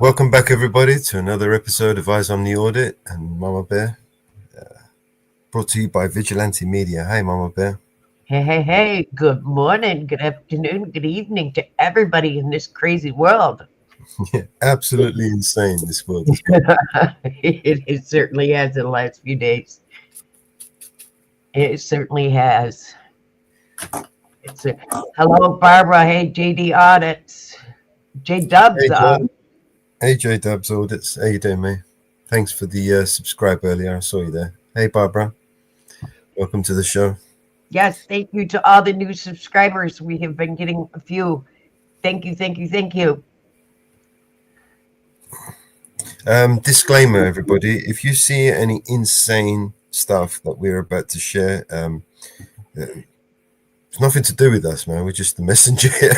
Welcome back, everybody, to another episode of Eyes on the Audit and Mama Bear, brought to you by Vigilante Media. Hey, Mama Bear. Hey, good morning, good afternoon, good evening to everybody in this crazy world. Yeah, absolutely insane, this world. It certainly has in the last few days. It certainly has. Hello, Barbara. Hey, JD Audits. J Dubs. Hey, John. Hey, J Dubs Audits. How you doing, mate? Thanks for the subscribe earlier. I saw you there. Hey, Barbara. Welcome to the show. Yes, thank you to all the new subscribers. We have been getting a few. Thank you. Disclaimer, everybody. If you see any insane stuff that we're about to share, it's nothing to do with us, man. We're just the messenger here.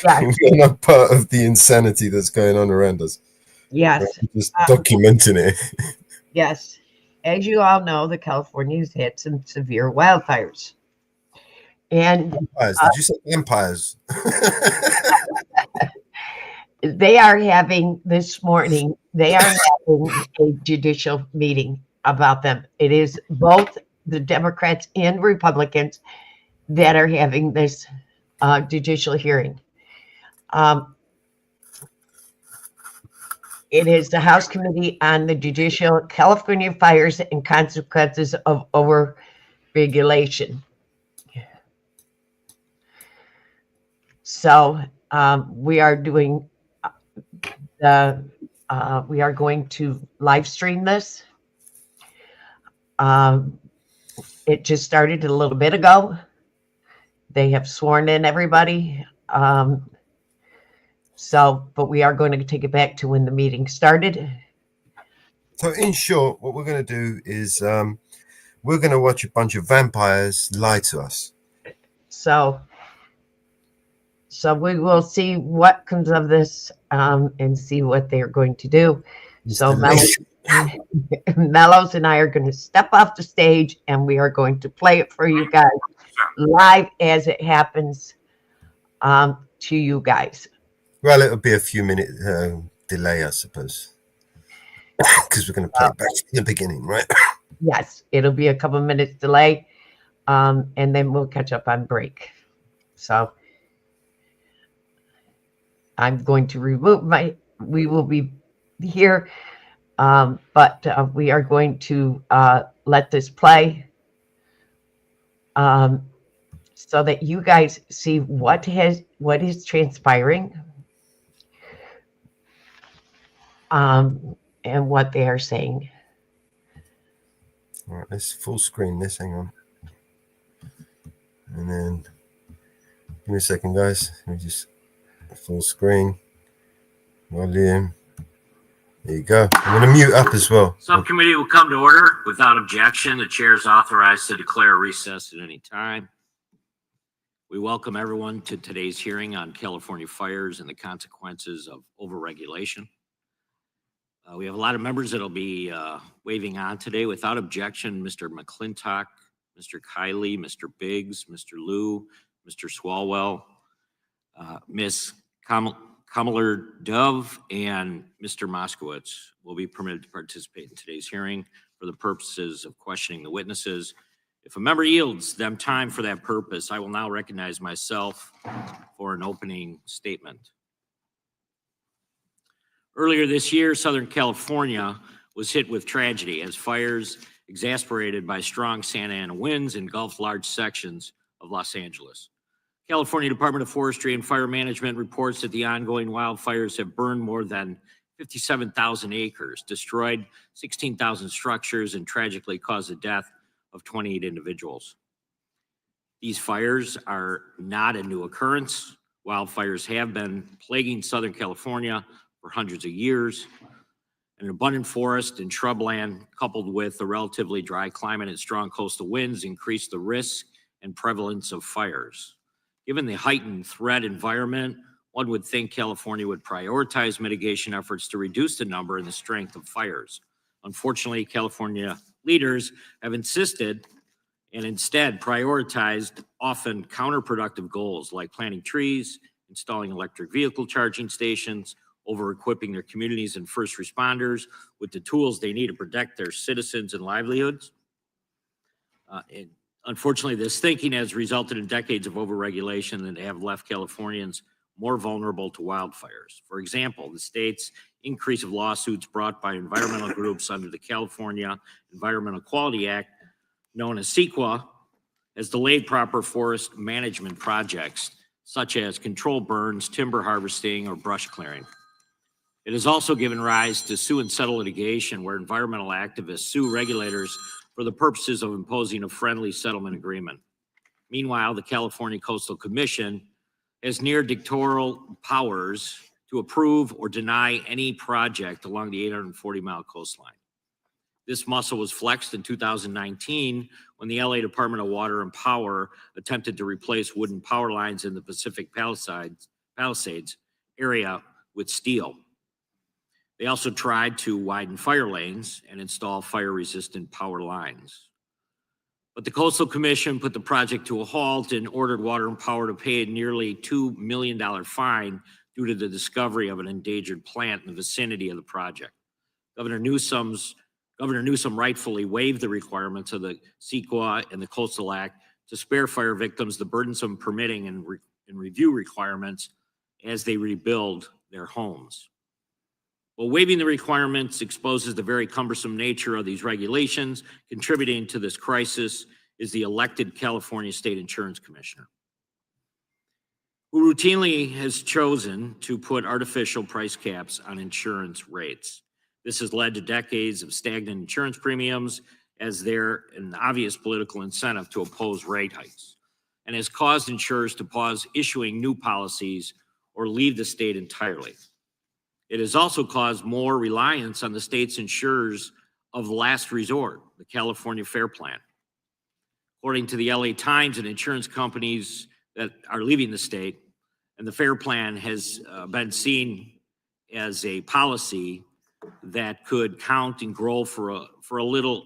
Yeah. We're not part of the insanity that's going on around us. Yes. We're just documenting it. Yes. As you all know, the California's had some severe wildfires. And Empires. Did you say empires? they are having this morning, they are having a judicial meeting about them. It is both the Democrats and Republicans that are having this judicial hearing. It is the House Committee on the Judicial California Fires and Consequences of Overregulation. So we are doing we are going to live stream this. It just started a little bit ago. They have sworn in everybody. But we are going to take it back to when the meeting started. So in short, what we're going to do is we're going to watch a bunch of vampires lie to us. So we will see what comes of this and see what they're going to do. So Mellows and I are going to step off the stage and we are going to play it for you guys live as it happens to you guys. Well, it'll be a few minute delay, I suppose, because we're going to play it back to the beginning, right? Yes, it'll be a couple minutes delay, and then we'll catch up on break. So I'm going to remove we will be here, but we are going to let this play so that you guys see what is transpiring and what they are saying. All right, let's full screen this. Hang on. And then give me a second, guys. Let me just full screen. Volume. There you go. I'm going to mute up as well. Subcommittee will come to order. Without objection, the chair is authorized to declare recess at any time. We welcome everyone to today's hearing on California fires and the consequences of overregulation. We have a lot of members that will be waving on today. Without objection, Mr. McClintock, Mr. Kiley, Mr. Biggs, Mr. Liu, Mr. Swalwell, Ms. Kamler Dove, and Mr. Moskowitz will be permitted to participate in today's hearing for the purposes of questioning the witnesses. If a member yields them time for that purpose, I will now recognize myself for an opening statement. Earlier this year, Southern California was hit with tragedy as fires, exasperated by strong Santa Ana winds, engulfed large sections of Los Angeles. California Department of Forestry and Fire Management reports that the ongoing wildfires have burned more than 57,000 acres, destroyed 16,000 structures, and tragically caused the death of 28 individuals. These fires are not a new occurrence. Wildfires have been plaguing Southern California for hundreds of years. An abundant forest and shrubland, coupled with a relatively dry climate and strong coastal winds, increase the risk and prevalence of fires. Given the heightened threat environment, one would think California would prioritize mitigation efforts to reduce the number and the strength of fires. Unfortunately, California leaders have insisted and instead prioritized often counterproductive goals like planting trees installing electric vehicle charging stations, over-equipping their communities and first responders with the tools they need to protect their citizens and livelihoods. And unfortunately, this thinking has resulted in decades of overregulation that have left Californians more vulnerable to wildfires. For example, the state's increase of lawsuits brought by environmental groups under the California Environmental Quality Act, known as CEQA, has delayed proper forest management projects, such as controlled burns, timber harvesting, or brush clearing. It has also given rise to sue and settle litigation where environmental activists sue regulators for the purposes of imposing a friendly settlement agreement. Meanwhile, the California Coastal Commission has near dictatorial powers to approve or deny any project along the 840-mile coastline. This muscle was flexed in 2019 when the LA Department of Water and Power attempted to replace wooden power lines in the Pacific Palisades area with steel. They also tried to widen fire lanes and install fire-resistant power lines. But the Coastal Commission put the project to a halt and ordered Water and Power to pay a nearly $2 million fine due to the discovery of an endangered plant in the vicinity of the project. Governor Newsom rightfully waived the requirements of the CEQA and the Coastal Act to spare fire victims the burdensome permitting and review requirements as they rebuild their homes. Well, waiving the requirements exposes the very cumbersome nature of these regulations. Contributing to this crisis is the elected California State Insurance Commissioner, who routinely has chosen to put artificial price caps on insurance rates. This has led to decades of stagnant insurance premiums as there an obvious political incentive to oppose rate hikes, and has caused insurers to pause issuing new policies or leave the state entirely. It has also caused more reliance on the state's insurers of last resort, the California Fair Plan. According to the LA Times, and insurance companies that are leaving the state, and the Fair Plan has been seen as a policy that could count and grow for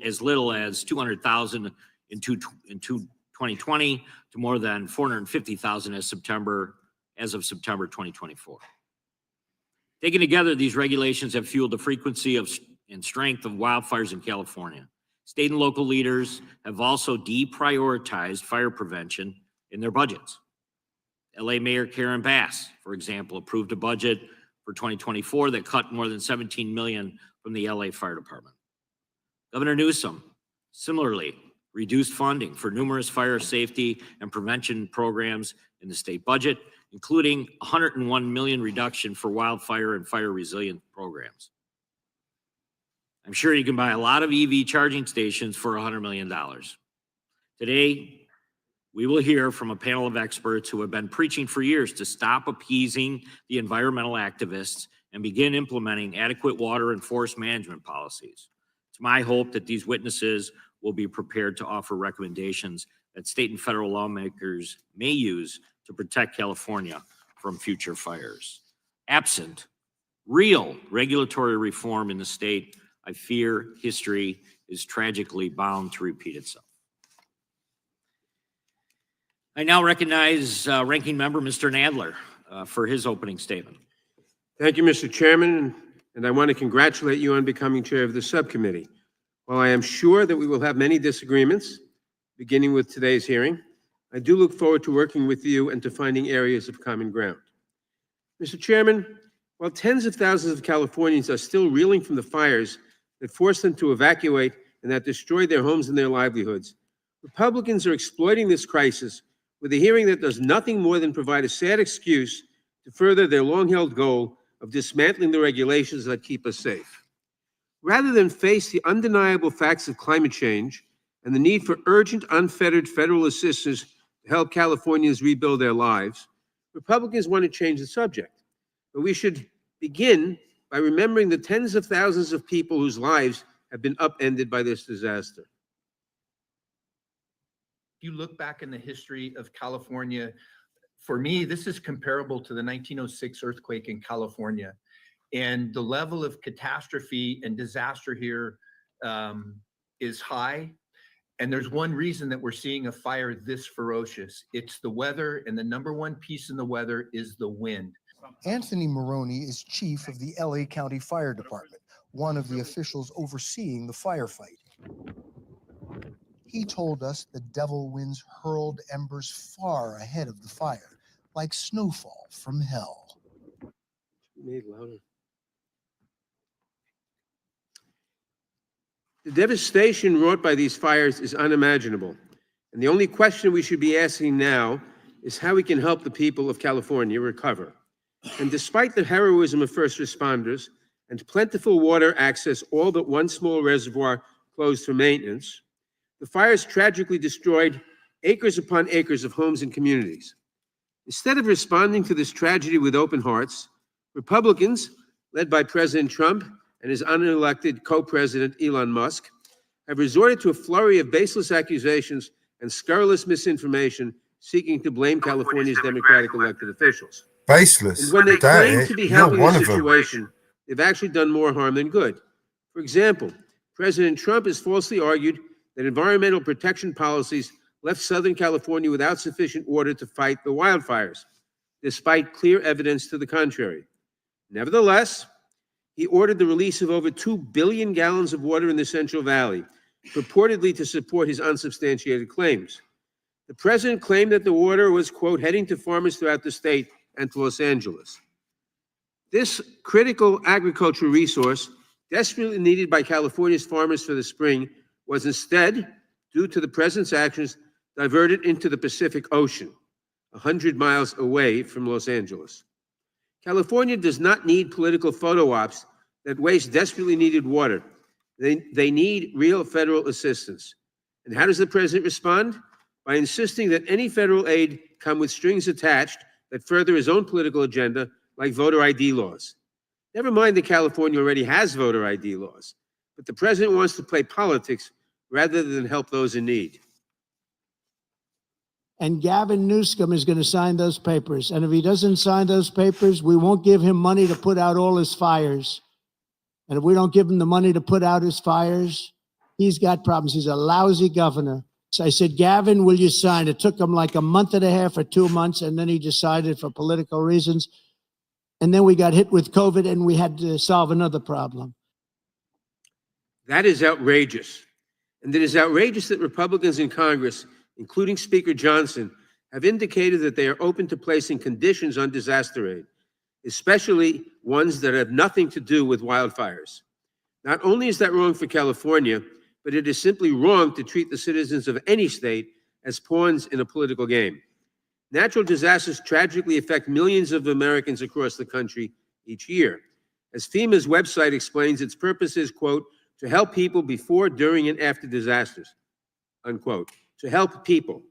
as little as 200,000 in 2020 to more than 450,000 as of September 2024. Taken together, these regulations have fueled the frequency and strength of wildfires in California. State and local leaders have also deprioritized fire prevention in their budgets. LA Mayor Karen Bass, for example, approved a budget for 2024 that cut more than $17 million from the LA Fire Department. Governor Newsom similarly reduced funding for numerous fire safety and prevention programs in the state budget, including $101 million reduction for wildfire and fire resilient programs. I'm sure you can buy a lot of EV charging stations for $100 million. Today, we will hear from a panel of experts who have been preaching for years to stop appeasing the environmental activists and begin implementing adequate water and forest management policies. It's my hope that these witnesses will be prepared to offer recommendations that state and federal lawmakers may use to protect California from future fires. Absent real regulatory reform in the state, I fear history is tragically bound to repeat itself. I now recognize Ranking Member Mr. Nadler for his opening statement. Thank you, Mr. Chairman, and I want to congratulate you on becoming chair of the subcommittee. While I am sure that we will have many disagreements, beginning with today's hearing, I do look forward to working with you and to finding areas of common ground. Mr. Chairman, while tens of thousands of Californians are still reeling from the fires that forced them to evacuate and that destroyed their homes and their livelihoods, Republicans are exploiting this crisis with a hearing that does nothing more than provide a sad excuse to further their long-held goal of dismantling the regulations that keep us safe. Rather than face the undeniable facts of climate change and the need for urgent, unfettered federal assistance to help Californians rebuild their lives, Republicans want to change the subject. But we should begin by remembering the tens of thousands of people whose lives have been upended by this disaster. You look back in the history of California, for me, this is comparable to the 1906 earthquake in California. And the level of catastrophe and disaster here is high. And there's one reason that we're seeing a fire this ferocious. It's the weather, and the number one piece in the weather is the wind. Anthony Maroney is chief of the LA County Fire Department, one of the officials overseeing the firefight. He told us the devil winds hurled embers far ahead of the fire, like snowfall from hell. Made louder. The devastation wrought by these fires is unimaginable. And the only question we should be asking now is how we can help the people of California recover. And despite the heroism of first responders and plentiful water access, all but one small reservoir closed for maintenance, the fires tragically destroyed acres upon acres of homes and communities. Instead of responding to this tragedy with open hearts, Republicans, led by President Trump and his unelected co-president Elon Musk, have resorted to a flurry of baseless accusations and scurrilous misinformation seeking to blame California's Democratic elected officials. Baseless. And when they claim to be You're helping one the of them. situation, they've actually done more harm than good. For example, President Trump has falsely argued that environmental protection policies left Southern California without sufficient water to fight the wildfires, despite clear evidence to the contrary. Nevertheless, he ordered the release of over 2 billion gallons of water in the Central Valley, purportedly to support his unsubstantiated claims. The president claimed that the water was, quote, heading to farmers throughout the state and to Los Angeles. This critical agricultural resource, desperately needed by California's farmers for the spring, was instead, due to the president's actions, diverted into the Pacific Ocean, 100 miles away from Los Angeles. California does not need political photo ops that waste desperately needed water. They need real federal assistance. And how does the president respond? By insisting that any federal aid come with strings attached that further his own political agenda, like voter ID laws. Never mind that California already has voter ID laws, but the president wants to play politics rather than help those in need. And Gavin Newsom is going to sign those papers. And if he doesn't sign those papers, we won't give him money to put out all his fires. And if we don't give him the money to put out his fires, he's got problems. He's a lousy governor. So I said, Gavin, will you sign? It took him like a month and a half or 2 months, and then he decided for political reasons. And then we got hit with COVID, and we had to solve another problem. That is outrageous. And it is outrageous that Republicans in Congress, including Speaker Johnson, have indicated that they are open to placing conditions on disaster aid, especially ones that have nothing to do with wildfires. Not only is that wrong for California, but it is simply wrong to treat the citizens of any state as pawns in a political game. Natural disasters tragically affect millions of Americans across the country each year. As FEMA's website explains, its purpose is, quote, to help people before, during, and after disasters, unquote. To help people,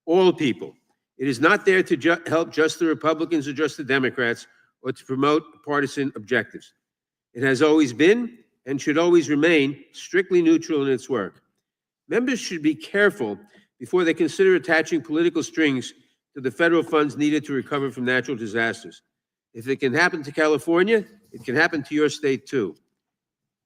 all people. It is not there to help just the Republicans or just the Democrats or to promote partisan objectives. It has always been and should always remain strictly neutral in its work. Members should be careful before they consider attaching political strings to the federal funds needed to recover from natural disasters. If it can happen to California, it can happen to your state too.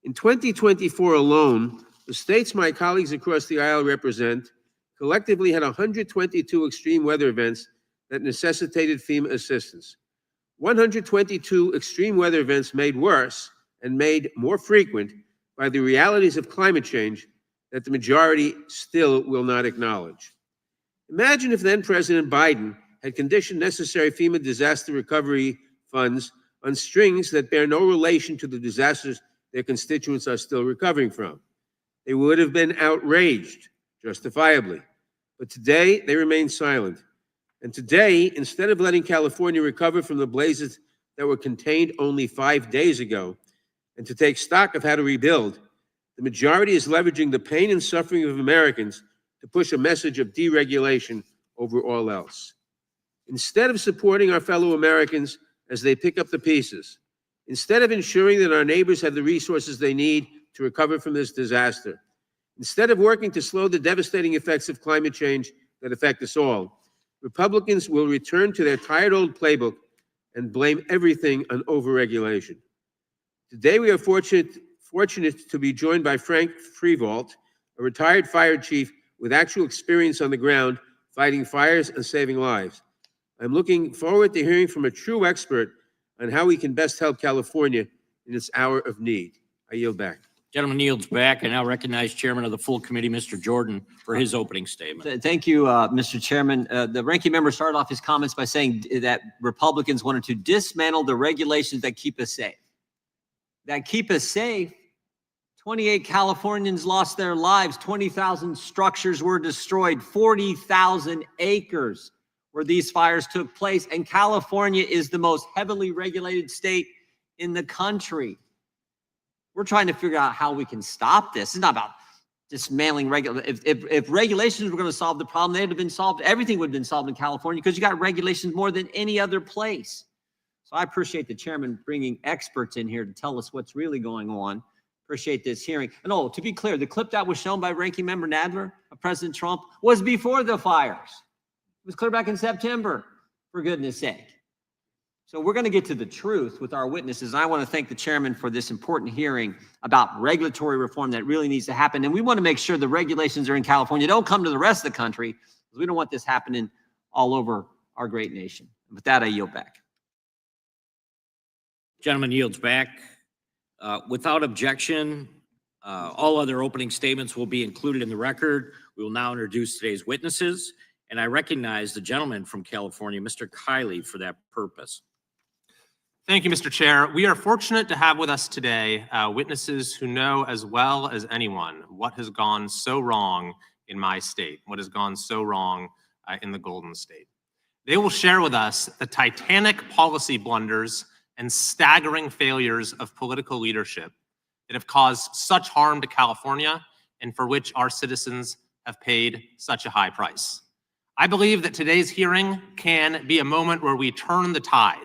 In 2024 alone, the states my colleagues across the aisle represent collectively had 122 extreme weather events that necessitated FEMA assistance. 122 extreme weather events made worse and made more frequent by the realities of climate change that the majority still will not acknowledge. Imagine if then President Biden had conditioned necessary FEMA disaster recovery funds on strings that bear no relation to the disasters their constituents are still recovering from. They would have been outraged, justifiably. But today, they remain silent. And today, instead of letting California recover from the blazes that were contained only 5 days ago, and to take stock of how to rebuild, the majority is leveraging the pain and suffering of Americans to push a message of deregulation over all else. Instead of supporting our fellow Americans as they pick up the pieces, instead of ensuring that our neighbors have the resources they need to recover from this disaster, instead of working to slow the devastating effects of climate change that affect us all, Republicans will return to their tired old playbook and blame everything on overregulation. Today, we are fortunate to be joined by Frank Freevault, a retired fire chief with actual experience on the ground fighting fires and saving lives. I'm looking forward to hearing from a true expert on how we can best help California in its hour of need. I yield back. Gentleman yields back. I now recognize Chairman of the full committee, Mr. Jordan, for his opening statement. Thank you, Mr. Chairman. The ranking member started off his comments by saying that Republicans wanted to dismantle the regulations that keep us safe. That keep us safe. 28 Californians lost their lives. 20,000 structures were destroyed. 40,000 acres where these fires took place. And California is the most heavily regulated state in the country. We're trying to figure out how we can stop this. It's not about dismantling regulations. If regulations were going to solve the problem, they'd have been solved. Everything would have been solved in California because you got regulations more than any other place. So I appreciate the chairman bringing experts in here to tell us what's really going on. Appreciate this hearing. And oh, to be clear, the clip that was shown by Ranking Member Nadler of President Trump was before the fires. It was clear back in September, for goodness sake. So we're going to get to the truth with our witnesses. I want to thank the chairman for this important hearing about regulatory reform that really needs to happen. And we want to make sure the regulations are in California don't come to the rest of the country, because we don't want this happening all over our great nation. And with that, I yield back. Gentleman yields back. Without objection, all other opening statements will be included in the record. We will now introduce today's witnesses, and I recognize the gentleman from California, Mr. Kiley, for that purpose. Thank you, Mr. Chair. We are fortunate to have with us today witnesses who know as well as anyone what has gone so wrong in my state, what has gone so wrong in the Golden State. They will share with us the titanic policy blunders and staggering failures of political leadership that have caused such harm to California and for which our citizens have paid such a high price. I believe that today's hearing can be a moment where we turn the tide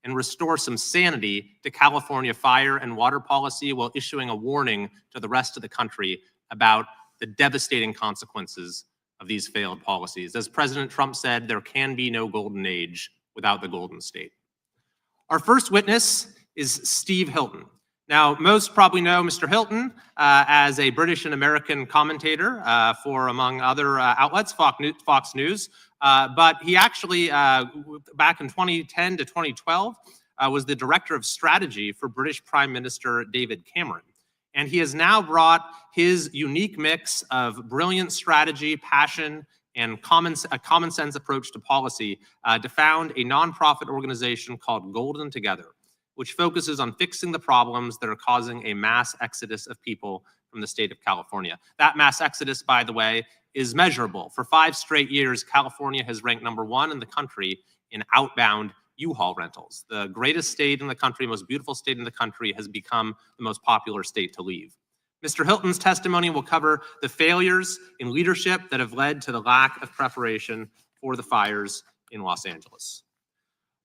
and restore some sanity to California fire and water policy while issuing a warning to the rest of the country about the devastating consequences of these failed policies. As President Trump said, there can be no golden age without the Golden State. Our first witness is Steve Hilton. Now, most probably know Mr. Hilton as a British and American commentator for, among other outlets, Fox News. But he actually, back in 2010 to 2012, was the director of strategy for British Prime Minister David Cameron. And he has now brought his unique mix of brilliant strategy, passion, and a common sense approach to policy to found a nonprofit organization called Golden Together, which focuses on fixing the problems that are causing a mass exodus of people from the state of California. That mass exodus, by the way, is measurable. For 5 straight years, California has ranked #1 in the country in outbound U-Haul rentals. The greatest state in the country, most beautiful state in the country, has become the most popular state to leave. Mr. Hilton's testimony will cover the failures in leadership that have led to the lack of preparation for the fires in Los Angeles.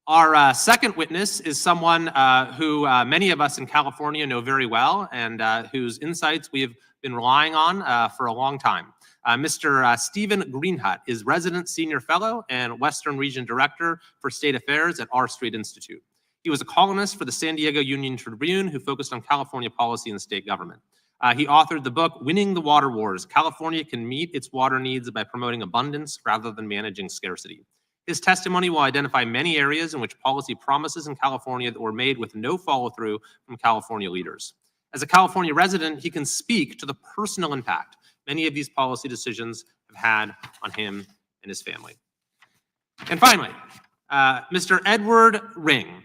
Our second witness is someone who many of us in California know very well and whose insights we have been relying on for a long time. Mr. Stephen Greenhut is Resident Senior Fellow and Western Region Director for State Affairs at R Street Institute. He was a columnist for the San Diego Union Tribune who focused on California policy and state government. He authored the book, Winning the Water Wars: California Can Meet Its Water Needs by Promoting Abundance Rather Than Managing Scarcity. His testimony will identify many areas in which policy promises in California that were made with no follow-through from California leaders. As a California resident, he can speak to the personal impact many of these policy decisions have had on him and his family. And finally, Mr. Edward Ring,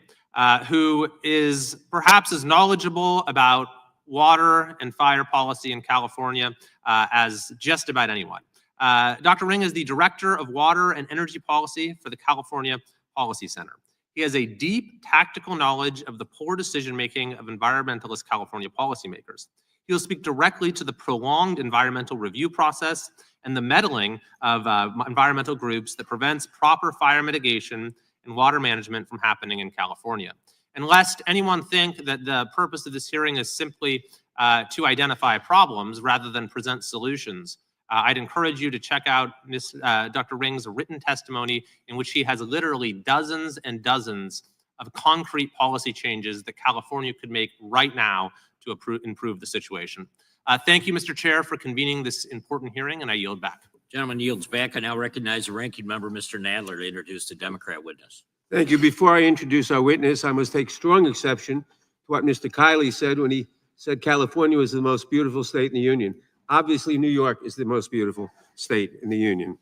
who is perhaps as knowledgeable about water and fire policy in California as just about anyone. Dr. Ring is the Director of Water and Energy Policy for the California Policy Center. He has a deep tactical knowledge of the poor decision-making of environmentalist California policymakers. He will speak directly to the prolonged environmental review process and the meddling of environmental groups that prevents proper fire mitigation and water management from happening in California. And lest anyone think that the purpose of this hearing is simply to identify problems rather than present solutions, I'd encourage you to check out Dr. Ring's written testimony in which he has literally dozens and dozens of concrete policy changes that California could make right now to improve the situation. Thank you, Mr. Chair, for convening this important hearing, and I yield back. Gentleman yields back. I now recognize the ranking member, Mr. Nadler, to introduce the Democrat witness. Thank you. Before I introduce our witness, I must take strong exception to what Mr. Kiley said when he said California was the most beautiful state in the Union. Obviously, New York is the most beautiful state in the Union.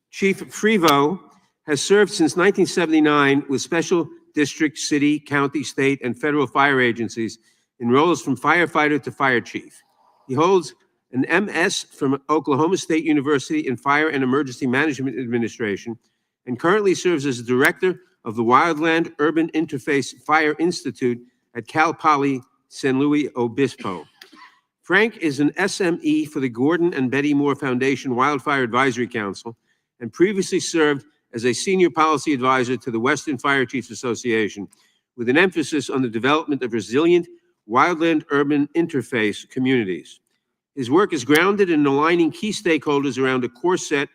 Chief Frevo has served since 1979 with special district, city, county, state, and federal fire agencies in roles from firefighter to fire chief. He holds an MS from Oklahoma State University in Fire and Emergency Management Administration, and currently serves as director of the Wildland Urban Interface Fire Institute at Cal Poly San Luis Obispo. Frank is an SME for the Gordon and Betty Moore Foundation Wildfire Advisory Council, and previously served as a senior policy advisor to the Western Fire Chiefs Association, with an emphasis on the development of resilient wildland urban interface communities. His work is grounded in aligning key stakeholders around a core set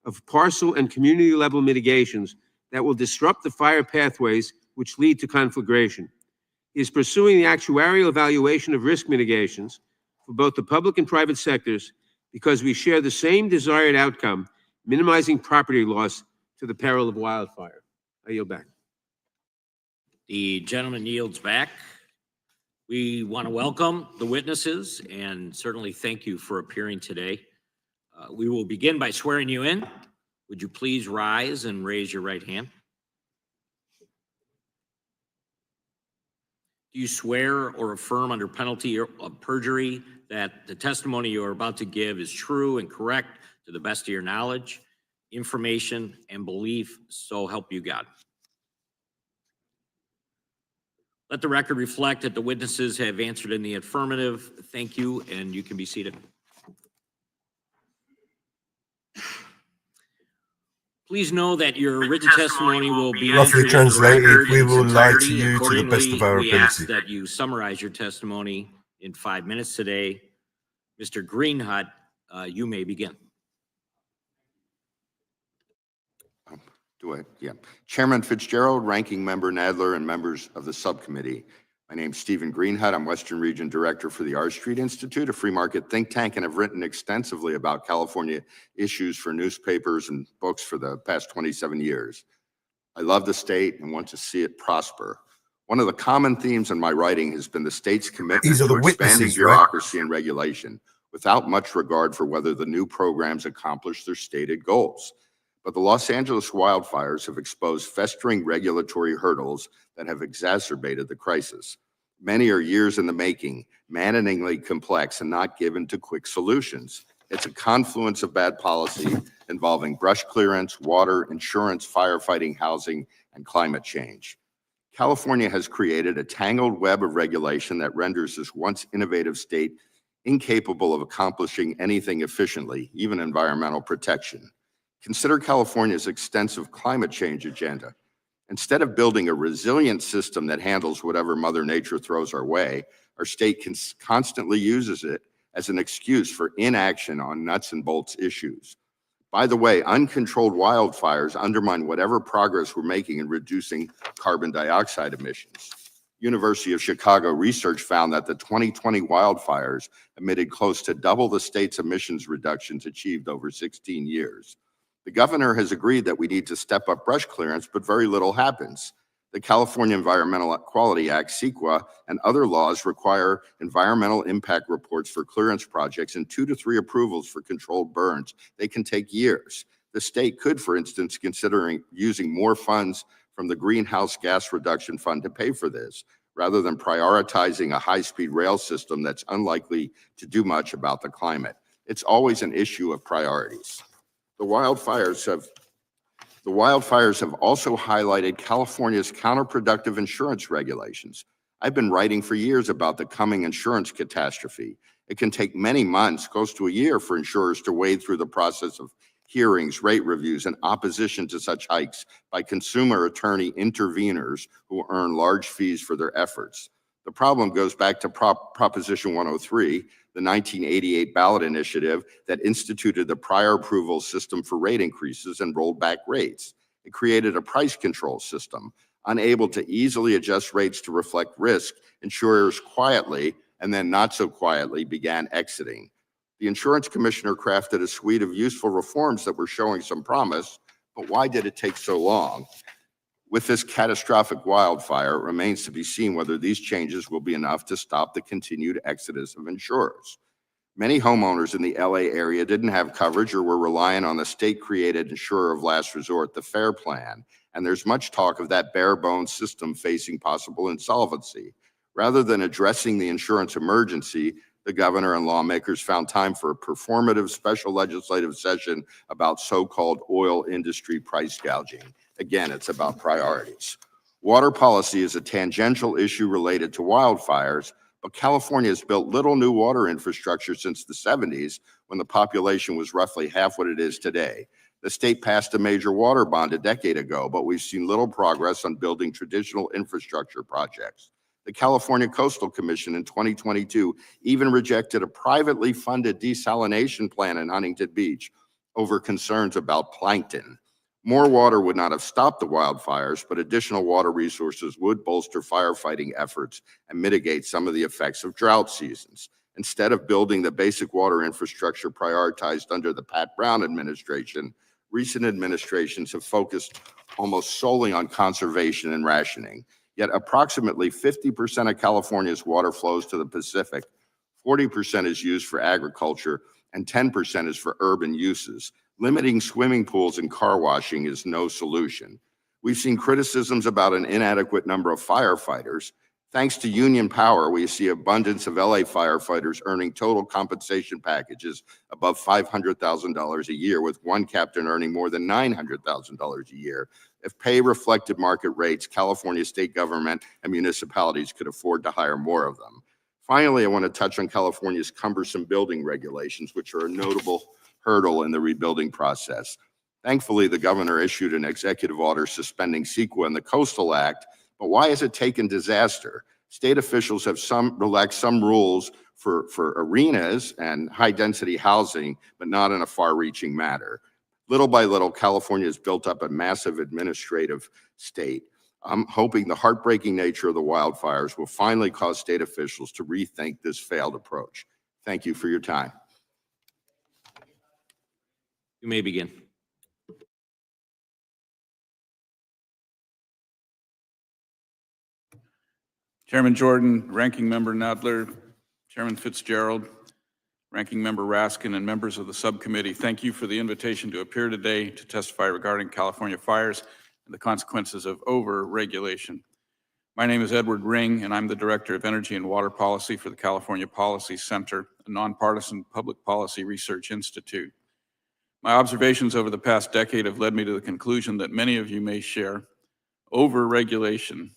of parcel and community level mitigations that will disrupt the fire pathways which lead to conflagration. He is pursuing the actuarial evaluation of risk mitigations for both the public and private sectors because we share the same desired outcome, minimizing property loss to the peril of wildfire. I yield back. The gentleman yields back. We want to welcome the witnesses and certainly thank you for appearing today. We will begin by swearing you in. Would you please rise and raise your right hand? Do you swear or affirm under penalty of perjury that the testimony you are about to give is true and correct to the best of your knowledge, information, and belief, so help you God? Let the record reflect that the witnesses have answered in the affirmative. Thank you, and you can be seated. Please know that your written testimony will be Roughly entered into the translated, record we in its will lie to entirety. you to the best of Accordingly, our we ask ability. that you summarize your testimony in 5 minutes today. Mr. Greenhut, you may begin. Yeah. Chairman Fitzgerald, Ranking Member Nadler, and members of the subcommittee. My name's Stephen Greenhut. I'm Western Region Director for the R Street Institute, a free market think tank, and have written extensively about California issues for newspapers and books for the past 27 years. I love the state and want to see it prosper. One of the common themes in my writing has been the state's commitment These are the to expanding witnesses, right? bureaucracy and regulation without much regard for whether the new programs accomplish their stated goals. But the Los Angeles wildfires have exposed festering regulatory hurdles that have exacerbated the crisis. Many are years in the making, maddeningly complex, and not given to quick solutions. It's a confluence of bad policy involving brush clearance, water, insurance, firefighting, housing, and climate change. California has created a tangled web of regulation that renders this once innovative state incapable of accomplishing anything efficiently, even environmental protection. Consider California's extensive climate change agenda. Instead of building a resilient system that handles whatever Mother Nature throws our way, our state constantly uses it as an excuse for inaction on nuts and bolts issues. By the way, uncontrolled wildfires undermine whatever progress we're making in reducing carbon dioxide emissions. University of Chicago research found that the 2020 wildfires emitted close to double the state's emissions reductions achieved over 16 years. The governor has agreed that we need to step up brush clearance, but very little happens. The California Environmental Quality Act, CEQA, and other laws require environmental impact reports for clearance projects and 2 to 3 approvals for controlled burns. They can take years. The state could, for instance, consider using more funds from the Greenhouse Gas Reduction Fund to pay for this, rather than prioritizing a high-speed rail system that's unlikely to do much about the climate. It's always an issue of priorities. The wildfires have also highlighted California's counterproductive insurance regulations. I've been writing for years about the coming insurance catastrophe. It can take many months, close to a year, for insurers to wade through the process of hearings, rate reviews, and opposition to such hikes by consumer attorney interveners who earn large fees for their efforts. The problem goes back to Proposition 103, the 1988 ballot initiative that instituted the prior approval system for rate increases and rolled back rates. It created a price control system. Unable to easily adjust rates to reflect risk, insurers quietly and then not so quietly began exiting. The insurance commissioner crafted a suite of useful reforms that were showing some promise, but why did it take so long? With this catastrophic wildfire, it remains to be seen whether these changes will be enough to stop the continued exodus of insurers. Many homeowners in the LA area didn't have coverage or were relying on the state-created insurer of last resort, the FAIR Plan, and there's much talk of that bare-bones system facing possible insolvency. Rather than addressing the insurance emergency, the governor and lawmakers found time for a performative special legislative session about so-called oil industry price gouging. Again, it's about priorities. Water policy is a tangential issue related to wildfires, but California has built little new water infrastructure since the 70s, when the population was roughly half what it is today. The state passed a major water bond a decade ago, but we've seen little progress on building traditional infrastructure projects. The California Coastal Commission in 2022 even rejected a privately funded desalination plan in Huntington Beach over concerns about plankton. More water would not have stopped the wildfires, but additional water resources would bolster firefighting efforts and mitigate some of the effects of drought seasons. Instead of building the basic water infrastructure prioritized under the Pat Brown administration, recent administrations have focused almost solely on conservation and rationing. Yet approximately 50% of California's water flows to the Pacific, 40% is used for agriculture, and 10% is for urban uses. Limiting swimming pools and car washing is no solution. We've seen criticisms about an inadequate number of firefighters. Thanks to union power, we see abundance of LA firefighters earning total compensation packages above $500,000 a year, with one captain earning more than $900,000 a year. If pay reflected market rates, California state government and municipalities could afford to hire more of them. Finally, I want to touch on California's cumbersome building regulations, which are a notable hurdle in the rebuilding process. Thankfully, the governor issued an executive order suspending CEQA and the Coastal Act, but why has it taken disaster? State officials have relaxed some rules for arenas and high-density housing, but not in a far-reaching manner. Little by little, California has built up a massive administrative state. I'm hoping the heartbreaking nature of the wildfires will finally cause state officials to rethink this failed approach. Thank you for your time. You may begin. Chairman Jordan, Ranking Member Nadler, Chairman Fitzgerald, Ranking Member Raskin, and members of the subcommittee, thank you for the invitation to appear today to testify regarding California fires and the consequences of over-regulation. My name is Edward Ring, and I'm the Director of Energy and Water Policy for the California Policy Center, a nonpartisan public policy research institute. My observations over the past decade have led me to the conclusion that many of you may share. Over-regulation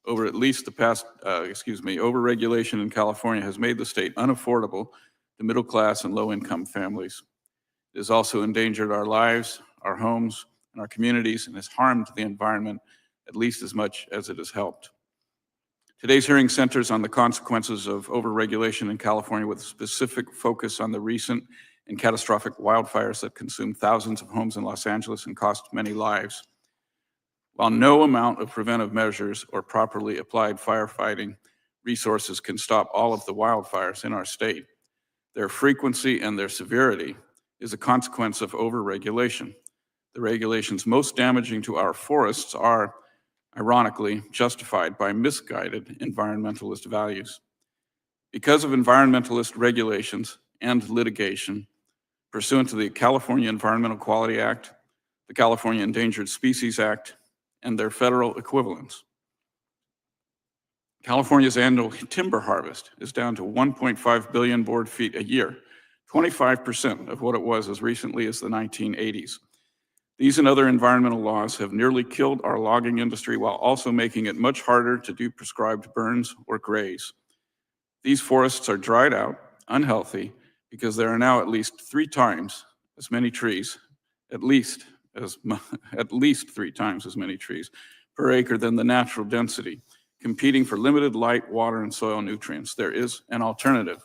over-regulation in California has made the state unaffordable to middle-class and low-income families. It has also endangered our lives, our homes, and our communities, and has harmed the environment at least as much as it has helped. Today's hearing centers on the consequences of over-regulation in California, with a specific focus on the recent and catastrophic wildfires that consumed thousands of homes in Los Angeles and cost many lives. While no amount of preventive measures or properly applied firefighting resources can stop all of the wildfires in our state, their frequency and their severity is a consequence of over-regulation. The regulations most damaging to our forests are, ironically, justified by misguided environmentalist values. Because of environmentalist regulations and litigation, pursuant to the California Environmental Quality Act, the California Endangered Species Act, and their federal equivalents, California's annual timber harvest is down to 1.5 billion board feet a year, 25% of what it was as recently as the 1980s. These and other environmental laws have nearly killed our logging industry while also making it much harder to do prescribed burns or graze. These forests are dried out, unhealthy, because there are now at least 3 times as many trees, at least 3 times as many trees per acre than the natural density, competing for limited light, water, and soil nutrients. There is an alternative.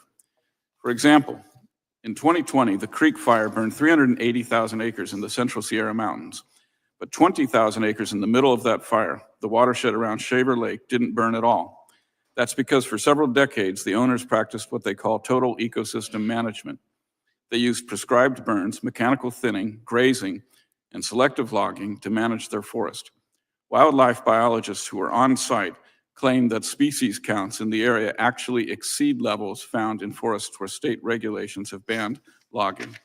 For example, in 2020, the Creek Fire burned 380,000 acres in the Central Sierra Mountains, but 20,000 acres in the middle of that fire, the watershed around Shaver Lake, didn't burn at all. That's because for several decades, the owners practiced what they call total ecosystem management. They used prescribed burns, mechanical thinning, grazing, and selective logging to manage their forest. Wildlife biologists who were on site claimed that species counts in the area actually exceed levels found in forests where state regulations have banned logging.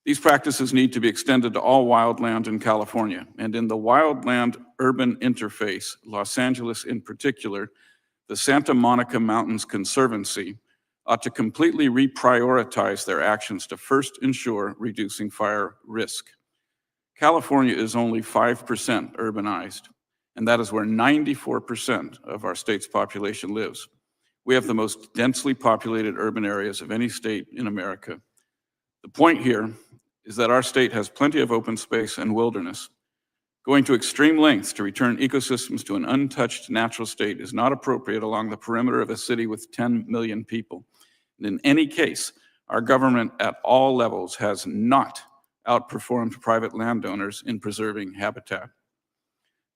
These practices need to be extended to all wildland in California, and in the wildland-urban interface, Los Angeles in particular, the Santa Monica Mountains Conservancy ought to completely reprioritize their actions to first ensure reducing fire risk. California is only 5% urbanized, and that is where 94% of our state's population lives. We have the most densely populated urban areas of any state in America. The point here is that our state has plenty of open space and wilderness. Going to extreme lengths to return ecosystems to an untouched natural state is not appropriate along the perimeter of a city with 10 million people. And in any case, our government at all levels has not outperformed private landowners in preserving habitat.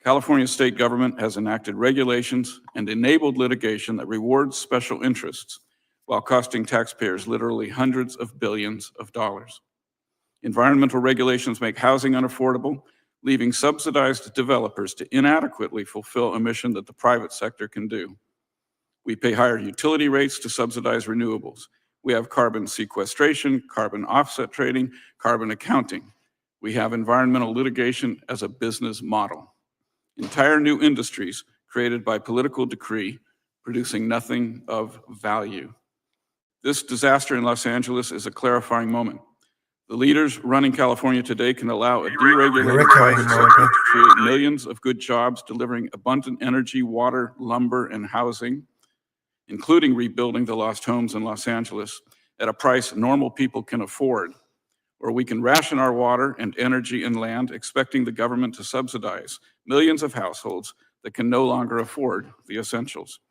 California's state government has enacted regulations and enabled litigation that rewards special interests while costing taxpayers literally hundreds of billions of dollars. Environmental regulations make housing unaffordable, leaving subsidized developers to inadequately fulfill a mission that the private sector can do. We pay higher utility rates to subsidize renewables. We have carbon sequestration, carbon offset trading, carbon accounting. We have environmental litigation as a business model. Entire new industries created by political decree, producing nothing of value. This disaster in Los Angeles is a clarifying moment. The leaders running California today can allow a deregulated private sector to create millions of good jobs, delivering abundant energy, water, lumber, and housing, including rebuilding the lost homes in Los Angeles at a price normal people can afford, or we can ration our water and energy and land, expecting the government to subsidize millions of households that can no longer afford the essentials.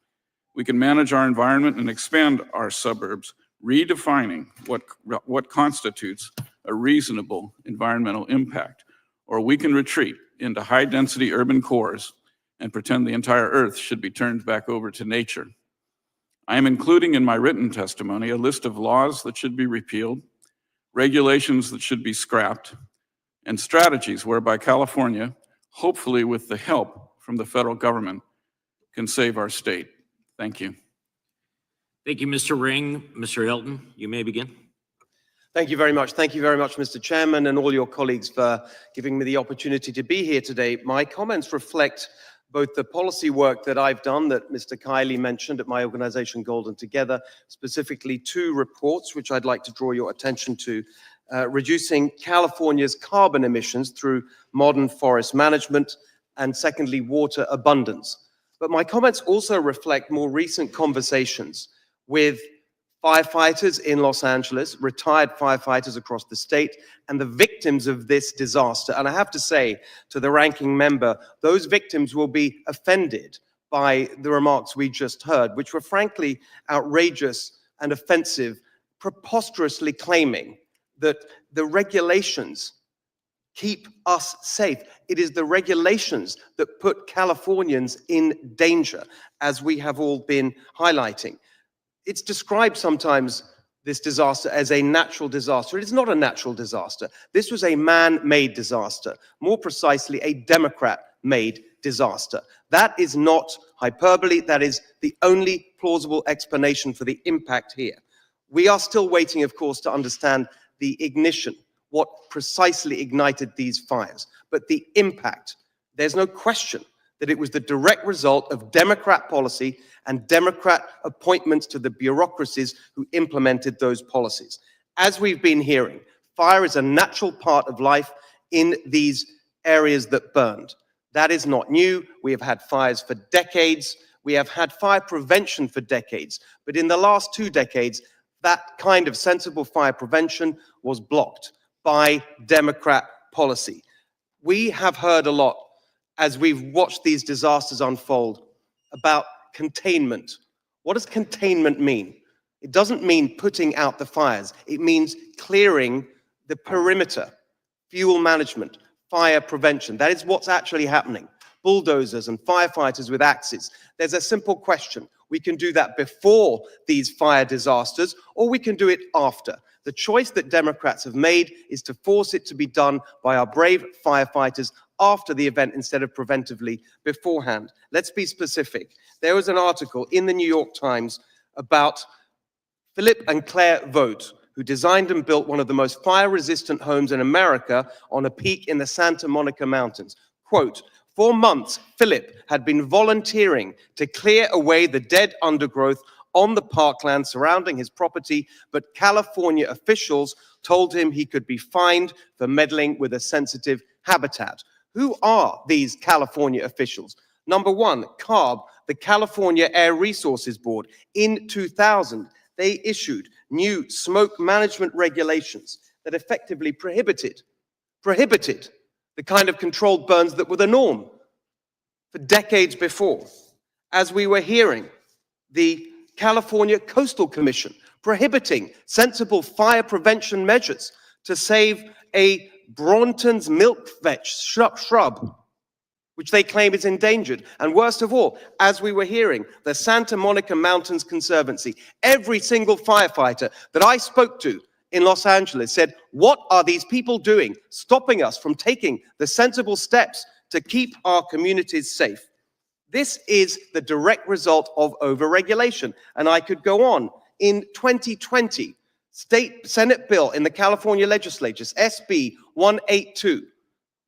We can manage our environment and expand our suburbs, redefining what constitutes a reasonable environmental impact, or we can retreat into high-density urban cores and pretend the entire earth should be turned back over to nature. I am including in my written testimony a list of laws that should be repealed, regulations that should be scrapped, and strategies whereby California, hopefully with the help from the federal government, can save our state. Thank you. Thank you, Mr. Ring. Mr. Hilton, you may begin. Thank you very much. Thank you very much, Mr. Chairman, and all your colleagues for giving me the opportunity to be here today. My comments reflect both the policy work that I've done that Mr. Kiley mentioned at my organization Golden Together, specifically 2 reports, which I'd like to draw your attention to, reducing California's carbon emissions through modern forest management, and secondly, water abundance. But my comments also reflect more recent conversations with firefighters in Los Angeles, retired firefighters across the state, and the victims of this disaster. And I have to say to the ranking member, those victims will be offended by the remarks we just heard, which were frankly outrageous and offensive, preposterously claiming that the regulations keep us safe. It is the regulations that put Californians in danger, as we have all been highlighting. It's described sometimes, this disaster, as a natural disaster. It is not a natural disaster. This was a man-made disaster, more precisely a Democrat-made disaster. That is not hyperbole. That is the only plausible explanation for the impact here. We are still waiting, of course, to understand the ignition, what precisely ignited these fires. But the impact, there's no question that it was the direct result of Democrat policy and Democrat appointments to the bureaucracies who implemented those policies. As we've been hearing, fire is a natural part of life in these areas that burned. That is not new. We have had fires for decades. We have had fire prevention for decades. But in the last 2 decades, that kind of sensible fire prevention was blocked by Democrat policy. We have heard a lot as we've watched these disasters unfold about containment. What does containment mean? It doesn't mean putting out the fires. It means clearing the perimeter, fuel management, fire prevention. That is what's actually happening. bulldozers and firefighters with axes. There's a simple question. We can do that before these fire disasters, or we can do it after. The choice that Democrats have made is to force it to be done by our brave firefighters after the event instead of preventively beforehand. Let's be specific. There was an article in the New York Times about Philip and Claire Vogt, who designed and built one of the most fire-resistant homes in America on a peak in the Santa Monica Mountains. Quote, "For months, Philip had been volunteering to clear away the dead undergrowth on the parkland surrounding his property, but California officials told him he could be fined for meddling with a sensitive habitat." Who are these California officials? Number one, CARB, the California Air Resources Board. In 2000, they issued new smoke management regulations that effectively prohibited the kind of controlled burns that were the norm for decades before. As we were hearing, the California Coastal Commission prohibiting sensible fire prevention measures to save a Bronton's milkvetch shrub, which they claim is endangered. And worst of all, as we were hearing, the Santa Monica Mountains Conservancy, every single firefighter that I spoke to in Los Angeles said, what are these people doing, stopping us from taking the sensible steps to keep our communities safe? This is the direct result of overregulation. And I could go on. In 2020, Senate bill in the California legislature, SB 182,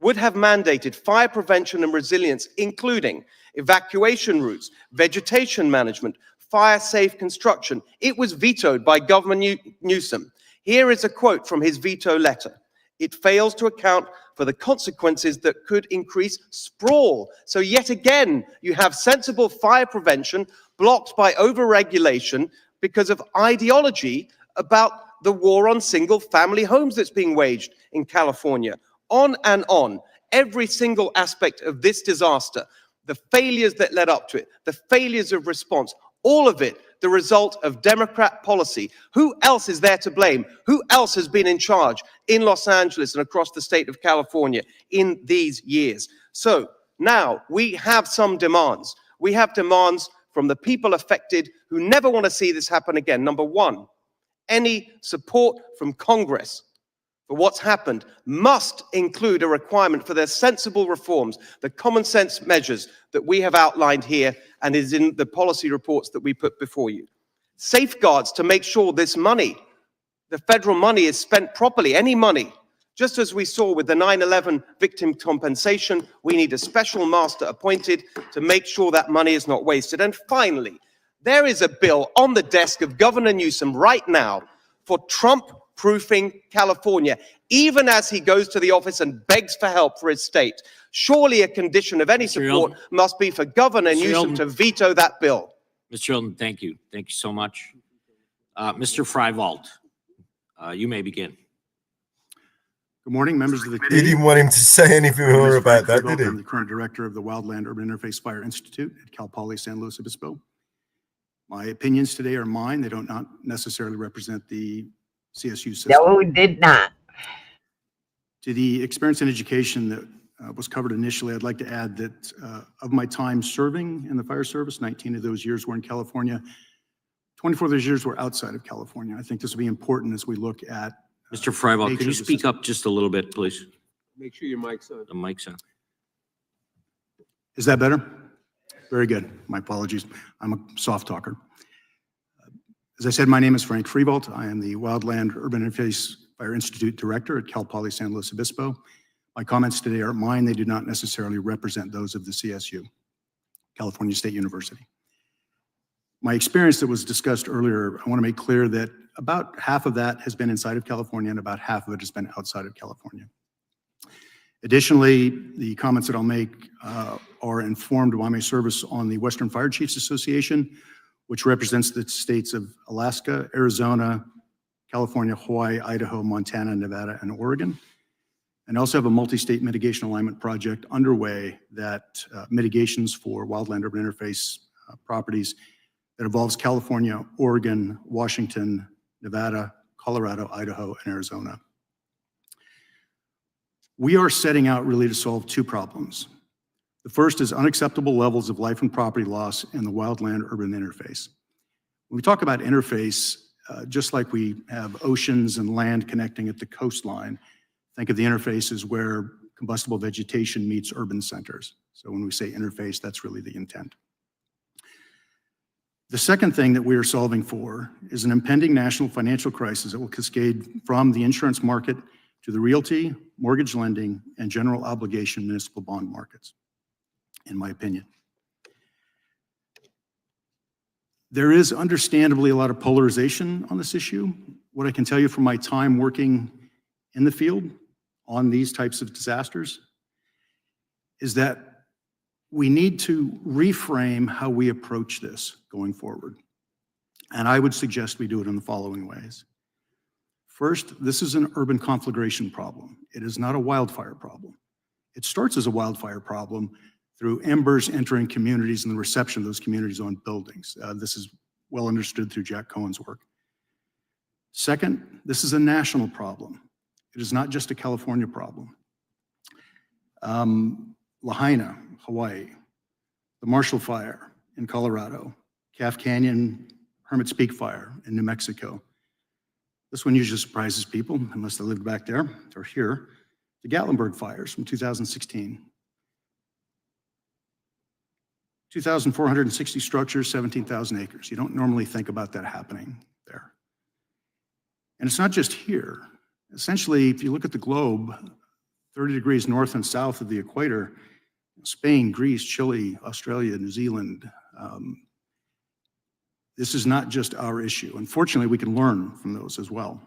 would have mandated fire prevention and resilience, including evacuation routes, vegetation management, fire-safe construction. It was vetoed by Governor Newsom. Here is a quote from his veto letter. "It fails to account for the consequences that could increase sprawl." So yet again, you have sensible fire prevention blocked by overregulation because of ideology about the war on single-family homes that's being waged in California. On and on, every single aspect of this disaster, the failures that led up to it, the failures of response, all of it the result of Democrat policy. Who else is there to blame? Who else has been in charge in Los Angeles and across the state of California in these years? So now we have some demands. We have demands from the people affected who never want to see this happen again. Number one, any support from Congress for what's happened must include a requirement for their sensible reforms, the common sense measures that we have outlined here and is in the policy reports that we put before you. Safeguards to make sure this money, the federal money, is spent properly, any money. Just as we saw with the 9/11 victim compensation, we need a special master appointed to make sure that money is not wasted. And finally, there is a bill on the desk of Governor Newsom right now for Trump-proofing California, even as he goes to the office and begs for help for his state. Surely a condition of any support must be for Governor Newsom to veto that bill. Mr. Hilton, thank you. Thank you so much. Mr. Freiwald, you may begin. Good morning, members of the He committee. didn't want him to say anything more about that, did he? I'm the current director of the Wildland Urban Interface Fire Institute at Cal Poly San Luis Obispo. My opinions today are mine. They don't not necessarily represent the CSU system. No, it did not. To the experience and education that was covered initially, I'd like to add that of my time serving in the fire service, 19 of those years were in California. 24 of those years were outside of California. I think this will be important as we look at Mr. Freiwald, could you speak up just a little bit, please? Make sure your mic's on. The mic's on. Is that better? Very good. My apologies. I'm a soft talker. As I said, my name is Frank Freevault. I am the Wildland Urban Interface Fire Institute Director at Cal Poly San Luis Obispo. My comments today are mine. They do not necessarily represent those of the CSU, California State University. My experience that was discussed earlier, I want to make clear that about half of that has been inside of California and about half of it has been outside of California. Additionally, the comments that I'll make are informed by my service on the Western Fire Chiefs Association, which represents the states of Alaska, Arizona, California, Hawaii, Idaho, Montana, Nevada, and Oregon. And I also have a multi-state mitigation alignment project underway that mitigations for wildland urban interface properties that involves California, Oregon, Washington, Nevada, Colorado, Idaho, and Arizona. We are setting out really to solve two problems. The first is unacceptable levels of life and property loss in the wildland-urban interface. When we talk about interface, just like we have oceans and land connecting at the coastline, think of the interface as where combustible vegetation meets urban centers. So when we say interface, that's really the intent. The second thing that we are solving for is an impending national financial crisis that will cascade from the insurance market to the realty, mortgage lending, and general obligation municipal bond markets, in my opinion. There is understandably a lot of polarization on this issue. What I can tell you from my time working in the field on these types of disasters is that we need to reframe how we approach this going forward. And I would suggest we do it in the following ways. First, this is an urban conflagration problem. It is not a wildfire problem. It starts as a wildfire problem through embers entering communities and the reception of those communities on buildings. This is well understood through Jack Cohen's work. Second, this is a national problem. It is not just a California problem. Lahaina, Hawaii, the Marshall Fire in Colorado, Calf Canyon, Hermit's Peak Fire in New Mexico. This one usually surprises people, unless they lived back there or here. The Gatlinburg fires from 2016. 2,460 structures, 17,000 acres. You don't normally think about that happening there. And it's not just here. Essentially, if you look at the globe, 30 degrees north and south of the equator, Spain, Greece, Chile, Australia, New Zealand. This is not just our issue. Unfortunately, we can learn from those as well.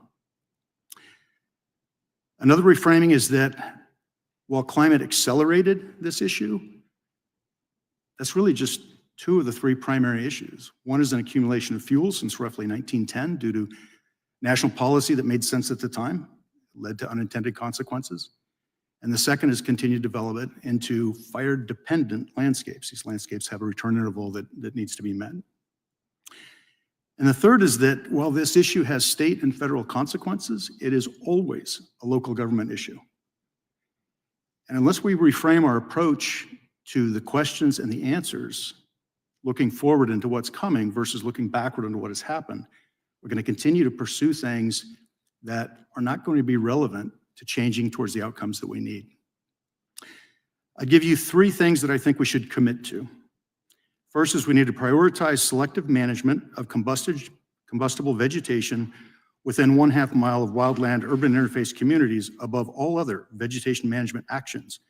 Another reframing is that while climate accelerated this issue, that's really just two of the three primary issues. One is an accumulation of fuel since roughly 1910 due to national policy that made sense at the time, led to unintended consequences. And the second is continued development into fire-dependent landscapes. These landscapes have a return interval that needs to be met. And the third is that while this issue has state and federal consequences, it is always a local government issue. And unless we reframe our approach to the questions and the answers, looking forward into what's coming versus looking backward into what has happened, we're going to continue to pursue things that are not going to be relevant to changing towards the outcomes that we need. I'd give you three things that I think we should commit to. First is we need to prioritize selective management of combustible vegetation within 1/2 mile of wildland urban interface communities above all other vegetation management actions.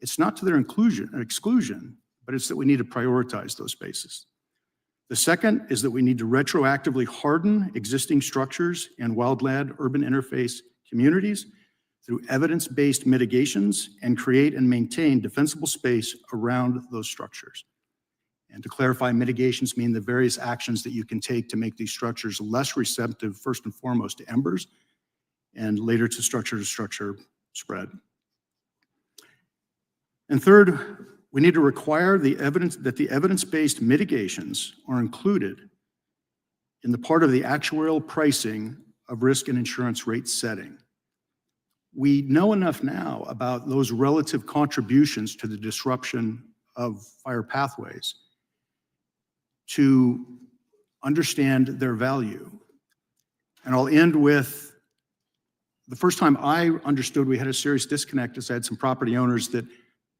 It's not to their exclusion, but it's that we need to prioritize those spaces. The second is that we need to retroactively harden existing structures in wildland urban interface communities through evidence-based mitigations and create and maintain defensible space around those structures. And to clarify, mitigations mean the various actions that you can take to make these structures less receptive, first and foremost, to embers, and later to structure spread. And third, we need to require the evidence-based mitigations are included in the part of the actuarial pricing of risk and insurance rate setting. We know enough now about those relative contributions to the disruption of fire pathways to understand their value. And I'll end with the first time I understood we had a serious disconnect is I had some property owners that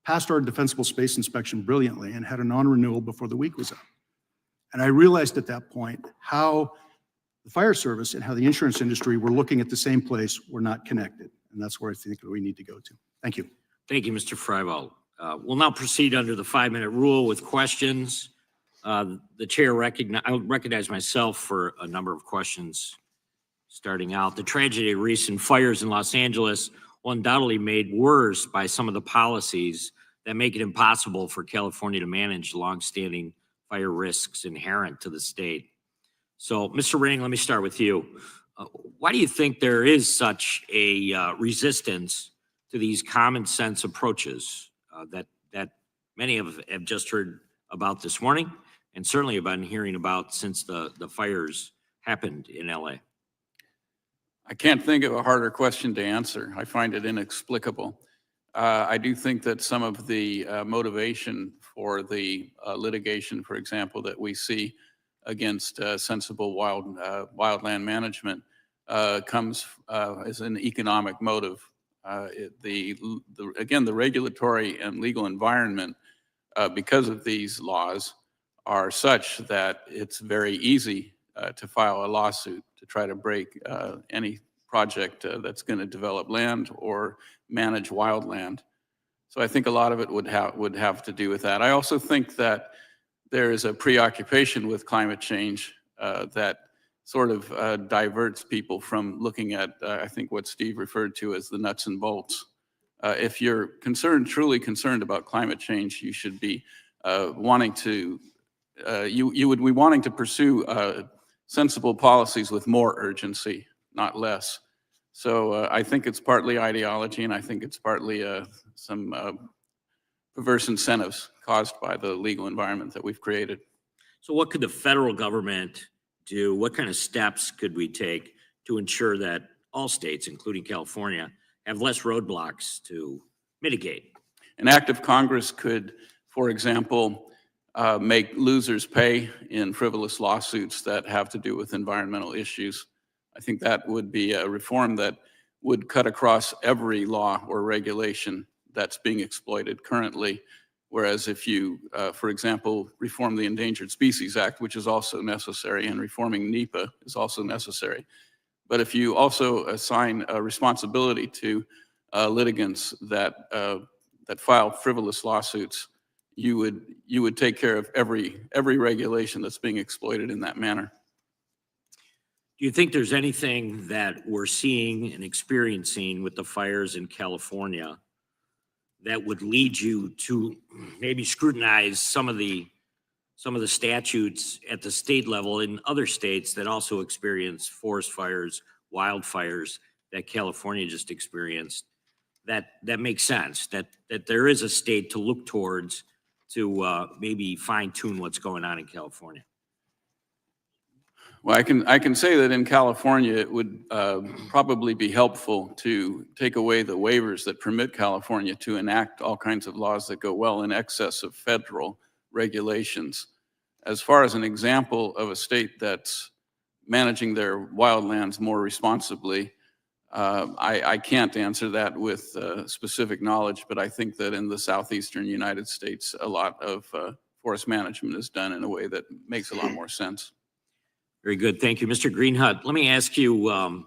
passed our defensible space inspection brilliantly and had a non-renewal before the week was up. And I realized at that point how the fire service and how the insurance industry were looking at the same place, were not connected. And that's where I think we need to go to. Thank you. Thank you, Mr. Freibald. We'll now proceed under the 5-minute rule with questions. The chair I recognize myself for a number of questions starting out. The tragedy of recent fires in Los Angeles will undoubtedly made worse by some of the policies that make it impossible for California to manage longstanding fire risks inherent to the state. So, Mr. Ring, let me start with you. Why do you think there is such a resistance to these common sense approaches that many have just heard about this morning, and certainly have been hearing about since the fires happened in LA? I can't think of a harder question to answer. I find it inexplicable I do think that some of the motivation for the litigation, for example, that we see against sensible wildland management comes as an economic motive. Again, the regulatory and legal environment, because of these laws, are such that it's very easy to file a lawsuit to try to break any project that's going to develop land or manage wildland. So I think a lot of it would have to do with that. I also think that there is a preoccupation with climate change that sort of diverts people from looking at, I think, what Steve referred to as the nuts and bolts. If you're truly concerned about climate change, you should be wanting to, you would be wanting to pursue sensible policies with more urgency, not less. So I think it's partly ideology, and I think it's partly some perverse incentives caused by the legal environment that we've created. So what could the federal government do? What kind of steps could we take to ensure that all states, including California, have less roadblocks to mitigate? An act of Congress could, for example, make losers pay in frivolous lawsuits that have to do with environmental issues. I think that would be a reform that would cut across every law or regulation that's being exploited currently. Whereas if you, for example, reform the Endangered Species Act, which is also necessary, and reforming NEPA is also necessary. But if you also assign a responsibility to litigants that file frivolous lawsuits, you would take care of every regulation that's being exploited in that manner. Do you think there's anything that we're seeing and experiencing with the fires in California that would lead you to maybe scrutinize some of the statutes at the state level in other states that also experience forest fires, wildfires that California just experienced? That makes sense, that there is a state to look towards to maybe fine tune what's going on in California. Well, I can say that in California, it would probably be helpful to take away the waivers that permit California to enact all kinds of laws that go well in excess of federal regulations. As far as an example of a state that's managing their wildlands more responsibly, I can't answer that with specific knowledge, but I think that in the southeastern United States, a lot of forest management is done in a way that makes a lot more sense. Very good. Thank you. Mr. Greenhut, let me ask you,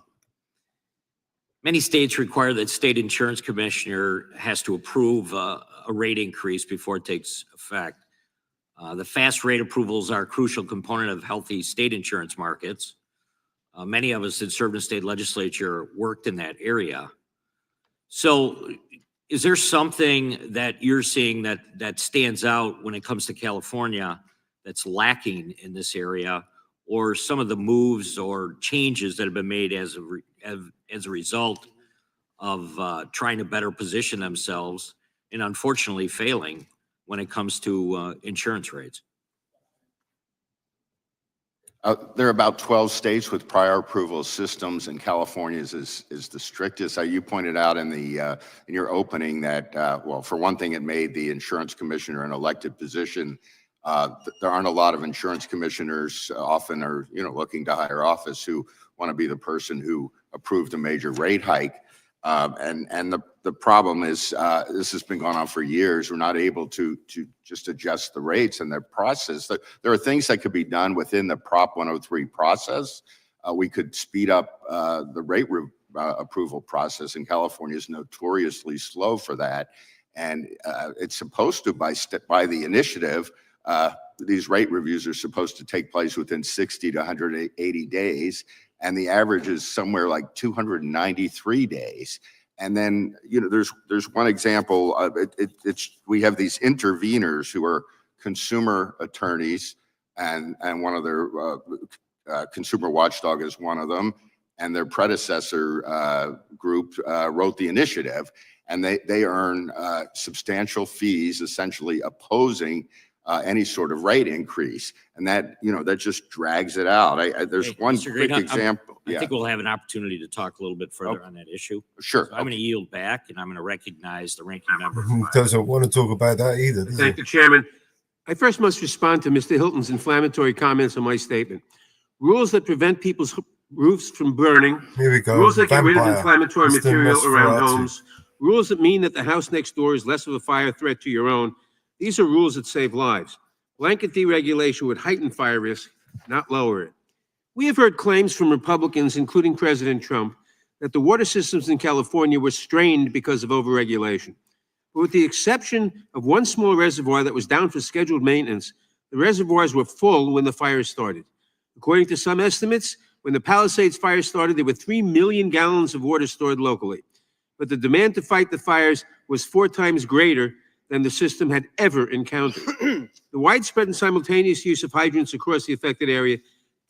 many states require that state insurance commissioner has to approve a rate increase before it takes effect. The fast rate approvals are a crucial component of healthy state insurance markets. Many of us that served in state legislature worked in that area. So is there something that you're seeing that stands out when it comes to California that's lacking in this area, or some of the moves or changes that have been made as a result of trying to better position themselves and unfortunately failing when it comes to insurance rates? There are about 12 states with prior approval systems, and California's is the strictest. You pointed out in your opening that, well, for one thing, it made the insurance commissioner an elected position. There aren't a lot of insurance commissioners, often are looking to higher office, who want to be the person who approved a major rate hike. And the problem is this has been going on for years. We're not able to just adjust the rates and their process. There are things that could be done within the Prop 103 process. We could speed up the rate approval process, and California is notoriously slow for that. And it's supposed to, by the initiative, these rate reviews are supposed to take place within 60 to 180 days, and the average is somewhere like 293 days. And then, there's one example. We have these interveners who are consumer attorneys, and one of their consumer watchdog is one of them, and their predecessor group wrote the initiative, and they earn substantial fees, essentially opposing any sort of rate increase. And that, that just drags it out. There's Hey, one Mr. quick Green, example. I think we'll have an opportunity to talk a little bit further on that issue. Sure. So I'm going to yield back, and I'm going to recognize the ranking member. Doesn't want to talk about that either, does Thank he? you, Chairman. I first must respond to Mr. Hilton's inflammatory comments on my statement. Rules that prevent people's roofs from burning. Here we go. Rules that get rid of Vampire. inflammatory Mr. material around Nosferatu. homes. Rules that mean that the house next door is less of a fire threat to your own. These are rules that save lives. Blanket deregulation would heighten fire risk, not lower it. We have heard claims from Republicans, including President Trump, that the water systems in California were strained because of overregulation. But with the exception of one small reservoir that was down for scheduled maintenance, the reservoirs were full when the fire started. According to some estimates, when the Palisades fire started, there were 3 million gallons of water stored locally. But the demand to fight the fires was 4 times greater than the system had ever encountered. The widespread and simultaneous use of hydrants across the affected area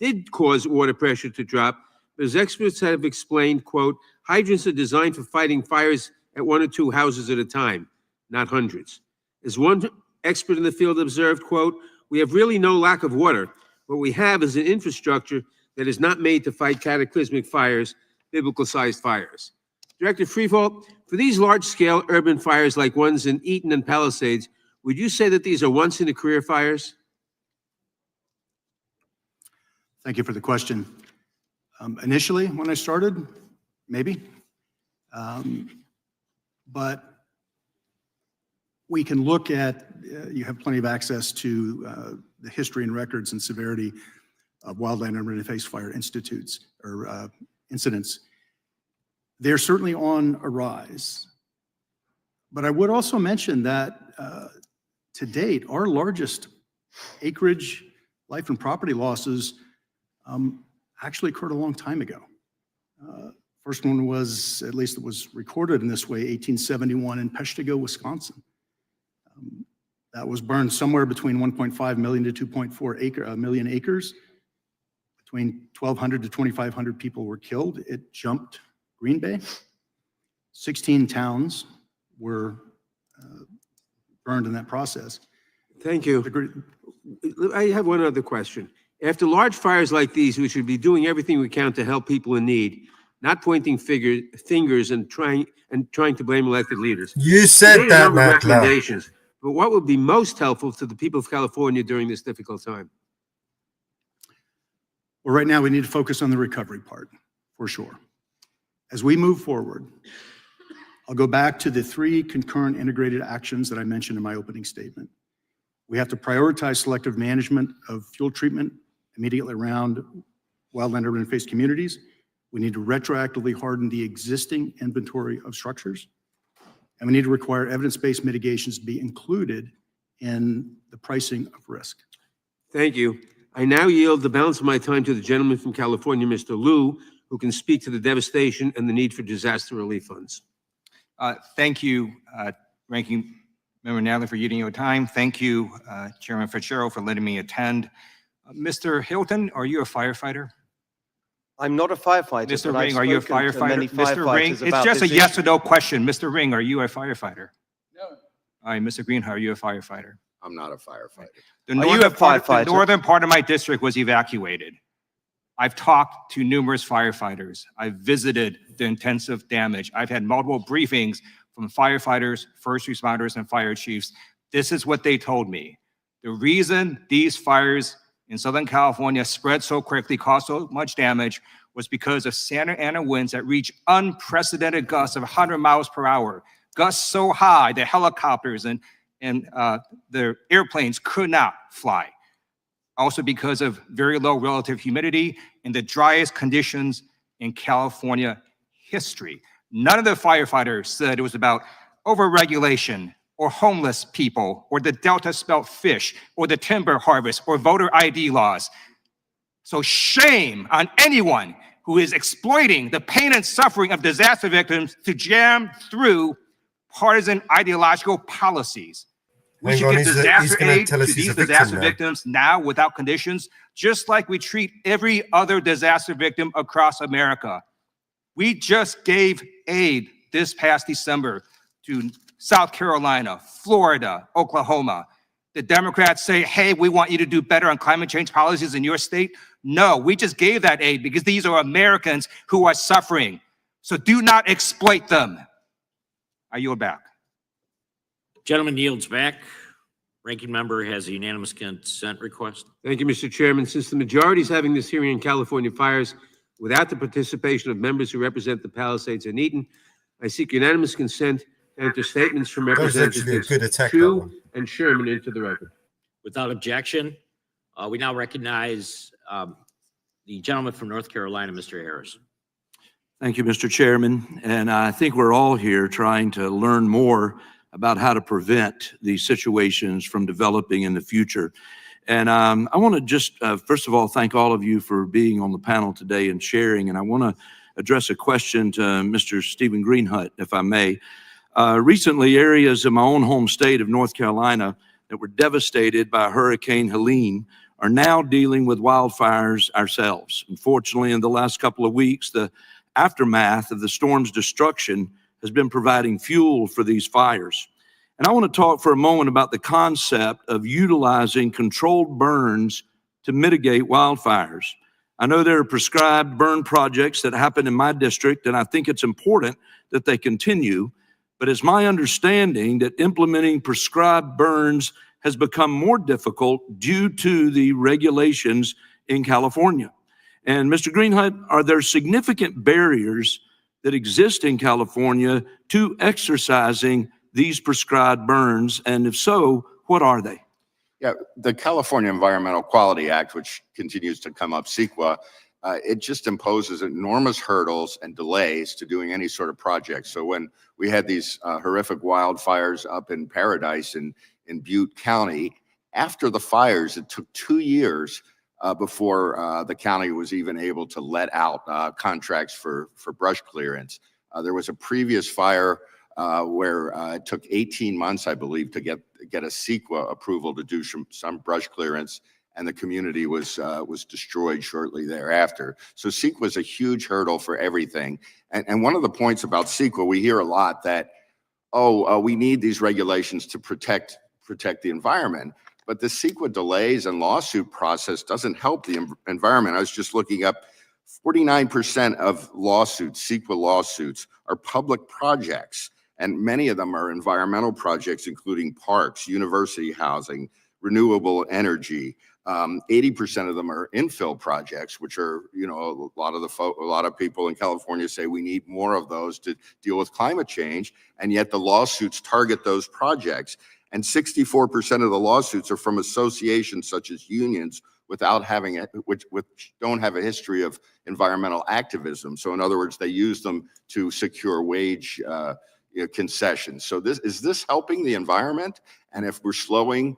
did cause water pressure to drop, but as experts have explained, quote, hydrants are designed for fighting fires at 1 or 2 houses at a time, not hundreds. As one expert in the field observed, quote, we have really no lack of water. What we have is an infrastructure that is not made to fight cataclysmic fires, biblical-sized fires. Director Freevolt, for these large-scale urban fires like ones in Eaton and Palisades, would you say that these are once-in-a-career fires? Thank you for the question. Initially, when I started, maybe. But we can look at, you have plenty of access to the history and records and severity of wildland urban interface fire institutes or incidents. They're certainly on a rise. But I would also mention that to date, our largest acreage, life and property losses actually occurred a long time ago. First one was, at least it was recorded in this way, 1871 in Peshtigo, Wisconsin. That was burned somewhere between 1.5 million to 2.4 million acres. Between 1,200 to 2,500 people were killed. It jumped Green Bay. 16 towns were burned in that process. Thank you. I have one other question. After large fires like these, we should be doing everything we can to help people in need, not pointing fingers and trying to blame elected leaders. You said made a that, number of Matt. recommendations, but what would be most helpful to the people of California during this difficult time? Well, right now we need to focus on the recovery part, for sure. As we move forward, I'll go back to the 3 concurrent integrated actions that I mentioned in my opening statement. We have to prioritize selective management of fuel treatment immediately around wildland urban interface communities. We need to retroactively harden the existing inventory of structures. And we need to require evidence-based mitigations to be included in the pricing of risk. Thank you. I now yield the balance of my time to the gentleman from California, Mr. Liu, who can speak to the devastation and the need for disaster relief funds. Thank you, Ranking Member Natalie, for using your time. Thank you, Chairman Fitzgerald, for letting me attend. Mr. Hilton, are you a firefighter? I'm not a firefighter. Mr. Ring, are you a firefighter? Mr. Ring, it's about just a this yes issue. or no question. Mr. Ring, are you a firefighter? No. All right, Mr. Green, are you a firefighter? I'm not a firefighter. The Are you a firefighter? The northern part of my district was evacuated. I've talked to numerous firefighters. I've visited the intensive damage. I've had multiple briefings from firefighters, first responders, and fire chiefs. This is what they told me. The reason these fires in Southern California spread so quickly, caused so much damage, was because of Santa Ana winds that reached unprecedented gusts of 100 miles per hour. Gusts so high that helicopters and the airplanes could not fly. Also because of very low relative humidity and the driest conditions in California history. None of the firefighters said it was about overregulation or homeless people or the Delta spelt fish or the timber harvest or voter ID laws. So shame on anyone who is exploiting the pain and suffering of disaster victims to jam through partisan ideological policies. We should give disaster aid to these disaster victims now without conditions, just like we treat every other disaster victim across America. We just gave aid this past December to South Carolina, Florida, Oklahoma. The Democrats say, hey, we want you to do better on climate change policies in your state. No, we just gave that aid because these are Americans who are suffering. So do not exploit them. I yield back. Gentleman yields back. Ranking member has a unanimous consent request. Thank you, Mr. Chairman. Since the majority is having this hearing on California fires without the participation of members who represent the Palisades and Eaton, I seek unanimous consent to enter statements from That was actually a Representatives good attack, that Chu one. and Sherman into the record. Without objection, we now recognize the gentleman from North Carolina, Mr. Harris. Thank you, Mr. Chairman. And I think we're all here trying to learn more about how to prevent these situations from developing in the future. And I want to just, first of all, thank all of you for being on the panel today and sharing. And I want to address a question to Mr. Stephen Greenhut, if I may. Recently, areas in my own home state of North Carolina that were devastated by Hurricane Helene are now dealing with wildfires ourselves. Unfortunately, in the last couple of weeks, the aftermath of the storm's destruction has been providing fuel for these fires. And I want to talk for a moment about the concept of utilizing controlled burns to mitigate wildfires. I know there are prescribed burn projects that happen in my district, and I think it's important that they continue. But it's my understanding that implementing prescribed burns has become more difficult due to the regulations in California. And Mr. Greenhut, are there significant barriers that exist in California to exercising these prescribed burns? And if so, what are they? Yeah, the California Environmental Quality Act, which continues to come up, CEQA, it just imposes enormous hurdles and delays to doing any sort of project. So when we had these horrific wildfires up in Paradise in Butte County, after the fires, it took 2 years before the county was even able to let out contracts for brush clearance. There was a previous fire where it took 18 months, I believe, to get a CEQA approval to do some brush clearance, and the community was destroyed shortly thereafter. So CEQA was a huge hurdle for everything. And one of the points about CEQA, we hear a lot that, we need these regulations to protect the environment. But the CEQA delays and lawsuit process doesn't help the environment. I was just looking up 49% of lawsuits, CEQA lawsuits, are public projects. And many of them are environmental projects, including parks, university housing, renewable energy. 80% of them are infill projects, which are, a lot of people in California say we need more of those to deal with climate change. And yet the lawsuits target those projects. And 64% of the lawsuits are from associations such as unions which don't have a history of environmental activism. So in other words, they use them to secure wage concessions. So is this helping the environment? And if we're slowing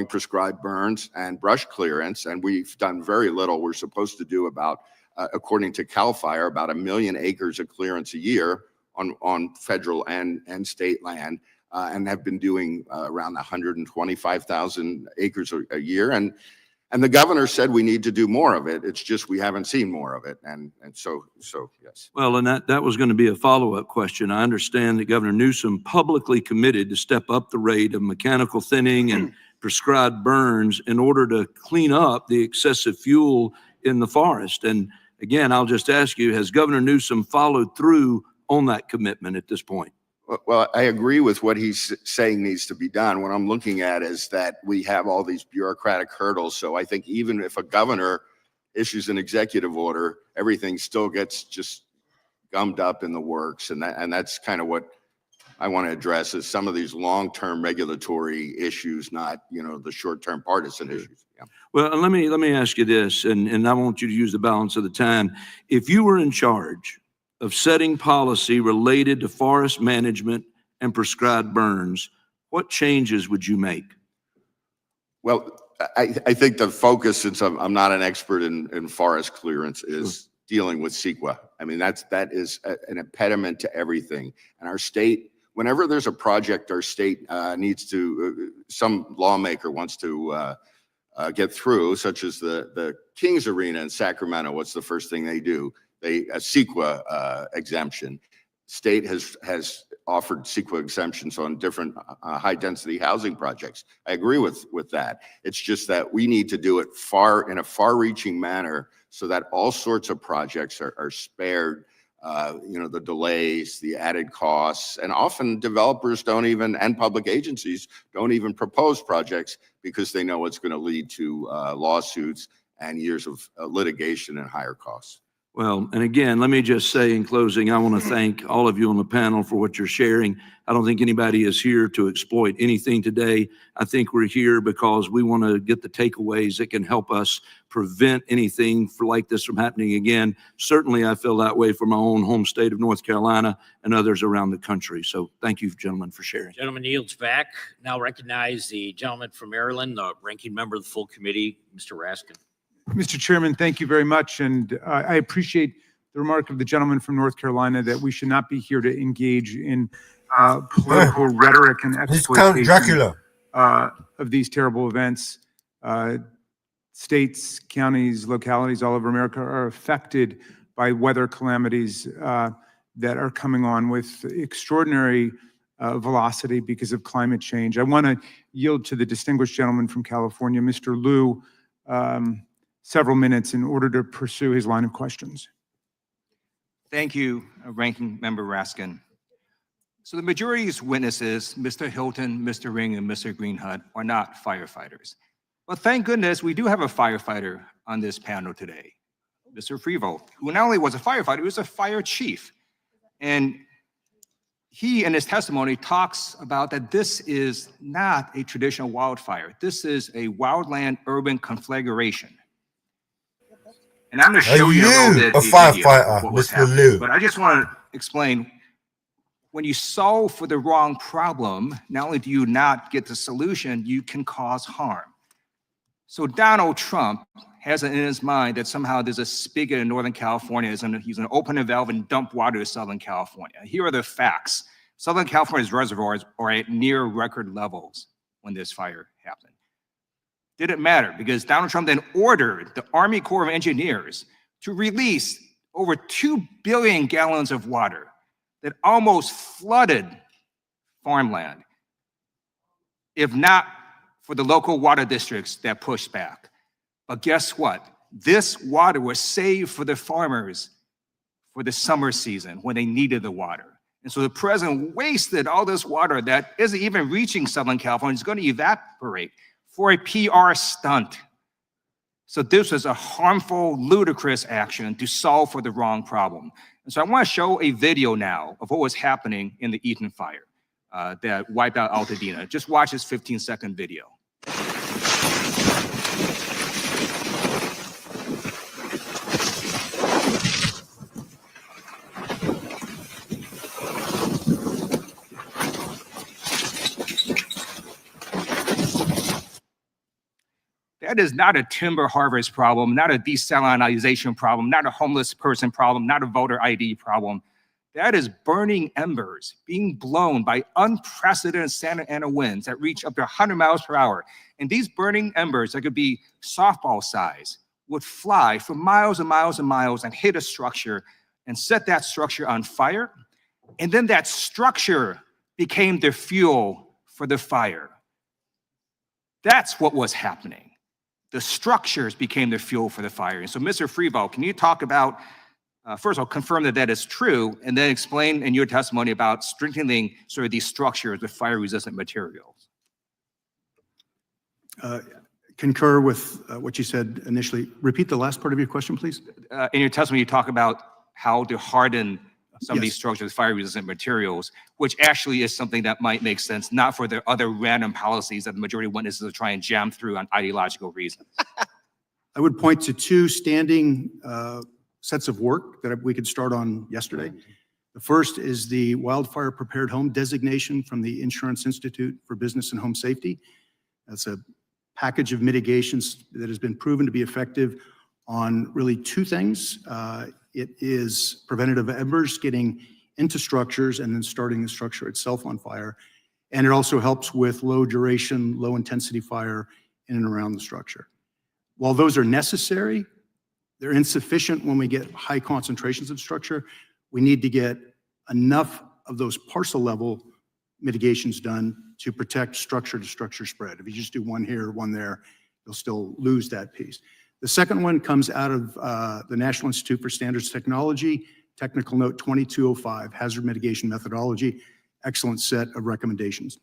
prescribed burns and brush clearance, and we've done very little, we're supposed to do about, according to CAL FIRE, about 1 million acres of clearance a year on federal and state land. And have been doing around 125,000 acres a year. And the governor said we need to do more of it. It's just we haven't seen more of it. And so yes. Well, and that was going to be a follow-up question. I understand that Governor Newsom publicly committed to step up the rate of mechanical thinning and prescribed burns in order to clean up the excessive fuel in the forest. And again, I'll just ask you, has Governor Newsom followed through on that commitment at this point? Well, I agree with what he's saying needs to be done. What I'm looking at is that we have all these bureaucratic hurdles. So I think even if a governor issues an executive order, everything still gets just gummed up in the works. And that's kind of what I want to address, is some of these long-term regulatory issues, not, the short-term partisan issues. Yeah. Well, let me ask you this, and I want you to use the balance of the time. If you were in charge of setting policy related to forest management and prescribed burns, what changes would you make? Well, I think the focus, since I'm not an expert in forest clearance, is dealing with CEQA. I mean, that is an impediment to everything. And our state, whenever there's a project our state needs to, some lawmaker wants to get through, such as the Kings Arena in Sacramento, what's the first thing they do? A CEQA exemption. State has offered CEQA exemptions on different high-density housing projects. I agree with that. It's just that we need to do it in a far-reaching manner so that all sorts of projects are spared, the delays, the added costs, and often developers and public agencies don't even propose projects because they know it's going to lead to lawsuits and years of litigation and higher costs. Well, and again, let me just say in closing, I want to thank all of you on the panel for what you're sharing. I don't think anybody is here to exploit anything today. I think we're here because we want to get the takeaways that can help us prevent anything like this from happening again. Certainly, I feel that way for my own home state of North Carolina and others around the country. So thank you, gentlemen, for sharing. Gentleman yields back. Now recognize the gentleman from Maryland, the ranking member of the full committee, Mr. Raskin. Mr. Chairman, thank you very much. And I appreciate the remark of the gentleman from North Carolina that we should not be here to engage in political rhetoric and exploitation of these terrible events. States, counties, localities all over America are affected by weather calamities that are coming on with extraordinary velocity because of climate change. I want to yield to the distinguished gentleman from California, Mr. Liu, several minutes in order to pursue his line of questions. Thank you, Ranking Member Raskin. So the majority's witnesses, Mr. Hilton, Mr. Ring, and Mr. Greenhut, are not firefighters. But thank goodness we do have a firefighter on this panel today, Mr. Freevold, who not only was a firefighter, he was a fire chief. And he, in his testimony, talks about that this is not a traditional wildfire. This is a wildland-urban conflagration. And I'm going to show you a little bit a firefighter, Mr. Liu. But I just want to explain, when you solve for the wrong problem, not only do you not get the solution, you can cause harm. So Donald Trump has it in his mind that somehow there's a spigot in Northern California. He's going to open a valve and dump water to Southern California. Here are the facts. Southern California's reservoirs are at near record levels when this fire happened. Didn't matter because Donald Trump then ordered the Army Corps of Engineers to release over 2 billion gallons of water that almost flooded farmland, if not for the local water districts that pushed back. But guess what? This water was saved for the farmers for the summer season when they needed the water. And so the president wasted all this water that isn't even reaching Southern California. It's going to evaporate for a PR stunt. So this was a harmful, ludicrous action to solve for the wrong problem. And so I want to show a video now of what was happening in the Eaton fire that wiped out Altadena. Just watch this 15-second video. That is not a timber harvest problem, not a desalinization problem, not a homeless person problem, not a voter ID problem. That is burning embers being blown by unprecedented Santa Ana winds that reach up to 100 miles per hour. And these burning embers that could be softball size would fly for miles and miles and miles and hit a structure and set that structure on fire. And then that structure became the fuel for the fire. That's what was happening. The structures became the fuel for the fire. And so, Mr. Freevold, can you talk about, first of all, confirm that that is true, and then explain in your testimony about strengthening sort of these structures with fire-resistant materials? Concur with what you said initially. Repeat the last part of your question, please. In your testimony, you talk about how to harden some of these structures with fire-resistant materials, which actually is something that might make sense, not for the other random policies that the majority of witnesses are trying to jam through on ideological reasons. I would point to two standing sets of work that we could start on yesterday. The first is the Wildfire Prepared Home designation from the Insurance Institute for Business and Home Safety. That's a package of mitigations that has been proven to be effective on really two things. It is preventative embers getting into structures and then starting the structure itself on fire. And it also helps with low duration, low intensity fire in and around the structure. While those are necessary, they're insufficient when we get high concentrations of structure. We need to get enough of those parcel level mitigations done to protect structure to structure spread. If you just do one here, one there, you'll still lose that piece. The second one comes out of the National Institute for Standards Technology, Technical Note 2205, Hazard Mitigation Methodology. Excellent set of recommendations.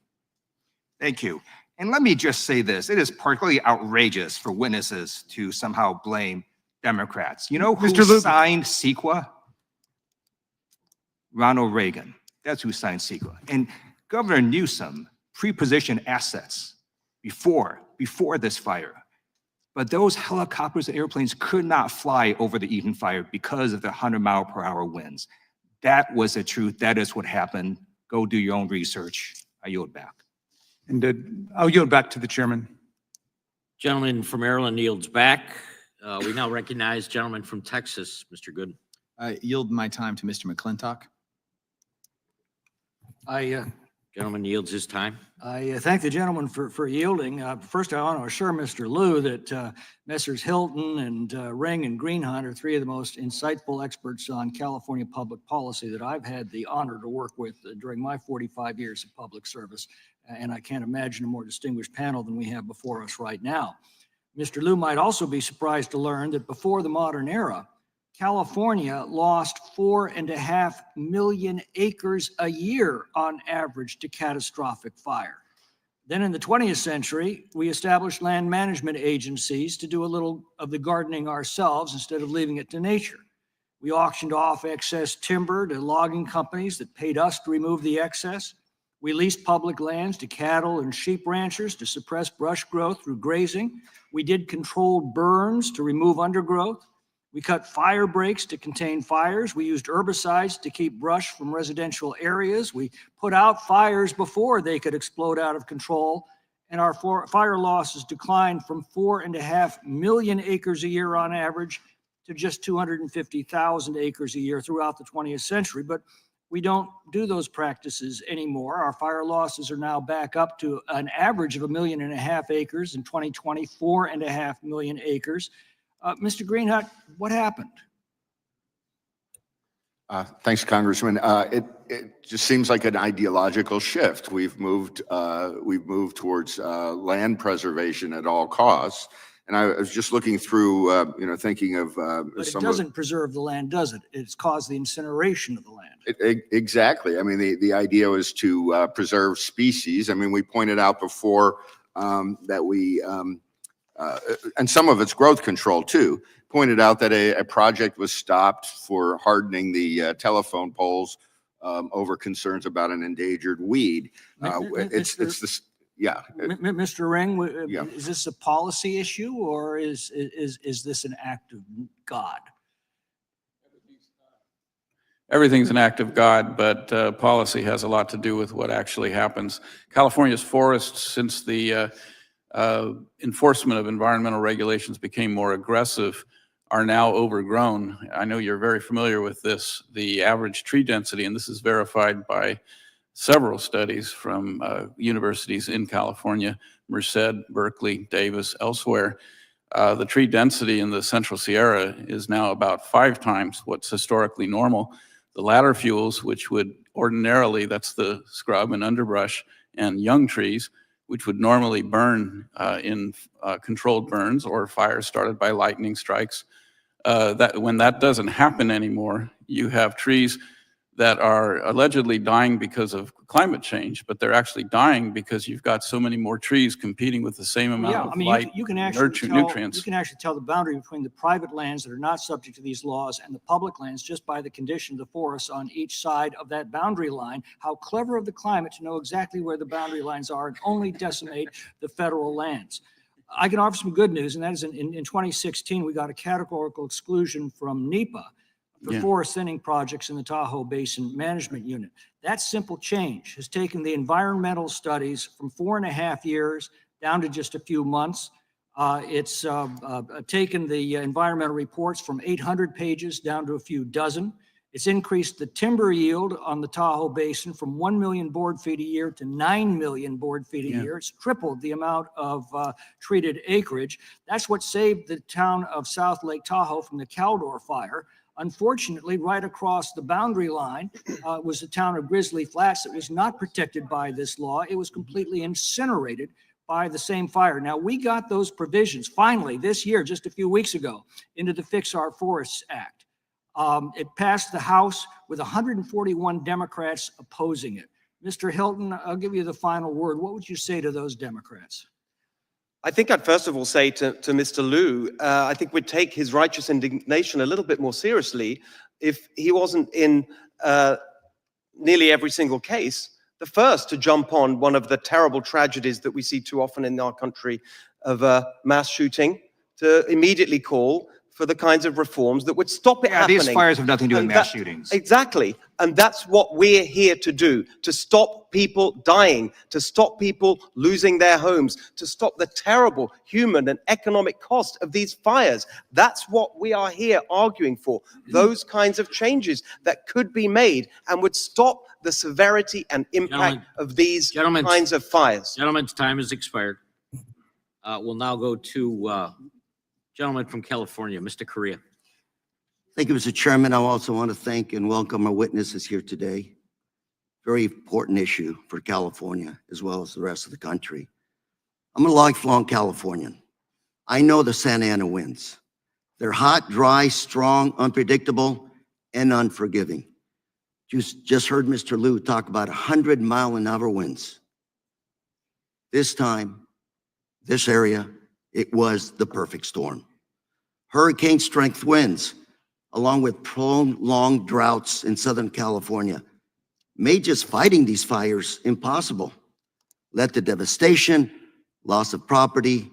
Thank you. And let me just say this, it is particularly outrageous for witnesses to somehow blame Democrats. You know who signed CEQA? Ronald Reagan. That's who signed CEQA. And Governor Newsom pre-positioned assets before this fire. But those helicopters and airplanes could not fly over the Eden fire because of the 100-mile-per-hour winds. That was the truth. That is what happened. Go do your own research. I yield back. And I'll yield back to the chairman. Gentleman from Maryland yields back. We now recognize gentleman from Texas, Mr. Good. I yield my time to Mr. McClintock. Gentleman yields his time. I thank the gentleman for yielding. First, I want to assure Mr. Liu that Messrs. Hilton and Ring and Greenhunt are three of the most insightful experts on California public policy that I've had the honor to work with during my 45 years of public service. And I can't imagine a more distinguished panel than we have before us right now. Mr. Liu might also be surprised to learn that before the modern era, California lost 4.5 million acres a year on average to catastrophic fire. Then in the 20th century, we established land management agencies to do a little of the gardening ourselves instead of leaving it to nature. We auctioned off excess timber to logging companies that paid us to remove the excess. We leased public lands to cattle and sheep ranchers to suppress brush growth through grazing. We did controlled burns to remove undergrowth. We cut fire breaks to contain fires. We used herbicides to keep brush from residential areas. We put out fires before they could explode out of control. And our fire losses declined from 4.5 million acres a year on average to just 250,000 acres a year throughout the 20th century. But we don't do those practices anymore. Our fire losses are now back up to an average of 1.5 million acres in 2020, 4.5 million acres. Mr. Greenhut, what happened? Thanks, Congressman. It just seems like an ideological shift. We've moved towards land preservation at all costs. And I was just looking through, thinking of but it doesn't preserve the land, does it? It's caused the incineration of the land. Exactly. I mean, the idea was to preserve species. I mean, we pointed out before that we and some of it's growth control too, pointed out that a project was stopped for hardening the telephone poles over concerns about an endangered weed. It's this, yeah. Mr. Ring, Yeah. is this a policy issue or is this an act of God? Everything's an act of God, but policy has a lot to do with what actually happens. California's forests, since the enforcement of environmental regulations became more aggressive, are now overgrown. I know you're very familiar with this. The average tree density, and this is verified by several studies from universities in California, Merced, Berkeley, Davis, elsewhere. The tree density in the Central Sierra is now about 5 times what's historically normal. The ladder fuels, which would ordinarily, that's the scrub and underbrush and young trees, which would normally burn in controlled burns or fires started by lightning strikes. When that doesn't happen anymore, you have trees that are allegedly dying because of climate change, but they're actually dying because you've got so many more trees competing with the same amount of light, you can actually nutrients. You can actually tell the boundary between the private lands that are not subject to these laws and the public lands just by the condition of the forests on each side of that boundary line. How clever of the climate to know exactly where the boundary lines are and only decimate the federal lands. I can offer some good news, and that is in 2016, we got a categorical exclusion from NEPA for forest thinning projects in the Tahoe Basin Management Unit. That simple change has taken the environmental studies from 4.5 years down to just a few months. It's taken the environmental reports from 800 pages down to a few dozen. It's increased the timber yield on the Tahoe Basin from 1 million board feet a year to 9 million board feet a year. It's tripled the amount of treated acreage. That's what saved the town of South Lake Tahoe from the Caldor fire. Unfortunately, right across the boundary line was the town of Grizzly Flats that was not protected by this law. It was completely incinerated by the same fire. Now, we got those provisions finally this year, just a few weeks ago, into the Fix Our Forests Act. It passed the House with 141 Democrats opposing it. Mr. Hilton, I'll give you the final word. What would you say to those Democrats? I think I'd first of all say to Mr. Liu, I think we'd take his righteous indignation a little bit more seriously if he wasn't in nearly every single case the first to jump on one of the terrible tragedies that we see too often in our country of mass shooting, to immediately call for the kinds of reforms that would stop it happening. These fires have nothing to do with mass shootings. Exactly. And that's what we're here to do, to stop people dying, to stop people losing their homes, to stop the terrible human and economic cost of these fires. That's what we are here arguing for, those kinds of changes that could be made and would stop the severity and impact of these kinds of fires. Gentlemen's time has expired. We'll now go to gentleman from California, Mr. Correa. Thank you, Mr. Chairman. I also want to thank and welcome our witnesses here today. Very important issue for California as well as the rest of the country. I'm a lifelong Californian. I know the Santa Ana winds. They're hot, dry, strong, unpredictable, and unforgiving. Just heard Mr. Liu talk about 100-mile-an-hour winds. This time, this area, it was the perfect storm. Hurricane strength winds, along with prolonged droughts in Southern California, made just fighting these fires impossible. Led to devastation, loss of property,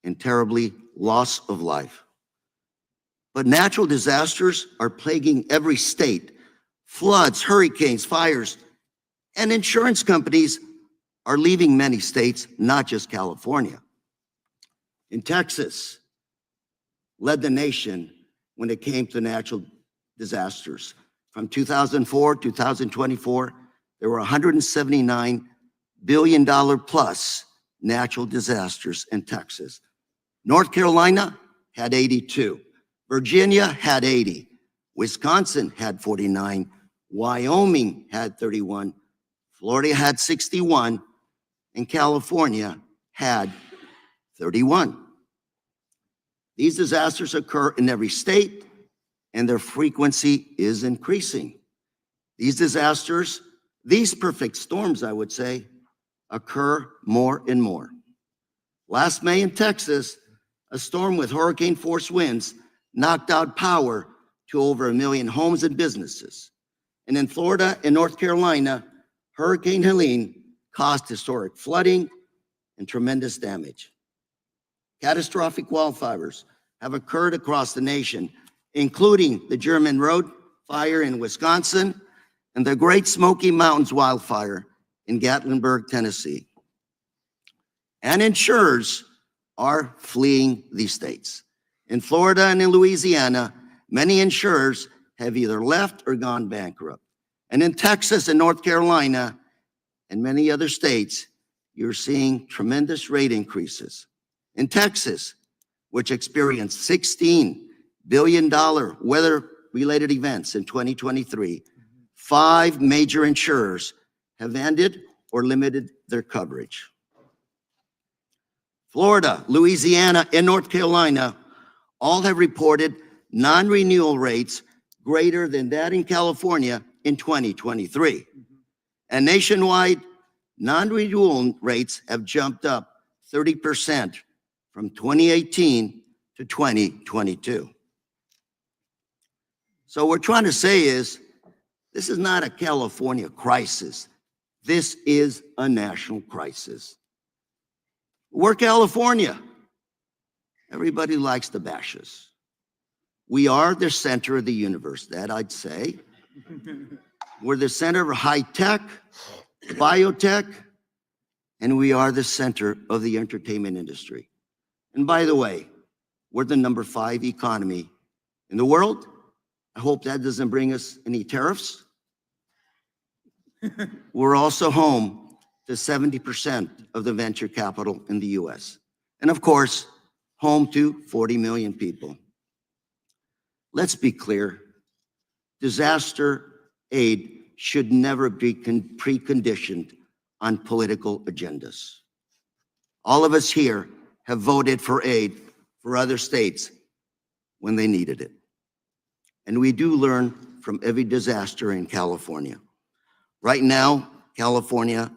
and terribly, loss of life. But natural disasters are plaguing every state. Floods, hurricanes, fires, and insurance companies are leaving many states, not just California. In Texas, led the nation when it came to natural disasters. From 2004 to 2024, there were $179 billion plus natural disasters in Texas. North Carolina had 82. Virginia had 80. Wisconsin had 49. Wyoming had 31. Florida had 61. And California had 31. These disasters occur in every state, and their frequency is increasing. These disasters, these perfect storms, I would say, occur more and more. Last May in Texas, a storm with hurricane-force winds knocked out power to over 1 million homes and businesses. And in Florida and North Carolina, Hurricane Helene caused historic flooding and tremendous damage. Catastrophic wildfires have occurred across the nation, including the German Road fire in Wisconsin and the Great Smoky Mountains wildfire in Gatlinburg, Tennessee. And insurers are fleeing these states. In Florida and in Louisiana, many insurers have either left or gone bankrupt. And in Texas and North Carolina and many other states, you're seeing tremendous rate increases. In Texas, which experienced $16 billion weather-related events in 2023, 5 major insurers have ended or limited their coverage. Florida, Louisiana, and North Carolina all have reported non-renewal rates greater than that in California in 2023. And nationwide, non-renewal rates have jumped up 30% from 2018 to 2022. So what we're trying to say is, this is not a California crisis. This is a national crisis. We're California. Everybody likes to bash us. We are the center of the universe, that I'd say. We're the center of high tech, biotech, and we are the center of the entertainment industry. And by the way, we're the number 5 economy in the world. I hope that doesn't bring us any tariffs. We're also home to 70% of the venture capital in the US. And of course, home to 40 million people. Let's be clear. Disaster aid should never be preconditioned on political agendas. All of us here have voted for aid for other states when they needed it. And we do learn from every disaster in California. Right now, California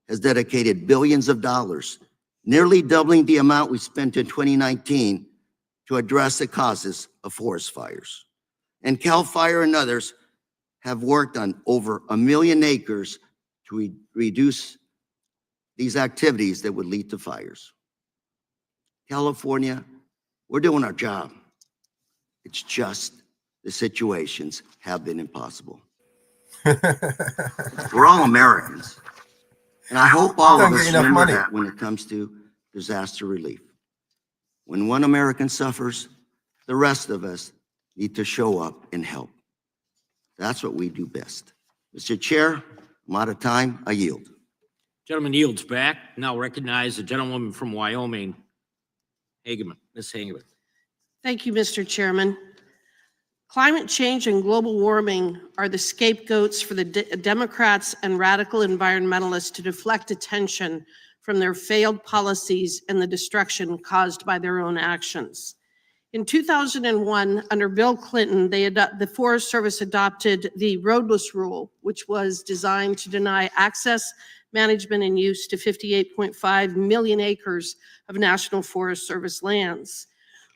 has dedicated billions of dollars, nearly doubling the amount we spent in 2019 to address the causes of forest fires. And CAL FIRE and others have worked on over 1 million acres to reduce these activities that would lead to fires. California, we're doing our job. It's just the situations have been impossible. We're all Americans. And I hope all of us remember that when it comes to disaster relief. When one American suffers, the rest of us need to show up and help. That's what we do best. Mr. Chair, I'm out of time. I yield. Gentleman yields back. Now recognize the gentlewoman from Wyoming, Hageman. Ms. Hageman. Thank you, Mr. Chairman. Climate change and global warming are the scapegoats for the Democrats and radical environmentalists to deflect attention from their failed policies and the destruction caused by their own actions. In 2001, under Bill Clinton, the Forest Service adopted the roadless rule, which was designed to deny access, management, and use to 58.5 million acres of National Forest Service lands.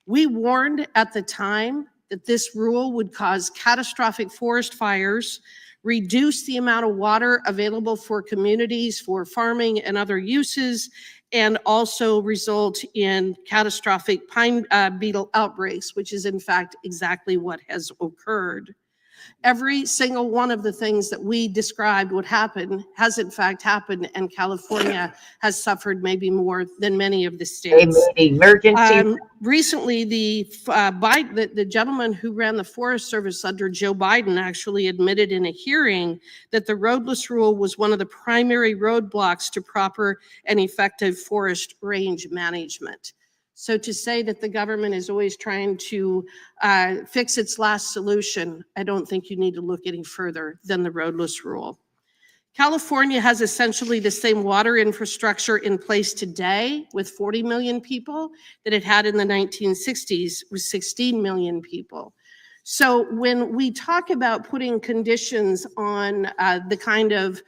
We warned at the time that this rule would cause catastrophic forest fires, reduce the amount of water available for communities for farming and other uses, and also result in catastrophic pine beetle outbreaks, which is in fact exactly what has occurred. Every single one of the things that we described would happen has in fact happened, and California has suffered maybe more than many of the states. They made emergency. Recently, the gentleman who ran the Forest Service under Joe Biden actually admitted in a hearing that the roadless rule was one of the primary roadblocks to proper and effective forest range management. So to say that the government is always trying to fix its last solution, I don't think you need to look any further than the roadless rule. California has essentially the same water infrastructure in place today with 40 million people that it had in the 1960s with 16 million people. So when we talk about putting conditions on the kind of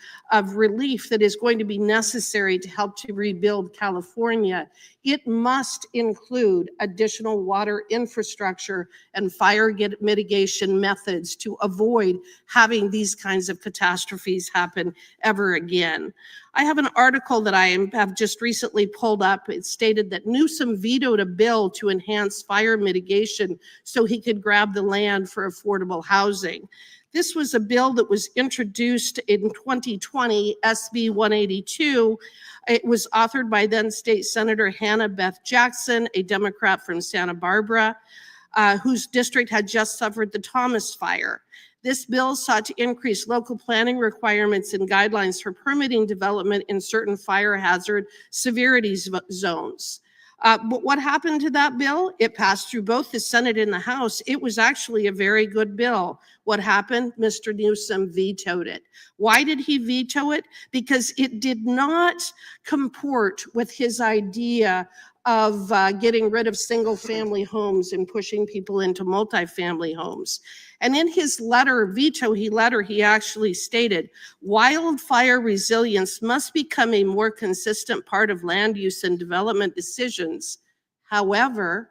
relief that is going to be necessary to help to rebuild California, it must include additional water infrastructure and fire mitigation methods to avoid having these kinds of catastrophes happen ever again. I have an article that I have just recently pulled up. It stated that Newsom vetoed a bill to enhance fire mitigation so he could grab the land for affordable housing. This was a bill that was introduced in 2020, SB 182. It was authored by then State Senator Hannah Beth Jackson, a Democrat from Santa Barbara, whose district had just suffered the Thomas Fire. This bill sought to increase local planning requirements and guidelines for permitting development in certain fire hazard severity zones. But what happened to that bill? It passed through both the Senate and the House. It was actually a very good bill. What happened? Mr. Newsom vetoed it. Why did he veto it? Because it did not comport with his idea of getting rid of single-family homes and pushing people into multifamily homes. And in his veto letter, he actually stated, wildfire resilience must become a more consistent part of land use and development decisions. However,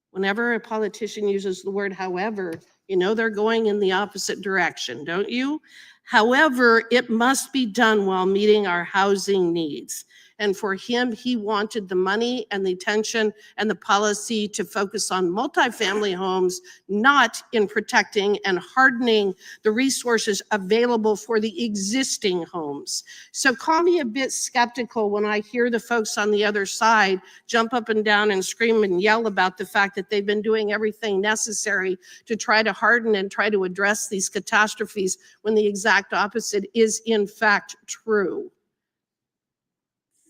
whenever a politician uses the word however, you know they're going in the opposite direction, don't you? However, it must be done while meeting our housing needs. And for him, he wanted the money and the attention and the policy to focus on multifamily homes, not in protecting and hardening the resources available for the existing homes. So call me a bit skeptical when I hear the folks on the other side jump up and down and scream and yell about the fact that they've been doing everything necessary to try to harden and try to address these catastrophes when the exact opposite is in fact true.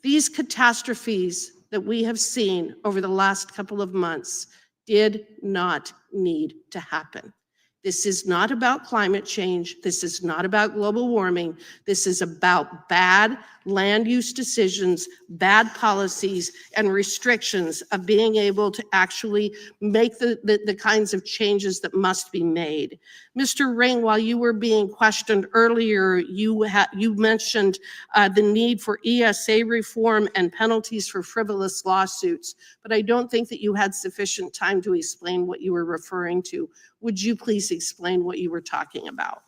These catastrophes that we have seen over the last couple of months did not need to happen. This is not about climate change. This is not about global warming. This is about bad land use decisions, bad policies, and restrictions of being able to actually make the kinds of changes that must be made. Mr. Ring, while you were being questioned earlier, you mentioned the need for ESA reform and penalties for frivolous lawsuits, but I don't think that you had sufficient time to explain what you were referring to. Would you please explain what you were talking about?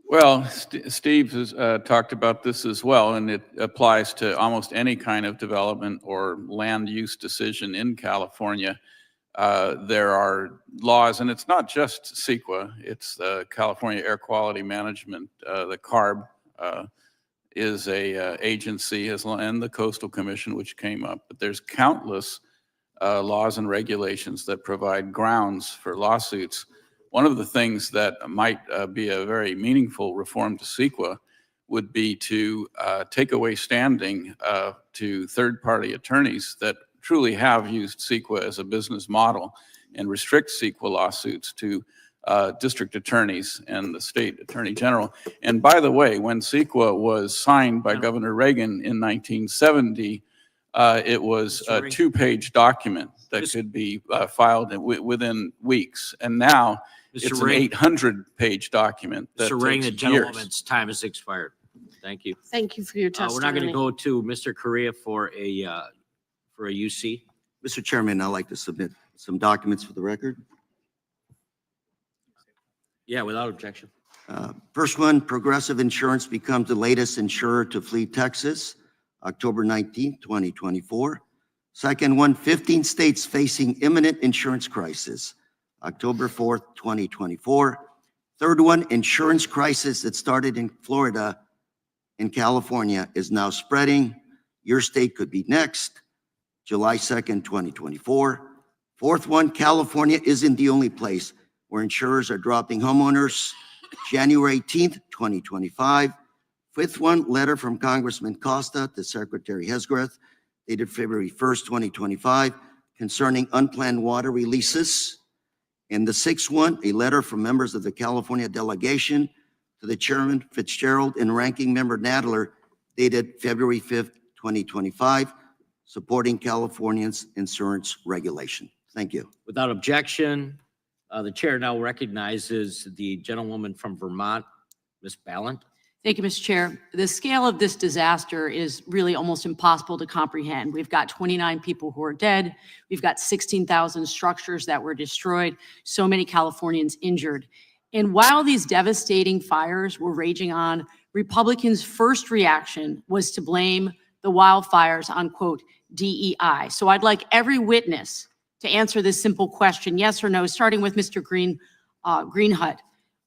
Well, Steve has talked about this as well, and it applies to almost any kind of development or land use decision in California. There are laws, and it's not just CEQA, it's the California Air Quality Management, the CARB is a agency, and the Coastal Commission, which came up. But there's countless laws and regulations that provide grounds for lawsuits. One of the things that might be a very meaningful reform to CEQA would be to take away standing to third-party attorneys that truly have used CEQA as a business model and restrict CEQA lawsuits to district attorneys and the state attorney general. And by the way, when CEQA was signed by Governor Reagan in 1970, it was a 2-page document that could be filed within weeks. And now it's an 800-page document that Mr. Ring, the takes years. gentleman's time has expired. Thank you. Thank you for your testimony. We're not going to go to Mr. Correa for a UC. Mr. Chairman, I'd like to submit some documents for the record. Yeah, without objection. First one, Progressive Insurance becomes the latest insurer to flee Texas, October 19, 2024. Second one, 15 states facing imminent insurance crisis, October 4th, 2024. Third one, insurance crisis that started in Florida and California is now spreading. Your state could be next, July 2nd, 2024. Fourth one, California isn't the only place where insurers are dropping homeowners, January 18th, 2025. Fifth one, letter from Congressman Costa to Secretary Hesgreth, dated February 1st, 2025, concerning unplanned water releases. And the sixth one, a letter from members of the California delegation to the Chairman Fitzgerald and Ranking Member Nadler, dated February 5th, 2025, supporting California's insurance regulation. Thank you. Without objection, the chair now recognizes the gentlewoman from Vermont, Ms. Ballant. Thank you, Mr. Chair. The scale of this disaster is really almost impossible to comprehend. We've got 29 people who are dead. We've got 16,000 structures that were destroyed, so many Californians injured. And while these devastating fires were raging on, Republicans' first reaction was to blame the wildfires on, quote, DEI. So I'd like every witness to answer this simple question, yes or no, starting with Mr. Greenhut.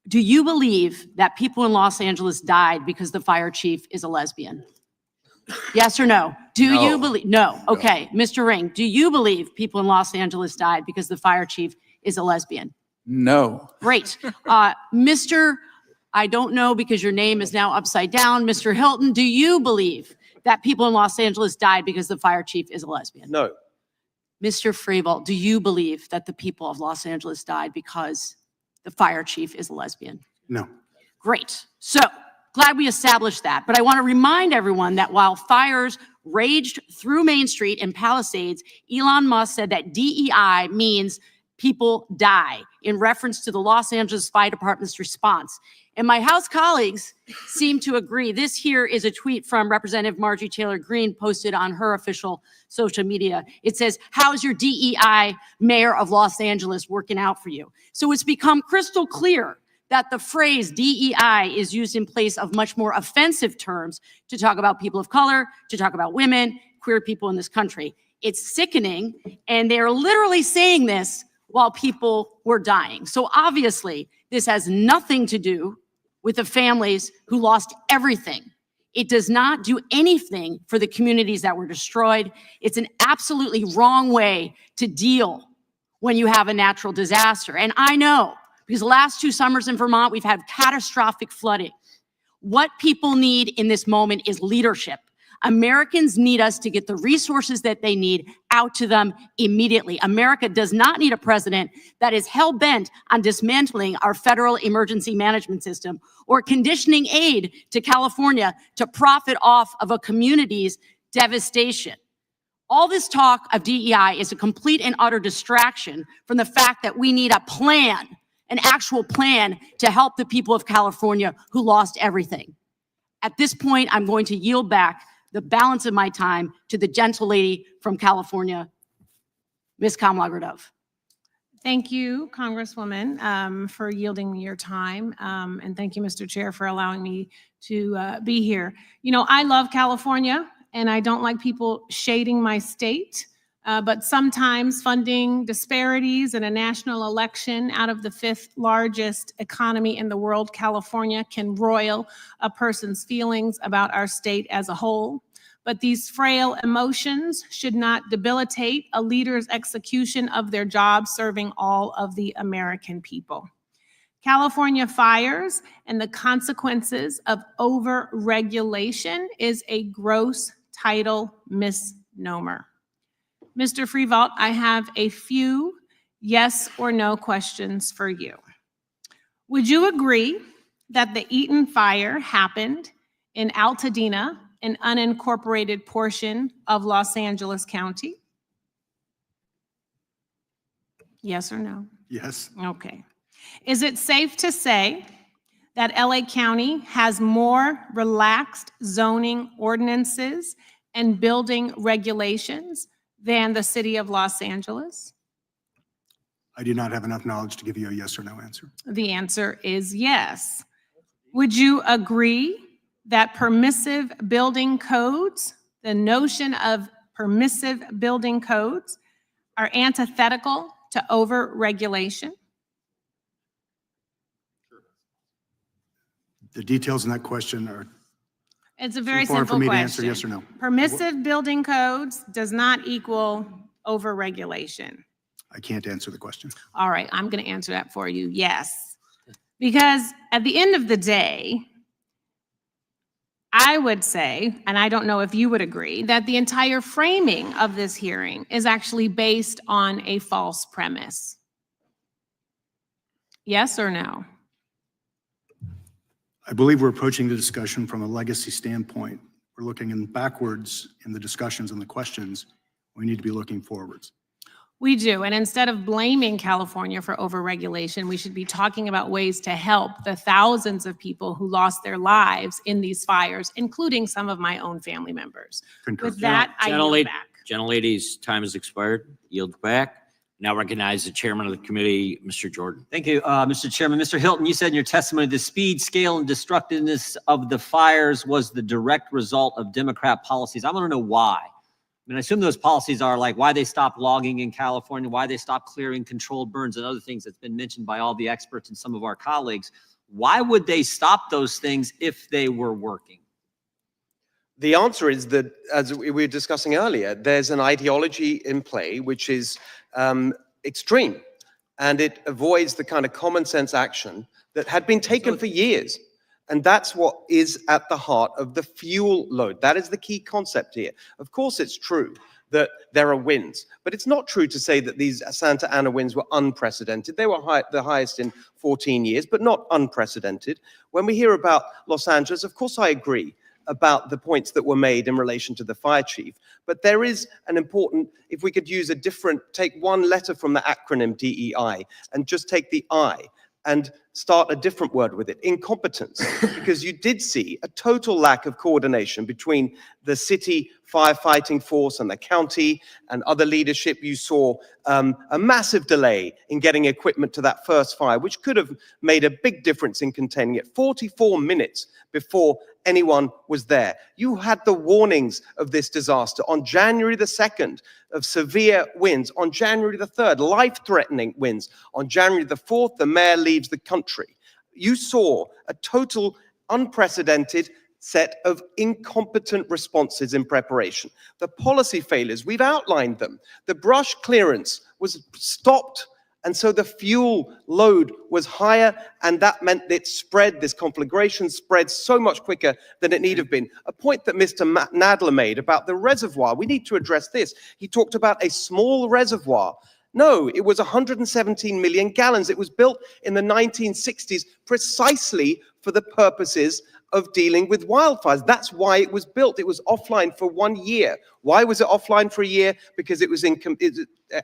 Do you believe that people in Los Angeles died because the fire chief is a lesbian? Yes or no? Do you believe? No. Okay. Mr. Ring, do you believe people in Los Angeles died because the fire chief is a lesbian? No. Great. Mr. I don't know because your name is now upside down. Mr. Hilton, do you believe that people in Los Angeles died because the fire chief is a lesbian? No. Mr. Freevolt, do you believe that the people of Los Angeles died because the fire chief is a lesbian? No. Great. So glad we established that. But I want to remind everyone that while fires raged through Main Street and Palisades, Elon Musk said that DEI means people die in reference to the Los Angeles Fire Department's response. And my House colleagues seem to agree. This here is a tweet from Representative Marjorie Taylor Greene posted on her official social media. It says, how's your DEI mayor of Los Angeles working out for you? So it's become crystal clear that the phrase DEI is used in place of much more offensive terms to talk about people of color, to talk about women, queer people in this country. It's sickening, and they're literally saying this while people were dying. So obviously, this has nothing to do with the families who lost everything. It does not do anything for the communities that were destroyed. It's an absolutely wrong way to deal when you have a natural disaster. And I know, because the last 2 summers in Vermont, we've had catastrophic flooding. What people need in this moment is leadership. Americans need us to get the resources that they need out to them immediately. America does not need a president that is hell-bent on dismantling our federal emergency management system or conditioning aid to California to profit off of a community's devastation. All this talk of DEI is a complete and utter distraction from the fact that we need a plan, an actual plan to help the people of California who lost everything. At this point, I'm going to yield back the balance of my time to the gentle lady from California, Ms. Kamala Gradov. Thank you, Congresswoman, for yielding me your time. And thank you, Mr. Chair, for allowing me to be here. You know, I love California, and I don't like people shading my state. But sometimes funding disparities in a national election out of the 5th largest economy in the world, California, can roil a person's feelings about our state as a whole. But these frail emotions should not debilitate a leader's execution of their job serving all of the American people. California fires and the consequences of over-regulation is a gross title misnomer. Mr. Freevault, I have a few yes or no questions for you. Would you agree that the Eaton fire happened in Altadena, an unincorporated portion of Los Angeles County? Yes or no? Yes. Okay. Is it safe to say that LA County has more relaxed zoning ordinances and building regulations than the city of Los Angeles? I do not have enough knowledge to give you a yes or no answer. The answer is yes. Would you agree that permissive building codes, the notion of permissive building codes, are antithetical to over-regulation? The details in that question are It's a very too far simple for me question. to answer yes or no. Permissive building codes does not equal over-regulation. I can't answer the question. All right, I'm going to answer that for you. Yes. Because at the end of the day, I would say, and I don't know if you would agree, that the entire framing of this hearing is actually based on a false premise. Yes or no? I believe we're approaching the discussion from a legacy standpoint. We're looking backwards in the discussions and the questions. We need to be looking forwards. We do, and instead of blaming California for overregulation, we should be talking about ways to help the thousands of people who lost their lives in these fires, including some of my own family members. Concur. With that, I yield back. Gentlelady's time has expired. Yield back. Now recognize the chairman of the committee, Mr. Jordan. Thank you, Mr. Chairman. Mr. Hilton, you said in your testimony the speed, scale, and destructiveness of the fires was the direct result of Democrat policies. I want to know why. I mean, I assume those policies are like why they stopped logging in California, why they stopped clearing controlled burns and other things that's been mentioned by all the experts and some of our colleagues. Why would they stop those things if they were working? The answer is that, as we were discussing earlier, there's an ideology in play which is extreme, and it avoids the kind of common sense action that had been taken for years. And that's what is at the heart of the fuel load. That is the key concept here. Of course, it's true that there are winds, but it's not true to say that these Santa Ana winds were unprecedented. They were the highest in 14 years, but not unprecedented. When we hear about Los Angeles, of course, I agree about the points that were made in relation to the fire chief. But there is an important, if we could use a different, take one letter from the acronym DEI and just take the I and start a different word with it, incompetence, because you did see a total lack of coordination between the city firefighting force and the county and other leadership. You saw a massive delay in getting equipment to that first fire, which could have made a big difference in containing it. 44 minutes before anyone was there. You had the warnings of this disaster on January the 2nd of severe winds, on January the 3rd, life-threatening winds. On January the 4th, the mayor leaves the country. You saw a total unprecedented set of incompetent responses in preparation. The policy failures, we've outlined them. The brush clearance was stopped And so the fuel load was higher, and that meant that this conflagration spread so much quicker than it need have been. A point that Mr. Nadler made about the reservoir, we need to address this. He talked about a small reservoir. No, it was 117 million gallons. It was built in the 1960s precisely for the purposes of dealing with wildfires. That's why it was built. It was offline for 1 year. Why was it offline for a year? Because it was in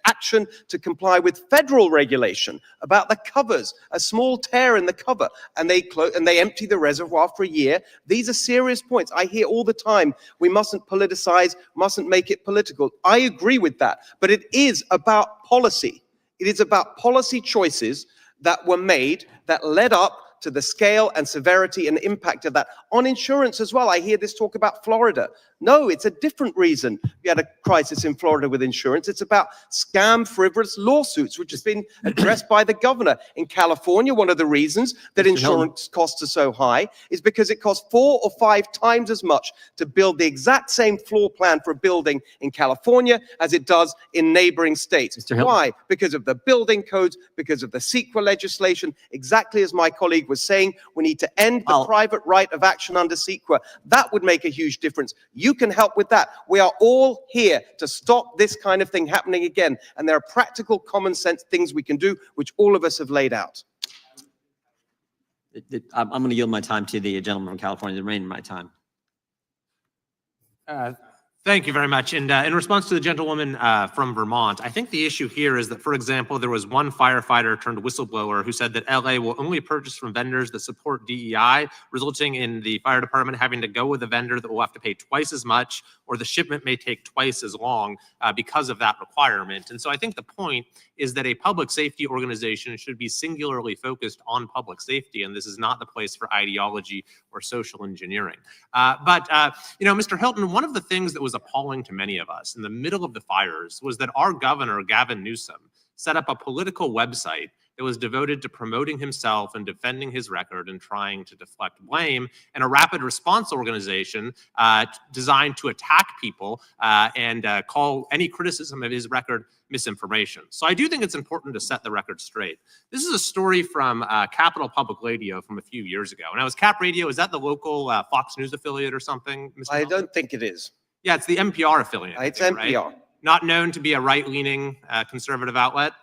action to comply with federal regulation about the covers, a small tear in the cover, and they empty the reservoir for a year. These are serious points. I hear all the time, we mustn't politicize, mustn't make it political. I agree with that, but it is about policy. It is about policy choices that were made that led up to the scale and severity and impact of that. On insurance as well, I hear this talk about Florida. No, it's a different reason we had a crisis in Florida with insurance. It's about scam, frivolous lawsuits, which has been addressed by the governor. In California, one of the reasons that insurance costs are so high is because it costs 4 or 5 times as much to build the exact same floor plan for a building in California as it does in neighboring states. Why? Because of the building codes, because of the CEQA legislation. Exactly as my colleague was saying, we need to end the private right of action under CEQA. That would make a huge difference. You can help with that. We are all here to stop this kind of thing happening again. And there are practical, common sense things we can do, which all of us have laid out. I'm going to yield my time to the gentleman from California, the remainder of my time. Thank you very much. And in response to the gentlewoman from Vermont, I think the issue here is that, for example, there was one firefighter turned whistleblower who said that LA will only purchase from vendors that support DEI, resulting in the fire department having to go with a vendor that will have to pay twice as much, or the shipment may take twice as long because of that requirement. And so I think the point is that a public safety organization should be singularly focused on public safety, and this is not the place for ideology or social engineering. Mr. Hilton, one of the things that was appalling to many of us in the middle of the fires was that our governor, Gavin Newsom, set up a political website that was devoted to promoting himself and defending his record and trying to deflect blame, and a rapid response organization designed to attack people and call any criticism of his record misinformation. So I do think it's important to set the record straight. This is a story from Capital Public Radio from a few years ago. Now, is Cap Radio, is that the local Fox News affiliate or something? Mr. I don't think it is. Yeah, it's the NPR affiliate. It's NPR. Right? Not known to be a right-leaning conservative outlet.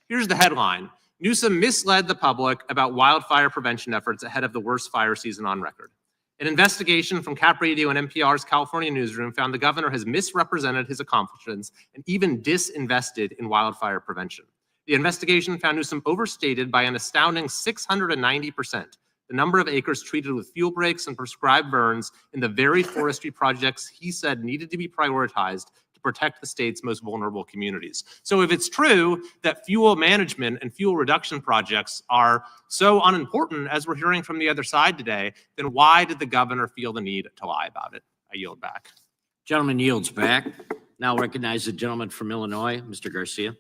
Here's the headline. Newsom misled the public about wildfire prevention efforts ahead of the worst fire season on record. An investigation from Cap Radio and NPR's California newsroom found the governor has misrepresented his accomplishments and even disinvested in wildfire prevention. The investigation found Newsom overstated by an astounding 690% the number of acres treated with fuel breaks and prescribed burns in the very forestry projects he said needed to be prioritized to protect the state's most vulnerable communities. So if it's true that fuel management and fuel reduction projects are so unimportant, as we're hearing from the other side today, then why did the governor feel the need to lie about it? I yield back. Gentleman yields back. Now recognize the gentleman from Illinois, Mr. Garcia.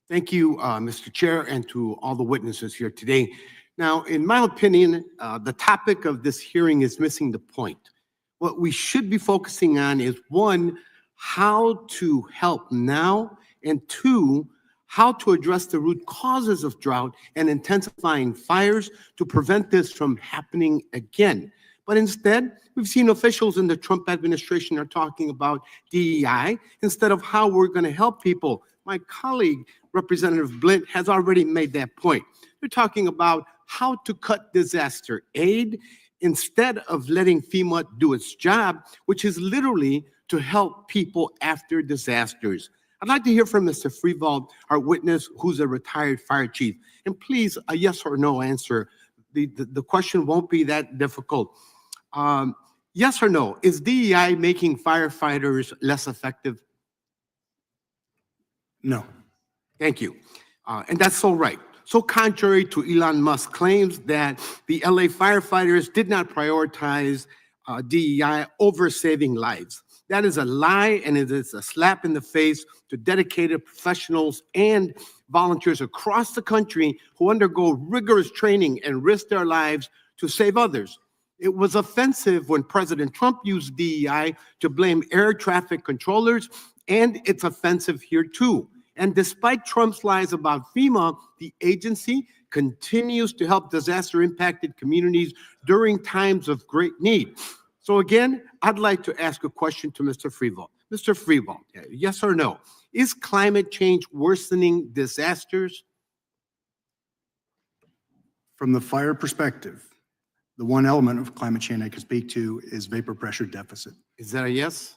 Thank you, Mr. Chair, and to all the witnesses here today. Now, in my opinion, the topic of this hearing is missing the point. What we should be focusing on is, one, how to help now, and two, how to address the root causes of drought and intensifying fires to prevent this from happening again. But instead, we've seen officials in the Trump administration are talking about DEI instead of how we're going to help people. My colleague, Representative Blint, has already made that point. They're talking about how to cut disaster aid instead of letting FEMA do its job, which is literally to help people after disasters. I'd like to hear from Mr. Freevold, our witness, who's a retired fire chief. And please, a yes or no answer. The question won't be that difficult. Yes or no, is DEI making firefighters less effective? No. Thank you. And that's so right. So contrary to Elon Musk's claims that the LA firefighters did not prioritize DEI over saving lives. That is a lie, and it is a slap in the face to dedicated professionals and volunteers across the country who undergo rigorous training and risk their lives to save others. It was offensive when President Trump used DEI to blame air traffic controllers, and it's offensive here too. And despite Trump's lies about FEMA, the agency continues to help disaster-impacted communities during times of great need. So again, I'd like to ask a question to Mr. Freevold. Mr. Freevold, yes or no? Is climate change worsening disasters? From the fire perspective, the one element of climate change I can speak to is vapor pressure deficit. Is that a yes?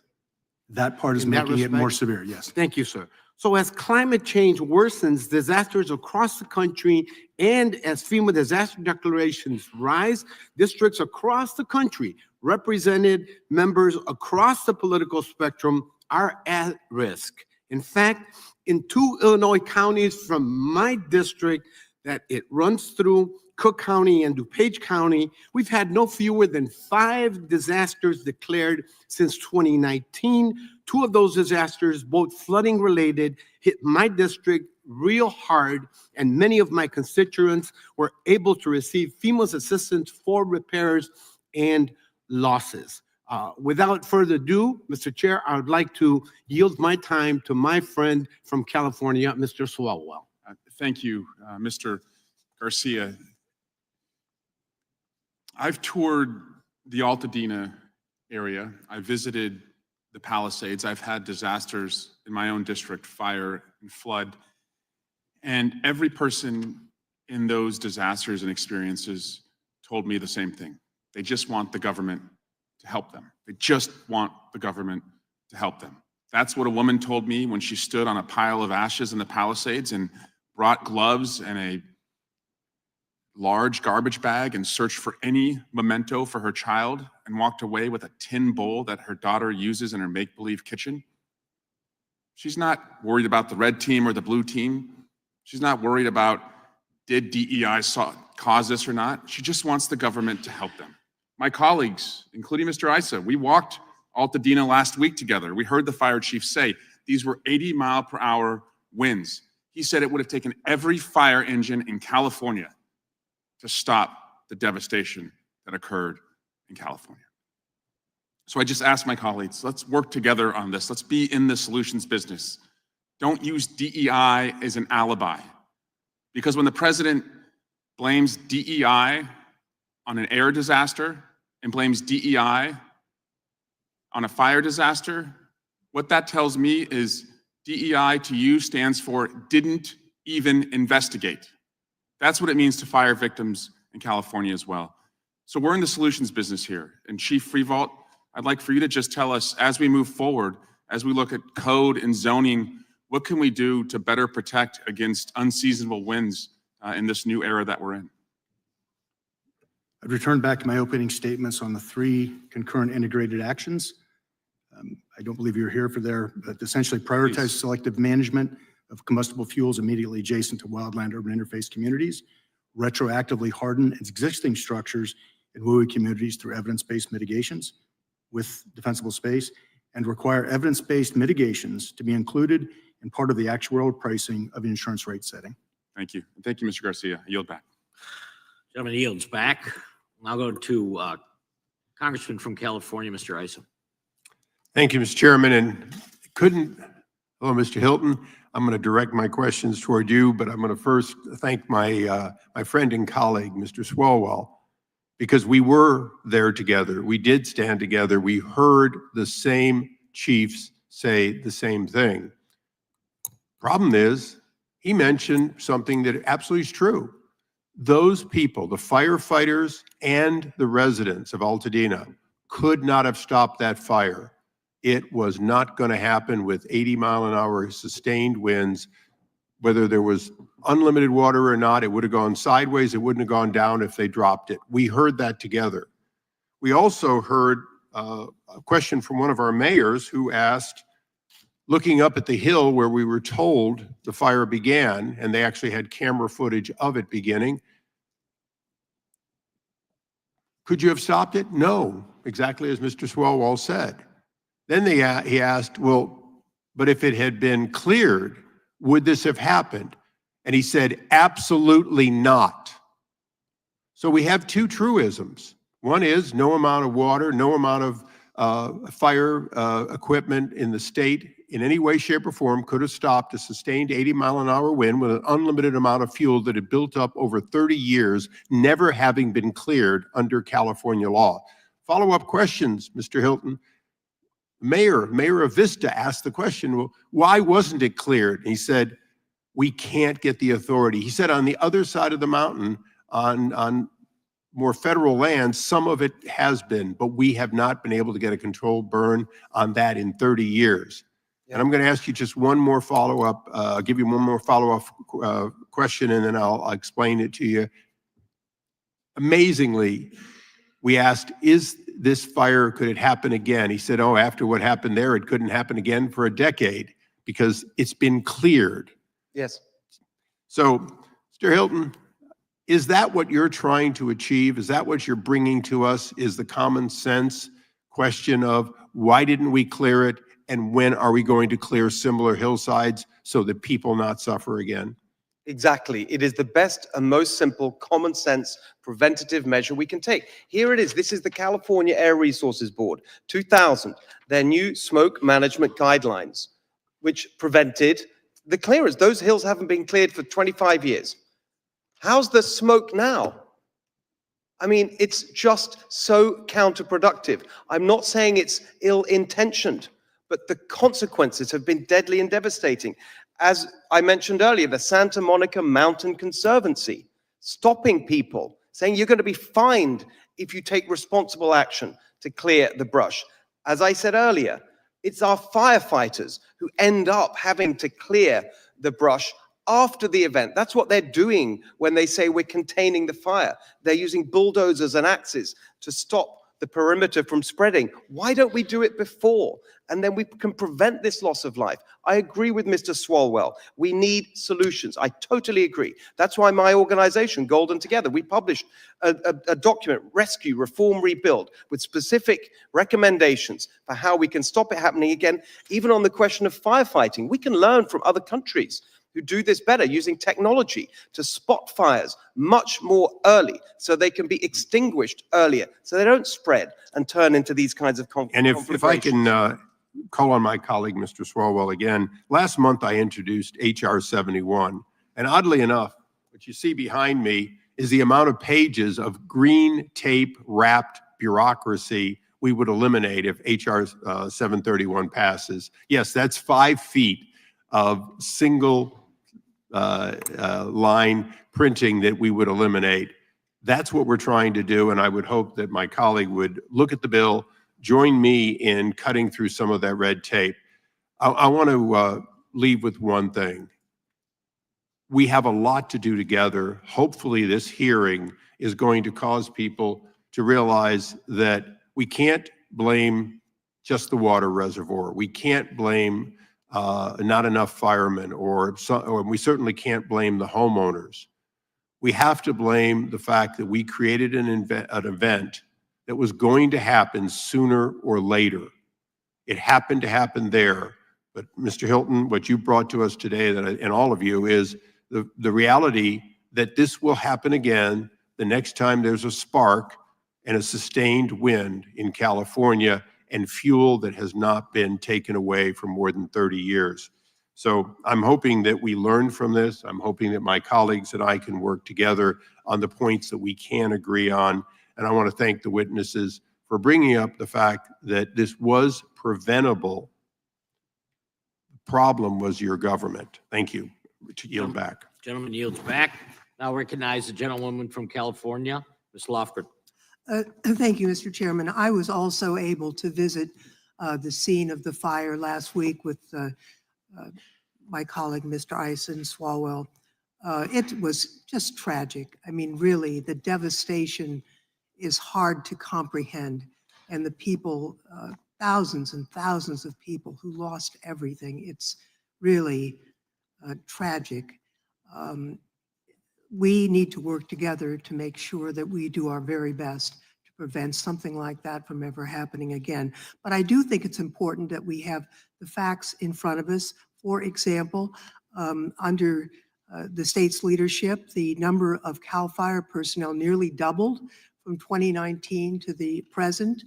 That part is In that making it more respect? severe, yes. Thank you, sir. So as climate change worsens, disasters across the country, and as FEMA disaster declarations rise, districts across the country, represented members across the political spectrum are at risk. In fact, in 2 Illinois counties from my district that it runs through, Cook County and DuPage County, we've had no fewer than 5 disasters declared since 2019. 2 of those disasters, both flooding related, hit my district real hard, and many of my constituents were able to receive FEMA's assistance for repairs and losses. Without further ado, Mr. Chair, I would like to yield my time to my friend from California, Mr. Swalwell. Thank you, Mr. Garcia. I've toured the Altadena area. I visited the Palisades. I've had disasters in my own district, fire and flood. And every person in those disasters and experiences told me the same thing. They just want the government to help them. They just want the government to help them. That's what a woman told me when she stood on a pile of ashes in the Palisades and brought gloves and a large garbage bag and searched for any memento for her child and walked away with a tin bowl that her daughter uses in her make-believe kitchen. She's not worried about the red team or the blue team. She's not worried about did DEI cause this or not. She just wants the government to help them. My colleagues, including Mr. Issa, we walked Altadena last week together. We heard the fire chief say these were 80-mile-per-hour winds. He said it would have taken every fire engine in California to stop the devastation that occurred in California. So I just asked my colleagues, let's work together on this. Let's be in the solutions business. Don't use DEI as an alibi. Because when the president blames DEI on an air disaster and blames DEI on a fire disaster, what that tells me is DEI to you stands for didn't even investigate. That's what it means to fire victims in California as well. So we're in the solutions business here. And Chief Freevold, I'd like for you to just tell us, as we move forward, as we look at code and zoning, what can we do to better protect against unseasonable winds in this new era that we're in? I'd return back to my opening statements on the 3 concurrent integrated actions. I don't believe you're here for there, but essentially prioritize selective management of combustible fuels immediately adjacent to wildland-urban interface communities, retroactively harden existing structures in WUI communities through evidence-based mitigations with defensible space, and require evidence-based mitigations to be included in part of the actuarial pricing of insurance rate setting. Thank you. Thank you, Mr. Garcia. I yield back. Gentleman yields back. I'll go to Congressman from California, Mr. Issa. Thank you, Mr. Chairman, and hello, Mr. Hilton. I'm going to direct my questions toward you, but I'm going to first thank my friend and colleague, Mr. Swalwell, because we were there together. We did stand together. We heard the same chiefs say the same thing. Problem is, he mentioned something that absolutely is true. Those people, the firefighters and the residents of Altadena, could not have stopped that fire. It was not going to happen with 80-mile-an-hour sustained winds. Whether there was unlimited water or not, it would have gone sideways. It wouldn't have gone down if they dropped it. We heard that together. We also heard a question from one of our mayors who asked, looking up at the hill where we were told the fire began, and they actually had camera footage of it beginning, could you have stopped it? No, exactly as Mr. Swalwell said. Then he asked, well, but if it had been cleared, would this have happened? And he said, absolutely not. So we have 2 truisms. One is no amount of water, no amount of fire equipment in the state in any way, shape, or form could have stopped a sustained 80-mile-an-hour wind with an unlimited amount of fuel that had built up over 30 years, never having been cleared under California law. Follow-up questions, Mr. Hilton. Mayor of Vista asked the question, well, why wasn't it cleared? And he said, we can't get the authority. He said on the other side of the mountain, on more federal land, some of it has been, but we have not been able to get a controlled burn on that in 30 years. Yeah. And I'm going to ask you just one more follow-up, I'll give you one more follow-up question, and then I'll explain it to you. Amazingly, we asked, is this fire, could it happen again? He said, oh, after what happened there, it couldn't happen again for a decade because it's been cleared. Yes. So, Mr. Hilton, is that what you're trying to achieve? Is that what you're bringing to us? Is the common sense question of why didn't we clear it, and when are we going to clear similar hillsides so that people not suffer again? Exactly. It is the best and most simple common sense preventative measure we can take. Here it is. This is the California Air Resources Board, 2000, their new smoke management guidelines, which prevented the clearance. Those hills haven't been cleared for 25 years. How's the smoke now? I mean, it's just so counterproductive. I'm not saying it's ill-intentioned, but the consequences have been deadly and devastating. As I mentioned earlier, the Santa Monica Mountain Conservancy, stopping people, saying you're going to be fined if you take responsible action to clear the brush. As I said earlier, it's our firefighters who end up having to clear the brush after the event. That's what they're doing when they say we're containing the fire. They're using bulldozers and axes to stop the perimeter from spreading. Why don't we do it before? And then we can prevent this loss of life. I agree with Mr. Swalwell. We need solutions. I totally agree. That's why my organization, Golden Together, we published a document, Rescue, Reform, Rebuild, with specific recommendations for how we can stop it happening again. Even on the question of firefighting, we can learn from other countries who do this better, using technology to spot fires much more early so they can be extinguished earlier, so they don't spread and turn into these kinds of conflicts. And if I can call on my colleague, Mr. Swalwell, again, last month I introduced H.R. 71, and oddly enough, what you see behind me is the amount of pages of green tape wrapped bureaucracy we would eliminate if H.R. 731 passes. Yes, that's 5 feet of single line printing that we would eliminate. That's what we're trying to do, and I would hope that my colleague would look at the bill, join me in cutting through some of that red tape. I want to leave with one thing. We have a lot to do together. Hopefully this hearing is going to cause people to realize that we can't blame just the water reservoir. We can't blame not enough firemen, or we certainly can't blame the homeowners. We have to blame the fact that we created an event that was going to happen sooner or later. It happened to happen there. But Mr. Hilton, what you brought to us today, and all of you, is the reality that this will happen again the next time there's a spark and a sustained wind in California, and fuel that has not been taken away for more than 30 years. So I'm hoping that we learn from this. I'm hoping that my colleagues and I can work together on the points that we can agree on. And I want to thank the witnesses for bringing up the fact that this was preventable. The problem was your government. Thank you. To yield back. Gentleman yields back. Now recognize the gentlewoman from California, Ms. Lofgren. Thank you, Mr. Chairman. I was also able to visit the scene of the fire last week with my colleague, Mr. Ison Swalwell. It was just tragic. I mean, really, the devastation is hard to comprehend. And the people, thousands and thousands of people who lost everything, it's really tragic. We need to work together to make sure that we do our very best to prevent something like that from ever happening again. But I do think it's important that we have the facts in front of us. For example, under the state's leadership, the number of CAL FIRE personnel nearly doubled from 2019 to the present.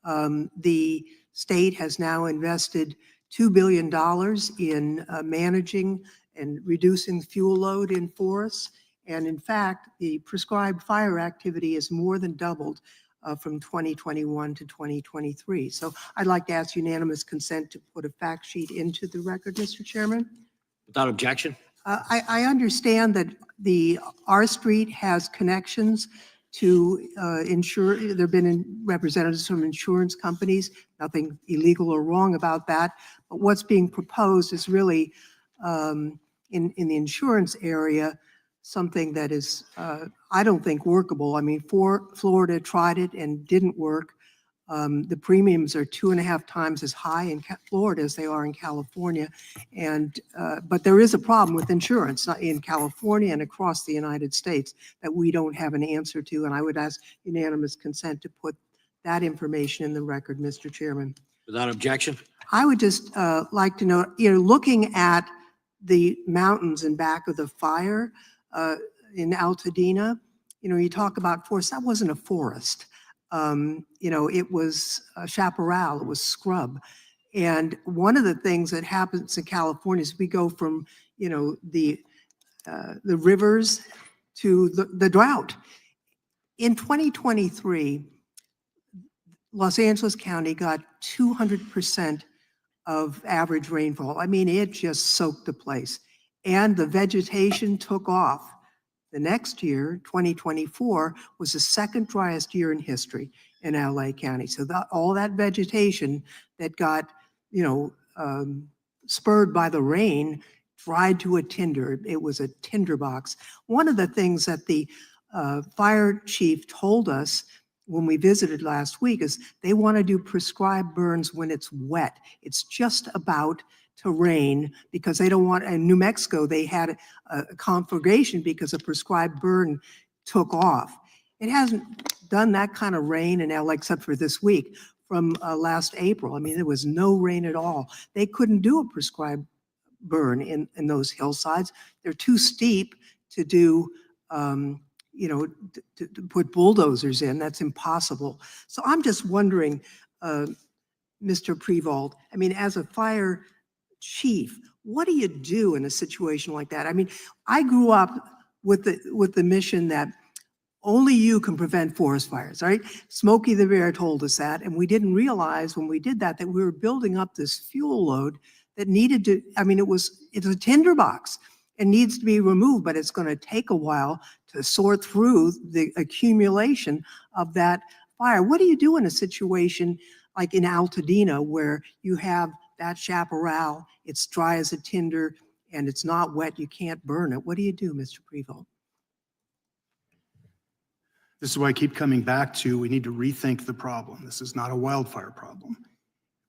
The state has now invested $2 billion in managing and reducing fuel load in forests. And in fact, the prescribed fire activity has more than doubled from 2021 to 2023. So I'd like to ask unanimous consent to put a fact sheet into the record, Mr. Chairman. Without objection. I understand that our street has connections to there have been representatives from insurance companies, nothing illegal or wrong about that. But what's being proposed is really, in the insurance area, something that is, I don't think workable. I mean, Florida tried it and didn't work. The premiums are 2.5 times as high in Florida as they are in California. And, but there is a problem with insurance in California and across the United States that we don't have an answer to. And I would ask unanimous consent to put that information in the record, Mr. Chairman. Without objection. I would just like to know, looking at the mountains in back of the fire in Altadena, you talk about forest, that wasn't a forest. It was a chaparral, it was scrub. And one of the things that happens in California is we go from, the rivers to the drought. In 2023, Los Angeles County got 200% of average rainfall. I mean, it just soaked the place. And the vegetation took off. The next year, 2024, was the second driest year in history in LA County. So all that vegetation that got, spurred by the rain dried to a tinder. It was a tinderbox. One of the things that the fire chief told us when we visited last week is they want to do prescribed burns when it's wet. It's just about to rain because they don't want, in New Mexico, they had a conflagration because a prescribed burn took off. It hasn't done that kind of rain in LA except for this week from last April. I mean, there was no rain at all. They couldn't do a prescribed burn in those hillsides. They're too steep to do, to put bulldozers in. That's impossible. So I'm just wondering, Mr. Prevost, I mean, as a fire chief, what do you do in a situation like that? I mean, I grew up with the mission that only you can prevent forest fires, right? Smokey the Bear told us that, and we didn't realize when we did that we were building up this fuel load that needed to, I mean, it's a tinderbox. It needs to be removed, but it's going to take a while to sort through the accumulation of that fire. What do you do in a situation like in Altadena where you have that chaparral, it's dry as a tinder, and it's not wet, you can't burn it? What do you do, Mr. Prevost? This is why I keep coming back to, we need to rethink the problem. This is not a wildfire problem.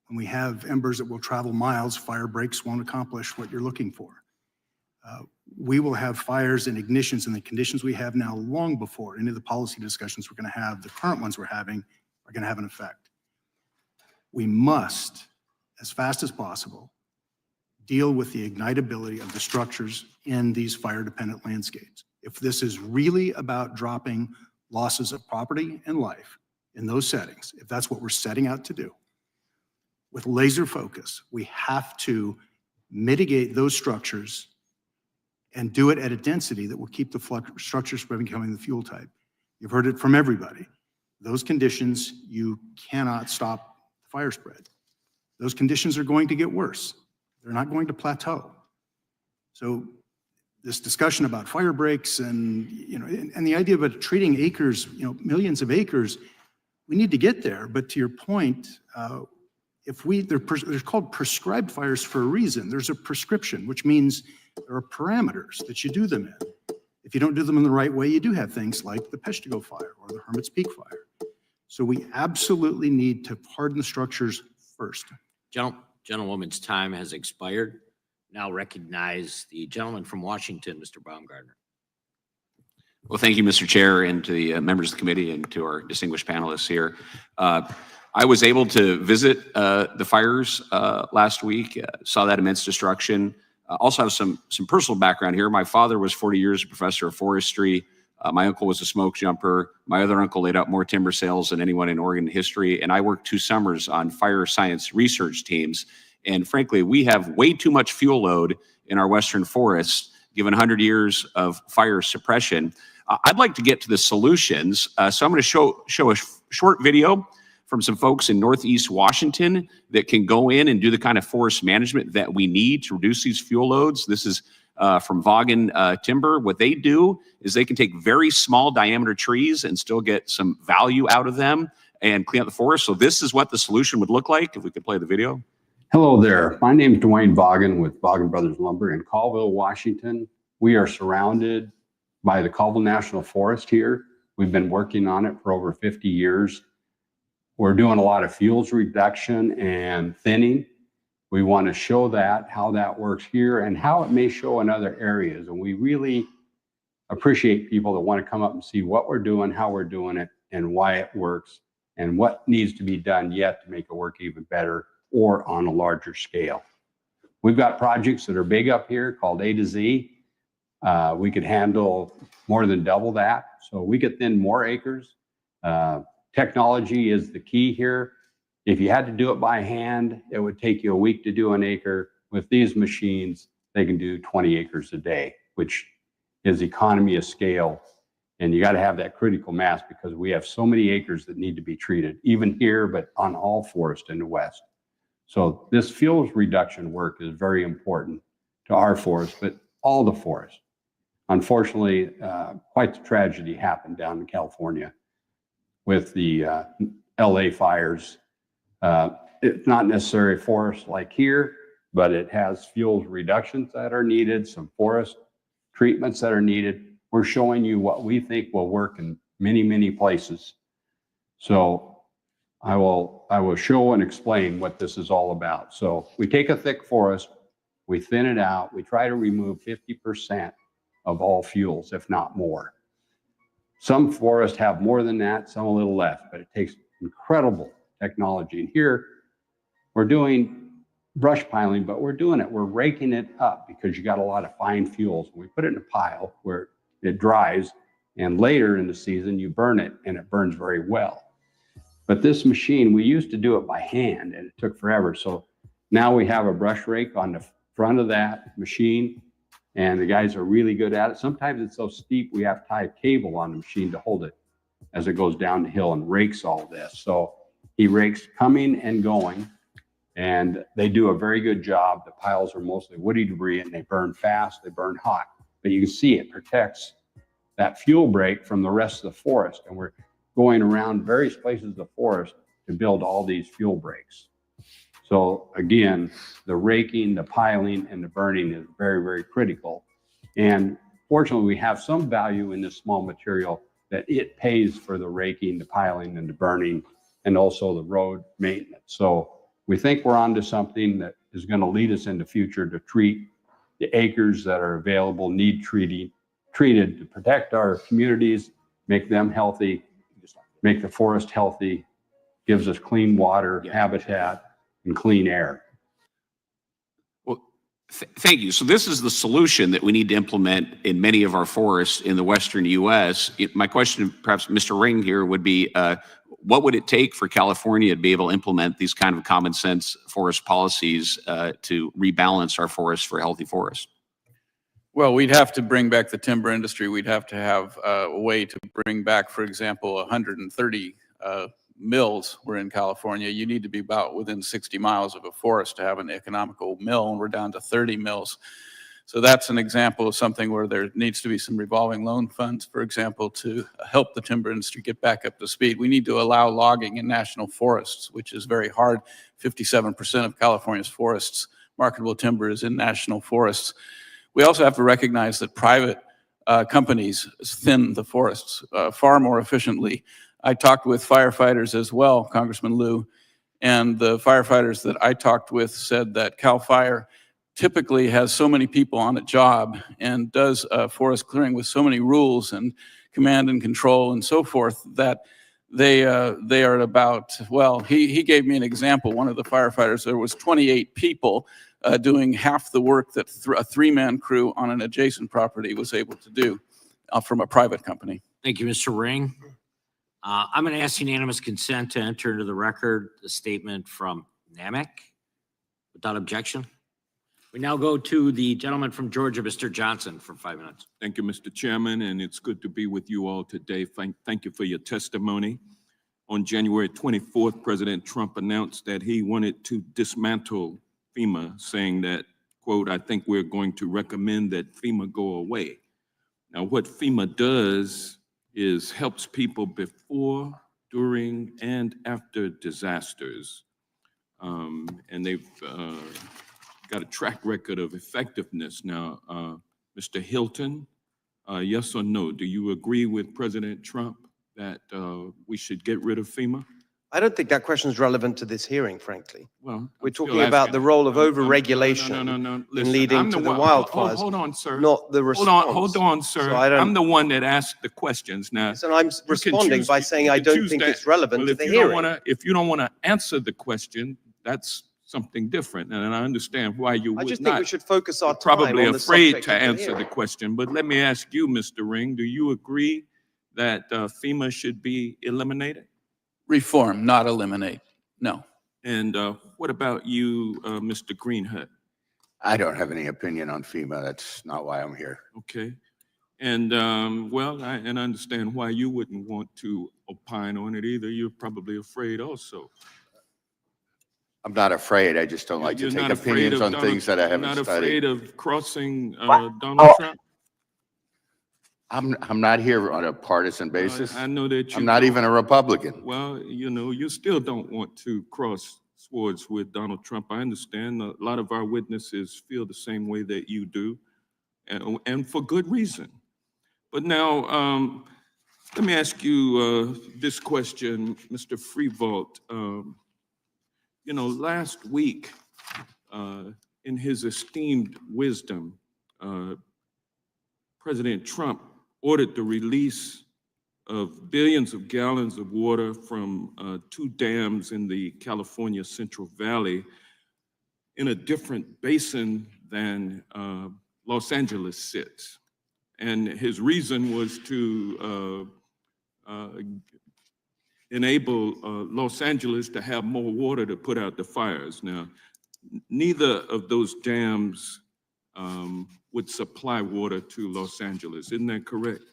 When we have embers that will travel miles, fire breaks won't accomplish what you're looking for. We will have fires and ignitions in the conditions we have now long before any of the policy discussions we're going to have, the current ones we're having, are going to have an effect. We must, as fast as possible, deal with the ignitability of the structures in these fire-dependent landscapes. If this is really about dropping losses of property and life in those settings, if that's what we're setting out to do, with laser focus, we have to mitigate those structures and do it at a density that will keep the structures from becoming the fuel type. You've heard it from everybody. Those conditions, you cannot stop the fire spread. Those conditions are going to get worse. They're not going to plateau. So this discussion about fire breaks and, and the idea of treating acres, millions of acres, we need to get there. But to your point, they're called prescribed fires for a reason. There's a prescription, which means there are parameters that you do them in. If you don't do them in the right way, you do have things like the Peshtigo fire or the Hermit's Peak fire. So we absolutely need to harden the structures first. Gentlewoman's time has expired. Now recognize the gentleman from Washington, Mr. Baumgartner. Well, thank you, Mr. Chair, and to the members of the committee and to our distinguished panelists here. I was able to visit the fires last week, saw that immense destruction. Also have some personal background here. My father was 40 years a professor of forestry My uncle was a smoke jumper. My other uncle laid out more timber sales than anyone in Oregon history. And I worked 2 summers on fire science research teams. And frankly, we have way too much fuel load in our western forests, given 100 years of fire suppression. I'd like to get to the solutions. So I'm going to show a short video from some folks in Northeast Washington that can go in and do the kind of forest management that we need to reduce these fuel loads. This is from Vaughan Timber. What they do is they can take very small diameter trees and still get some value out of them and clean up the forest. So this is what the solution would look like if we could play the video. Hello there. My name is Dwayne Vaughan with Vaughan Brothers Lumber in Colville, Washington. We are surrounded by the Colville National Forest here. We've been working on it for over 50 years. We're doing a lot of fuels reduction and thinning. We want to show that, how that works here and how it may show in other areas. And we really appreciate people that want to come up and see what we're doing, how we're doing it, and why it works, and what needs to be done yet to make it work even better or on a larger scale. We've got projects that are big up here called A to Z. We could handle more than double that. So we could thin more acres. Technology is the key here. If you had to do it by hand, it would take you a week to do an acre. With these machines, they can do 20 acres a day, which is economy of scale. And you got to have that critical mass because we have so many acres that need to be treated, even here, but on all forest in the West. So this fuels reduction work is very important to our forest, but all the forest. Unfortunately, quite the tragedy happened down in California with the LA fires. It's not necessarily forest like here, but it has fuels reductions that are needed, some forest treatments that are needed. We're showing you what we think will work in many, many places. So I will show and explain what this is all about. So we take a thick forest, we thin it out, we try to remove 50% of all fuels, if not more. Some forests have more than that, some a little less, but it takes incredible technology. And here we're doing brush piling, but we're raking it up because you got a lot of fine fuels. We put it in a pile where it dries, and later in the season you burn it, and it burns very well. But this machine, we used to do it by hand, and it took forever. So now we have a brush rake on the front of that machine, and the guys are really good at it. Sometimes it's so steep, we have to tie a cable on the machine to hold it as it goes down the hill and rakes all this. So he rakes coming and going, and they do a very good job. The piles are mostly woody debris, and they burn fast, they burn hot. But you can see it protects that fuel break from the rest of the forest. And we're going around various places of the forest to build all these fuel breaks. So again, the raking, the piling, and the burning is very, very critical. And fortunately, we have some value in this small material that it pays for the raking, the piling, and the burning, and also the road maintenance. So we think we're onto something that is going to lead us in the future to treat the acres that are available, need treated to protect our communities, make them healthy, make the forest healthy, gives us clean water, habitat, and clean air. Well, thank you. So this is the solution that we need to implement in many of our forests in the western U.S. My question, perhaps Mr. Ring here, would be, what would it take for California to be able to implement these kind of common sense forest policies to rebalance our forests for a healthy forest? Well, we'd have to bring back the timber industry. We'd have to have a way to bring back, for example, 130 mills were in California. You need to be about within 60 miles of a forest to have an economical mill, and we're down to 30 mills. So that's an example of something where there needs to be some revolving loan funds, for example, to help the timber industry get back up to speed. We need to allow logging in national forests, which is very hard. 57% of California's forests, marketable timber, is in national forests. We also have to recognize that private companies thin the forests far more efficiently. I talked with firefighters as well, Congressman Liu, and the firefighters that I talked with said that CAL FIRE typically has so many people on a job and does forest clearing with so many rules and command and control and so forth that they are about, well, he gave me an example. One of the firefighters, there was 28 people doing half the work that a three-man crew on an adjacent property was able to do. from a private company. Thank you, Mr. Ring. I'm going to ask unanimous consent to enter into the record the statement from NAMIC without objection. We now go to the gentleman from Georgia, Mr. Johnson, for 5 minutes. Thank you, Mr. Chairman, and it's good to be with you all today. Thank you for your testimony. On January 24th, President Trump announced that he wanted to dismantle FEMA, saying that, quote, "I think we're going to recommend that FEMA go away." Now, what FEMA does is helps people before, during, and after disasters. And they've got a track record of effectiveness. Now, Mr. Hilton, yes or no? Do you agree with President Trump that we should get rid of FEMA? I don't think that question is relevant to this hearing, frankly. Well, we're talking about the role of overregulation no. in leading to the wildfires. Hold on, sir. Not the response. Hold on, sir. So I'm the one that asked the questions. Now, and I'm responding by saying I don't think it's relevant to the hearing. If you don't want to answer the question, that's something different, and I understand why you would not. I just think we should focus our time Probably on the afraid subject to of the answer hearing. the question, but let me ask you, Mr. Ring, do you agree that FEMA should be eliminated? Reform, not eliminate. No. And what about you, Mr. Greenhut? I don't have any opinion on FEMA. That's not why I'm here. Okay. And well, I understand why you wouldn't want to opine on it either. You're probably afraid also. I'm not afraid. I just don't like to You're take not afraid opinions of on Donald- things that I you're haven't not studied. afraid of crossing What? Donald Trump? I'm not here on a partisan basis. I know that you I'm not don't. even a Republican. Well, you know, you still don't want to cross swords with Donald Trump. I understand a lot of our witnesses feel the same way that you do, and for good reason. But now, let me ask you this question, Mr. Freevault. You know, last week, in his esteemed wisdom, President Trump ordered the release of billions of gallons of water from 2 dams in the California Central Valley in a different basin than Los Angeles sits. And his reason was to enable Los Angeles to have more water to put out the fires. Now, neither of those dams would supply water to Los Angeles. Isn't that correct?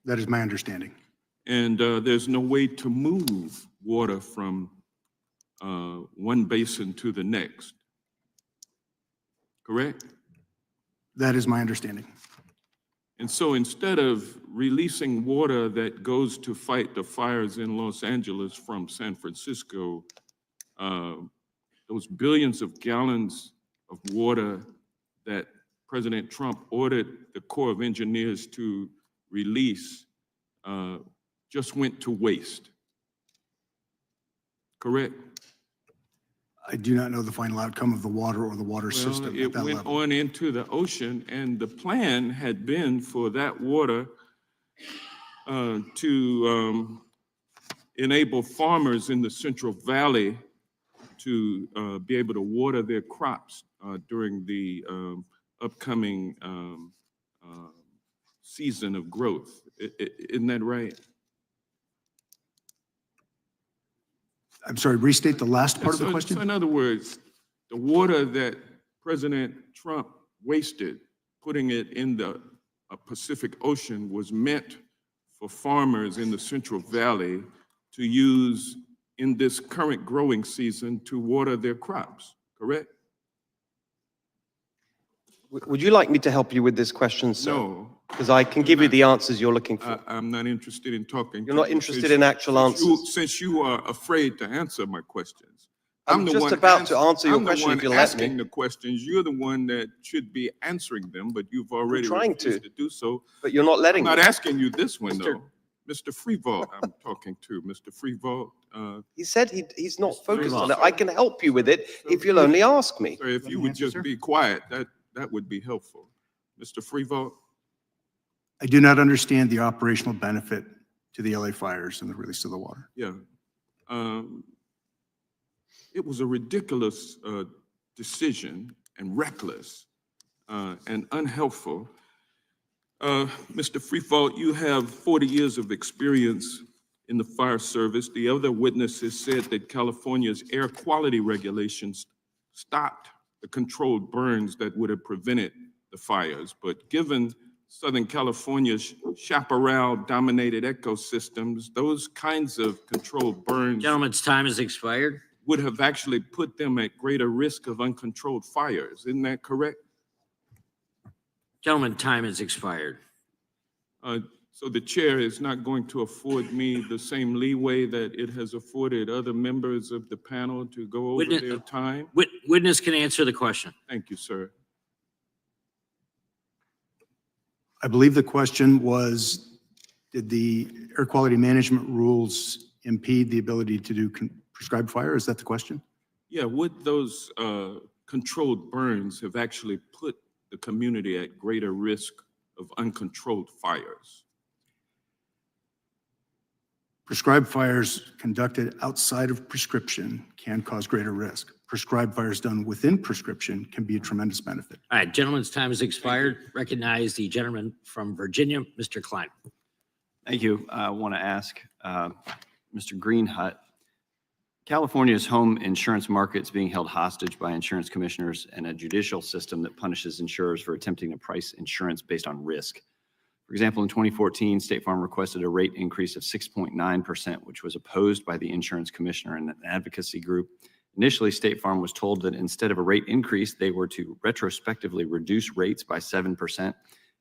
That is my understanding. And there's no way to move water from one basin to the next. Correct? That is my understanding. And so instead of releasing water that goes to fight the fires in Los Angeles from San Francisco, those billions of gallons of water that President Trump ordered the Corps of Engineers to release just went to waste. Correct? I do not know the final outcome of the water or the water Well, system it at that went level. on into the ocean, and the plan had been for that water to enable farmers in the Central Valley to be able to water their crops during the upcoming season of growth. Isn't that right? I'm sorry, restate the last part of the So question? in other words, the water that President Trump wasted, putting it in the Pacific Ocean, was meant for farmers in the Central Valley to use in this current growing season to water their crops, correct? Would you like me to help you with this question, sir? No. Because I can give you the answers you're looking for. I'm not interested in talking. You're not interested in actual answers. Since you are afraid to answer my questions. I'm the just one about to answer your I'm the question one if you'll let asking me. the questions. You're the one that should be answering them, but you've already trying refused to do so. But you're not letting I'm not me. asking you this one, though. Mr. Freevault, I'm talking to. Mr. Freevault. He said he's not focused on Freevault. it. I can help you with it if you'll only ask me. Sir, if you would just be quiet, that would be helpful. Mr. Freevault? I do not understand the operational benefit to the LA fires and the release of the water. Yeah. It was a ridiculous decision and reckless and unhelpful Mr. Freefault, you have 40 years of experience in the fire service. The other witnesses said that California's air quality regulations stopped the controlled burns that would have prevented the fires. But given Southern California's chaparral-dominated ecosystems, those kinds of controlled burns Gentleman's time has expired. would have actually put them at greater risk of uncontrolled fires. Isn't that correct? Gentleman, time has expired. So the chair is not going to afford me the same leeway that it has afforded other members of the panel to go over their time? Witness can answer the question. Thank you, sir. I believe the question was, did the air quality management rules impede the ability to do prescribed fire? Is that the question? Yeah, would those controlled burns have actually put the community at greater risk of uncontrolled fires? Prescribed fires conducted outside of prescription can cause greater risk. Prescribed fires done within prescription can be a tremendous benefit. All right, gentleman's time has expired. Recognize the gentleman from Virginia, Mr. Klein. Thank you. I want to ask Mr. Greenhut, California's home insurance market is being held hostage by insurance commissioners and a judicial system that punishes insurers for attempting to price insurance based on risk. For example, in 2014, State Farm requested a rate increase of 6.9%, which was opposed by the insurance commissioner and an advocacy group. Initially, State Farm was told that instead of a rate increase, they were to retrospectively reduce rates by 7%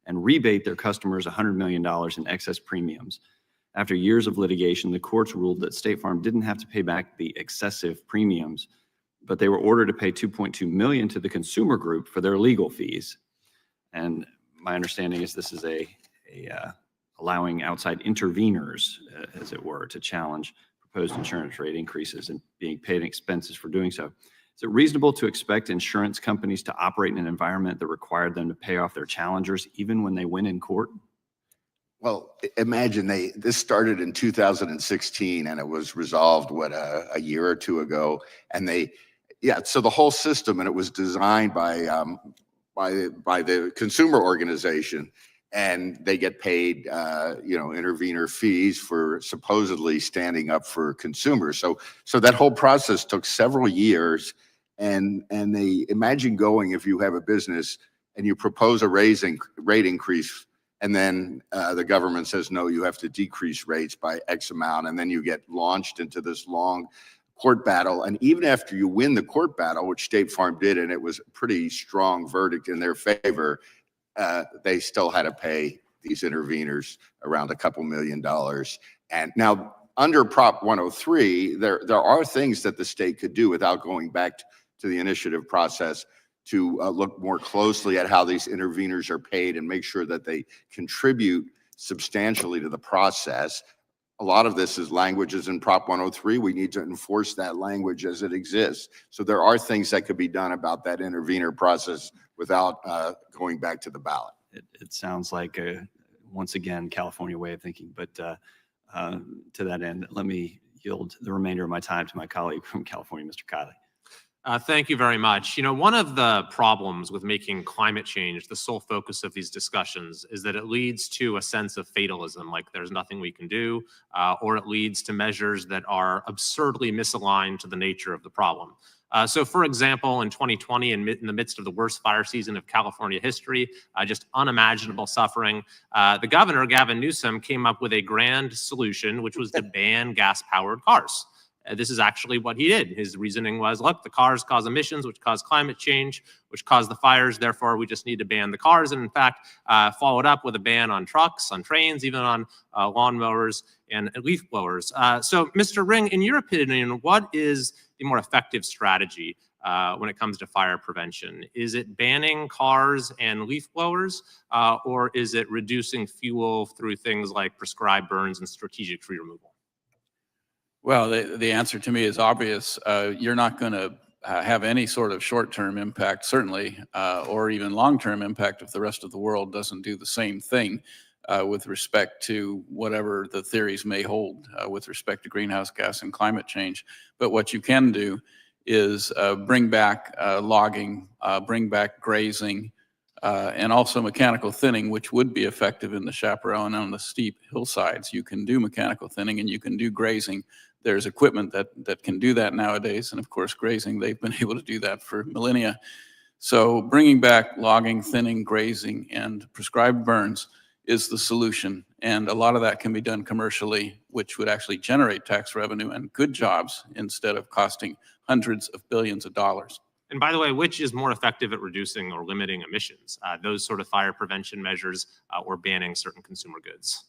and rebate their customers $100 million in excess premiums. After years of litigation, the courts ruled that State Farm didn't have to pay back the excessive premiums, but they were ordered to pay $2.2 million to the consumer group for their legal fees. And my understanding is this is allowing outside interveners, as it were, to challenge proposed insurance rate increases and being paid expenses for doing so. Is it reasonable to expect insurance companies to operate in an environment that required them to pay off their challengers even when they win in court? Well, imagine this started in 2016 and it was resolved, a year or two ago. And so the whole system, and it was designed by the consumer organization, and they get paid, intervener fees for supposedly standing up for consumers. So that whole process took several years, and they imagine going, if you have a business and you propose a rate increase, and then the government says, no, you have to decrease rates by X amount, and then you get launched into this long court battle. And even after you win the court battle, which State Farm did, and it was a pretty strong verdict in their favor, they still had to pay these interveners around a couple $1 million. And now under Prop 103, there are things that the state could do without going back to the initiative process to look more closely at how these interveners are paid and make sure that they contribute substantially to the process. A lot of this is languages in Prop 103. We need to enforce that language as it exists. So there are things that could be done about that intervener process without going back to the ballot. It sounds like, once again, California way of thinking. But to that end, let me yield the remainder of my time to my colleague from California, Mr. Kiley. Thank you very much. One of the problems with making climate change the sole focus of these discussions is that it leads to a sense of fatalism, like there's nothing we can do, or it leads to measures that are absurdly misaligned to the nature of the problem. So, for example, in 2020, in the midst of the worst fire season of California history, just unimaginable suffering, the governor, Gavin Newsom, came up with a grand solution, which was to ban gas-powered cars. This is actually what he did. His reasoning was, look, the cars cause emissions, which cause climate change, which cause the fires. Therefore, we just need to ban the cars. And in fact, followed up with a ban on trucks, on trains, even on lawnmowers and leaf blowers. So, Mr. Ring, in your opinion, what is the more effective strategy when it comes to fire prevention? Is it banning cars and leaf blowers, or is it reducing fuel through things like prescribed burns and strategic tree removal? Well, the answer to me is obvious. You're not going to have any sort of short-term impact, certainly, or even long-term impact if the rest of the world doesn't do the same thing with respect to whatever the theories may hold with respect to greenhouse gas and climate change. But what you can do is bring back logging, bring back grazing, and also mechanical thinning, which would be effective in the chaparral and on the steep hillsides. You can do mechanical thinning and you can do grazing. There's equipment that can do that nowadays. And of course, grazing, they've been able to do that for millennia. So bringing back logging, thinning, grazing, and prescribed burns is the solution. And a lot of that can be done commercially, which would actually generate tax revenue and good jobs instead of costing hundreds of billions of dollars. And by the way, which is more effective at reducing or limiting emissions? Those sort of fire prevention measures or banning certain consumer goods?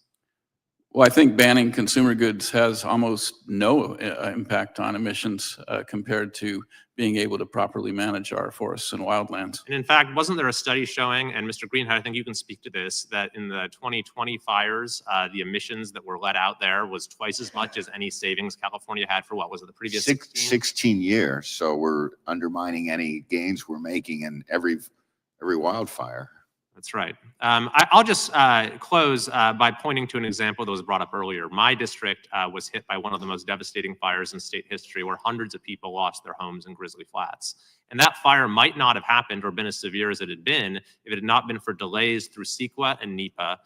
Well, I think banning consumer goods has almost no impact on emissions compared to being able to properly manage our forests and wildlands. And in fact, wasn't there a study showing, and Mr. Greenhut, I think you can speak to this, that in the 2020 fires, the emissions that were let out there was twice as much as any savings California had for what was it, the previous 16 years. So we're undermining any gains we're making in every wildfire. That's right. I'll just close by pointing to an example that was brought up earlier. My district was hit by one of the most devastating fires in state history, where hundreds of people lost their homes in Grizzly Flats. And that fire might not have happened or been as severe as it had been if it had not been for delays through CEQA and NEPA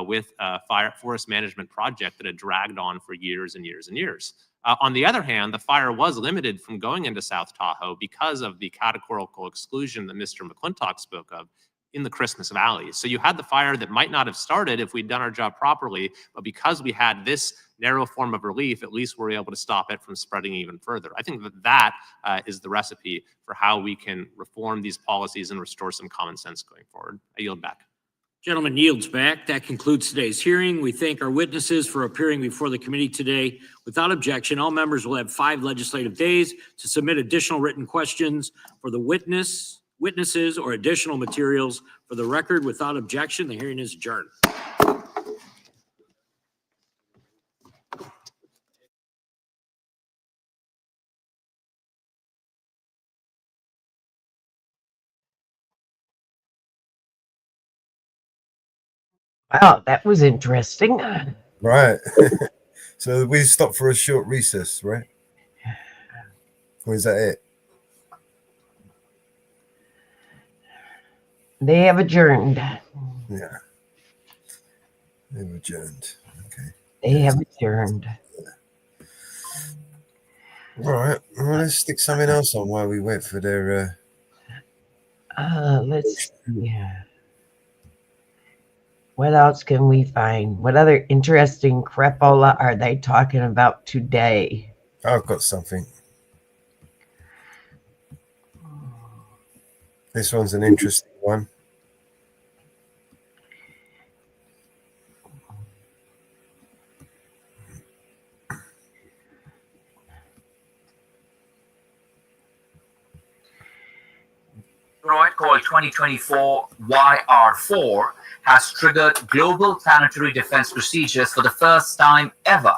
with a forest management project that had dragged on for years and years and years. On the other hand, the fire was limited from going into South Tahoe because of the categorical exclusion that Mr. McClintock spoke of in the Christmas Valley. So you had the fire that might not have started if we'd done our job properly, but because we had this narrow form of relief, at least we're able to stop it from spreading even further. I think that is the recipe for how we can reform these policies and restore some common sense going forward. I yield back. Gentleman yields back. That concludes today's hearing. We thank our witnesses for appearing before the committee today. Without objection, all members will have 5 legislative days to submit additional written questions for the witnesses or additional materials. For the record, without objection, the hearing is adjourned. Wow, that was interesting. Right. So we stop for a short recess, right? Or is that it? They have adjourned. Yeah. They've adjourned. Okay. They have adjourned. All right. Well, let's stick something else on while we wait for their. Let's see. What else can we find? What other interesting crapola are they talking about today? I've got something. This one's an interesting one. Asteroid called 2024 YR4 has triggered global planetary defense procedures for the first time ever.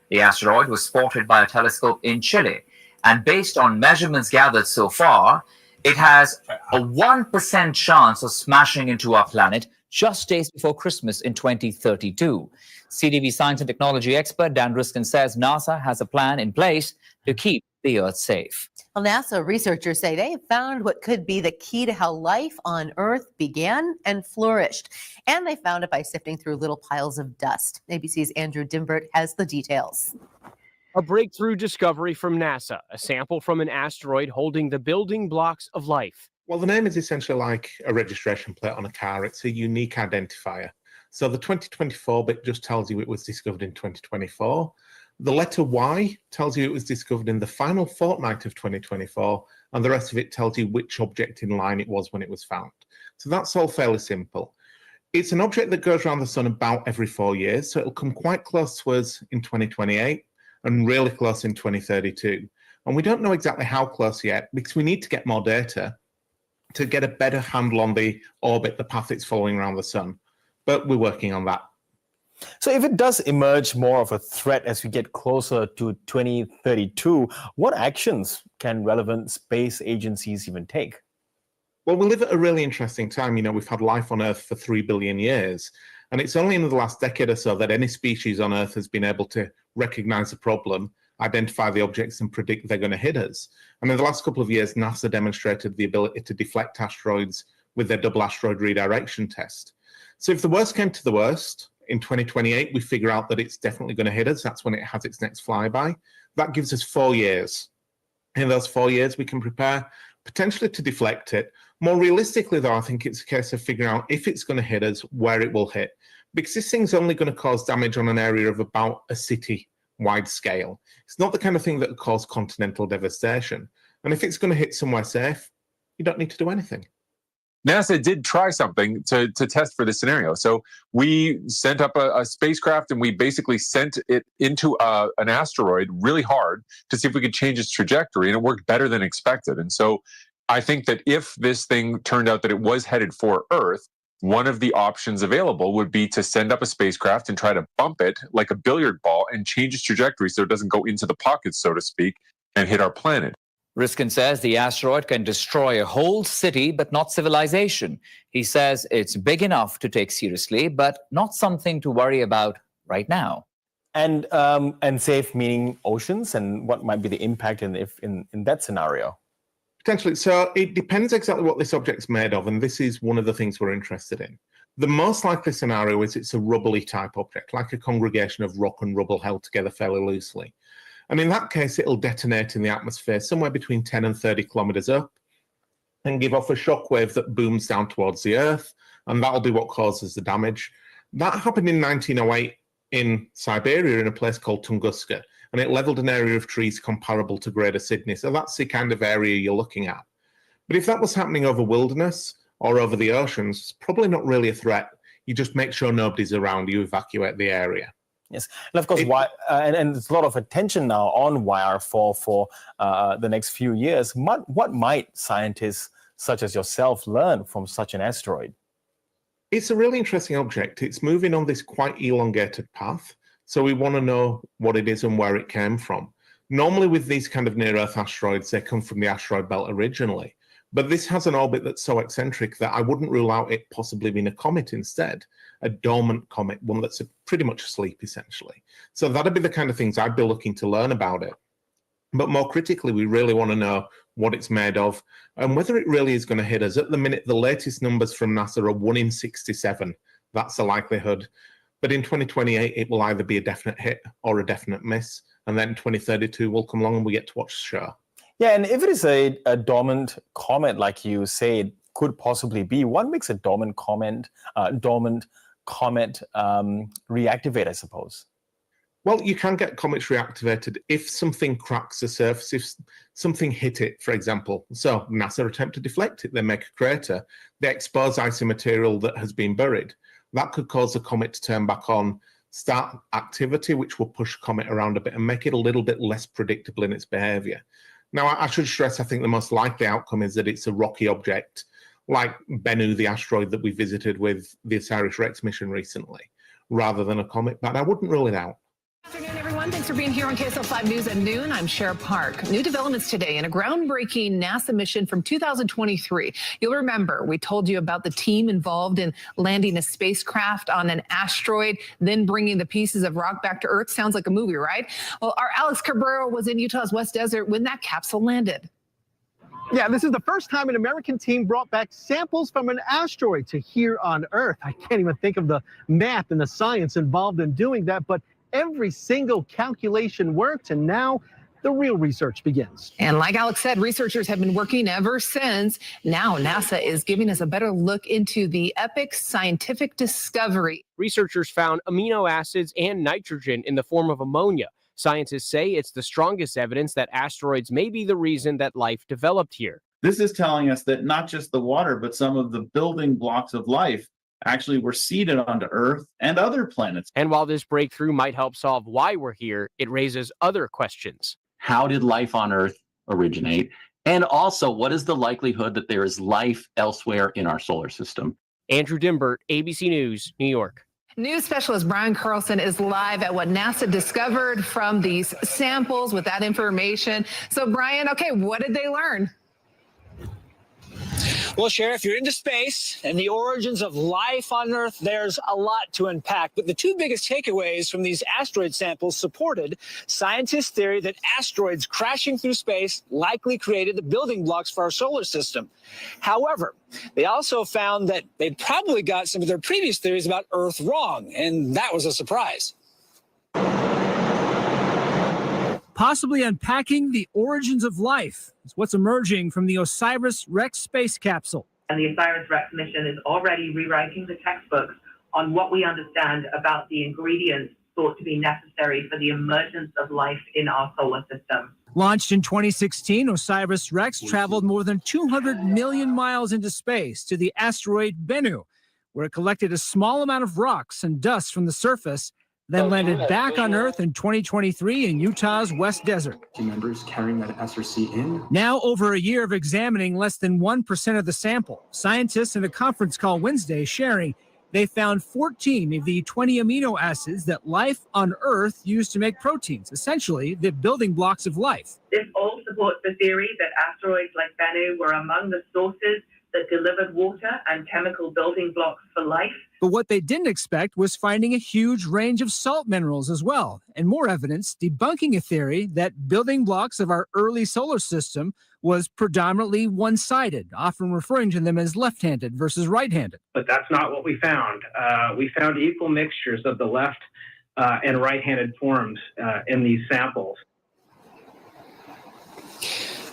The asteroid was spotted by a telescope in Chile, and based on measurements gathered so far, it has a 1% chance of smashing into our planet just days before Christmas in 2032. CDV science and technology expert Dan Riskin says NASA has a plan in place to keep the Earth safe. Well, NASA researchers say they have found what could be the key to how life on Earth began and flourished. And they found it by sifting through little piles of dust. ABC's Andrew Dimbert has the details. A breakthrough discovery from NASA, a sample from an asteroid holding the building blocks of life. Well, the name is essentially like a registration plate on a car. It's a unique identifier. So the 2024 bit just tells you it was discovered in 2024. The letter Y tells you it was discovered in the final fortnight of 2024, and the rest of it tells you which object in line it was when it was found. So that's all fairly simple. It's an object that goes around the sun about every 4 years, so it'll come quite close to us in 2028 and really close in 2032. And we don't know exactly how close yet because we need to get more data to get a better handle on the orbit, the path it's following around the sun. But we're working on that. So if it does emerge more of a threat as we get closer to 2032, what actions can relevant space agencies even take? Well, we live at a really interesting time. You know, we've had life on Earth for 3 billion years, and it's only in the last decade or so that any species on Earth has been able to recognize the problem, identify the objects, and predict they're going to hit us. And in the last couple of years, NASA demonstrated the ability to deflect asteroids with their double asteroid redirection test. So if the worst came to the worst, in 2028, we figure out that it's definitely going to hit us. That's when it has its next flyby. That gives us 4 years. In those 4 years, we can prepare potentially to deflect it. More realistically, though, I think it's a case of figuring out if it's going to hit us, where it will hit. Because this thing's only going to cause damage on an area of about a city-wide scale. It's not the kind of thing that would cause continental devastation. And if it's going to hit somewhere safe, you don't need to do anything. NASA did try something to test for this scenario. So we sent up a spacecraft and we basically sent it into an asteroid really hard to see if we could change its trajectory, and it worked better than expected. And so I think that if this thing turned out that it was headed for Earth, one of the options available would be to send up a spacecraft and try to bump it like a billiard ball and change its trajectory so it doesn't go into the pocket, so to speak, and hit our planet. Riskin says the asteroid can destroy a whole city, but not civilization. He says it's big enough to take seriously, but not something to worry about right now. And safe meaning oceans, and what might be the impact in that scenario? Potentially. So it depends exactly what this object's made of, and this is one of the things we're interested in. The most likely scenario is it's a rubbly type object, like a congregation of rock and rubble held together fairly loosely. And in that case, it'll detonate in the atmosphere somewhere between 10 and 30 kilometers up and give off a shockwave that booms down towards the Earth, and that'll be what causes the damage. That happened in 1908 in Siberia in a place called Tunguska, and it leveled an area of trees comparable to Greater Sydney. So that's the kind of area you're looking at. But if that was happening over wilderness or over the oceans, it's probably not really a threat. You just make sure nobody's around, you evacuate the area. Yes, and of course, and there's a lot of attention now on YR4 for the next few years. What might scientists such as yourself learn from such an asteroid? It's a really interesting object. It's moving on this quite elongated path. So we want to know what it is and where it came from. Normally with these kind of near-Earth asteroids, they come from the asteroid belt originally. But this has an orbit that's so eccentric that I wouldn't rule out it possibly being a comet instead, a dormant comet, one that's pretty much asleep, essentially. So that'd be the kind of things I'd be looking to learn about it. But more critically, we really want to know what it's made of and whether it really is going to hit us. At the minute, the latest numbers from NASA are 1 in 67. That's the likelihood. But in 2028, it will either be a definite hit or a definite miss. And then 2032 will come along and we get to watch the show. Yeah, and if it is a dormant comet, like you say it could possibly be, what makes a dormant comet reactivate, I suppose? Well, you can get comets reactivated if something cracks the surface, if something hit it, for example. So NASA attempt to deflect it, they make a crater, they expose icy material that has been buried. That could cause the comet to turn back on, start activity, which will push the comet around a bit and make it a little bit less predictable in its behavior. Now, I should stress, I think the most likely outcome is that it's a rocky object, like Bennu, the asteroid that we visited with the OSIRIS-REx mission recently, rather than a comet, but I wouldn't rule it out. Good afternoon, everyone. Thanks for being here on KSL 5 News at noon. I'm Cher Park. New developments today in a groundbreaking NASA mission from 2023. You'll remember we told you about the team involved in landing a spacecraft on an asteroid, then bringing the pieces of rock back to Earth. Sounds like a movie, right? Well, our Alex Cabrera was in Utah's West Desert when that capsule landed. Yeah, this is the first time an American team brought back samples from an asteroid to here on Earth. I can't even think of the math and the science involved in doing that, but every single calculation worked, and now the real research begins. And like Alex said, researchers have been working ever since. Now NASA is giving us a better look into the epic scientific discovery. Researchers found amino acids and nitrogen in the form of ammonia. Scientists say it's the strongest evidence that asteroids may be the reason that life developed here. This is telling us that not just the water, but some of the building blocks of life actually were seeded onto Earth and other planets. And while this breakthrough might help solve why we're here, it raises other questions. How did life on Earth originate? And also, what is the likelihood that there is life elsewhere in our solar system? Andrew Dimbert, ABC News, New York. News specialist Brian Carlson is live at what NASA discovered from these samples with that information. So, Brian, okay, what did they learn? Well, Sheriff, if you're into space and the origins of life on Earth, there's a lot to unpack. But the two biggest takeaways from these asteroid samples supported scientists' theory that asteroids crashing through space likely created the building blocks for our solar system. However, they also found that they probably got some of their previous theories about Earth wrong, and that was a surprise. Possibly unpacking the origins of life is what's emerging from the OSIRIS-REx space capsule. And the OSIRIS-REx mission is already rewriting the textbooks on what we understand about the ingredients thought to be necessary for the emergence of life in our solar system. Launched in 2016, OSIRIS-REx traveled more than 200 million miles into space to the asteroid Bennu, where it collected a small amount of rocks and dust from the surface, then landed back on Earth in 2023 in Utah's West Desert. Team members carrying that SRC in. Now, over a year of examining less than 1% of the sample, scientists in a conference call Wednesday sharing they found 14 of the 20 amino acids that life on Earth used to make proteins, essentially the building blocks of life. This all supports the theory that asteroids like Bennu were among the sources that delivered water and chemical building blocks for life. But what they didn't expect was finding a huge range of salt minerals as well, and more evidence debunking a theory that building blocks of our early solar system was predominantly one-sided, often referring to them as left-handed versus right-handed. But that's not what we found. We found equal mixtures of the left and right-handed forms in these samples.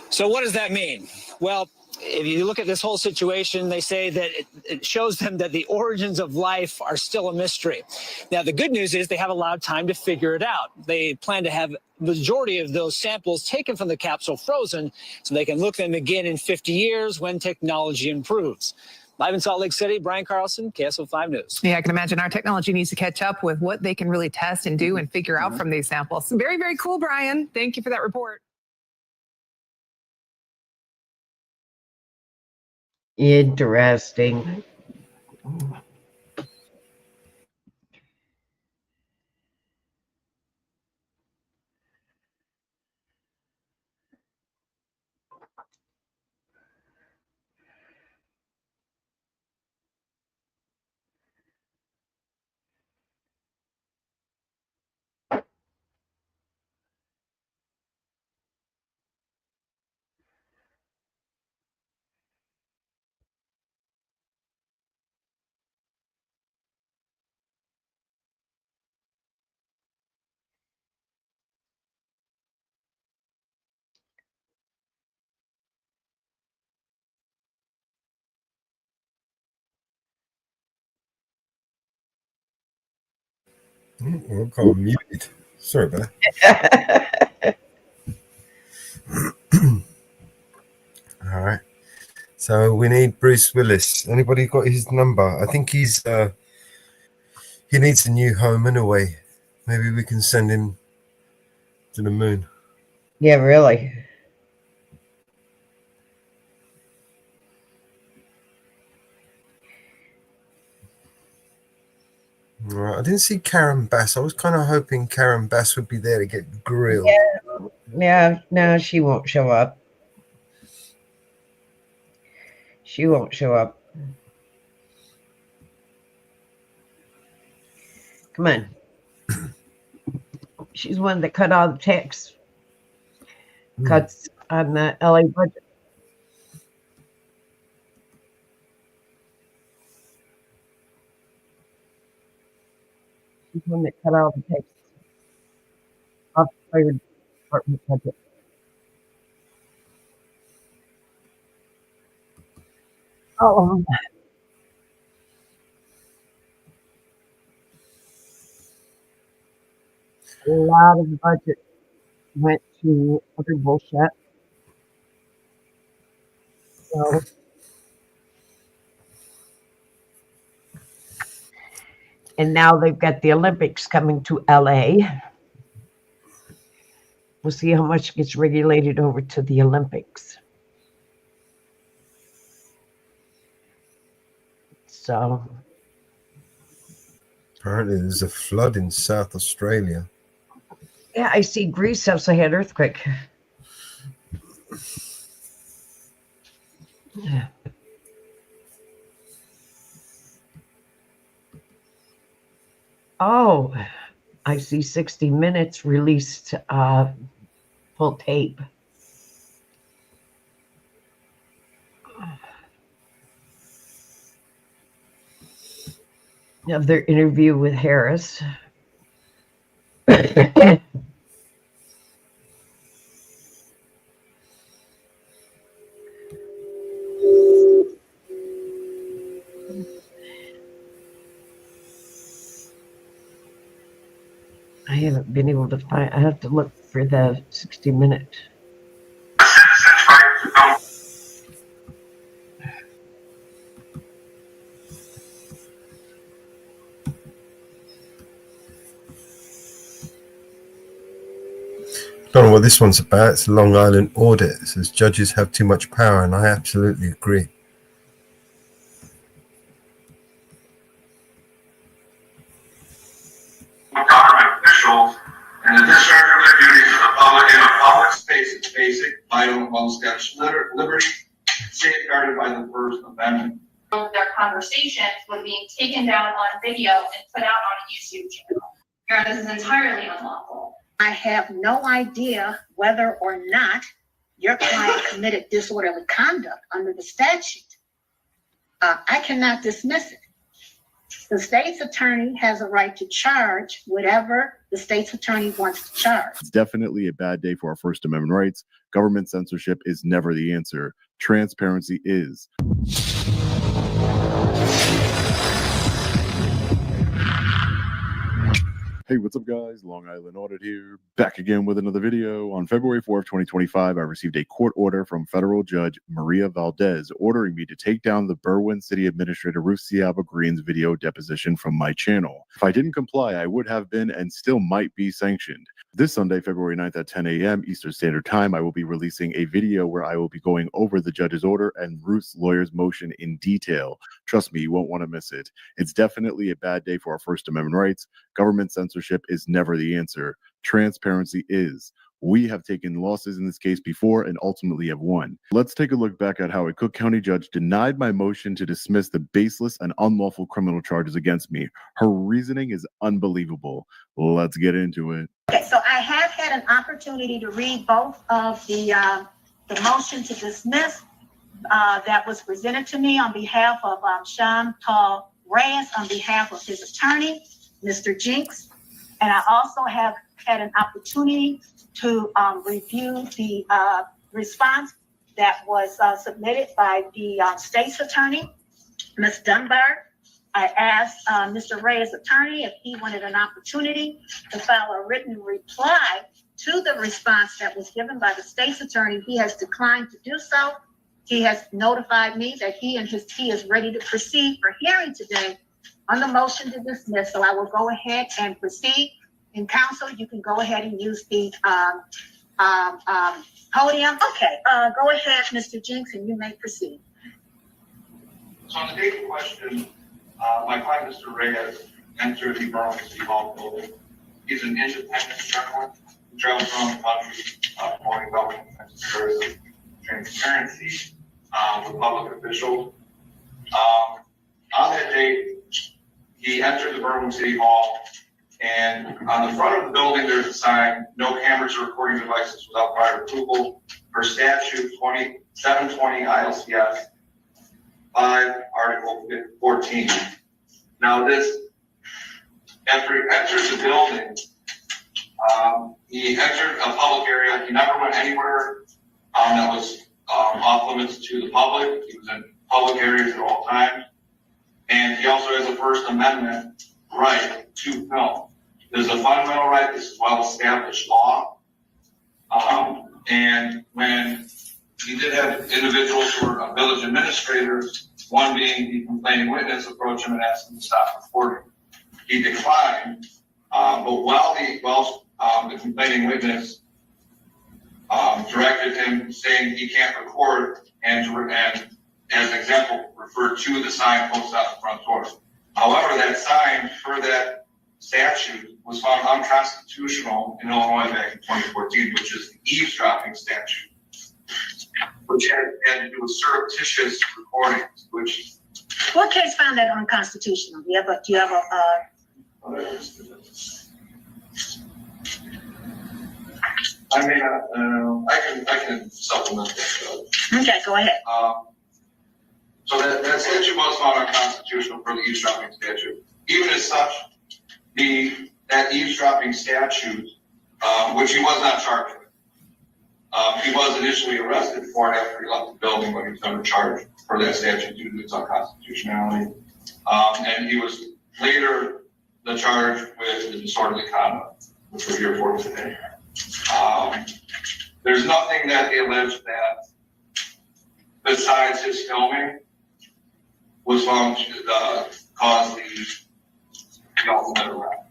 So what does that mean? Well, if you look at this whole situation, they say that it shows them that the origins of life are still a mystery. Now, the good news is they have a lot of time to figure it out. They plan to have the majority of those samples taken from the capsule frozen so they can look them again in 50 years when technology improves. Live in Salt Lake City, Brian Carlson, KSL5 News. Yeah, I can imagine our technology needs to catch up with what they can really test and do and figure out from these samples. Very, very cool, Brian. Thank you for that report. Interesting. Oh, I'm kind of muted. Sorry about that. All right. So we need Bruce Willis. Anybody got his number? I think he needs a new home anyway. Maybe we can send him to the moon. Yeah, really. Right. I didn't see Karen Bass. I was kind of hoping Karen Bass would be there to get grilled. Yeah, no, she won't show up. She won't show up. Come on. She's one that cut all the tax cuts on the LA budget. She's one that cut all the tax off the fire department budget. Oh, a lot of the budget went to other bullshit. So, and now they've got the Olympics coming to LA. We'll see how much gets regulated over to the Olympics. So, Apparently there's a flood in South Australia. yeah, I see Greece also had earthquake. Oh, I see 60 Minutes released full tape. Of their interview with Harris. I haven't been able to find, I have to look for the 60 Minute. Don't know what this one's about. It's a Long Island audit. It says judges have too much power, and I absolutely agree. Government officials and the discharge of their duties to the public in a public space is basic, vital, and well-established liberty, safeguarded by the First Amendment. Their conversations were being taken down on video and put out on a YouTube channel. This is entirely unlawful. I have no idea whether or not your client committed disorderly conduct under the statute. I cannot dismiss it. The state's attorney has a right to charge whatever the state's attorney wants to charge. It's definitely a bad day for our First Amendment rights. Government censorship is never the answer. Transparency is. Hey, what's up, guys? Long Island Audit here, back again with another video. On February 4th, 2025, I received a court order from federal judge Maria Valdez ordering me to take down the Berwyn City Administrator Ruth Ciaba Green's video deposition from my channel. If I didn't comply, I would have been and still might be sanctioned. This Sunday, February 9th at 10 a.m. Eastern Standard Time, I will be releasing a video where I will be going over the judge's order and Ruth's lawyer's motion in detail. Trust me, you won't want to miss it. It's definitely a bad day for our First Amendment rights. Government censorship is never the answer. Transparency is. We have taken losses in this case before and ultimately have won. Let's take a look back at how a Cook County judge denied my motion to dismiss the baseless and unlawful criminal charges against me. Her reasoning is unbelievable. Let's get into it. Okay, so I have had an opportunity to read both of the motion to dismiss that was presented to me on behalf of Sean Paul Reyes, on behalf of his attorney, Mr. Jinks. And I also have had an opportunity to review the response that was submitted by the state's attorney, Ms. Dunbar. I asked Mr. Reyes' attorney if he wanted an opportunity to file a written reply to the response that was given by the state's attorney. He has declined to do so. He has notified me that he and his team is ready to proceed for hearing today on the motion to dismiss. So I will go ahead and proceed. In counsel, you can go ahead and use the podium. Okay, go ahead, Mr. Jinks, and you may proceed. So on the date in question, my client, Mr. Reyes, entered the Berwyn City Hall building. He's an independent gentleman who travels around the country promoting government and transparency with public officials. On that date, he entered the Berwyn City Hall, and on the front of the building, there's a sign, no cameras or recording devices without prior approval, per statute 720 ILCS 5, Article 14. Now this, after he entered the building, he entered a public area. He never went anywhere that was off limits to the public. He was in public areas at all times. And he also has a First Amendment right to film. There's a fundamental right. This is well-established law. And when he did have individuals who were village administrators, one being the complaining witness, approach him and ask him to stop recording. He declined, but while the complaining witness directed him, saying he can't record, and as an example, referred to the sign posted on the front door. However, that sign, per that statute, was found unconstitutional in Illinois back in 2014, which is the eavesdropping statute, which had to do with surreptitious recordings. Which what case found that unconstitutional? Do you have I may not, I can supplement that. Okay, go ahead. So that statute was found unconstitutional for the eavesdropping statute. Even as such, that eavesdropping statute, which he was not charged with, he was initially arrested for it after he left the building, but he was under charge for that statute due to its unconstitutionality. And he was later charged with the disorderly conduct, which we're here for today. There's nothing that they allege that, besides his filming, was found to cause the ultimate arrest.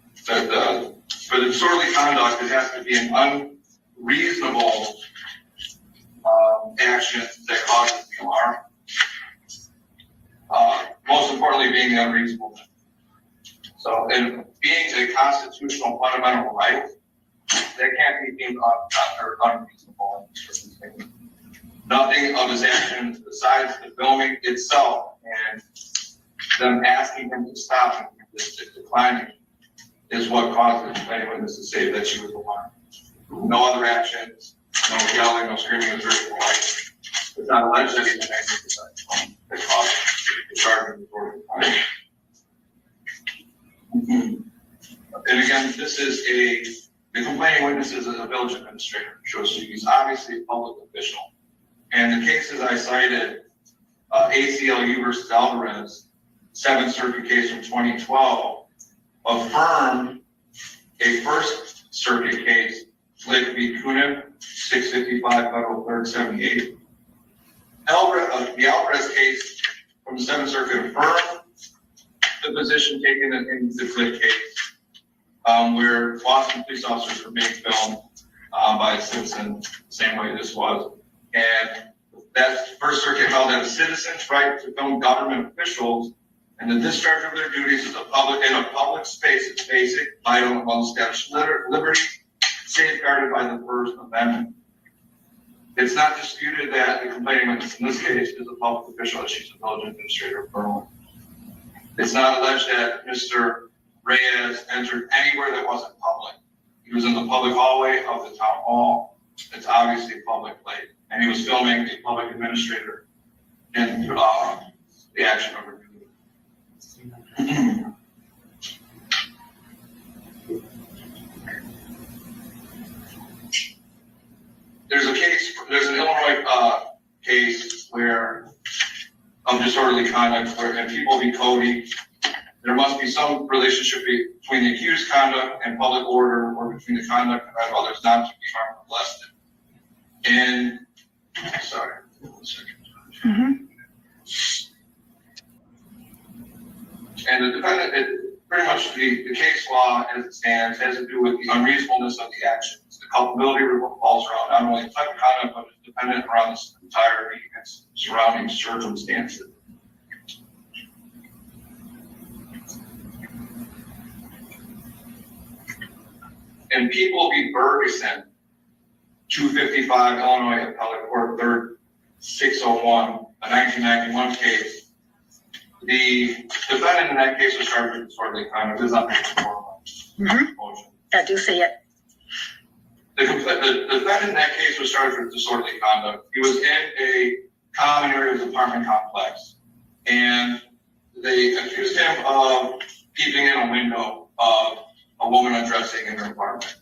For the disorderly conduct, it has to be an unreasonable action that causes the alarm. Most importantly, being the unreasonable. So, and being a constitutional fundamental right, that can't be deemed unreasonable. Nothing of his actions besides the filming itself and them asking him to stop and declining is what caused the defendant witness to say that she was alarmed. No other actions, no yelling, no screaming, or life. It's not alleged that he was angry that caused the charge of disorderly conduct. And again, the complaining witness is a village administrator, so he's obviously a public official. And the cases I cited, ACLU versus Alvarez, 7th Circuit case from 2012, affirmed a First Circuit case, Lake v. Kunin, 655 Federal 3rd 78. The Alvarez case from the 7th Circuit affirmed the position taken in the Flake case, where Boston police officers were being filmed by a citizen, the same way this was. And that First Circuit held that a citizen's right to film government officials and the discharge of their duties in a public space is basic, vital, and well-established liberty, safeguarded by the First Amendment. It's not disputed that the complaining witness in this case is a public official, that she's a village administrator of Berlin. It's not alleged that Mr. Reyes entered anywhere that wasn't public. He was in the public hallway of the town hall. It's obviously a public place. And he was filming a public administrator in the action of her duty. There's an Illinois case where of disorderly conduct where in People v. Cody, there must be some relationship between the accused conduct and public order, or between the conduct of others not to be harmed or molested. And sorry, 1 second. And the defendant, pretty much the case law as it stands has to do with the unreasonableness of the actions. The culpability revolves around not only the type of conduct, but it's dependent around the entire surrounding circumstances. And People v. Ferguson, 255 Illinois Appellate Court 3rd 601, a 1991 case. The defendant in that case was charged with disorderly conduct. There's nothing more I do see it. The defendant in that case was charged with disorderly conduct. He was in a common areas apartment complex, and they accused him of peeping in a window of a woman undressing in her apartment.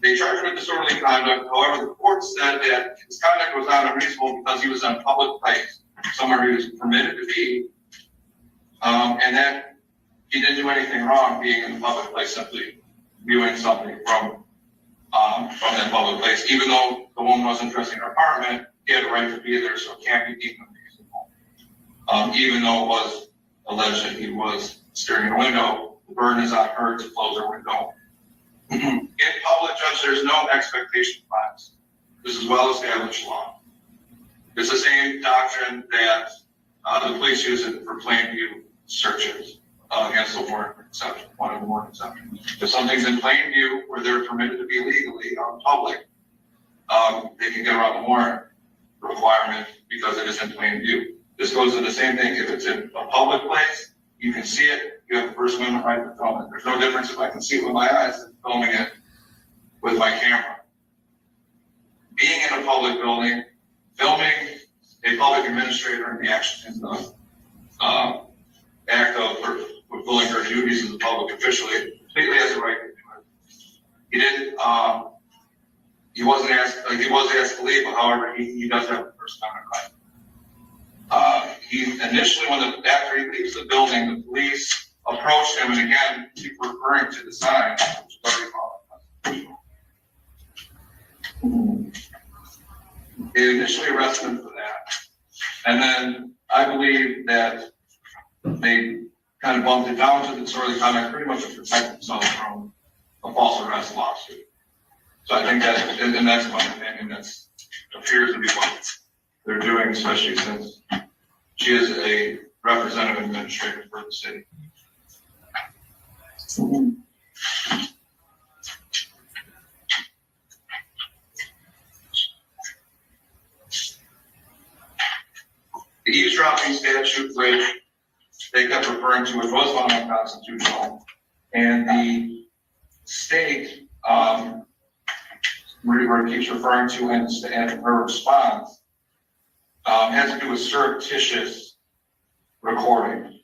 They charged him with disorderly conduct. However, the court said that his conduct was not unreasonable because he was in a public place, somewhere he was permitted to be, and that he didn't do anything wrong being in a public place, simply viewing something from that public place. Even though the woman wasn't dressing in her apartment, he had a right to be there, so it can't be deemed unreasonable. Even though it was alleged that he was staring at a window, the burden is on her to close her window. In public, Judge, there's no expectation of privacy. This is well-established law. It's the same doctrine that the police use it for plain view searches against the warrant exception, one of the warrant exceptions. If something's in plain view where they're permitted to be legally out in public, they can get around the warrant requirement because it is in plain view. This goes to the same thing. If it's in a public place, You can see it. You have the First Amendment right to film it. There's no difference if I can see it with my eyes than filming it with my camera. Being in a public building, filming a public administrator in the action in the act of fulfilling her duties as a public official, he completely has the right to do it. He didn't. He wasn't asked to leave, but however, he does have the First Amendment right. He initially, after he leaves the building, the police approached him, and again, keep referring to the sign, which is very common. They initially arrested him for that, and then I believe that they kind of bumped it down to the sort of comment pretty much to protect themselves from a false arrest lawsuit. So I think that, and that's my opinion, that appears to be what they're doing, especially since she is a representative administrator for the city. The eavesdropping statute, which they kept referring to, which was found unconstitutional, and the state, where it keeps referring to in her response, has to do with surreptitious recording.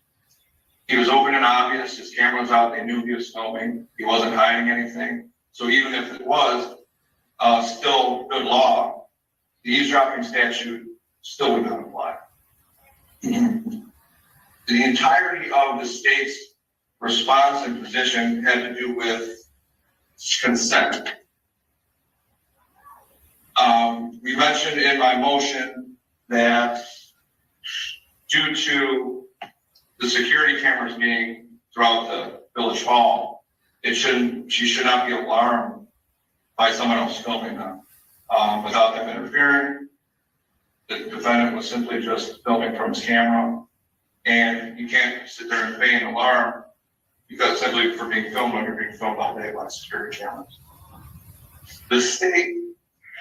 He was open and obvious, his camera was out, they knew he was filming, he wasn't hiding anything. So even if it was still good law, the eavesdropping statute still would not apply. The entirety of the state's response and position had to do with consent. We mentioned in my motion that due to the security cameras being throughout the village hall, she should not be alarmed by someone else filming them without them interfering. The defendant was simply just filming from his camera, and you can't sit there and feign alarm because simply for being filmed when you're being filmed all day by security cameras. The state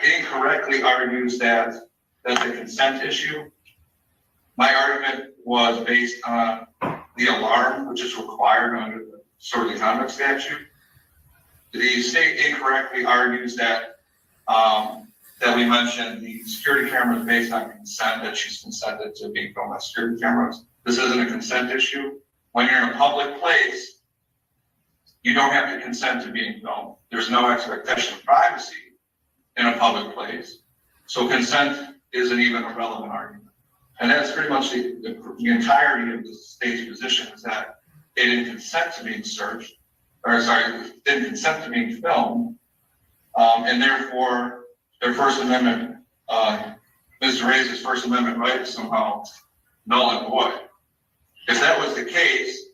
incorrectly argues that that's a consent issue. My argument was based on the alarm, which is required under the disorderly conduct statute. The state incorrectly argues that that we mentioned the security cameras based on consent, that she's consented to being filmed by security cameras. This isn't a consent issue. When you're in a public place, you don't have to consent to being filmed. There's no expectation of privacy in a public place. So consent isn't even a relevant argument. And that's pretty much the entirety of the state's position, is that they didn't consent to being searched, didn't consent to being filmed, and therefore their First Amendment, Mr. Reyes' First Amendment right is somehow null and void. If that was the case,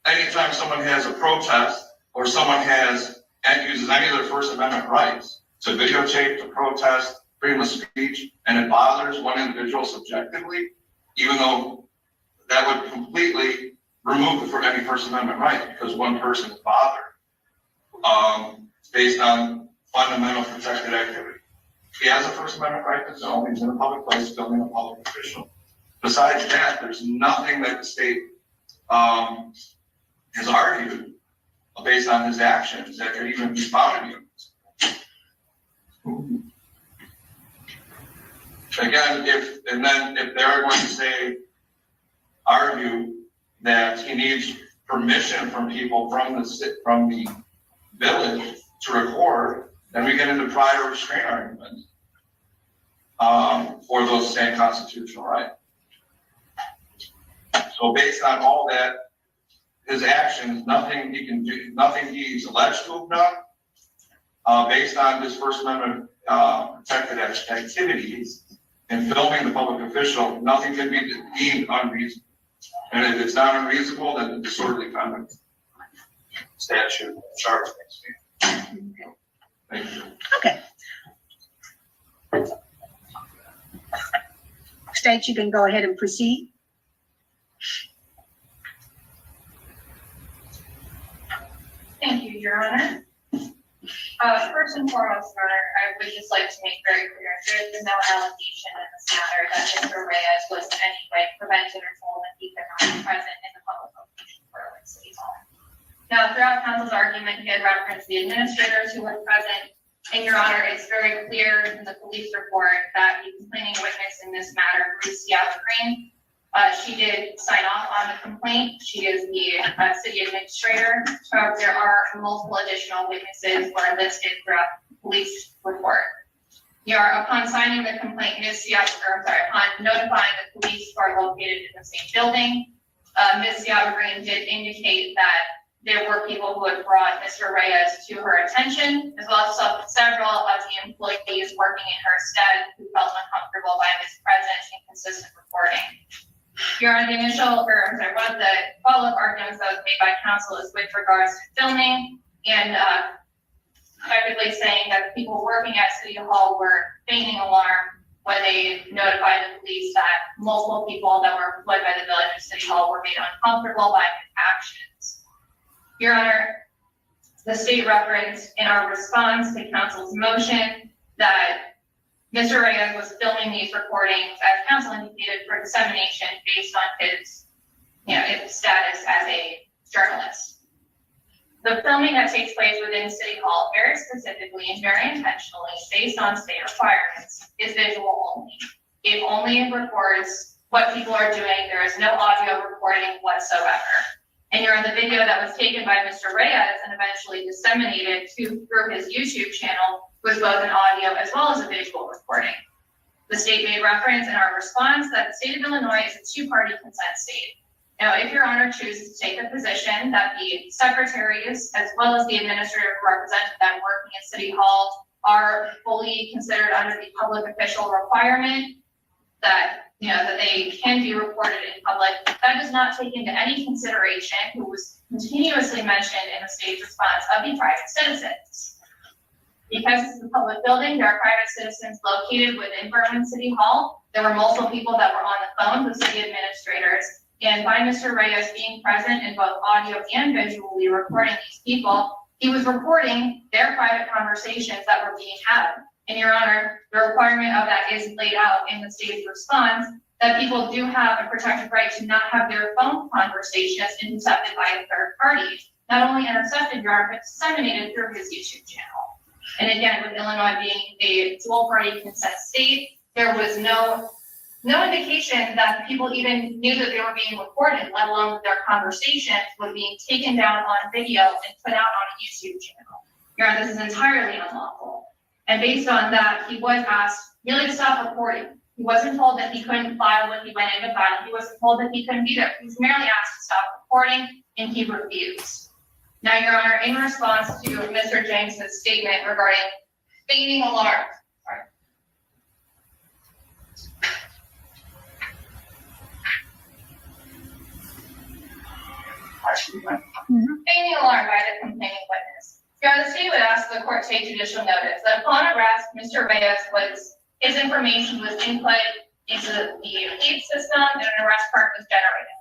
anytime someone has a protest or someone uses any of their First Amendment rights to videotape, to protest, freedom of speech, and it bothers one individual subjectively, even though that would completely remove any First Amendment right because one person is bothered based on fundamental protected activity. He has a First Amendment right to film. He's in a public place filming a public official. Besides that, there's nothing that the state has argued based on his actions that could even be found in him. Again, if they're going to argue that he needs permission from people from the village to record, then we get into prior restraint arguments for those same constitutional rights. So based on all that, his actions, nothing he can do, nothing he's alleged to have done, based on his First Amendment protected activities in filming the public official, nothing can be deemed unreasonable. And if it's not unreasonable, then the disorderly conduct statute charge makes me. Thank you. Okay. State, you can go ahead and proceed. Thank you, Your Honor. First and foremost, Your Honor, I would just like to make very clear there is no allegation in this matter that Mr. Reyes was in any way prevented or told that he could not be present in the Now, throughout counsel's argument, he had referenced the administrators who were present. And Your Honor, it's very clear in the police report that the complaining witness in this matter, Bruce Green, she did sign off on the complaint. She is the city administrator. However, there are multiple additional witnesses who are listed throughout the police report. Upon signing the complaint, upon notifying the police who are located in the same building, Ms. Green did indicate that there were people who had brought Mr. Reyes to her attention, as well as several of the employees working in her stead who felt uncomfortable by Ms. Presence and consistent reporting. One of the follow-up arguments that was made by counsel is with regards to filming and effectively saying that the people working at City Hall were feigning alarm when they notified the police that multiple people that were employed by the village of City Hall were made uncomfortable by his actions. Your Honor, the state referenced in our response to counsel's motion that Mr. Reyes was filming these recordings, as counsel indicated, for dissemination based on his status as a journalist. The filming that takes place within City Hall, very specifically and very intentionally, based on state requirements, is visual only. It only records what people are doing. There is no audio recording whatsoever. And you're on the video that was taken by Mr. Reyes and eventually disseminated through his YouTube channel was both an audio as well as a visual recording. The state made reference in our response that the state of Illinois is a two-party consent state. Now, if Your Honor chooses to take the position that the secretaries, as well as the administrator who represented them working at City Hall, are fully considered under the public official requirement that that they can be reported in public, that does not take into any consideration who was continuously mentioned in the state's response of the private citizens. Because this is a public building, there are private citizens located within Berwyn City Hall. There were multiple people that were on the phone with city administrators, and by Mr. Reyes being present in both audio and visually recording these people, he was recording their private conversations that were being had. And Your Honor, the requirement of that is laid out in the state's response that people do have a protected right to not have their phone conversations intercepted by a third party. Not only intercepted, Your Honor, but disseminated through his YouTube channel. And again, with Illinois being a dual-party consent state, there was no indication that people even knew that they were being recorded, let alone that their conversations were being taken down on video and put out on a YouTube channel. Your Honor, this is entirely unlawful. And based on that, he was asked really to stop recording. He wasn't told that he couldn't file when he went into file. He wasn't told that he couldn't be there. He was merely asked to stop recording, and he refused. Now, Your Honor, in response to Mr. James's statement regarding feigning alarm, feigning alarm by the complaining witness. Your Honor, the state would ask the court to take judicial notice that upon arrest, Mr. Reyes his information was input into the lead system and an arrest card was generated.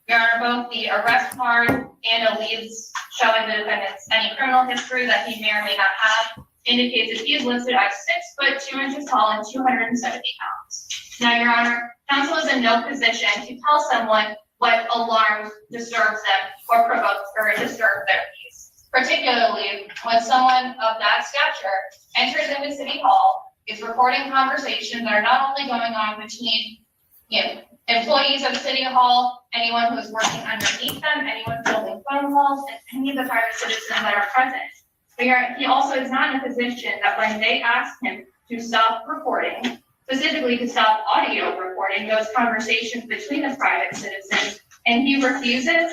Your Honor, both the arrest card and a leads showing the defendant's any criminal history that he may or may not have indicates that he is listed as 6 foot 2 inches tall and 270 pounds. Now, Your Honor, counsel is in no position to tell someone what alarms disturbs them or provokes or disturbs their peace, particularly when someone of that stature enters into City Hall, is recording conversations that are not only going on between employees of City Hall, anyone who is working underneath them, anyone building phone calls, and any of the private citizens that are present. He also is not in a position that when they ask him to stop recording, specifically to stop audio recording those conversations between the private citizens, and he refuses,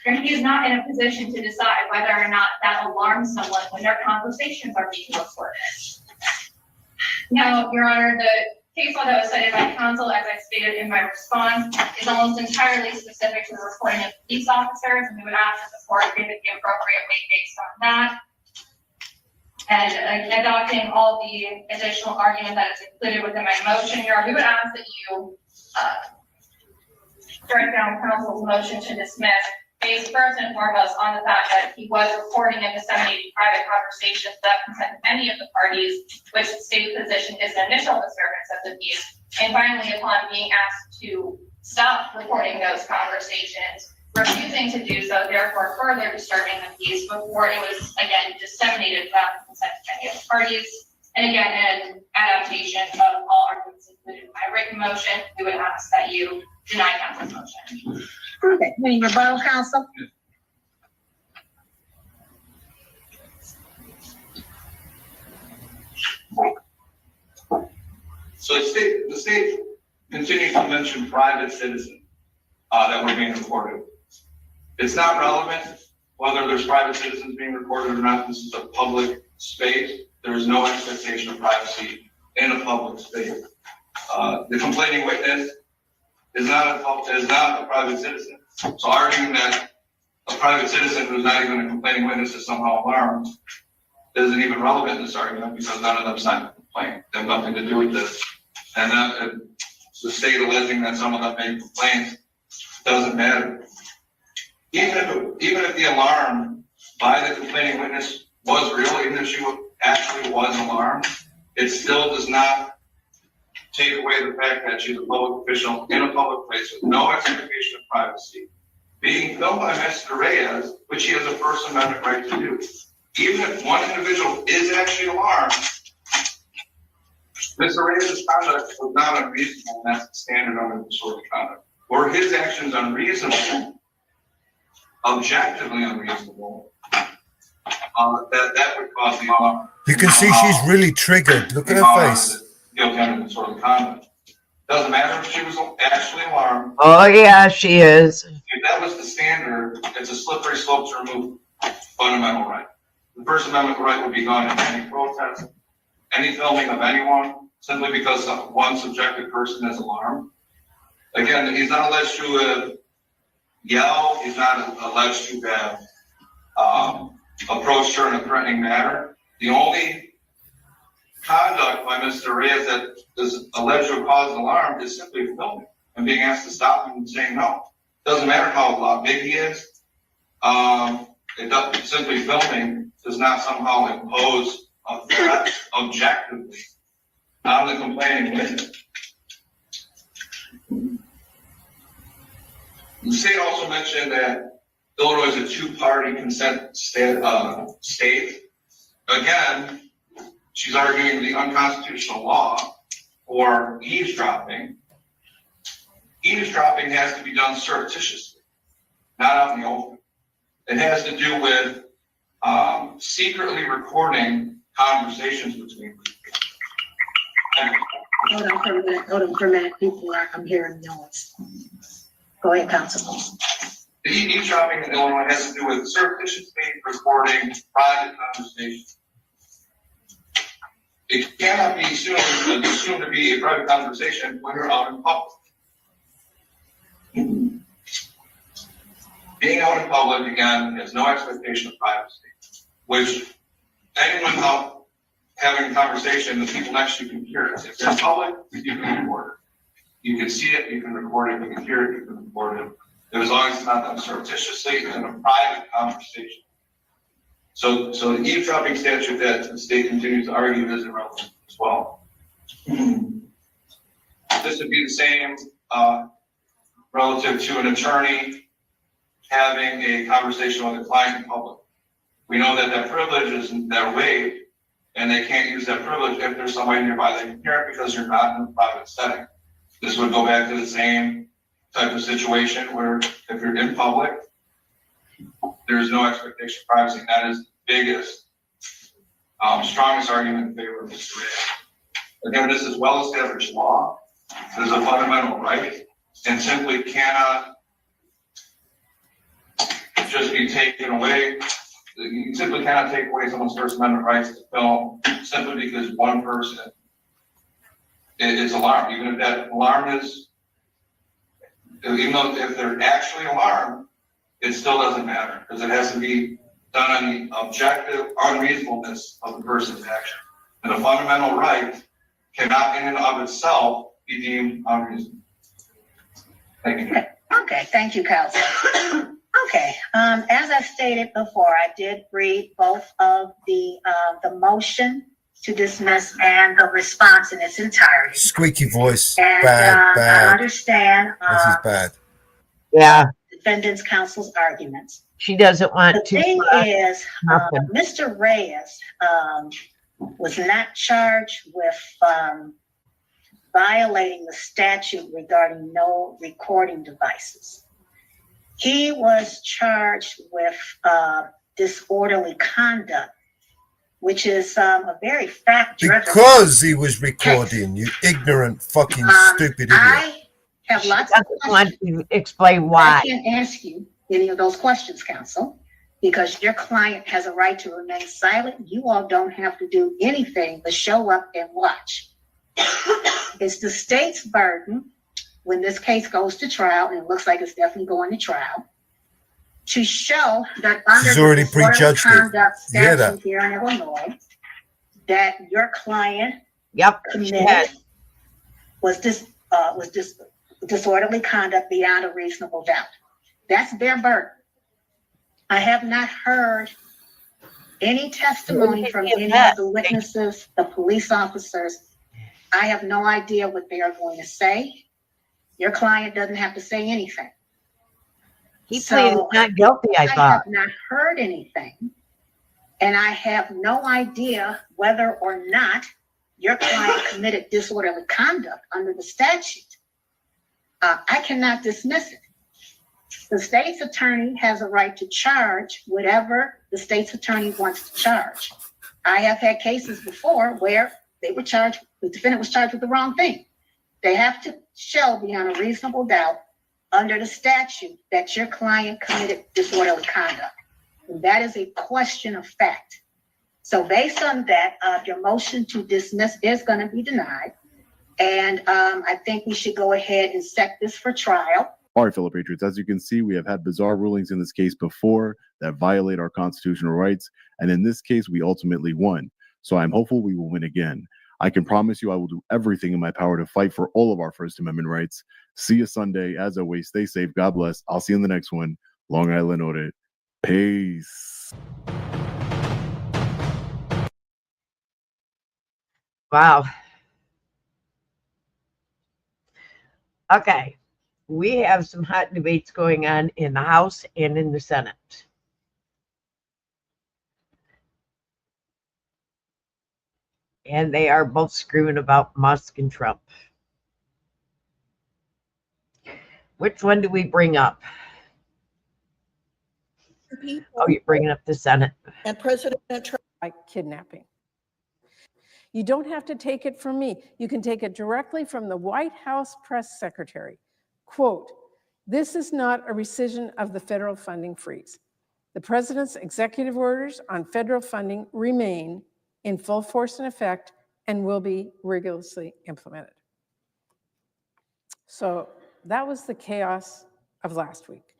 or he is not in a position to decide whether or not that alarms someone when their conversations are being recorded. Now, Your Honor, the case law that was cited by counsel, as I stated in my response, is almost entirely specific to the reporting of police officers, and we would ask that the court give it the appropriate weight based on that. And adopting all the additional argument that is included within my motion, Your Honor, we would ask that you strike down counsel's motion to dismiss, based first and foremost on the fact that he was recording and disseminating private conversations that consent any of the parties, which the state's position is an initial disturbance of the peace. And finally, upon being asked to stop recording those conversations, refusing to do so, therefore further disturbing the peace before it was again disseminated without the consent of any of the parties. And again, an adaptation of all arguments included in my written motion, we would ask that you deny counsel's motion. Okay, any rebuttal, counsel? So the state continues to mention private citizens that were being recorded. It's not relevant whether there's private citizens being recorded or not. This is a public space. There is no expectation of privacy in a public space. The complaining witness is not a private citizen. So arguing that a private citizen who's not even a complaining witness is somehow alarmed isn't even relevant in this argument because none of them signed the complaint. They have nothing to do with this. And the state alleging that some of them made complaints doesn't matter. Even if the alarm by the complaining witness was real, even if she actually was alarmed, it still does not take away the fact that she's a public official in a public place with no expectation of privacy, being filmed by Mr. Reyes, which he has a First Amendment right to do. Even if one individual is actually alarmed, Mr. Reyes' conduct was not unreasonable, and that's the standard under the sort of conduct. Were his actions unreasonable, objectively unreasonable, that would cause the alarm. You can see she's really triggered. Look at her face. Guilty under the sort of conduct. Doesn't matter if she was actually alarmed. Oh, yeah, she is. If that was the standard, it's a slippery slope to remove fundamental right. The First Amendment right would be gone in any protest, any filming of anyone, simply because one subjective person is alarmed. Again, he's not alleged to have yelled. He's not alleged to have approached her in a threatening manner. The only conduct by Mr. Reyes that is alleged to have caused alarm is simply filming and being asked to stop him and saying no. Doesn't matter how big he is. Simply filming does not somehow impose a threat objectively on the complaining witness. The state also mentioned that Illinois is a two-party consent state. Again, she's arguing the unconstitutional law for eavesdropping. Eavesdropping has to be done surreptitiously, not out in the open. It has to do with secretly recording conversations between people. Hold on for a minute, people I'm hearing noise. Go ahead, counsel. The eavesdropping in Illinois has to do with surreptitiously recording private conversations. It cannot be assumed to be a private conversation when you're out in public. Being out in public, again, has no expectation of privacy, which anyone out having a conversation, the people next to you can hear it. If you're in public, you can record it. You can see it, you can record it, you can hear it, you can record it. As long as it's not done surreptitiously in a private conversation. So the eavesdropping statute that the state continues to argue is irrelevant as well. This would be the same relative to an attorney having a conversation with a client in public. We know that privilege is they're waived, and they can't use that privilege if there's somebody nearby they can hear it because you're not in a private setting. This would go back to the same type of situation where if you're in public, there's no expectation of privacy. That is the biggest, strongest argument in favor of Mr. Reyes. Again, this is well-established law. There's a fundamental right and simply cannot just be taken away. You simply cannot take away someone's First Amendment rights to film simply because one person is alarmed. Even if that alarm is, even though if they're actually alarmed, it still doesn't matter because it has to be done on the objective unreasonableness of the person's action. And a fundamental right cannot in and of itself be deemed unreasonable. Thank you. Okay, thank you, counsel. Okay, as I stated before, I did read both of the motion to dismiss and the response in its entirety. Squeaky voice. And bad. I understand. This is bad. Yeah. The defendant's counsel's arguments. She doesn't want The to. thing is, nothing. Mr. Reyes was not charged with violating the statute regarding no recording devices. He was charged with disorderly conduct, which is a very fact-driven. Because he was recording, you ignorant fucking stupid idiot. I have lots of questions. Want to explain why. I can't ask you any of those questions, counsel, because your client has a right to remain silent. You all don't have to do anything but show up and watch. It's the state's burden when this case goes to trial, and it looks like it's definitely going to trial, to show that under She's already the disorderly prejudged it. conduct You hear statute that? here in Illinois, that your client committed was disorderly conduct beyond a reasonable doubt. That's their burden. I have not heard any testimony from any of the witnesses, the police officers. I have no idea what they are going to say. Your client doesn't have to say anything. He pleaded not guilty, I I thought. have not heard anything, and I have no idea whether or not your client committed disorderly conduct under the statute. I cannot dismiss it. The state's attorney has a right to charge whatever the state's attorney wants to charge. I have had cases before where they were charged, the defendant was charged with the wrong thing. They have to show beyond a reasonable doubt under the statute that your client committed disorderly conduct. And that is a question of fact. So based on that, your motion to dismiss is going to be denied. And I think we should go ahead and set this for trial. All right, fellow patriots, as you can see, we have had bizarre rulings in this case before that violate our constitutional rights. And in this case, we ultimately won. So I'm hopeful we will win again. I can promise you I will do everything in my power to fight for all of our First Amendment rights. See you Sunday. As always, stay safe. God bless. I'll see you in the next one. Long Island Audit. Peace. Wow. Okay. We have some hot debates going on in the House and in the Senate. And they are both screaming about Musk and Trump. Which one do we bring up? Oh, you're bringing up the Senate. And President Trump by kidnapping. You don't have to take it from me. You can take it directly from the White House press secretary. Quote, "This is not a rescission of the federal funding freeze. The president's executive orders on federal funding remain in full force and effect and will be rigorously implemented." So that was the chaos of last week.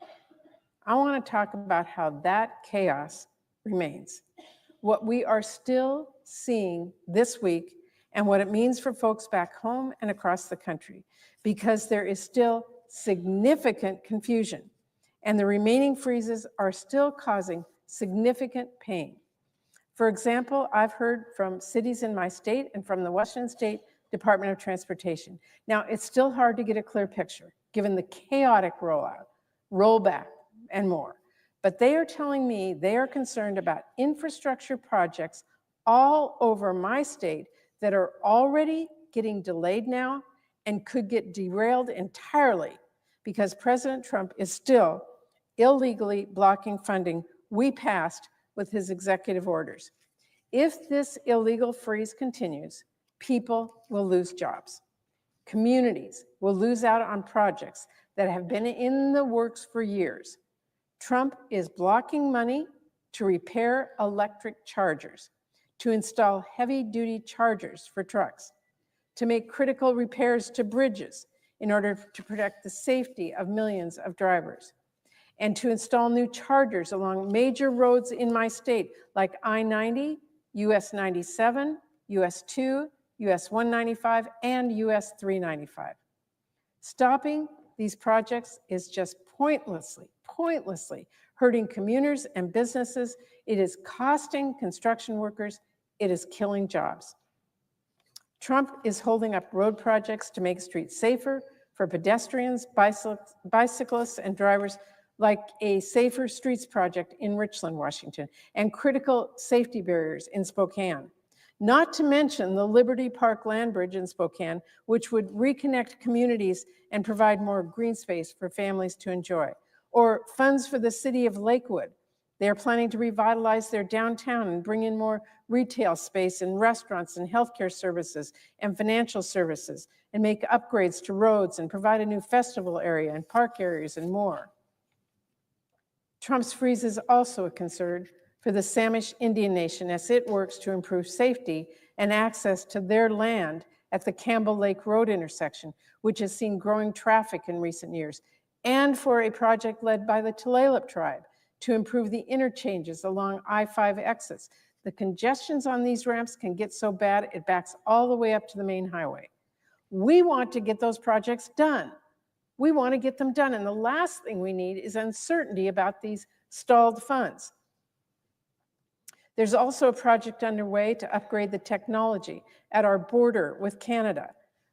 I want to talk about how that chaos remains. What we are still seeing this week and what it means for folks back home and across the country, because there is still significant confusion and the remaining freezes are still causing significant pain. For example, I've heard from cities in my state and from the Washington State Department of Transportation. Now, it's still hard to get a clear picture given the chaotic rollout, rollback, and more. But they are telling me they are concerned about infrastructure projects all over my state that are already getting delayed now and could get derailed entirely because President Trump is still illegally blocking funding we passed with his executive orders. If this illegal freeze continues, people will lose jobs. Communities will lose out on projects that have been in the works for years. Trump is blocking money to repair electric chargers, to install heavy-duty chargers for trucks, to make critical repairs to bridges in order to protect the safety of millions of drivers, and to install new chargers along major roads in my state like I-90, US 97, US 2, US 195, and US 395. Stopping these projects is just pointlessly hurting commuters and businesses. It is costing construction workers. It is killing jobs. Trump is holding up road projects to make streets safer for pedestrians, bicyclists, and drivers, like a Safer Streets project in Richland, Washington, and critical safety barriers in Spokane. Not to mention the Liberty Park Land Bridge in Spokane, which would reconnect communities and provide more green space for families to enjoy. Or funds for the city of Lakewood. They are planning to revitalize their downtown and bring in more retail space and restaurants and healthcare services and financial services, and make upgrades to roads and provide a new festival area and park areas and more. Trump's freeze is also a concern for the Samish Indian Nation as it works to improve safety and access to their land at the Campbell Lake Road intersection, which has seen growing traffic in recent years, and for a project led by the Tulalip tribe to improve the interchanges along I-5 exits. The congestions on these ramps can get so bad it backs all the way up to the main highway. We want to get those projects done. We want to get them done. And the last thing we need is uncertainty about these stalled funds. There's also a project underway to upgrade the technology at our border with Canada,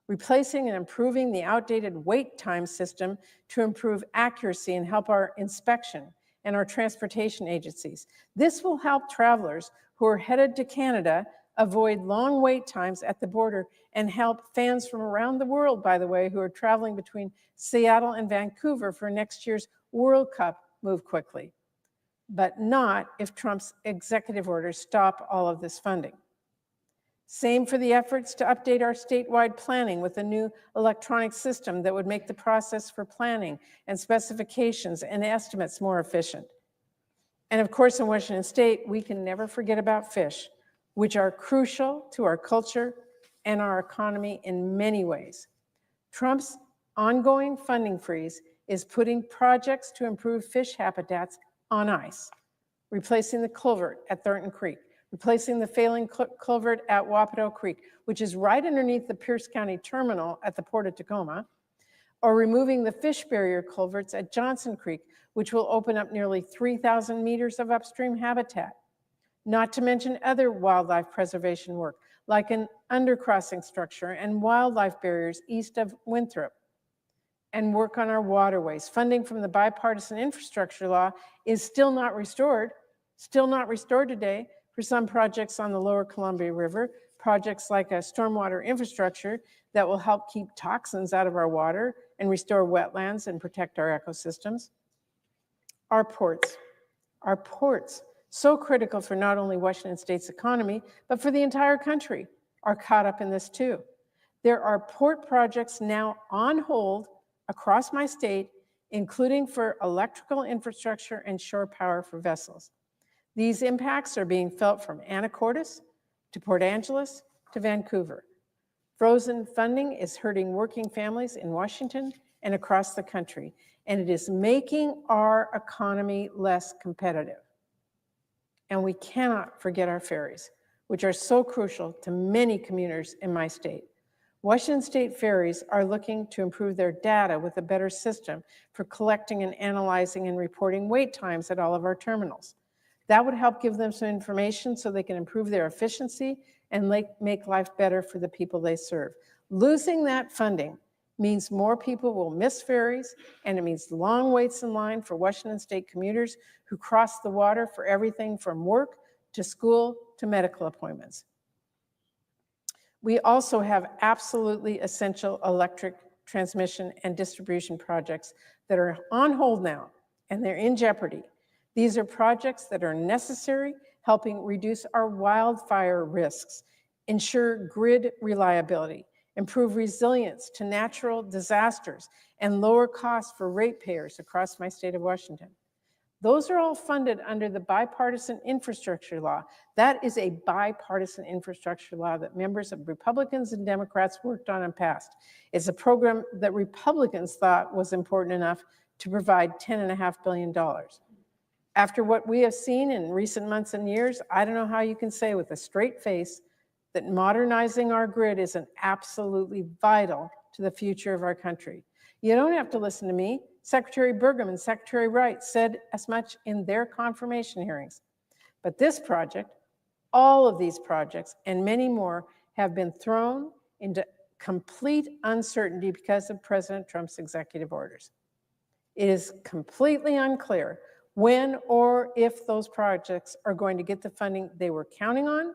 replacing and improving the outdated wait time system to improve accuracy and help our inspection and our transportation agencies. This will help travelers who are headed to Canada avoid long wait times at the border and help fans from around the world, by the way, who are traveling between Seattle and Vancouver for next year's World Cup move quickly. But not if Trump's executive orders stop all of this funding. Same for the efforts to update our statewide planning with a new electronic system that would make the process for planning and specifications and estimates more efficient. And of course, in Washington State, we can never forget about fish, which are crucial to our culture and our economy in many ways. Trump's ongoing funding freeze is putting projects to improve fish habitats on ice, replacing the culvert at Thornton Creek, replacing the failing culvert at Wapato Creek, which is right underneath the Pierce County Terminal at the Port of Tacoma, or removing the fish barrier culverts at Johnson Creek, which will open up nearly 3,000 meters of upstream habitat. Not to mention other wildlife preservation work, like an undercrossing structure and wildlife barriers east of Winthrop, and work on our waterways. Funding from the bipartisan infrastructure law is still not restored today for some projects on the lower Columbia River, projects like a stormwater infrastructure that will help keep toxins out of our water and restore wetlands and protect our ecosystems. Our ports, so critical for not only Washington State's economy, but for the entire country, are caught up in this too. There are port projects now on hold across my state, including for electrical infrastructure and shore power for vessels. These impacts are being felt from Anacortes to Port Angeles to Vancouver. Frozen funding is hurting working families in Washington and across the country, and it is making our economy less competitive. And we cannot forget our ferries, which are so crucial to many commuters in my state. Washington State ferries are looking to improve their data with a better system for collecting and analyzing and reporting wait times at all of our terminals. That would help give them some information so they can improve their efficiency and make life better for the people they serve. Losing that funding means more people will miss ferries, and it means long waits in line for Washington State commuters who cross the water for everything from work to school to medical appointments. We also have absolutely essential electric transmission and distribution projects that are on hold now, and they're in jeopardy. These are projects that are necessary, helping reduce our wildfire risks, ensure grid reliability, improve resilience to natural disasters, and lower costs for ratepayers across my state of Washington. Those are all funded under the bipartisan infrastructure law. That is a bipartisan infrastructure law that members of Republicans and Democrats worked on and passed. It's a program that Republicans thought was important enough to provide $10.5 billion. After what we have seen in recent months and years, I don't know how you can say with a straight face that modernizing our grid isn't absolutely vital to the future of our country. You don't have to listen to me. Secretary Burgum and Secretary Wright said as much in their confirmation hearings. But this project, all of these projects, and many more have been thrown into complete uncertainty because of President Trump's executive orders. It is completely unclear when or if those projects are going to get the funding they were counting on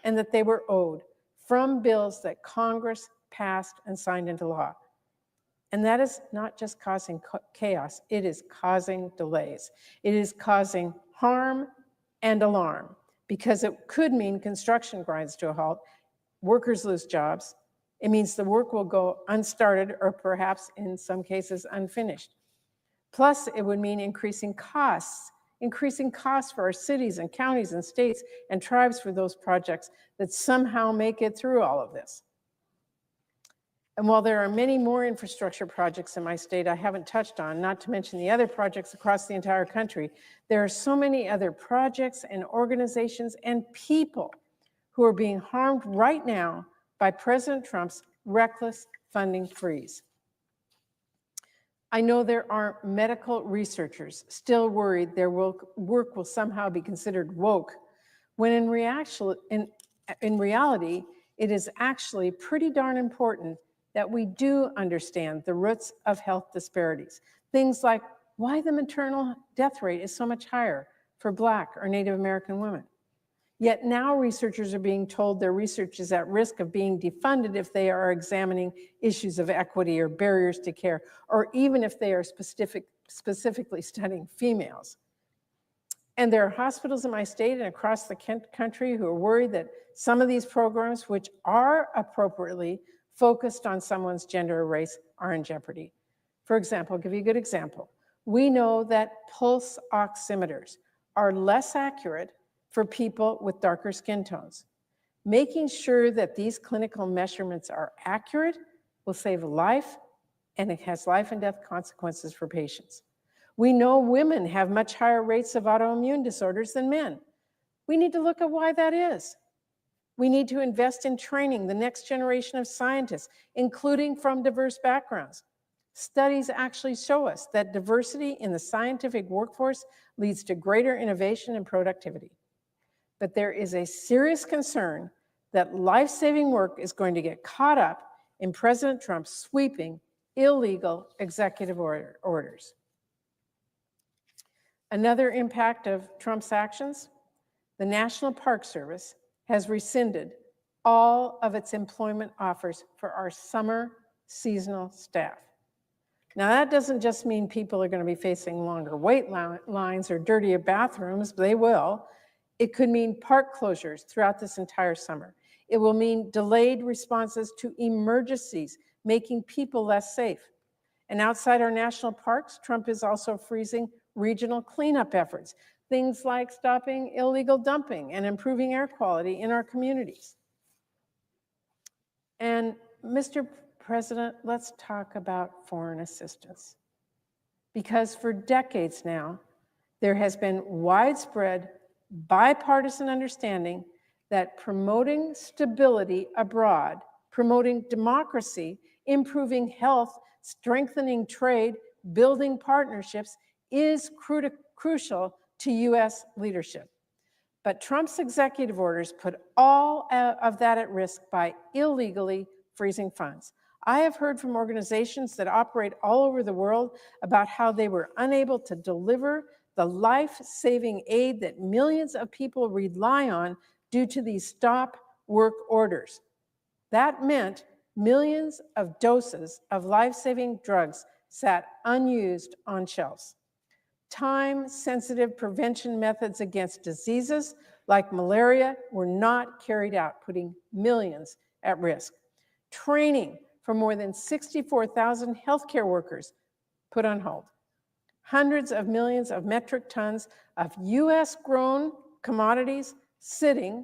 and that they were owed from bills that Congress passed and signed into law. And that is not just causing chaos, it is causing delays. It is causing harm and alarm because it could mean construction grinds to a halt, workers lose jobs. It means the work will go unstarted or perhaps in some cases unfinished. Plus, it would mean increasing costs for our cities and counties and states and tribes for those projects that somehow make it through all of this. And while there are many more infrastructure projects in my state I haven't touched on, not to mention the other projects across the entire country, there are so many other projects and organizations and people who are being harmed right now by President Trump's reckless funding freeze. I know there are medical researchers still worried their work will somehow be considered woke, when in reality, it is actually pretty darn important that we do understand the roots of health disparities. Things like why the maternal death rate is so much higher for Black or Native American women. Yet now researchers are being told their research is at risk of being defunded if they are examining issues of equity or barriers to care, or even if they are specifically studying females. And there are hospitals in my state and across the country who are worried that some of these programs, which are appropriately focused on someone's gender or race, are in jeopardy. For example, I'll give you a good example. We know that pulse oximeters are less accurate for people with darker skin tones. Making sure that these clinical measurements are accurate will save a life, and it has life and death consequences for patients. We know women have much higher rates of autoimmune disorders than men. We need to look at why that is. We need to invest in training the next generation of scientists, including from diverse backgrounds. Studies actually show us that diversity in the scientific workforce leads to greater innovation and productivity. But there is a serious concern that life-saving work is going to get caught up in President Trump's sweeping, illegal executive orders. Another impact of Trump's actions, the National Park Service has rescinded all of its employment offers for our summer seasonal staff. Now that doesn't just mean people are going to be facing longer wait lines or dirtier bathrooms, they will. It could mean park closures throughout this entire summer. It will mean delayed responses to emergencies, making people less safe. And outside our national parks, Trump is also freezing regional cleanup efforts, things like stopping illegal dumping and improving air quality in our communities. And Mr. President, let's talk about foreign assistance. Because for decades now, there has been widespread bipartisan understanding that promoting stability abroad, promoting democracy, improving health, strengthening trade, building partnerships is crucial to US leadership. But Trump's executive orders put all of that at risk by illegally freezing funds. I have heard from organizations that operate all over the world about how they were unable to deliver the life-saving aid that millions of people rely on due to these stop work orders. That meant millions of doses of life-saving drugs sat unused on shelves. Time-sensitive prevention methods against diseases like malaria were not carried out, putting millions at risk. Training for more than 64,000 healthcare workers put on hold. Hundreds of millions of metric tons of US-grown commodities sitting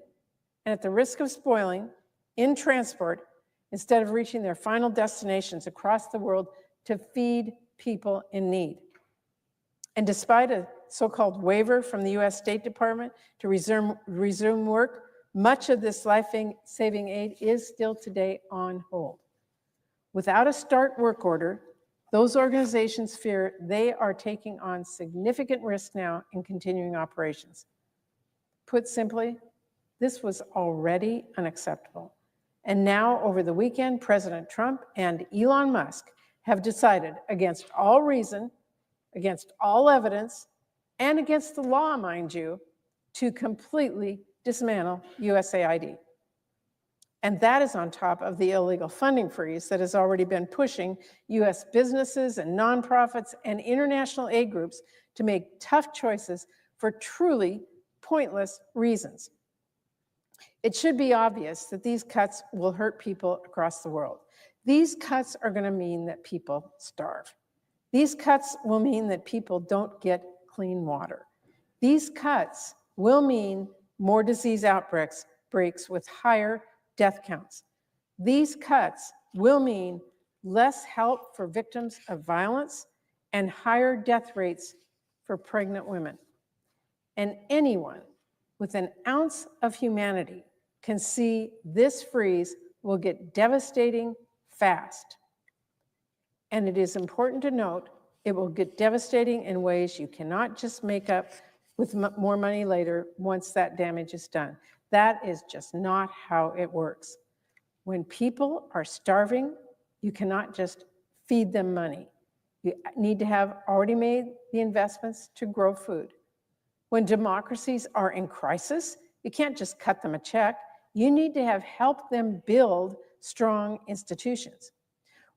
and at the risk of spoiling in transport instead of reaching their final destinations across the world to feed people in need. And despite a so-called waiver from the US State Department to resume work, much of this life-saving aid is still today on hold. Without a start work order, those organizations fear they are taking on significant risk now in continuing operations. Put simply, this was already unacceptable. And now, over the weekend, President Trump and Elon Musk have decided, against all reason against all evidence and against the law, mind you, to completely dismantle USAID. And that is on top of the illegal funding freeze that has already been pushing US businesses and nonprofits and international aid groups to make tough choices for truly pointless reasons. It should be obvious that these cuts will hurt people across the world. These cuts are going to mean that people starve. These cuts will mean that people don't get clean water. These cuts will mean more disease outbreaks with higher death counts. These cuts will mean less help for victims of violence and higher death rates for pregnant women. And anyone with an ounce of humanity can see this freeze will get devastating fast. And it is important to note, it will get devastating in ways you cannot just make up with more money later once that damage is done. That is just not how it works. When people are starving, you cannot just feed them money. You need to have already made the investments to grow food. When democracies are in crisis, you can't just cut them a check. You need to have helped them build strong institutions.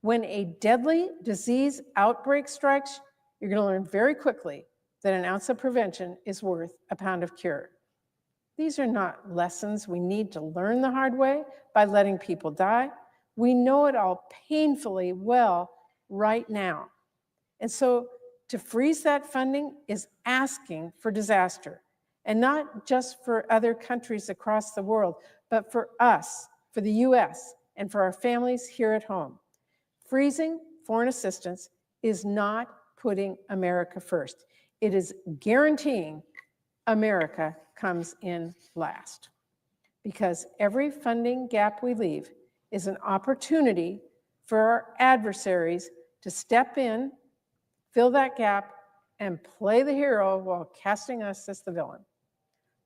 When a deadly disease outbreak strikes, you're going to learn very quickly that an ounce of prevention is worth a pound of cure. These are not lessons we need to learn the hard way by letting people die. We know it all painfully well right now. And so to freeze that funding is asking for disaster, and not just for other countries across the world, but for us, for the US, and for our families here at home. Freezing foreign assistance is not putting America first. It is guaranteeing America comes in last. Because every funding gap we leave is an opportunity for our adversaries to step in, fill that gap, and play the hero while casting us as the villain.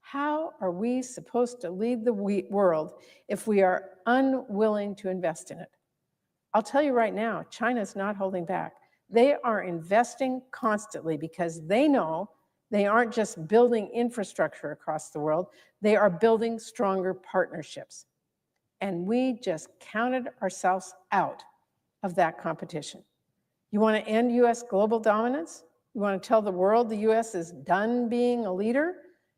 How are we supposed to lead the world if we are unwilling to invest in it? I'll tell you right now, China's not holding back. They are investing constantly because they know they aren't just building infrastructure across the world, they are building stronger partnerships. And we just counted ourselves out of that competition. You want to end US global dominance? You want to tell the world the US is done being a leader?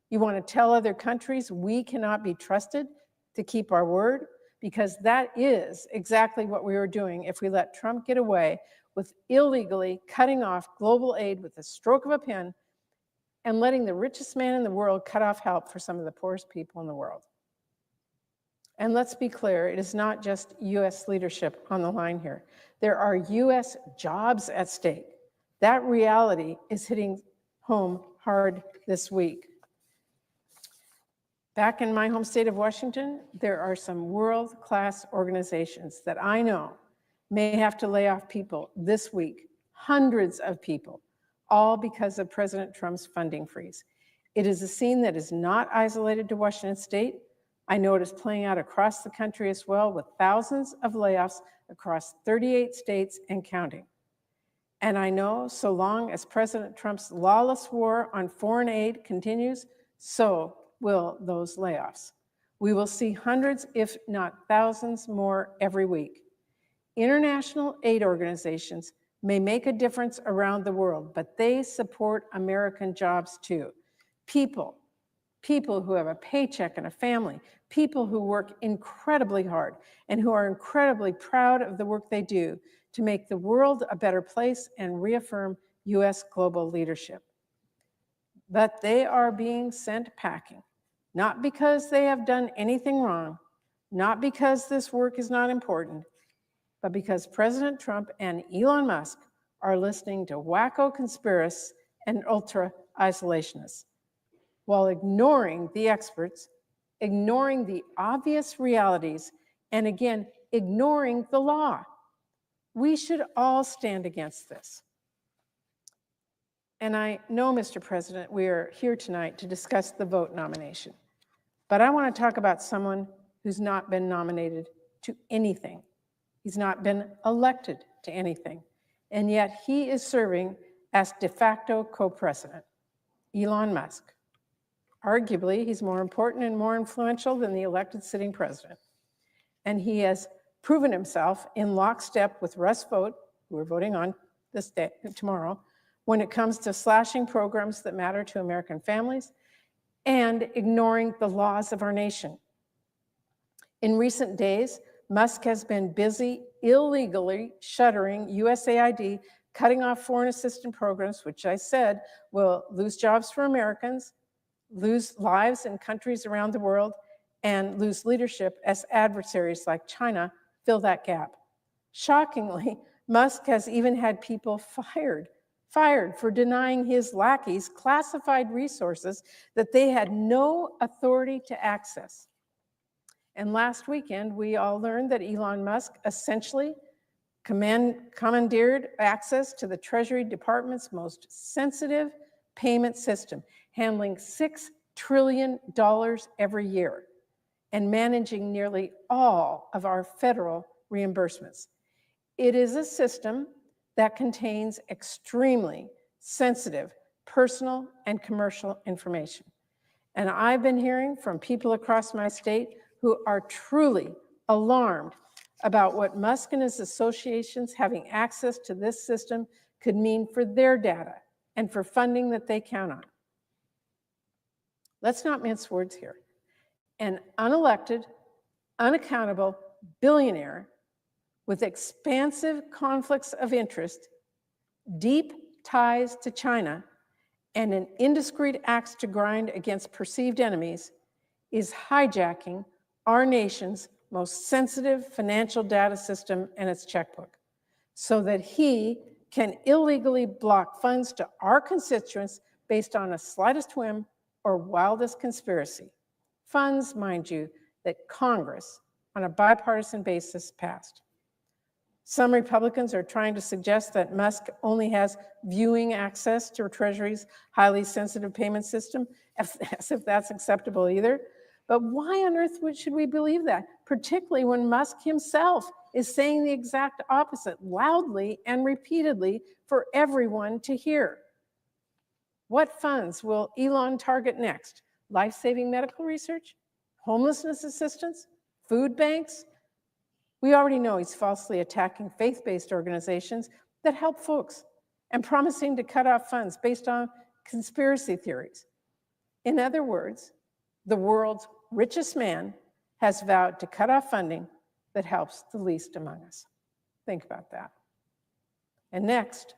You want to tell other countries we cannot be trusted to keep our word? Because that is exactly what we were doing if we let Trump get away with illegally cutting off global aid with the stroke of a pen and letting the richest man in the world cut off help for some of the poorest people in the world. And let's be clear, it is not just US leadership on the line here. There are US jobs at stake. That reality is hitting home hard this week. Back in my home state of Washington, there are some world-class organizations that I know may have to lay off people this week, hundreds of people, all because of President Trump's funding freeze. It is a scene that is not isolated to Washington state. I know it is playing out across the country as well, with thousands of layoffs across 38 states and counting. And I know so long as President Trump's lawless war on foreign aid continues, so will those layoffs. We will see hundreds, if not thousands more every week. International aid organizations may make a difference around the world, but they support American jobs too. People who have a paycheck and a family, people who work incredibly hard and who are incredibly proud of the work they do to make the world a better place and reaffirm US global leadership. But they are being sent packing, not because they have done anything wrong, not because this work is not important, but because President Trump and Elon Musk are listening to wacko conspiracists and ultra-isolationists, while ignoring the experts, ignoring the obvious realities, and again, ignoring the law. We should all stand against this. And I know, Mr. President, we are here tonight to discuss the vote nomination. But I want to talk about someone who's not been nominated to anything. He's not been elected to anything. And yet he is serving as de facto co-president, Elon Musk. Arguably, he's more important and more influential than the elected sitting president. And he has proven himself in lockstep with Russ Vought, who we're voting on this day, tomorrow, when it comes to slashing programs that matter to American families and ignoring the laws of our nation. In recent days, Musk has been busy illegally shuttering USAID, cutting off foreign assistance programs, which I said will lose jobs for Americans, lose lives in countries around the world, and lose leadership as adversaries like China fill that gap. Shockingly, Musk has even had people fired for denying his lackeys classified resources that they had no authority to access. And last weekend, we all learned that Elon Musk essentially commandeered access to the Treasury Department's most sensitive payment system, handling $6 trillion every year and managing nearly all of our federal reimbursements. It is a system that contains extremely sensitive personal and commercial information. And I've been hearing from people across my state who are truly alarmed about what Musk and his associations having access to this system could mean for their data and for funding that they count on. Let's not mince words here. An unelected, unaccountable billionaire with expansive conflicts of interest, deep ties to China, and an indiscreet axe to grind against perceived enemies is hijacking our nation's most sensitive financial data system and its checkbook so that he can illegally block funds to our constituents based on a slightest whim or wildest conspiracy. Funds, mind you, that Congress, on a bipartisan basis, passed. Some Republicans are trying to suggest that Musk only has viewing access to Treasury's highly sensitive payment system, as if that's acceptable either. But why on earth should we believe that, particularly when Musk himself is saying the exact opposite loudly and repeatedly for everyone to hear? What funds will Elon target next? Life-saving medical research? Homelessness assistance? Food banks? We already know he's falsely attacking faith-based organizations that help folks and promising to cut off funds based on conspiracy theories. In other words, the world's richest man has vowed to cut off funding that helps the least among us. Think about that. And next,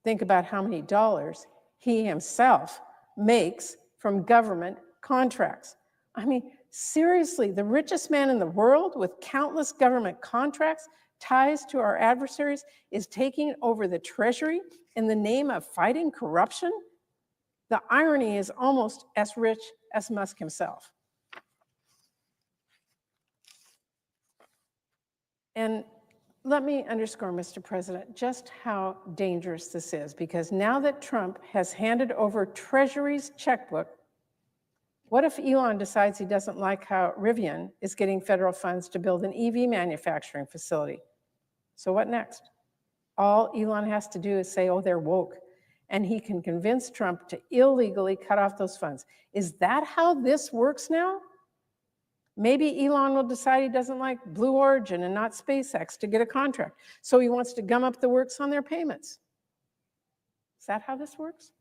think about how many dollars he himself makes from government contracts. I mean, seriously, the richest man in the world with countless government contracts, ties to our adversaries, is taking over the Treasury in the name of fighting corruption? The irony is almost as rich as Musk himself. And let me underscore, Mr. President, just how dangerous this is, because now that Trump has handed over Treasury's checkbook, what if Elon decides he doesn't like how Rivian is getting federal funds to build an EV manufacturing facility? So what next? All Elon has to do is say, oh, they're woke, and he can convince Trump to illegally cut off those funds. Is that how this works now? Maybe Elon will decide he doesn't like Blue Origin and not SpaceX to get a contract, so he wants to gum up the works on their payments. Is that how this works?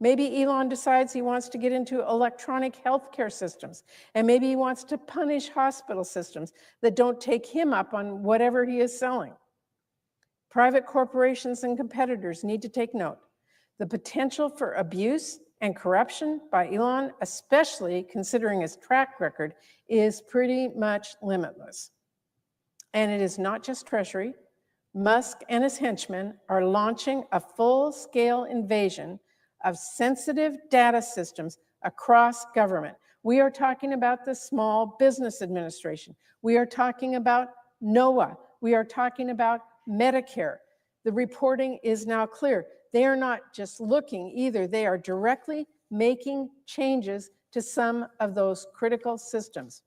Maybe Elon decides he wants to get into electronic healthcare systems, and maybe he wants to punish hospital systems that don't take him up on whatever he is selling. Private corporations and competitors need to take note. The potential for abuse and corruption by Elon, especially considering his track record, is pretty much limitless. And it is not just Treasury. Musk and his henchmen are launching a full-scale invasion of sensitive data systems across government. We are talking about the Small Business Administration. We are talking about NOAA. We are talking about Medicare. The reporting is now clear. They are not just looking either. They are directly making changes to some of those critical systems.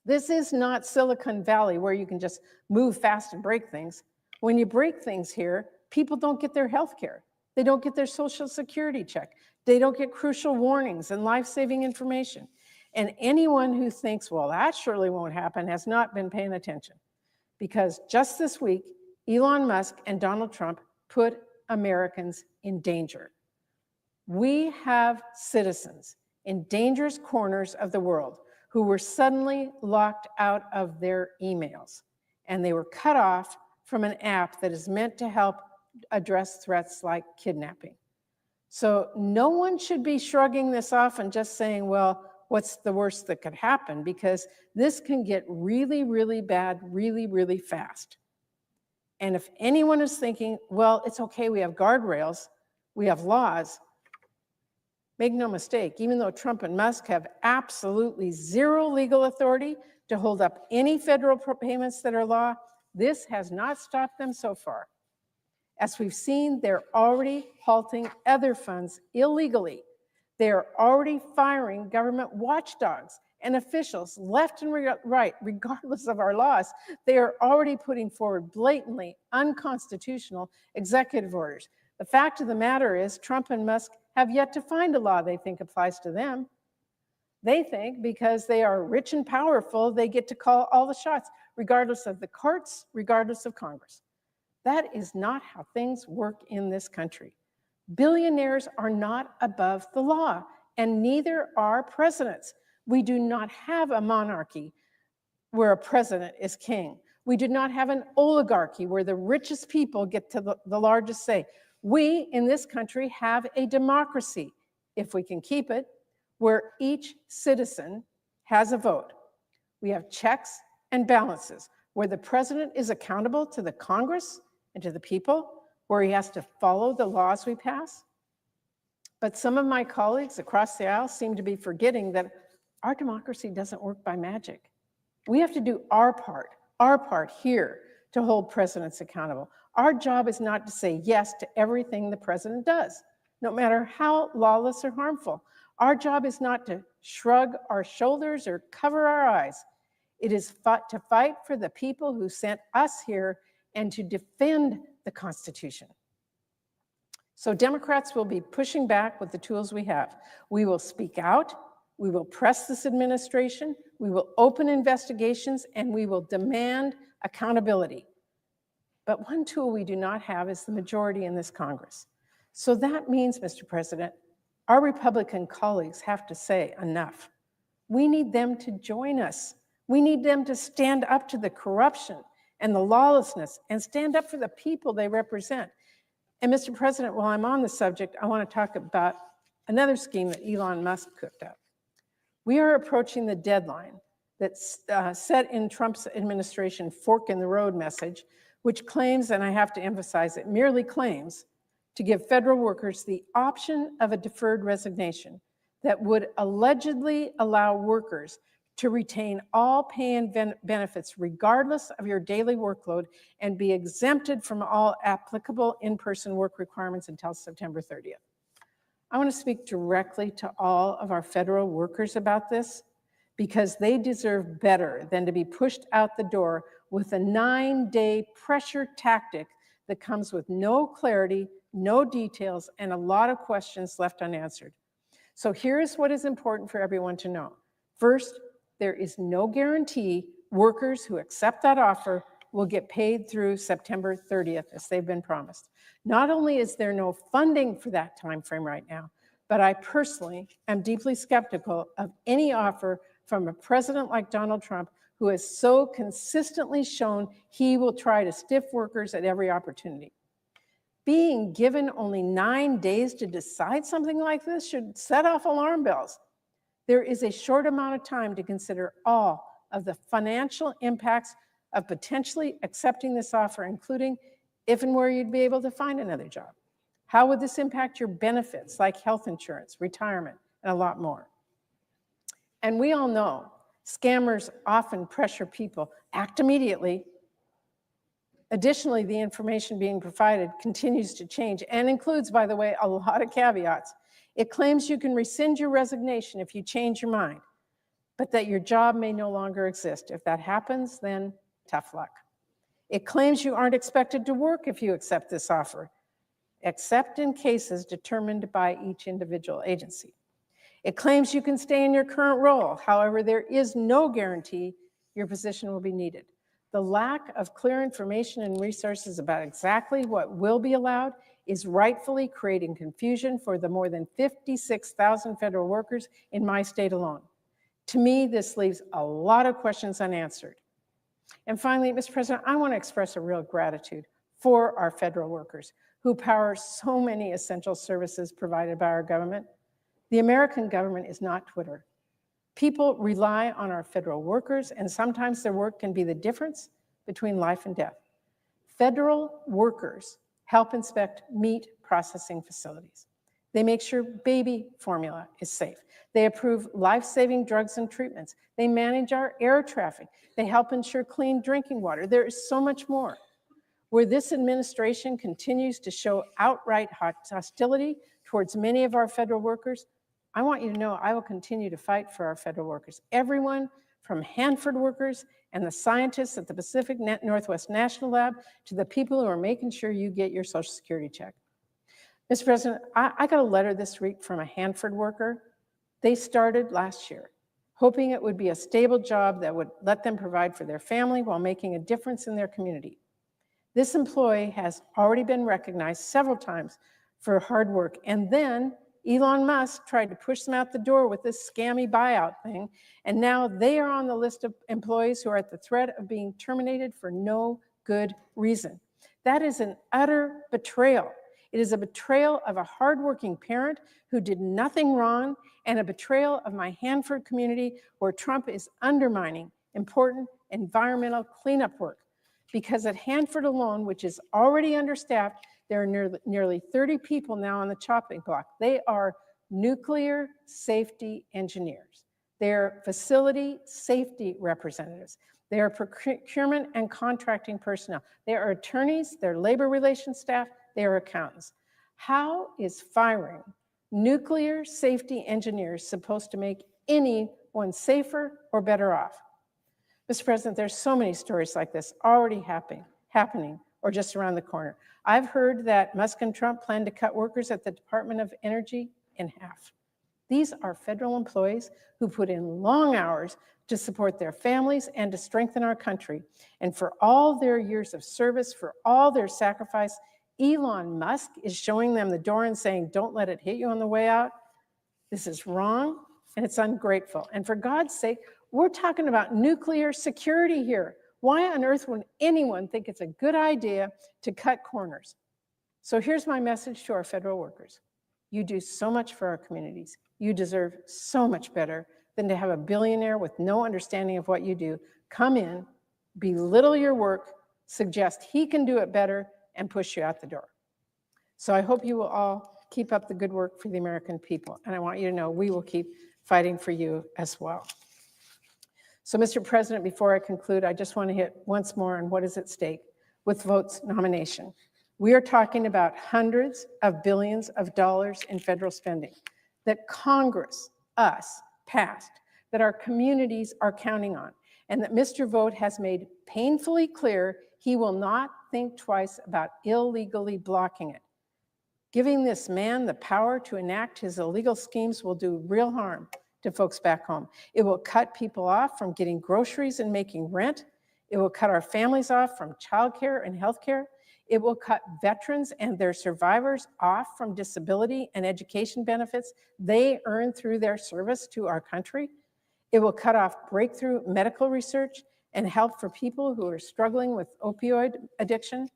This is not Silicon Valley where you can just move fast and break things. When you break things here, people don't get their health care. They don't get their Social Security check. They don't get crucial warnings and life-saving information. And anyone who thinks, well, that surely won't happen, has not been paying attention. Because just this week, Elon Musk and Donald Trump put Americans in danger. We have citizens in dangerous corners of the world who were suddenly locked out of their emails, and they were cut off from an app that is meant to help address threats like kidnapping. So no one should be shrugging this off and just saying, well, what's the worst that could happen? Because this can get really, really bad, really, really fast. And if anyone is thinking, well, it's okay, we have guardrails, we have laws, make no mistake, even though Trump and Musk have absolutely zero legal authority to hold up any federal payments that are law, this has not stopped them so far. As we've seen, they're already halting other funds illegally. They're already firing government watchdogs and officials left and right, regardless of our laws. They are already putting forward blatantly unconstitutional executive orders. The fact of the matter is Trump and Musk have yet to find a law they think applies to them. They think because they are rich and powerful, they get to call all the shots, regardless of the courts, regardless of Congress. That is not how things work in this country. Billionaires are not above the law, and neither are presidents. We do not have a monarchy where a president is king. We do not have an oligarchy where the richest people get to the largest say. We in this country have a democracy, if we can keep it, where each citizen has a vote. We have checks and balances, where the president is accountable to the Congress and to the people, where he has to follow the laws we pass. But some of my colleagues across the aisle seem to be forgetting that our democracy doesn't work by magic. We have to do our part here to hold presidents accountable. Our job is not to say yes to everything the president does, no matter how lawless or harmful. Our job is not to shrug our shoulders or cover our eyes. It is to fight for the people who sent us here and to defend the Constitution. So Democrats will be pushing back with the tools we have. We will speak out, we will press this administration, we will open investigations, and we will demand accountability. But one tool we do not have is the majority in this Congress. So that means, Mr. President, our Republican colleagues have to say enough. We need them to join us. We need them to stand up to the corruption and the lawlessness and stand up for the people they represent. And Mr. President, while I'm on the subject, I want to talk about another scheme that Elon Musk cooked up. We are approaching the deadline that's set in Trump's administration fork in the road message, which claims, and I have to emphasize it, merely claims to give federal workers the option of a deferred resignation that would allegedly allow workers to retain all pay and benefits regardless of your daily workload and be exempted from all applicable in-person work requirements until September 30th. I want to speak directly to all of our federal workers about this because they deserve better than to be pushed out the door with a 9-day pressure tactic that comes with no clarity, no details, and a lot of questions left unanswered. So here's what is important for everyone to know. First, there is no guarantee workers who accept that offer will get paid through September 30th, as they've been promised. Not only is there no funding for that time frame right now, but I personally am deeply skeptical of any offer from a president like Donald Trump, who has so consistently shown he will try to stiff workers at every opportunity. Being given only 9 days to decide something like this should set off alarm bells. There is a short amount of time to consider all of the financial impacts of potentially accepting this offer, including if and where you'd be able to find another job. How would this impact your benefits like health insurance, retirement, and a lot more? And we all know scammers often pressure people, act immediately. Additionally, the information being provided continues to change and includes, by the way, a lot of caveats. It claims you can rescind your resignation if you change your mind, but that your job may no longer exist. If that happens, then tough luck. It claims you aren't expected to work if you accept this offer, except in cases determined by each individual agency. It claims you can stay in your current role. However, there is no guarantee your position will be needed. The lack of clear information and resources about exactly what will be allowed is rightfully creating confusion for the more than 56,000 federal workers in my state alone. To me, this leaves a lot of questions unanswered. And finally, Mr. President, I want to express a real gratitude for our federal workers who power so many essential services provided by our government. The American government is not Twitter. People rely on our federal workers, and sometimes their work can be the difference between life and death. Federal workers help inspect meat processing facilities. They make sure baby formula is safe. They approve life-saving drugs and treatments. They manage our air traffic. They help ensure clean drinking water. There is so much more. Where this administration continues to show outright hostility towards many of our federal workers, I want you to know I will continue to fight for our federal workers. Everyone from Hanford workers and the scientists at the Pacific Northwest National Lab to the people who are making sure you get your Social Security check. Mr. President, I got a letter this week from a Hanford worker. They started last year, hoping it would be a stable job that would let them provide for their family while making a difference in their community. This employee has already been recognized several times for hard work, and then Elon Musk tried to push them out the door with this scammy buyout thing, and now they are on the list of employees who are at the threat of being terminated for no good reason. That is an utter betrayal. It is a betrayal of a hardworking parent who did nothing wrong, and a betrayal of my Hanford community where Trump is undermining important environmental cleanup work. Because at Hanford alone, which is already understaffed, there are nearly 30 people now on the chopping block. They are nuclear safety engineers. They're facility safety representatives. They are procurement and contracting personnel. They are attorneys, they're labor relations staff, they are accountants. How is firing nuclear safety engineers supposed to make anyone safer or better off? Mr. President, there's so many stories like this already happening or just around the corner. I've heard that Musk and Trump plan to cut workers at the Department of Energy in half. These are federal employees who put in long hours to support their families and to strengthen our country. And for all their years of service, for all their sacrifice, Elon Musk is showing them the door and saying, don't let it hit you on the way out. This is wrong and it's ungrateful. And for God's sake, we're talking about nuclear security here. Why on earth would anyone think it's a good idea to cut corners? So here's my message to our federal workers. You do so much for our communities. You deserve so much better than to have a billionaire with no understanding of what you do come in, belittle your work, suggest he can do it better, and push you out the door. So I hope you will all keep up the good work for the American people. And I want you to know we will keep fighting for you as well. So, Mr. President, before I conclude, I just want to hit once more on what is at stake with Vote's nomination. We are talking about hundreds of billions of dollars in federal spending that Congress, us, passed, that our communities are counting on, and that Mr. Vote has made painfully clear he will not think twice about illegally blocking it. Giving this man the power to enact his illegal schemes will do real harm to folks back home. It will cut people off from getting groceries and making rent. It will cut our families off from childcare and healthcare. It will cut veterans and their survivors off from disability and education benefits they earn through their service to our country. It will cut off breakthrough medical research and help for people who are struggling with opioid addiction.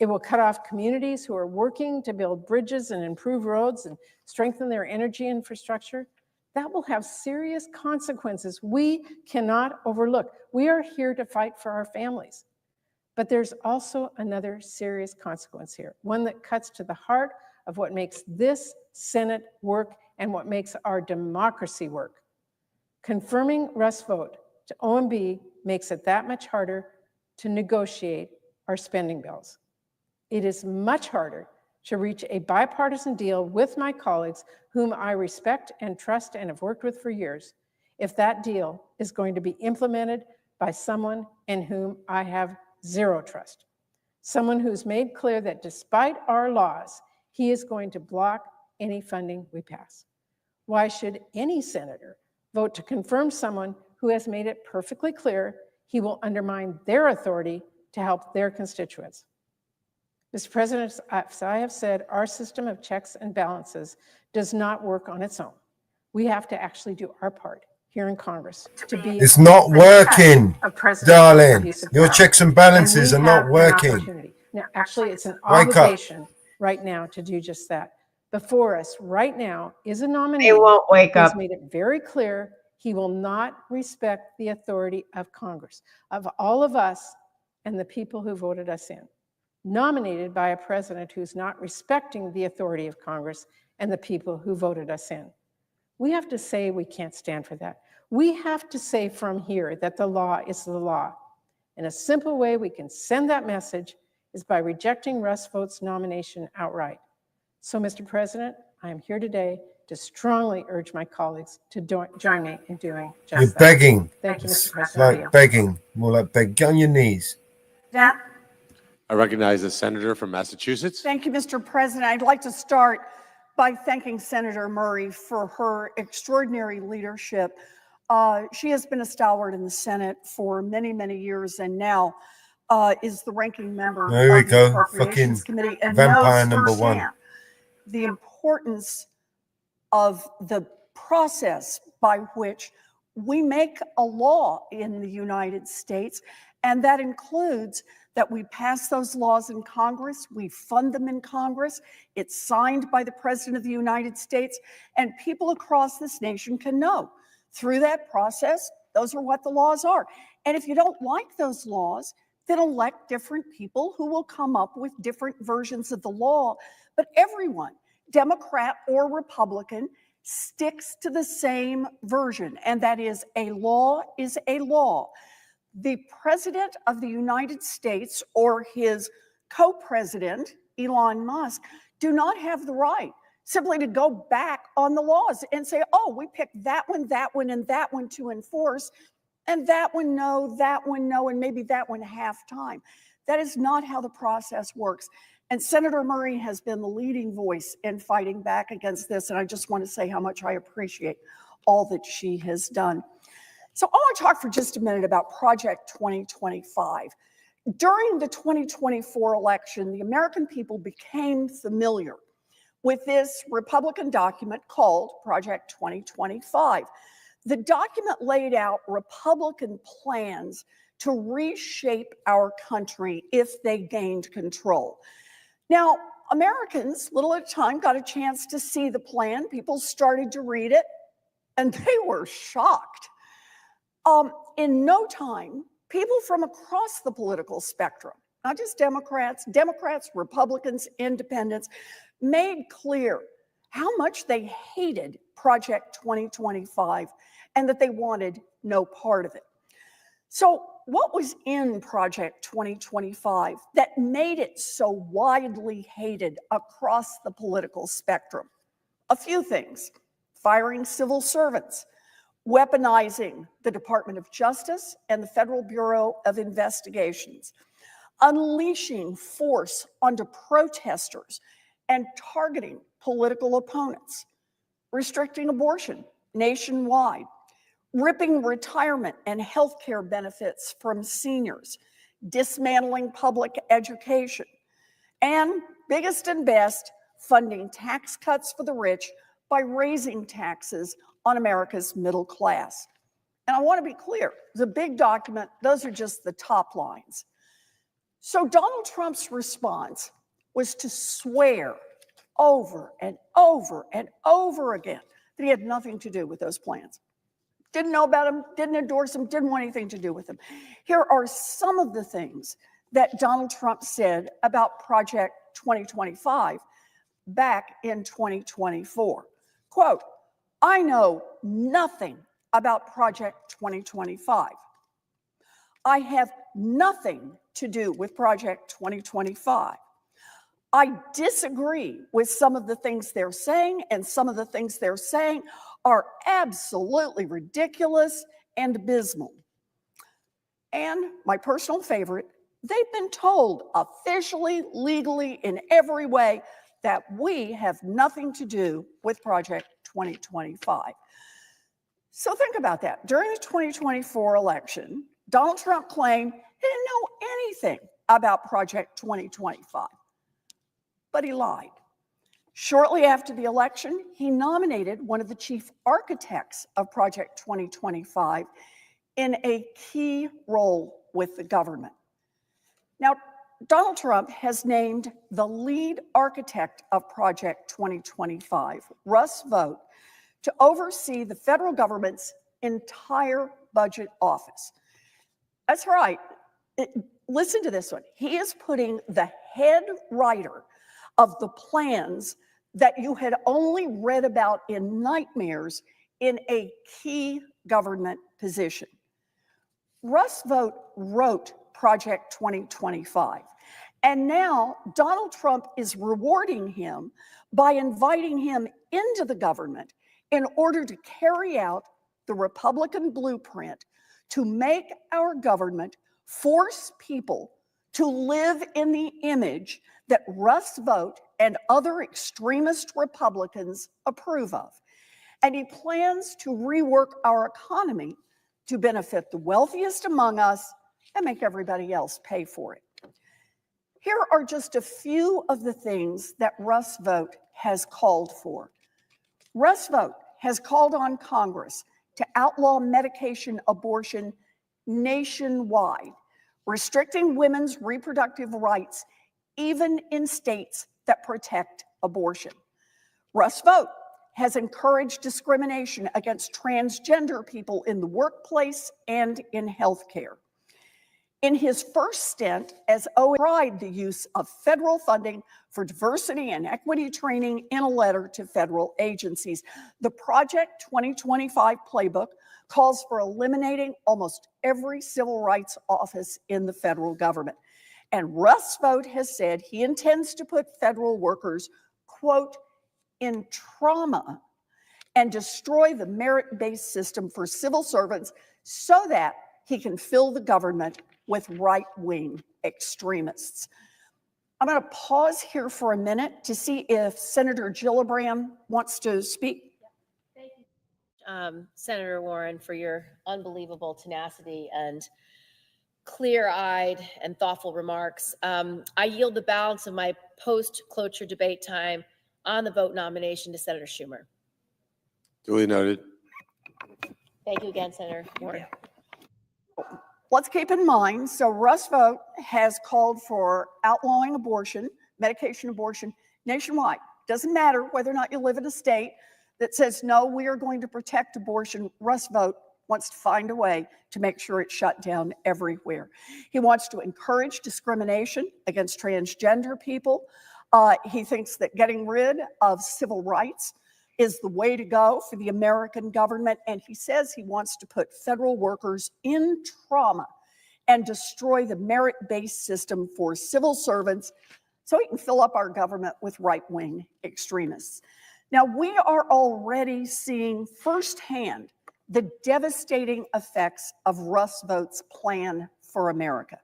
It will cut off communities who are working to build bridges and improve roads and strengthen their energy infrastructure. That will have serious consequences we cannot overlook. We are here to fight for our families. But there's also another serious consequence here, one that cuts to the heart of what makes this Senate work and what makes our democracy work. Confirming Russ Vote to OMB makes it that much harder to negotiate our spending bills. It is much harder to reach a bipartisan deal with my colleagues, whom I respect and trust and have worked with for years, if that deal is going to be implemented by someone in whom I have zero trust. Someone who's made clear that despite our laws, he is going to block any funding we pass. Why should any senator vote to confirm someone who has made it perfectly clear he will undermine their authority to help their constituents? Mr. President, as I have said, our system of checks and balances does not work on its own. We have to actually do our part here in Congress to be. It's not working, darling. Your checks and balances are not working. Now, actually, it's an Wake up. obligation right now to do just that. Before us right now is a nominee. They won't wake who has up. made it very clear he will not respect the authority of Congress, of all of us and the people who voted us in. Nominated by a president who's not respecting the authority of Congress and the people who voted us in. We have to say we can't stand for that. We have to say from here that the law is the law. And a simple way we can send that message is by rejecting Russ Vought's nomination outright. So, Mr. President, I am here today to strongly urge my colleagues to join me in doing just You're that. begging. Thank you, Mr. It's President. like begging. More like beg. Get on your knees. That, I recognize the senator from Massachusetts. thank you, Mr. President. I'd like to start by thanking Senator Murray for her extraordinary leadership. She has been a stalwart in the Senate for many, many years, and now is the ranking member There we of the go. Appropriations Fucking Committee and vampire knows number one. firsthand the importance of the process by which we make a law in the United States, and that includes that we pass those laws in Congress, we fund them in Congress, it's signed by the President of the United States, and people across this nation can know through that process, those are what the laws are. And if you don't like those laws, then elect different people who will come up with different versions of the law. But everyone, Democrat or Republican, sticks to the same version, and that is a law is a law. The President of the United States or his co-president, Elon Musk, do not have the right simply to go back on the laws and say, oh, we picked that one, and that one to enforce, and that one no, and maybe that one half time. That is not how the process works. And Senator Murray has been the leading voice in fighting back against this, and I just want to say how much I appreciate all that she has done. So I want to talk for just a minute about Project 2025. During the 2024 election, the American people became familiar with this Republican document called Project 2025. The document laid out Republican plans to reshape our country if they gained control. Now, Americans, little at a time, got a chance to see the plan. People started to read it, and they were shocked. In no time, people from across the political spectrum, not just Democrats, Republicans, Independents, made clear how much they hated Project 2025 and that they wanted no part of it. So what was in Project 2025 that made it so widely hated across the political spectrum? A few things: firing civil servants, weaponizing the Department of Justice and the Federal Bureau of Investigations, unleashing force onto protesters and targeting political opponents, restricting abortion nationwide, ripping retirement and health care benefits from seniors, dismantling public education, and biggest and best, funding tax cuts for the rich by raising taxes on America's middle class. And I want to be clear, the big document, those are just the top lines. So Donald Trump's response was to swear over and over and over again that he had nothing to do with those plans. Didn't know about them, didn't endorse them, didn't want anything to do with them. Here are some of the things that Donald Trump said about Project 2025 back in 2024. Quote, I know nothing about Project 2025. I have nothing to do with Project 2025. I disagree with some of the things they're saying, and some of the things they're saying are absolutely ridiculous and abysmal. And my personal favorite, They've been told officially, legally, in every way that we have nothing to do with Project 2025. So think about that. During the 2024 election, Donald Trump claimed he didn't know anything about Project 2025, but he lied. Shortly after the election, he nominated one of the chief architects of Project 2025 in a key role with the government. Now, Donald Trump has named the lead architect of Project 2025, Russ Vought, to oversee the federal government's entire budget office. That's right. Listen to this one. He is putting the head writer of the plans that you had only read about in nightmares in a key government position. Russ Vought wrote Project 2025, and now Donald Trump is rewarding him by inviting him into the government in order to carry out the Republican blueprint to make our government force people to live in the image that Russ Vought and other extremist Republicans approve of. And he plans to rework our economy to benefit the wealthiest among us and make everybody else pay for it. Here are just a few of the things that Russ Vought has called for. Russ Vought has called on Congress to outlaw medication abortion nationwide, restricting women's reproductive rights even in states that protect abortion. Russ Vought has encouraged discrimination against transgender people in the workplace and in healthcare. In his first stint as OA, tried the use of federal funding for diversity and equity training in a letter to federal agencies. The Project 2025 playbook calls for eliminating almost every civil rights office in the federal government. And Russ Vought has said he intends to put federal workers, quote, in trauma and destroy the merit-based system for civil servants so that he can fill the government with right-wing extremists. I'm going to pause here for a minute to see if Senator Gillibrand wants to speak. Thank you, Senator Warren, for your unbelievable tenacity and clear-eyed and thoughtful remarks. I yield the balance of my post-cloture debate time on the Vought nomination to Senator Schumer. Duly noted. Thank you again, Senator Warren. Let's keep in mind, so Russ Vought has called for outlawing abortion, medication abortion, nationwide. Doesn't matter whether or not you live in a state that says, no, we are going to protect abortion. Russ Vought wants to find a way to make sure it's shut down everywhere. He wants to encourage discrimination against transgender people. He thinks that getting rid of civil rights is the way to go for the American government. And he says he wants to put federal workers in trauma and destroy the merit-based system for civil servants so he can fill up our government with right-wing extremists. Now, we are already seeing firsthand the devastating effects of Russ Vought's plan for America.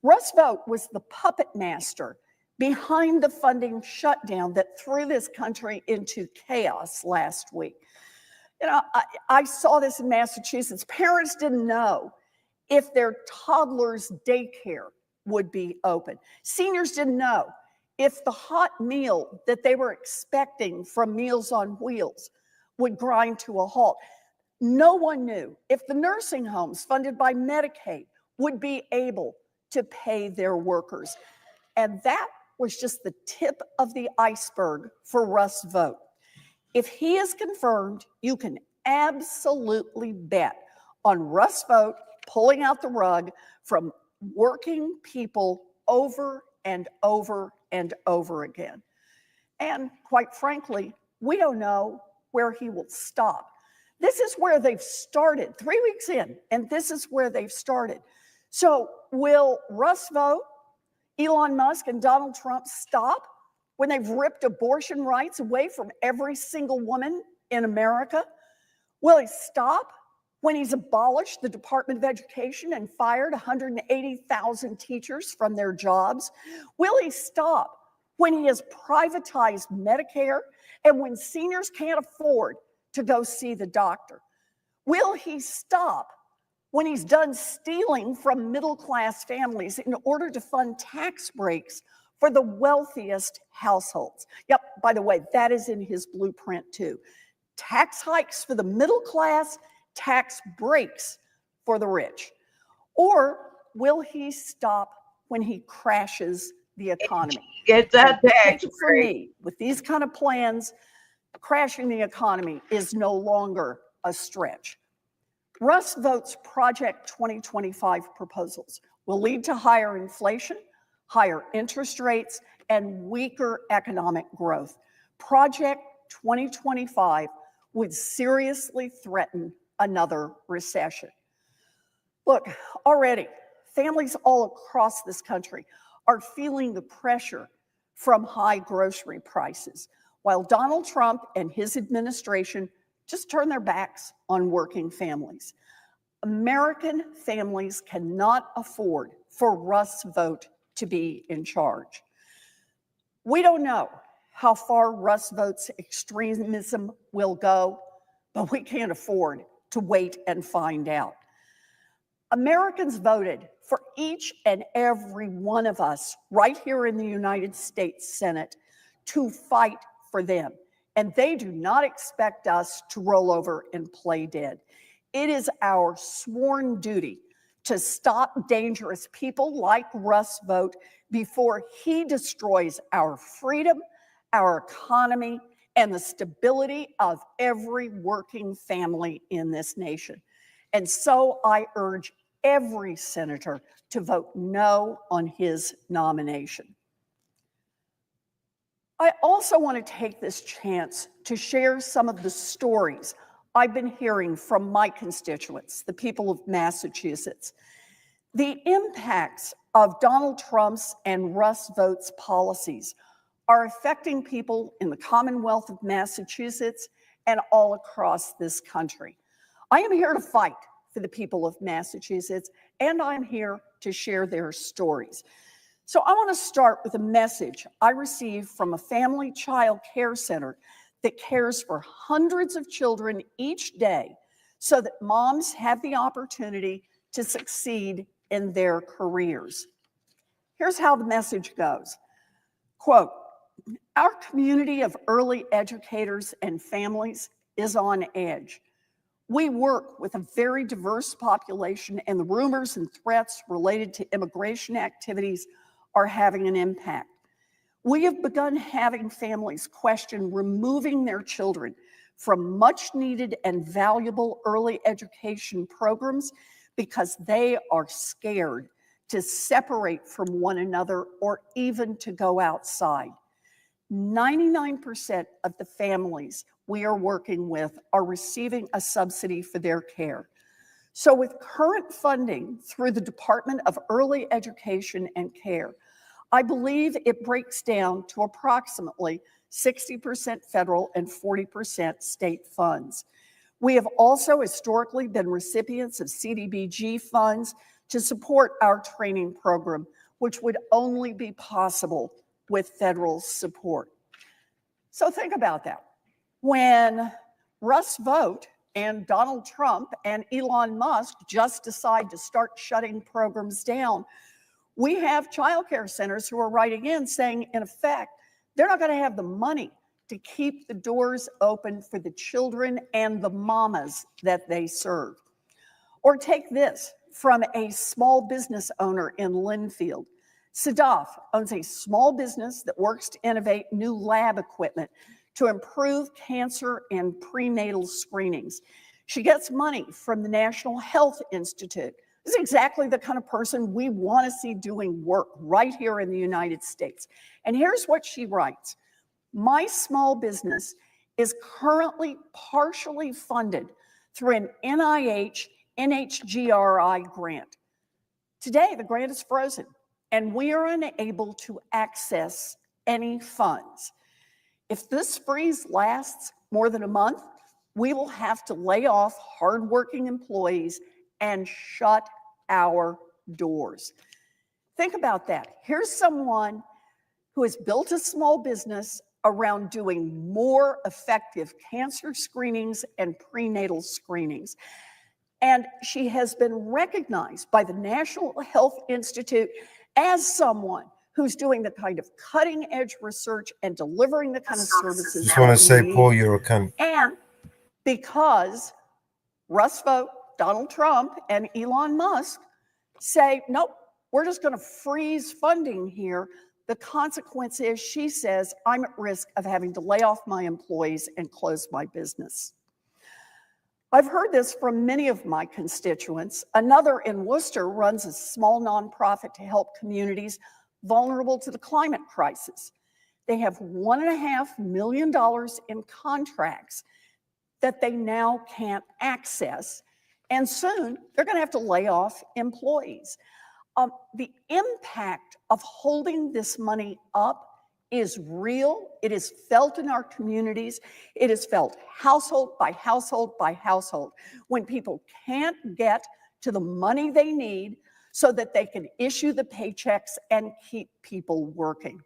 Russ Vought was the puppet master behind the funding shutdown that threw this country into chaos last week. You know, I saw this in Massachusetts. Parents didn't know if their toddler's daycare would be open. Seniors didn't know if the hot meal that they were expecting from Meals on Wheels would grind to a halt. No one knew if the nursing homes funded by Medicaid would be able to pay their workers. And that was just the tip of the iceberg for Russ Vought. If he is confirmed, you can absolutely bet on Russ Vought pulling out the rug from working people over and over and over again. And quite frankly, we don't know where he will stop. This is where they've started, 3 weeks in, and this is where they've started. So will Russ Vought, Elon Musk, and Donald Trump stop when they've ripped abortion rights away from every single woman in America? Will he stop when he's abolished the Department of Education and fired 180,000 teachers from their jobs? Will he stop when he has privatized Medicare and when seniors can't afford to go see the doctor? Will he stop when he's done stealing from middle-class families in order to fund tax breaks for the wealthiest households? Yep, by the way, that is in his blueprint too. Tax hikes for the middle class, tax breaks for the rich. Or will he stop when he crashes the economy? Get that tax Take it from me, with these kind of plans, crashing the economy is no longer a stretch. Russ Vote's Project 2025 proposals will lead to higher inflation, higher interest rates, and weaker economic growth. Project 2025 would seriously threaten another recession. Look, already, families all across this country are feeling the pressure from high grocery prices, while Donald Trump and his administration just turn their backs on working families. American families cannot afford for Russ Vote to be in charge. We don't know how far Russ Vote's extremism will go, but we can't afford to wait and find out. Americans voted for each and every one of us right here in the United States Senate to fight for them, and they do not expect us to roll over and play dead. It is our sworn duty to stop dangerous people like Russ Vote before he destroys our freedom, our economy, and the stability of every working family in this nation. And so I urge every senator to vote no on his nomination. I also want to take this chance to share some of the stories I've been hearing from my constituents, the people of Massachusetts. The impacts of Donald Trump's and Russ Vote's policies are affecting people in the Commonwealth of Massachusetts and all across this country. I am here to fight for the people of Massachusetts, and I'm here to share their stories. So I want to start with a message I received from a family child care center that cares for hundreds of children each day so that moms have the opportunity to succeed in their careers. Here's how the message goes. Quote, "Our community of early educators and families is on edge. We work with a very diverse population, and the rumors and threats related to immigration activities are having an impact. We have begun having families question removing their children from much needed and valuable early education programs because they are scared to separate from one another or even to go outside. 99% of the families we are working with are receiving a subsidy for their care. So with current funding through the Department of Early Education and Care, I believe it breaks down to approximately 60% federal and 40% state funds. We have also historically been recipients of CDBG funds to support our training program, which would only be possible with federal support. So think about that. When Russ Vote and Donald Trump and Elon Musk just decide to start shutting programs down, we have childcare centers who are writing in saying, in effect, they're not going to have the money to keep the doors open for the children and the mamas that they serve. Or take this from a small business owner in Linfield. Sadaf owns a small business that works to innovate new lab equipment to improve cancer and prenatal screenings. She gets money from the National Health Institute. This is exactly the kind of person we want to see doing work right here in the United States. And here's what she writes. My small business is currently partially funded through an NIH NHGRI grant. Today, the grant is frozen, and we are unable to access any funds. If this freeze lasts more than a month, we will have to lay off hardworking employees and shut our doors. Think about that. Here's someone who has built a small business around doing more effective cancer screenings and prenatal screenings. And she has been recognized by the National Health Institute as someone who's doing the kind of cutting edge research and delivering the kind of services. Just want to say, we Paul, need. you're a cunt. And because Russ Vought, Donald Trump, and Elon Musk say, nope, we're just going to freeze funding here, the consequence is, she says, I'm at risk of having to lay off my employees and close my business. I've heard this from many of my constituents. Another in Worcester runs a small nonprofit to help communities vulnerable to the climate crisis. They have $1.5 million in contracts that they now can't access, and soon they're going to have to lay off employees. The impact of holding this money up is real. It is felt in our communities. It is felt household by household by household when people can't get to the money they need so that they can issue the paychecks and keep people working.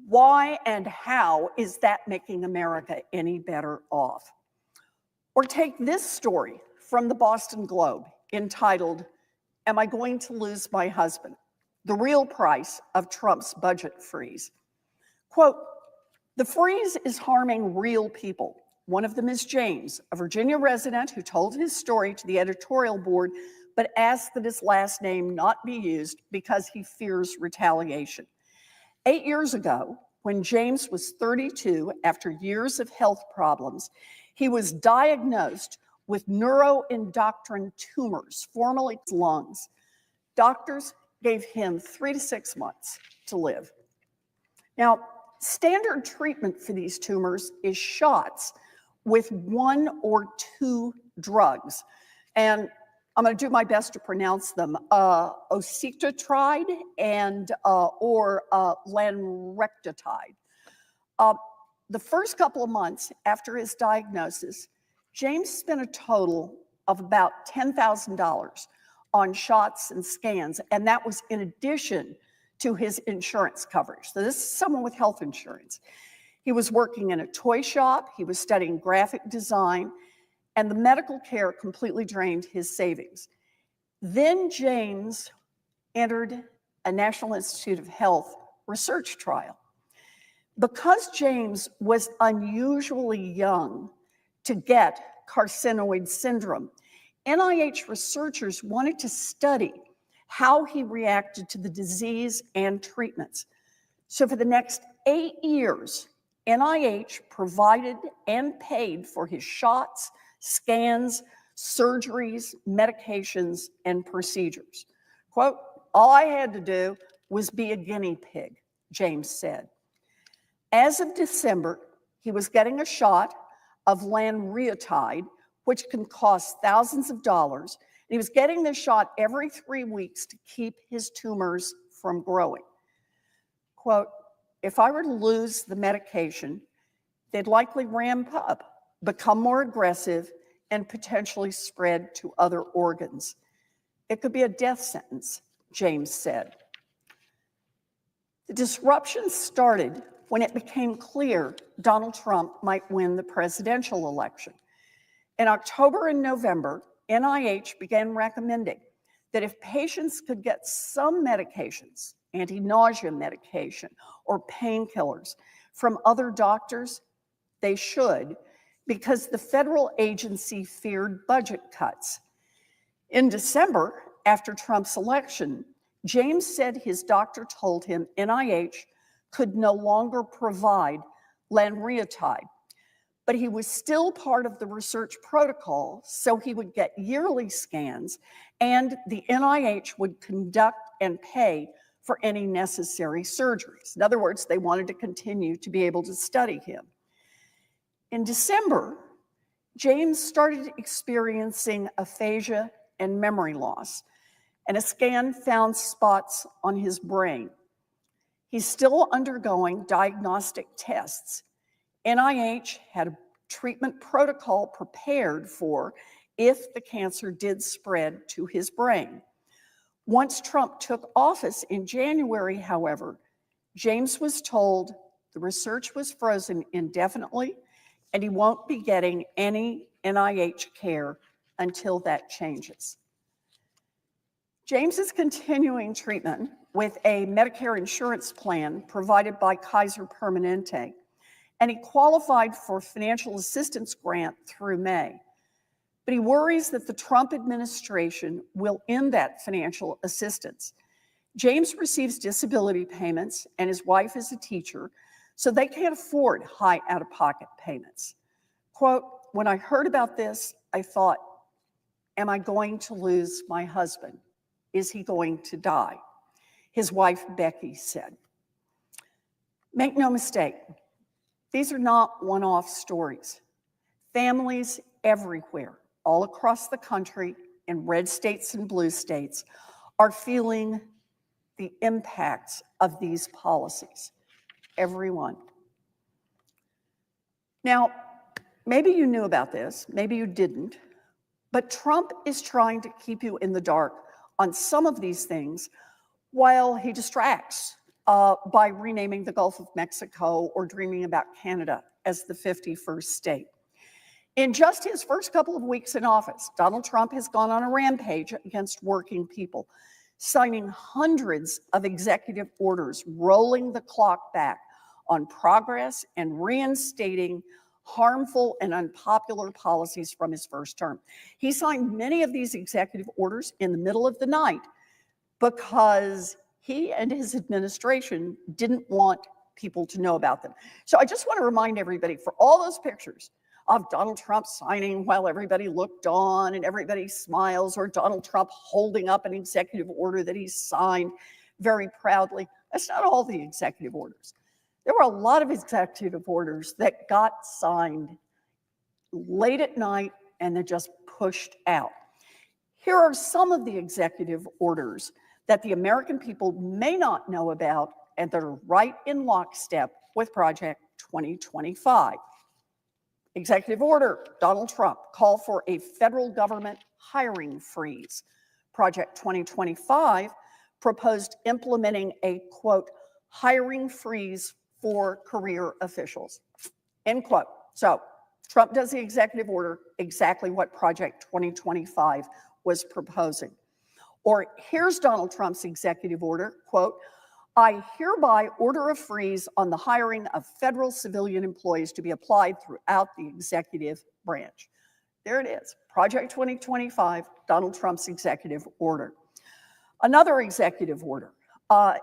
Why and how is that making America any better off? Or take this story from the Boston Globe entitled, "Am I Going to Lose My Husband? The Real Price of Trump's Budget Freeze." Quote, "The freeze is harming real people. One of them is James, a Virginia resident who told his story to the editorial board, but asked that his last name not be used because he fears retaliation. 8 years ago, when James was 32, after years of health problems, he was diagnosed with neuroendocrine tumors, formerly lungs. Doctors gave him 3 to 6 months to live. Now, standard treatment for these tumors is shots with 1 or 2 drugs. And I'm going to do my best to pronounce them, octreotide and or lanrectitide. The first couple of months after his diagnosis, James spent a total of about $10,000 on shots and scans, and that was in addition to his insurance coverage. So this is someone with health insurance. He was working in a toy shop, he was studying graphic design, and the medical care completely drained his savings. Then James entered a National Institute of Health research trial. Because James was unusually young to get carcinoid syndrome, NIH researchers wanted to study how he reacted to the disease and treatments. So for the next 8 years, NIH provided and paid for his shots, scans, surgeries, medications, and procedures. Quote, "All I had to do was be a guinea pig," James said. As of December, he was getting a shot of lanrectitide, which can cost thousands of dollars. And he was getting this shot every 3 weeks to keep his tumors from growing. Quote, "If I were to lose the medication, they'd likely ramp up, become more aggressive, and potentially spread to other organs. It could be a death sentence," James said. The disruption started when it became clear Donald Trump might win the presidential election. In October and November, NIH began recommending that if patients could get some medications, anti-nausea medication or painkillers, from other doctors, they should, because the federal agency feared budget cuts. In December, after Trump's election, James said his doctor told him NIH could no longer provide lanrectitide, but he was still part of the research protocol, so he would get yearly scans, and the NIH would conduct and pay for any necessary surgeries. In other words, they wanted to continue to be able to study him. In December, James started experiencing aphasia and memory loss, and a scan found spots on his brain. He's still undergoing diagnostic tests. NIH had treatment protocol prepared for if the cancer did spread to his brain. Once Trump took office in January, however, James was told the research was frozen indefinitely and he won't be getting any NIH care until that changes. James is continuing treatment with a Medicare insurance plan provided by Kaiser Permanente, and he qualified for financial assistance grant through May. But he worries that the Trump administration will end that financial assistance. James receives disability payments, and his wife is a teacher, so they can't afford high out-of-pocket payments. Quote, "When I heard about this, I thought, am I going to lose my husband? Is he going to die?" His wife, Becky, said. Make no mistake, these are not one-off stories. Families everywhere, all across the country, in red states and blue states, are feeling the impacts of these policies. Everyone. Now, maybe you knew about this, maybe you didn't, but Trump is trying to keep you in the dark on some of these things while he distracts by renaming the Gulf of Mexico or dreaming about Canada as the 51st state. In just his first couple of weeks in office, Donald Trump has gone on a rampage against working people, signing hundreds of executive orders, rolling the clock back on progress and reinstating harmful and unpopular policies from his first term. He signed many of these executive orders in the middle of the night because he and his administration didn't want people to know about them. So I just want to remind everybody, for all those pictures of Donald Trump signing while everybody looked on and everybody smiles, or Donald Trump holding up an executive order that he signed very proudly, that's not all the executive orders. There were a lot of executive orders that got signed late at night and they're just pushed out. Here are some of the executive orders that the American people may not know about and that are right in lockstep with Project 2025. Executive Order, Donald Trump, call for a federal government hiring freeze. Project 2025 proposed implementing a, quote, hiring freeze for career officials, end quote. So Trump does the executive order, exactly what Project 2025 was proposing. Or here's Donald Trump's executive order, quote, I hereby order a freeze on the hiring of federal civilian employees to be applied throughout the executive branch. There it is, Project 2025, Donald Trump's executive order. Another executive order,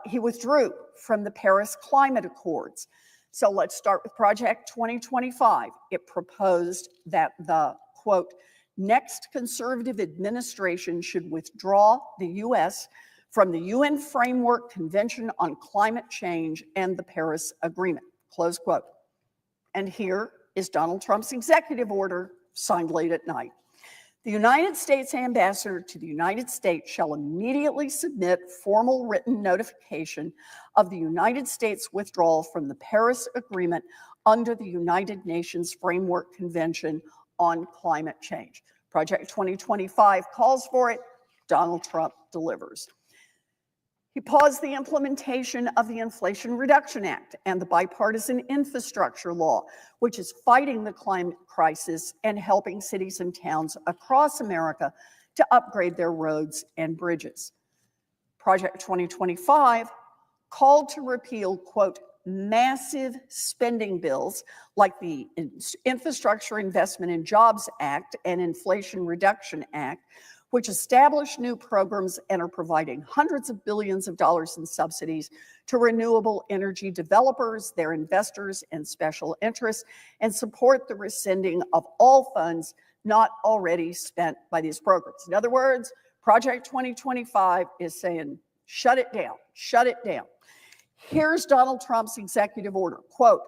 he withdrew from the Paris Climate Accords. So let's start with Project 2025. It proposed that the, quote, next conservative administration should withdraw the U.S. from the UN Framework Convention on Climate Change and the Paris Agreement, close quote. And here is Donald Trump's executive order signed late at night. The United States ambassador to the United States shall immediately submit formal written notification of the United States withdrawal from the Paris Agreement under the United Nations Framework Convention on Climate Change. Project 2025 calls for it. Donald Trump delivers. He paused the implementation of the Inflation Reduction Act and the bipartisan infrastructure law, which is fighting the climate crisis and helping cities and towns across America to upgrade their roads and bridges. Project 2025 called to repeal, quote, massive spending bills like the Infrastructure Investment and Jobs Act and Inflation Reduction Act, which establish new programs and are providing hundreds of billions of dollars in subsidies to renewable energy developers, their investors, and special interests, and support the rescinding of all funds not already spent by these programs. In other words, Project 2025 is saying, shut it down, shut it down. Here's Donald Trump's executive order, quote,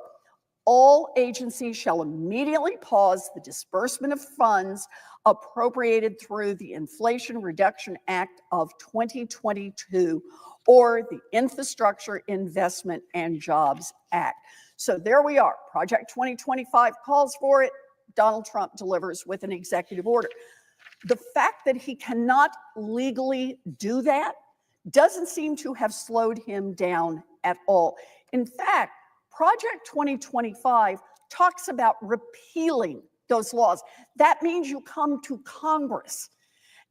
all agencies shall immediately pause the disbursement of funds appropriated through the Inflation Reduction Act of 2022 or the Infrastructure Investment and Jobs Act. So there we are. Project 2025 calls for it. Donald Trump delivers with an executive order. The fact that he cannot legally do that doesn't seem to have slowed him down at all. In fact, Project 2025 talks about repealing those laws. That means you come to Congress,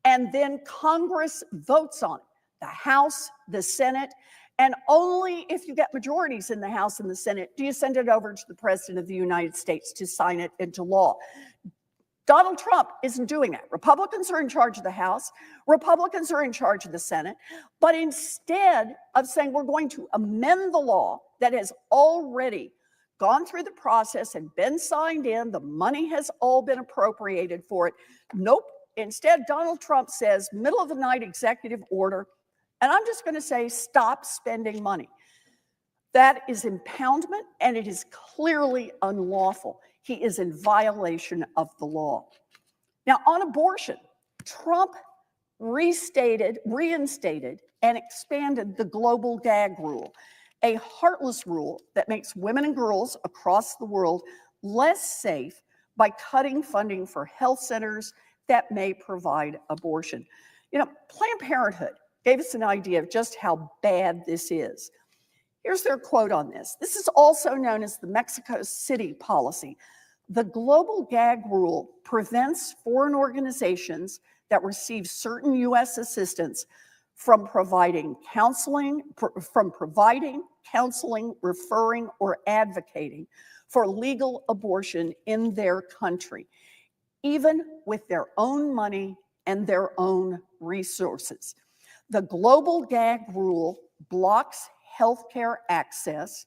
and then Congress votes on it, the House, the Senate, and only if you get majorities in the House and the Senate do you send it over to the President of the United States to sign it into law. Donald Trump isn't doing that. Republicans are in charge of the House. Republicans are in charge of the Senate. But instead of saying we're going to amend the law that has already gone through the process and been signed in, the money has all been appropriated for it. Nope. Instead, Donald Trump says, middle of the night executive order, and I'm just going to say, stop spending money. That is impoundment, and it is clearly unlawful. He is in violation of the law. Now, on abortion, Trump reinstated, and expanded the global gag rule, a heartless rule that makes women and girls across the world less safe by cutting funding for health centers that may provide abortion. You know, Planned Parenthood gave us an idea of just how bad this is. Here's their quote on this. This is also known as the Mexico City policy. The global gag rule prevents foreign organizations that receive certain U.S. assistance from providing counseling, referring, or advocating for legal abortion in their country, even with their own money and their own resources. The global gag rule blocks healthcare access,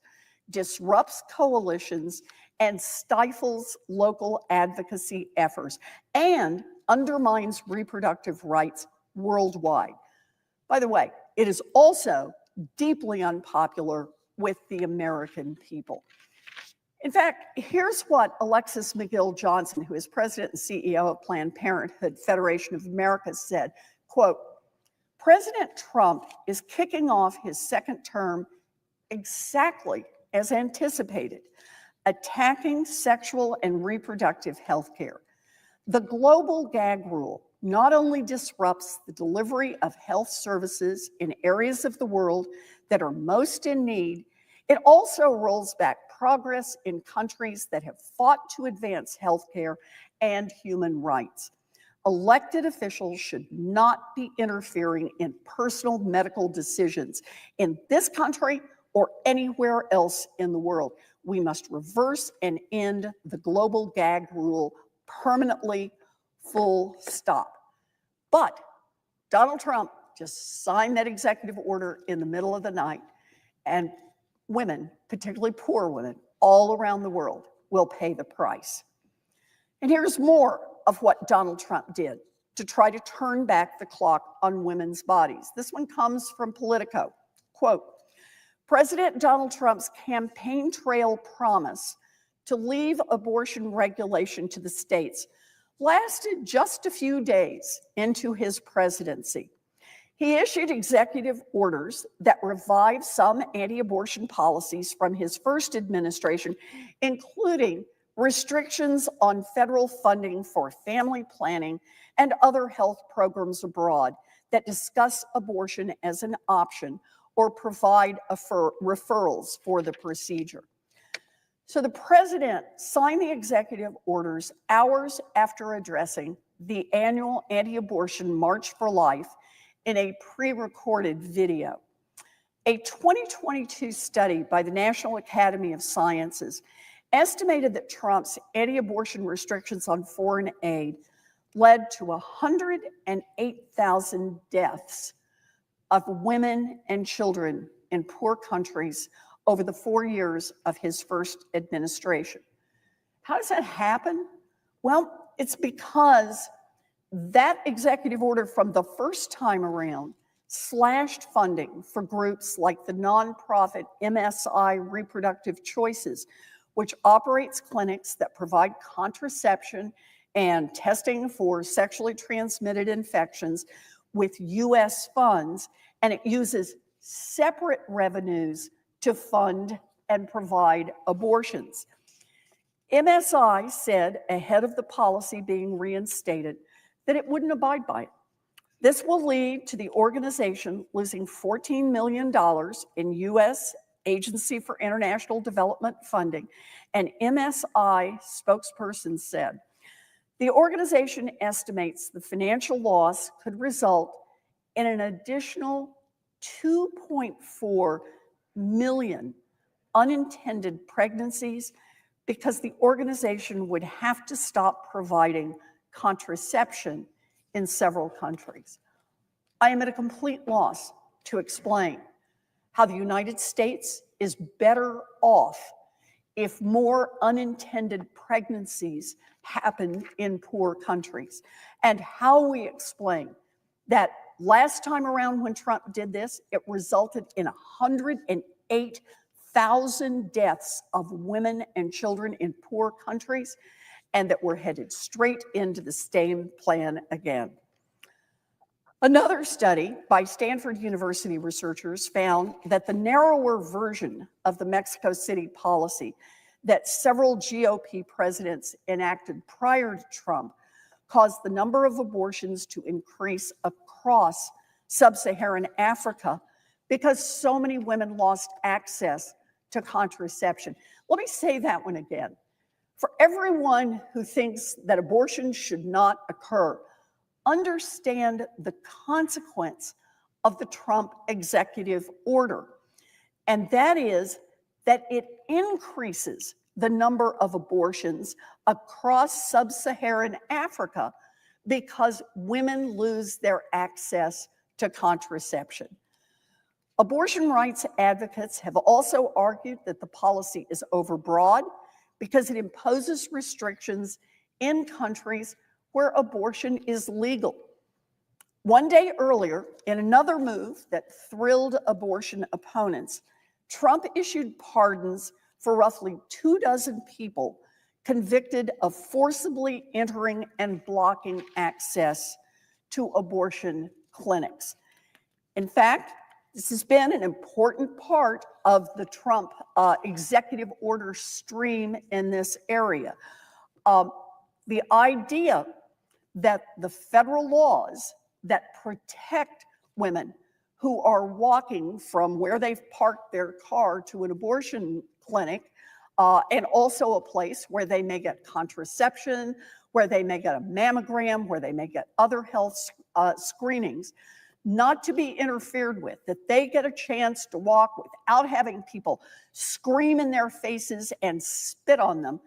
disrupts coalitions, and stifles local advocacy efforts, and undermines reproductive rights worldwide. By the way, it is also deeply unpopular with the American people. In fact, here's what Alexis McGill Johnson, who is president and CEO of Planned Parenthood Federation of America, said, quote, President Trump is kicking off his second term exactly as anticipated, attacking sexual and reproductive health care. The global gag rule not only disrupts the delivery of health services in areas of the world that are most in need, it also rolls back progress in countries that have fought to advance healthcare and human rights. Elected officials should not be interfering in personal medical decisions in this country or anywhere else in the world. We must reverse and end the global gag rule permanently, full stop. But Donald Trump just signed that executive order in the middle of the night, and women, particularly poor women, all around the world will pay the price. And here's more of what Donald Trump did to try to turn back the clock on women's bodies. This one comes from Politico. Quote, President Donald Trump's campaign trail promise to leave abortion regulation to the states lasted just a few days into his presidency. He issued executive orders that revived some anti-abortion policies from his first administration, including restrictions on federal funding for family planning and other health programs abroad that discuss abortion as an option or provide referrals for the procedure. So the president signed the executive orders hours after addressing the annual anti-abortion March for Life in a pre-recorded video. A 2022 study by the National Academy of Sciences estimated that Trump's anti-abortion restrictions on foreign aid led to 108,000 deaths of women and children in poor countries over the 4 years of his first administration. How does that happen? Well, it's because that executive order from the first time around slashed funding for groups like the nonprofit MSI Reproductive Choices, which operates clinics that provide contraception and testing for sexually transmitted infections with U.S. funds, and it uses separate revenues to fund and provide abortions. MSI said ahead of the policy being reinstated that it wouldn't abide by it. This will lead to the organization losing $14 million in U.S. Agency for International Development funding. An MSI spokesperson said, the organization estimates the financial loss could result in an additional 2.4 million unintended pregnancies because the organization would have to stop providing contraception in several countries. I am at a complete loss to explain how the United States is better off if more unintended pregnancies happen in poor countries, and how we explain that last time around when Trump did this, it resulted in 108,000 deaths of women and children in poor countries, and that we're headed straight into the same plan again. Another study by Stanford University researchers found that the narrower version of the Mexico City policy that several GOP presidents enacted prior to Trump caused the number of abortions to increase across sub-Saharan Africa because so many women lost access to contraception. Let me say that one again. For everyone who thinks that abortion should not occur, understand the consequence of the Trump executive order. And that is that it increases the number of abortions across sub-Saharan Africa because women lose their access to contraception. Abortion rights advocates have also argued that the policy is overbroad because it imposes restrictions in countries where abortion is legal. One day earlier, in another move that thrilled abortion opponents, Trump issued pardons for roughly 24 people convicted of forcibly entering and blocking access to abortion clinics. In fact, this has been an important part of the Trump executive order stream in this area. The idea that the federal laws that protect women who are walking from where they've parked their car to an abortion clinic, and also a place where they may get contraception, where they may get a mammogram, where they may get other health screenings, not to be interfered with, that they get a chance to walk without having people scream in their faces and spit on them,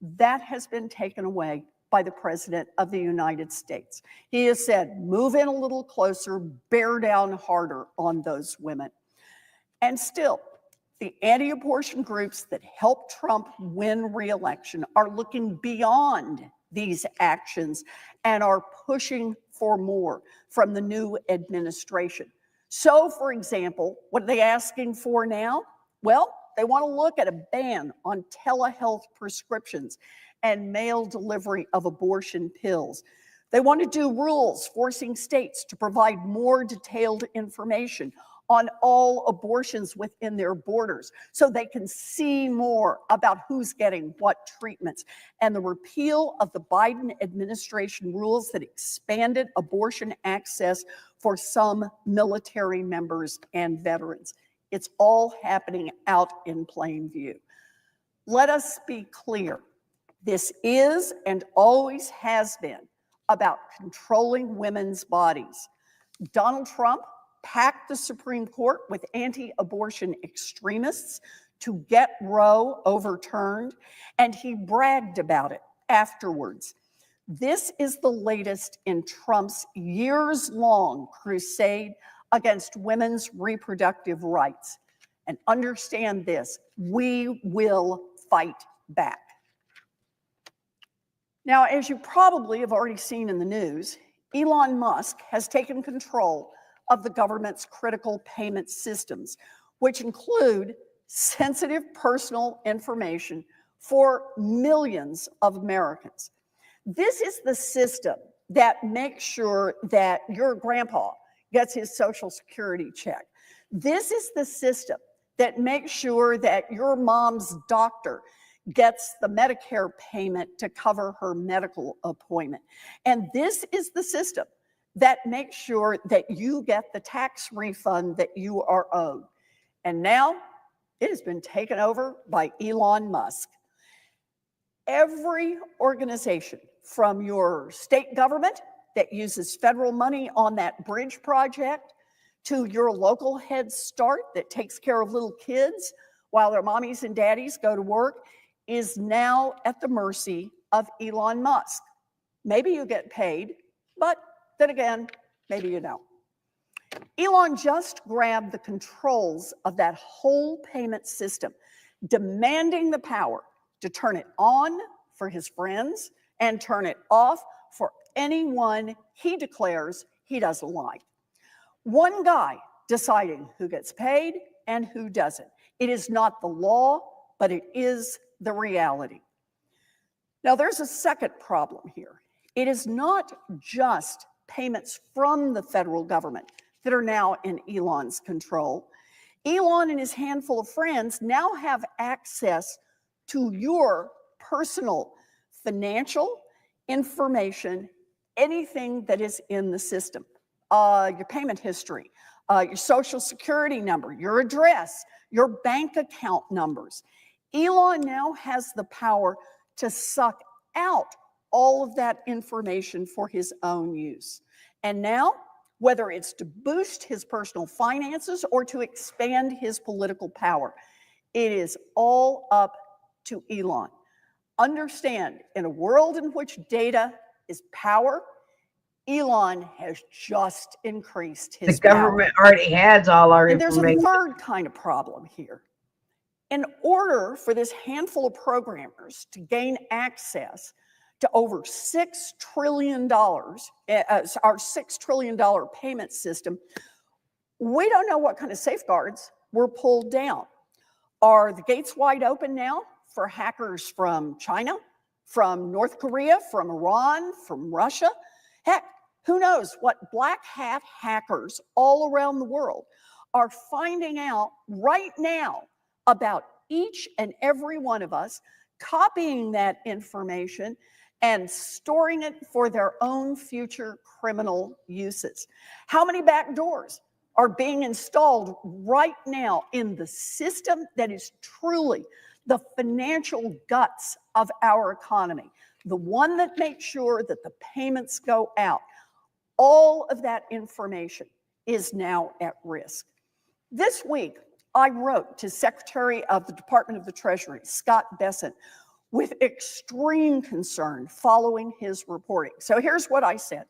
that has been taken away by the President of the United States. He has said, move in a little closer, bear down harder on those women. And still, the anti-abortion groups that helped Trump win re-election are looking beyond these actions and are pushing for more from the new administration. So, for example, what are they asking for now? Well, they want to look at a ban on telehealth prescriptions and mail delivery of abortion pills. They want to do rules forcing states to provide more detailed information on all abortions within their borders so they can see more about who's getting what treatments, and the repeal of the Biden administration rules that expanded abortion access for some military members and veterans. It's all happening out in plain view. Let us be clear. This is and always has been about controlling women's bodies. Donald Trump packed the Supreme Court with anti-abortion extremists to get Roe overturned, and he bragged about it afterwards. This is the latest in Trump's years-long crusade against women's reproductive rights. And understand this, we will fight back. Now, as you probably have already seen in the news, Elon Musk has taken control of the government's critical payment systems, which include sensitive personal information for millions of Americans. This is the system that makes sure that your grandpa gets his Social Security check. This is the system that makes sure that your mom's doctor gets the Medicare payment to cover her medical appointment. And this is the system that makes sure that you get the tax refund that you are owed. And now it has been taken over by Elon Musk. Every organization, from your state government that uses federal money on that bridge project, to your local Head Start that takes care of little kids while their mommies and daddies go to work, is now at the mercy of Elon Musk. Maybe you get paid, but then again, maybe you don't. Elon just grabbed the controls of that whole payment system, demanding the power to turn it on for his friends and turn it off for anyone he declares he doesn't like. One guy deciding who gets paid and who doesn't. It is not the law, but it is the reality. Now, there's a second problem here. It is not just payments from the federal government that are now in Elon's control. Elon and his handful of friends now have access to your personal financial information, anything that is in the system. Your payment history, your social security number, your address, your bank account numbers. Elon now has the power to suck out all of that information for his own use. And now, whether it's to boost his personal finances or to expand his political power, it is all up to Elon. Understand, in a world in which data is power, Elon has just increased his The government already has all our and there's information. a third kind of problem here. In order for this handful of programmers to gain access to over $6 trillion, our $6 trillion payment system, we don't know what kind of safeguards were pulled down. Are the gates wide open now for hackers from China, from North Korea, from Iran, from Russia? Heck, who knows what black hat hackers all around the world are finding out right now about each and every one of us, copying that information and storing it for their own future criminal uses. How many back doors are being installed right now in the system that is truly the financial guts of our economy, the one that makes sure that the payments go out? All of that information is now at risk. This week, I wrote to Secretary of the Department of the Treasury, Scott Bessent, with extreme concern following his reporting. So here's what I said.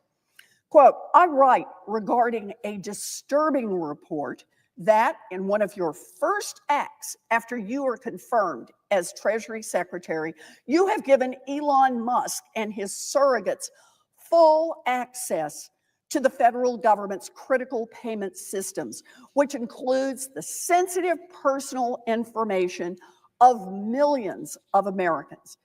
Quote, I write regarding a disturbing report that in one of your first acts after you were confirmed as Treasury Secretary, you have given Elon Musk and his surrogates full access to the federal government's critical payment systems, which includes the sensitive personal information of millions of Americans.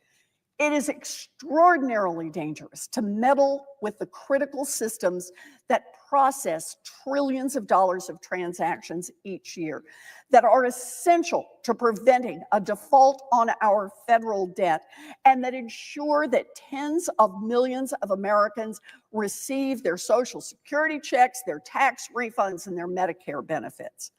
It is extraordinarily dangerous to meddle with the critical systems that process trillions of dollars of transactions each year that are essential to preventing a default on our federal debt and that ensure that tens of millions of Americans receive their Social Security checks, their tax refunds, and their Medicare benefits.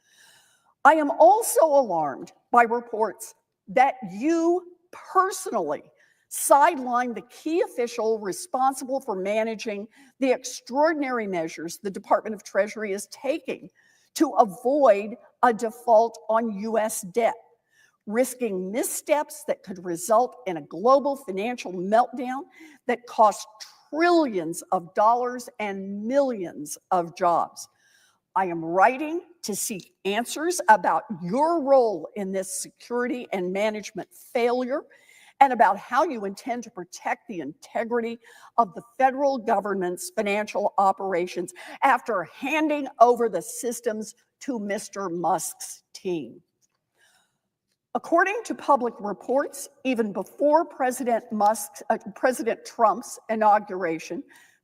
I am also alarmed by reports that you personally sidelined the key official responsible for managing the extraordinary measures the Department of Treasury is taking to avoid a default on U.S. debt, risking missteps that could result in a global financial meltdown that costs trillions of dollars and millions of jobs. I am writing to seek answers about your role in this security and management failure and about how you intend to protect the integrity of the federal government's financial operations after handing over the systems to Mr. Musk's team. According to public reports, even before President Trump's inauguration,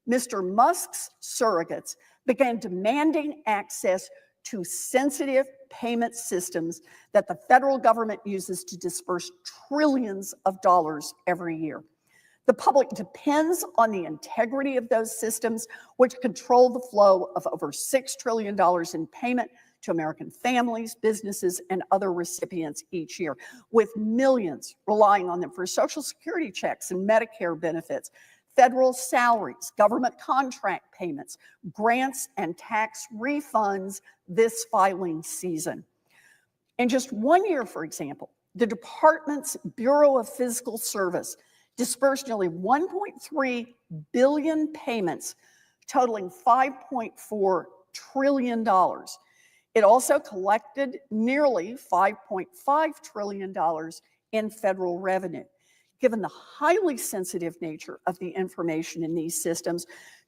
Mr. Musk's surrogates began demanding access to sensitive payment systems that the federal government uses to disperse trillions of dollars every year. The public depends on the integrity of those systems, which control the flow of over $6 trillion in payment to American families, businesses, and other recipients each year, with millions relying on them for Social Security checks and Medicare benefits, federal salaries, government contract payments, grants, and tax refunds this filing season. In just 1 year, for example, the department's Bureau of Fiscal Service dispersed nearly 1.3 billion payments totaling $5.4 trillion. It also collected nearly $5.5 trillion in federal revenue. Given the highly sensitive nature of the information in these systems,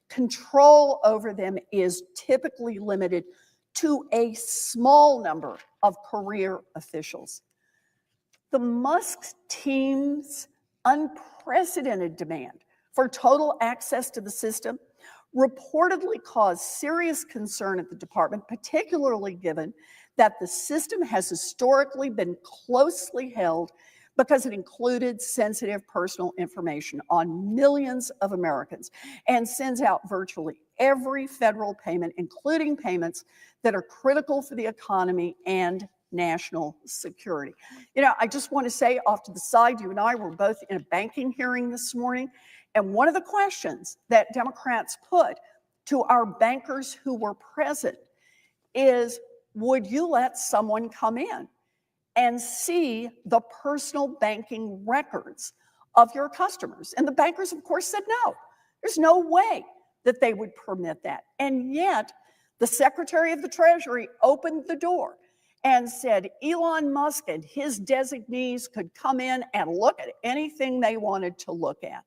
control over them is typically limited to a small number of career officials. The Musk team's unprecedented demand for total access to the system reportedly caused serious concern at the department, particularly given that the system has historically been closely held because it included sensitive personal information on millions of Americans and sends out virtually every federal payment, including payments that are critical for the economy and national security. You know, I just want to say off to the side, you and I were both in a banking hearing this morning, and one of the questions that Democrats put to our bankers who were present is, would you let someone come in and see the personal banking records of your customers? And the bankers, of course, said no. There's no way that they would permit that. And yet, the Secretary of the Treasury opened the door and said Elon Musk and his designees could come in and look at anything they wanted to look at.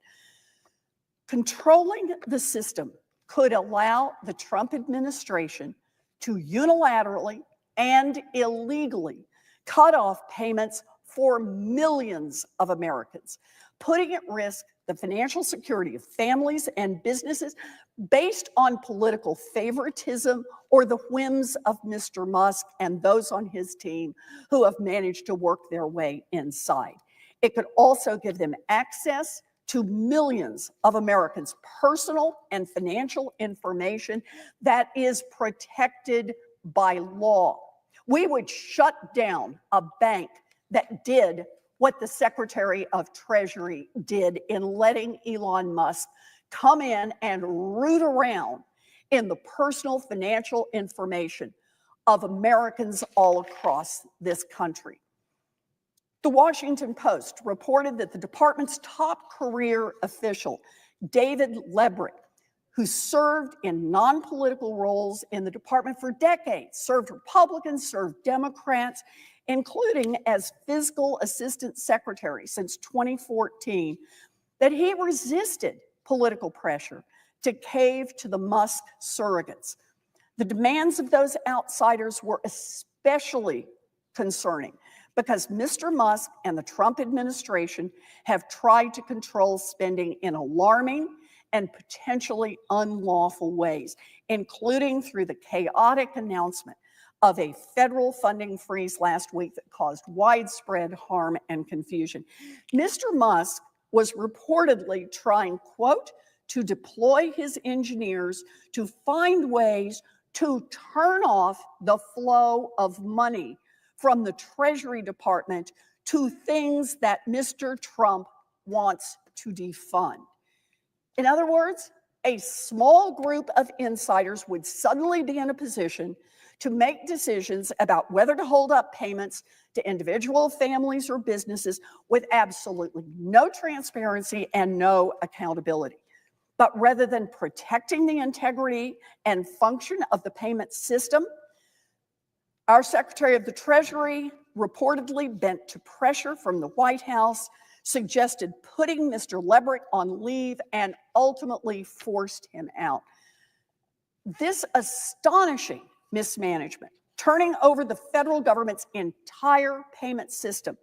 Controlling the system could allow the Trump administration to unilaterally and illegally cut off payments for millions of Americans, putting at risk the financial security of families and businesses based on political favoritism or the whims of Mr. Musk and those on his team who have managed to work their way inside. It could also give them access to millions of Americans' personal and financial information that is protected by law. We would shut down a bank that did what the Secretary of Treasury did in letting Elon Musk come in and root around in the personal financial information of Americans all across this country. The Washington Post reported that the department's top career official, David Lebrick, who served in non-political roles in the department for decades, served Republicans, served Democrats, including as fiscal assistant secretary since 2014, that he resisted political pressure to cave to the Musk surrogates. The demands of those outsiders were especially concerning because Mr. Musk and the Trump administration have tried to control spending in alarming and potentially unlawful ways, including through the chaotic announcement of a federal funding freeze last week that caused widespread harm and confusion. Mr. Musk was reportedly trying, quote, to deploy his engineers to find ways to turn off the flow of money from the Treasury Department to things that Mr. Trump wants to defund. In other words, a small group of insiders would suddenly be in a position to make decisions about whether to hold up payments to individual families or businesses with absolutely no transparency and no accountability. But rather than protecting the integrity and function of the payment system, our Secretary of the Treasury reportedly bent to pressure from the White House, suggested putting Mr. Lebrick on leave, and ultimately forced him out. This astonishing mismanagement, turning over the federal government's entire payment system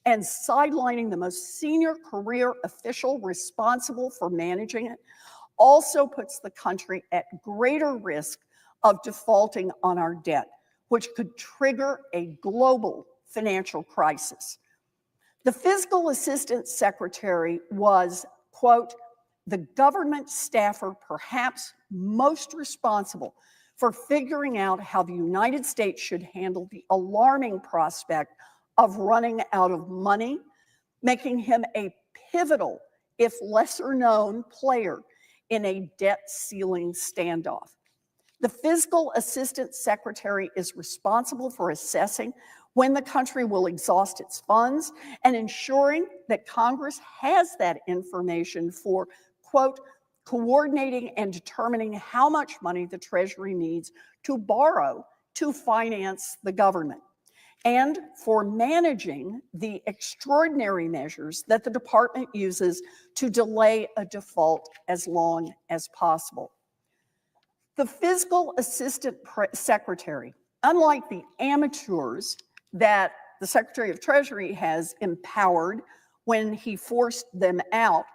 and sidelining the most senior career official responsible for managing it, also puts the country at greater risk of defaulting on our debt, which could trigger a global financial crisis. The Fiscal Assistant Secretary was, quote, the government staffer perhaps most responsible for figuring out how the United States should handle the alarming prospect of running out of money, making him a pivotal, if lesser known, player in a debt ceiling standoff. The Fiscal Assistant Secretary is responsible for assessing when the country will exhaust its funds and ensuring that Congress has that information for, quote, coordinating and determining how much money the Treasury needs to borrow to finance the government, and for managing the extraordinary measures that the department uses to delay a default as long as possible. The Fiscal Assistant Secretary, unlike the amateurs that the Secretary of Treasury has empowered when he forced them out,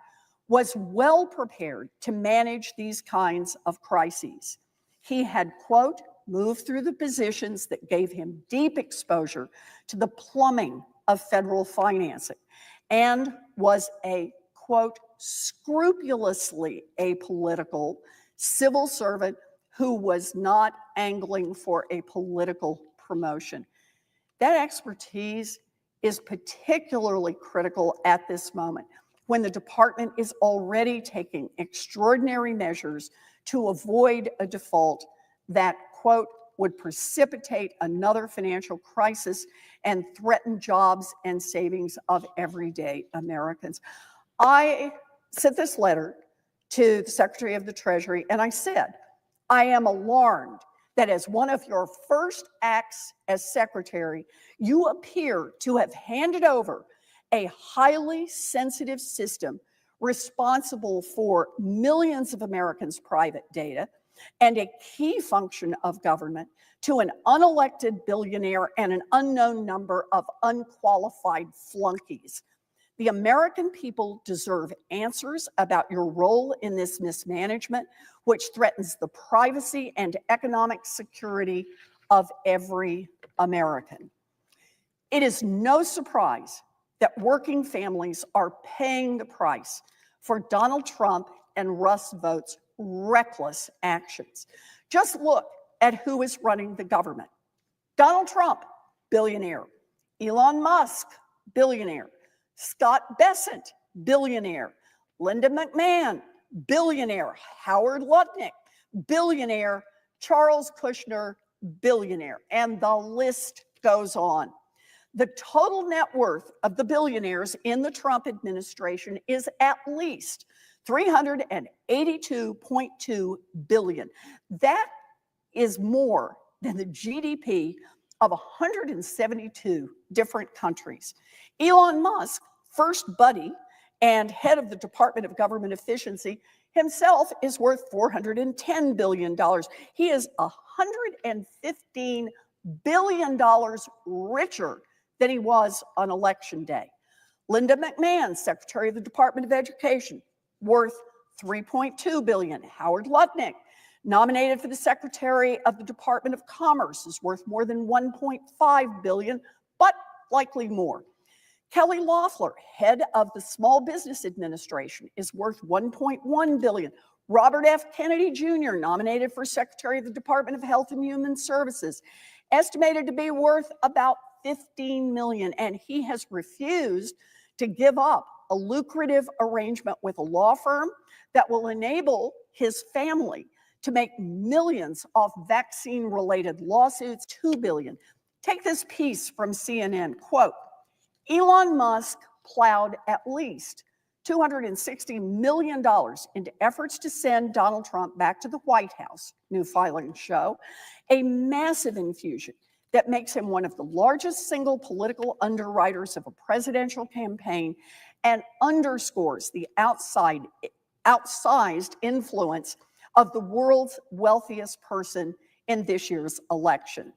was well prepared to manage these kinds of crises. He had, quote, moved through the positions that gave him deep exposure to the plumbing of federal financing and was a, quote, scrupulously apolitical civil servant who was not angling for a political promotion. That expertise is particularly critical at this moment, when the department is already taking extraordinary measures to avoid a default that, quote, would precipitate another financial crisis and threaten jobs and savings of everyday Americans. I sent this letter to the Secretary of the Treasury, and I said, I am alarmed that as one of your first acts as Secretary, you appear to have handed over a highly sensitive system responsible for millions of Americans' private data and a key function of government to an unelected billionaire and an unknown number of unqualified flunkies. The American people deserve answers about your role in this mismanagement, which threatens the privacy and economic security of every American. It is no surprise that working families are paying the price for Donald Trump and Russ Vought's reckless actions. Just look at who is running the government. Donald Trump, billionaire. Elon Musk, billionaire. Scott Bessent, billionaire. Linda McMahon, billionaire. Howard Lutnick, billionaire. Charles Kushner, billionaire. And the list goes on. The total net worth of the billionaires in the Trump administration is at least $382.2 billion. That is more than the GDP of 172 different countries. Elon Musk, first buddy and head of the Department of Government Efficiency, himself is worth $410 billion. He is $115 billion richer than he was on election day. Linda McMahon, Secretary of the Department of Education, worth $3.2 billion. Howard Lutnick, nominated for the Secretary of the Department of Commerce, is worth more than $1.5 billion, but likely more. Kelly Loeffler, head of the Small Business Administration, is worth $1.1 billion. Robert F. Kennedy Jr., nominated for Secretary of the Department of Health and Human Services, estimated to be worth about $15 million, and he has refused to give up a lucrative arrangement with a law firm that will enable his family to make millions off vaccine-related lawsuits. $2 billion. Take this piece from CNN, quote, Elon Musk plowed at least $260 million into efforts to send Donald Trump back to the White House, new filings show, a massive infusion that makes him one of the largest single political underwriters of a presidential campaign and underscores the outsized influence of the world's wealthiest person in this year's election.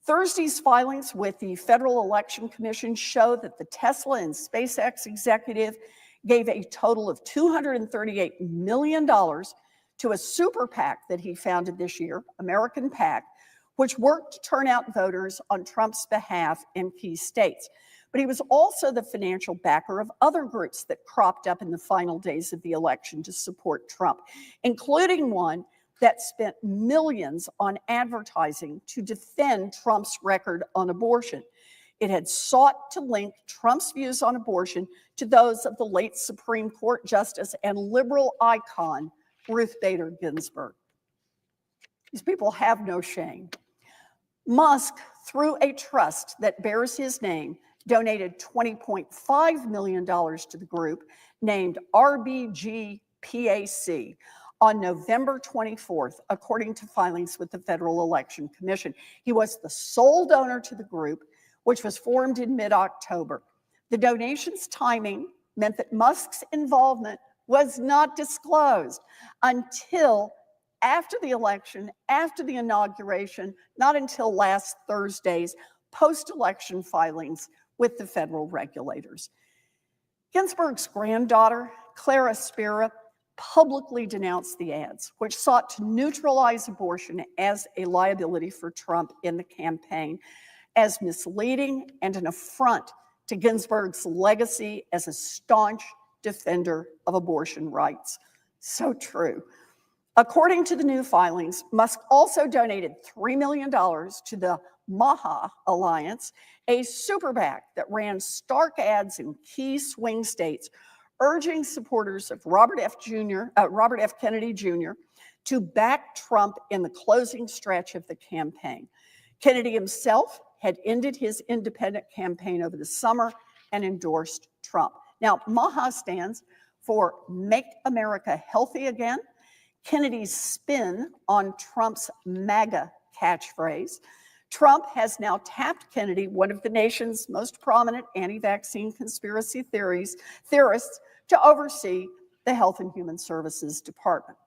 Thursday's filings with the Federal Election Commission show that the Tesla and SpaceX executive gave a total of $238 million to a super PAC that he founded this year, American PAC, which worked to turn out voters on Trump's behalf in key states. But he was also the financial backer of other groups that cropped up in the final days of the election to support Trump, including one that spent millions on advertising to defend Trump's record on abortion. It had sought to link Trump's views on abortion to those of the late Supreme Court Justice and liberal icon, Ruth Bader Ginsburg. These people have no shame. Musk, through a trust that bears his name, donated $20.5 million to the group named RBGPAC on November 24th, according to filings with the Federal Election Commission. He was the sole donor to the group, which was formed in mid-October. The donation's timing meant that Musk's involvement was not disclosed until after the election, after the inauguration, not until last Thursday's post-election filings with the federal regulators. Ginsburg's granddaughter, Clara Spira, publicly denounced the ads, which sought to neutralize abortion as a liability for Trump in the campaign, as misleading and an affront to Ginsburg's legacy as a staunch defender of abortion rights. So true. According to the new filings, Musk also donated $3 million to the Maha Alliance, a super PAC that ran stark ads in key swing states, urging supporters of Robert F. Kennedy Jr. to back Trump in the closing stretch of the campaign. Kennedy himself had ended his independent campaign over the summer and endorsed Trump. Now, Maha stands for Make America Healthy Again, Kennedy's spin on Trump's MAGA catchphrase. Trump has now tapped Kennedy, one of the nation's most prominent anti-vaccine conspiracy theorists, to oversee the Health and Human Services Department.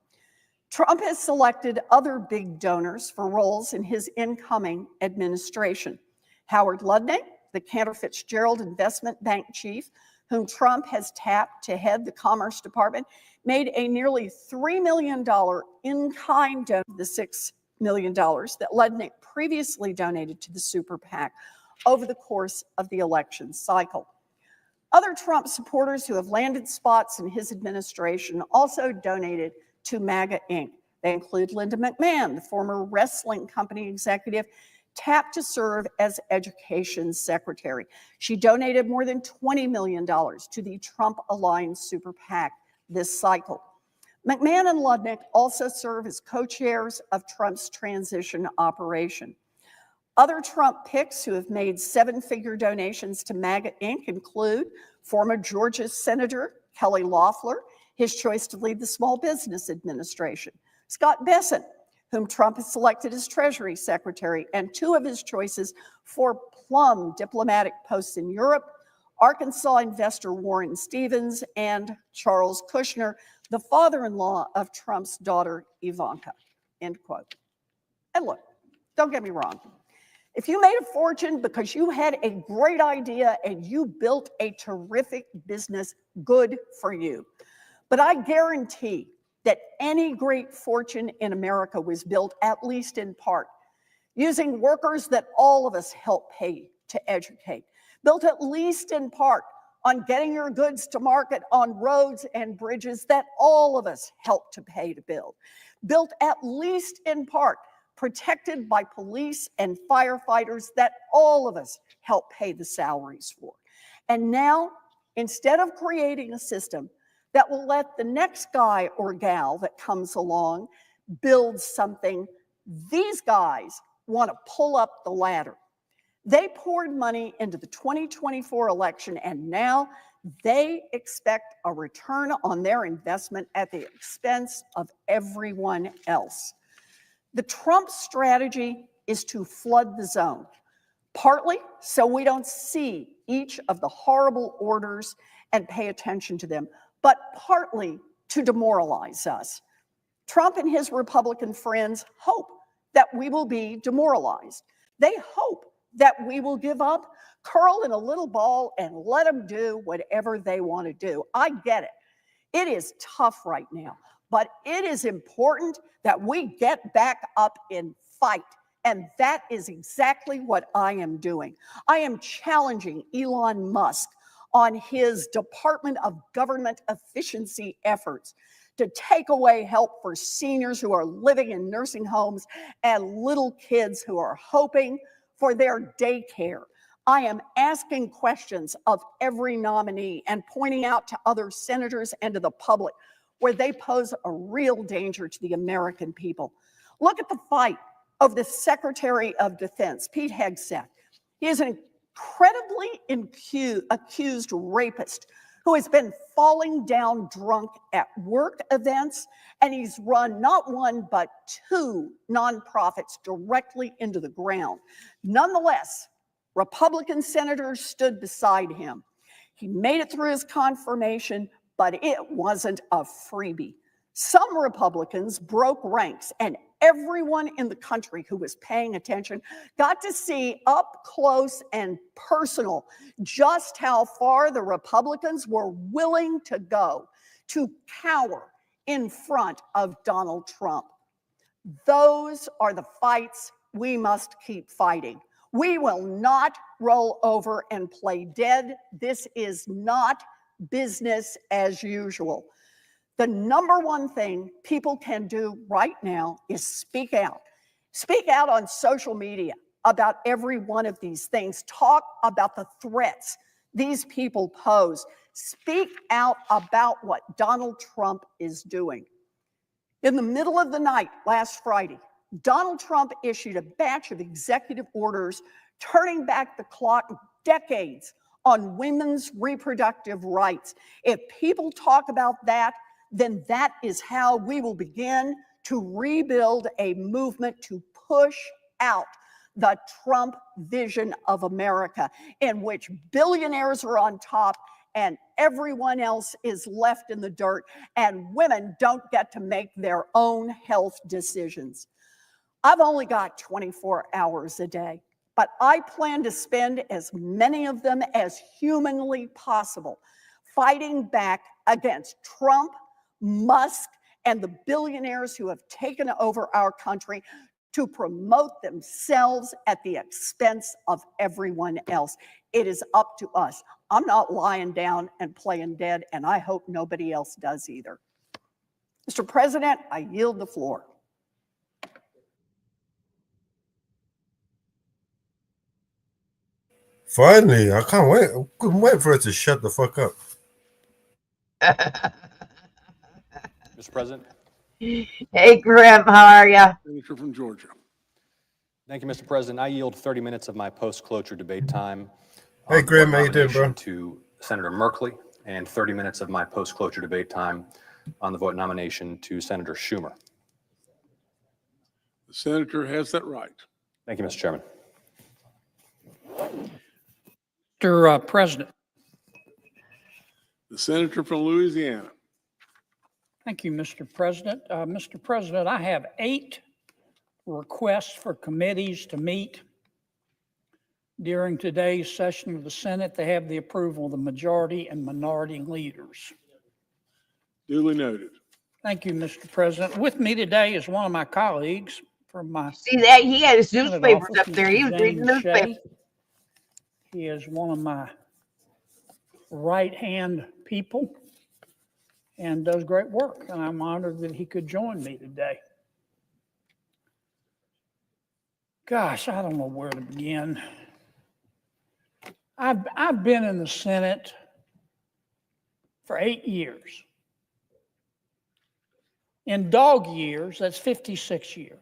Trump has selected other big donors for roles in his incoming administration. Howard Lutnick, the Cantor Fitzgerald Investment Bank chief, whom Trump has tapped to head the Commerce Department, made a nearly $3 million in-kind donation of the $6 million that Lutnick previously donated to the super PAC over the course of the election cycle. Other Trump supporters who have landed spots in his administration also donated to MAGA Inc. They include Linda McMahon, the former wrestling company executive, tapped to serve as education secretary. She donated more than $20 million to the Trump-aligned super PAC this cycle. McMahon and Lutnick also serve as co-chairs of Trump's transition operation. Other Trump picks who have made seven-figure donations to MAGA Inc. include former Georgia Senator Kelly Loeffler, his choice to lead the Small Business Administration, Scott Bessent, whom Trump has selected as Treasury Secretary, and two of his choices for plum diplomatic posts in Europe, Arkansas investor Warren Stevens and Charles Kushner, the father-in-law of Trump's daughter, Ivanka, end quote. And look, don't get me wrong. If you made a fortune because you had a great idea and you built a terrific business, good for you. But I guarantee that any great fortune in America was built, at least in part, using workers that all of us help pay to educate, built at least in part on getting your goods to market on roads and bridges that all of us help to pay to build, built at least in part protected by police and firefighters that all of us help pay the salaries for. And now, instead of creating a system that will let the next guy or gal that comes along build something, these guys want to pull up the ladder. They poured money into the 2024 election, and now they expect a return on their investment at the expense of everyone else. The Trump strategy is to flood the zone, partly so we don't see each of the horrible orders and pay attention to them, but partly to demoralize us. Trump and his Republican friends hope that we will be demoralized. They hope that we will give up, curl in a little ball, and let them do whatever they want to do. I get it. It is tough right now, but it is important that we get back up and fight And that is exactly what I am doing. I am challenging Elon Musk on his Department of Government efficiency efforts to take away help for seniors who are living in nursing homes and little kids who are hoping for their daycare. I am asking questions of every nominee and pointing out to other senators and to the public where they pose a real danger to the American people. Look at the fight of the Secretary of Defense, Pete Hegseth. He is an incredibly accused rapist who has been falling down drunk at work events, and he's run not one, but two nonprofits directly into the ground. Nonetheless, Republican senators stood beside him. He made it through his confirmation, but it wasn't a freebie. Some Republicans broke ranks, and everyone in the country who was paying attention got to see up close and personal just how far the Republicans were willing to go to cower in front of Donald Trump. Those are the fights we must keep fighting. We will not roll over and play dead. This is not business as usual. The number one thing people can do right now is speak out. Speak out on social media about every one of these things. Talk about the threats these people pose. Speak out about what Donald Trump is doing. In the middle of the night last Friday, Donald Trump issued a batch of executive orders turning back the clock decades on women's reproductive rights. If people talk about that, then that is how we will begin to rebuild a movement to push out the Trump vision of America, in which billionaires are on top and everyone else is left in the dirt, and women don't get to make their own health decisions. I've only got 24 hours a day, but I plan to spend as many of them as humanly possible fighting back against Trump, Musk, and the billionaires who have taken over our country to promote themselves at the expense of everyone else. It is up to us. I'm not lying down and playing dead, and I hope nobody else does either. Mr. President, I yield the floor. Finally, I can't wait. I couldn't wait for it to shut the fuck up. Mr. President. Hey, Grim, how are you? Senator from Georgia. Thank you, Mr. President. I yield 30 minutes of my post-cloture debate time. Hey, Grim, how you doing, bro? To Senator Merkley, and 30 minutes of my post-cloture debate time on the vote nomination to Senator Schumer. The senator has that right. Thank you, Mr. Chairman. Mr. President. The senator from Louisiana. Thank you, Mr. President. Mr. President, I have 8 requests for committees to meet during today's session of the Senate. They have the approval of the majority and minority leaders. Duly noted. Thank you, Mr. President. With me today is one of my colleagues from my... See that? He had his newspapers up there. He was reading newspapers. He is one of my right-hand people and does great work, and I'm honored that he could join me today. Gosh, I don't know where to begin. I've been in the Senate for 8 years. In dog years, that's 56 years.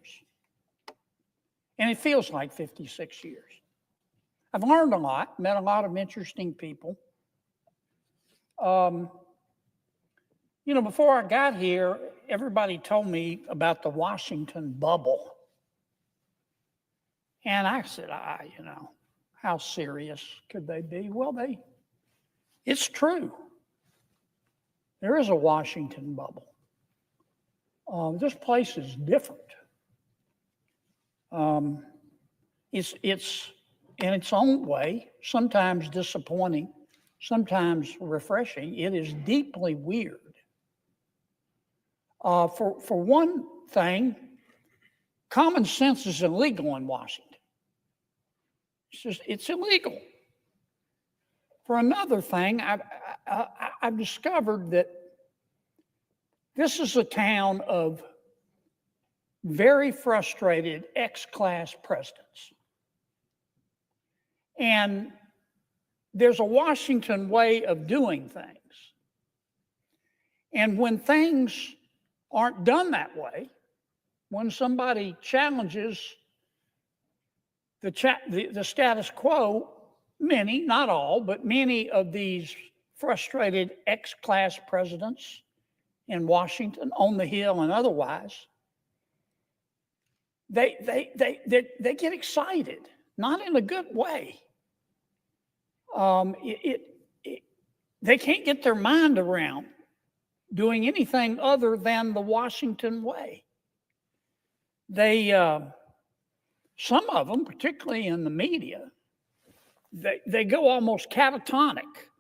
And it feels like 56 years. I've learned a lot, met a lot of interesting people. You know, before I got here, everybody told me about the Washington bubble. And I said, you know, how serious could they be? Well, it's true. There is a Washington bubble. This place is different. It's in its own way, sometimes disappointing, sometimes refreshing. It is deeply weird. For one thing, common sense is illegal in Washington. It's illegal. For another thing, I've discovered that this is a town of very frustrated ex-class presidents. And there's a Washington way of doing things. And when things aren't done that way, when somebody challenges the status quo, many, not all, but many of these frustrated ex-class presidents in Washington, on the Hill and otherwise, they get excited, not in a good way. They can't get their mind around doing anything other than the Washington way. Some of them, particularly in the media, they go almost catatonic,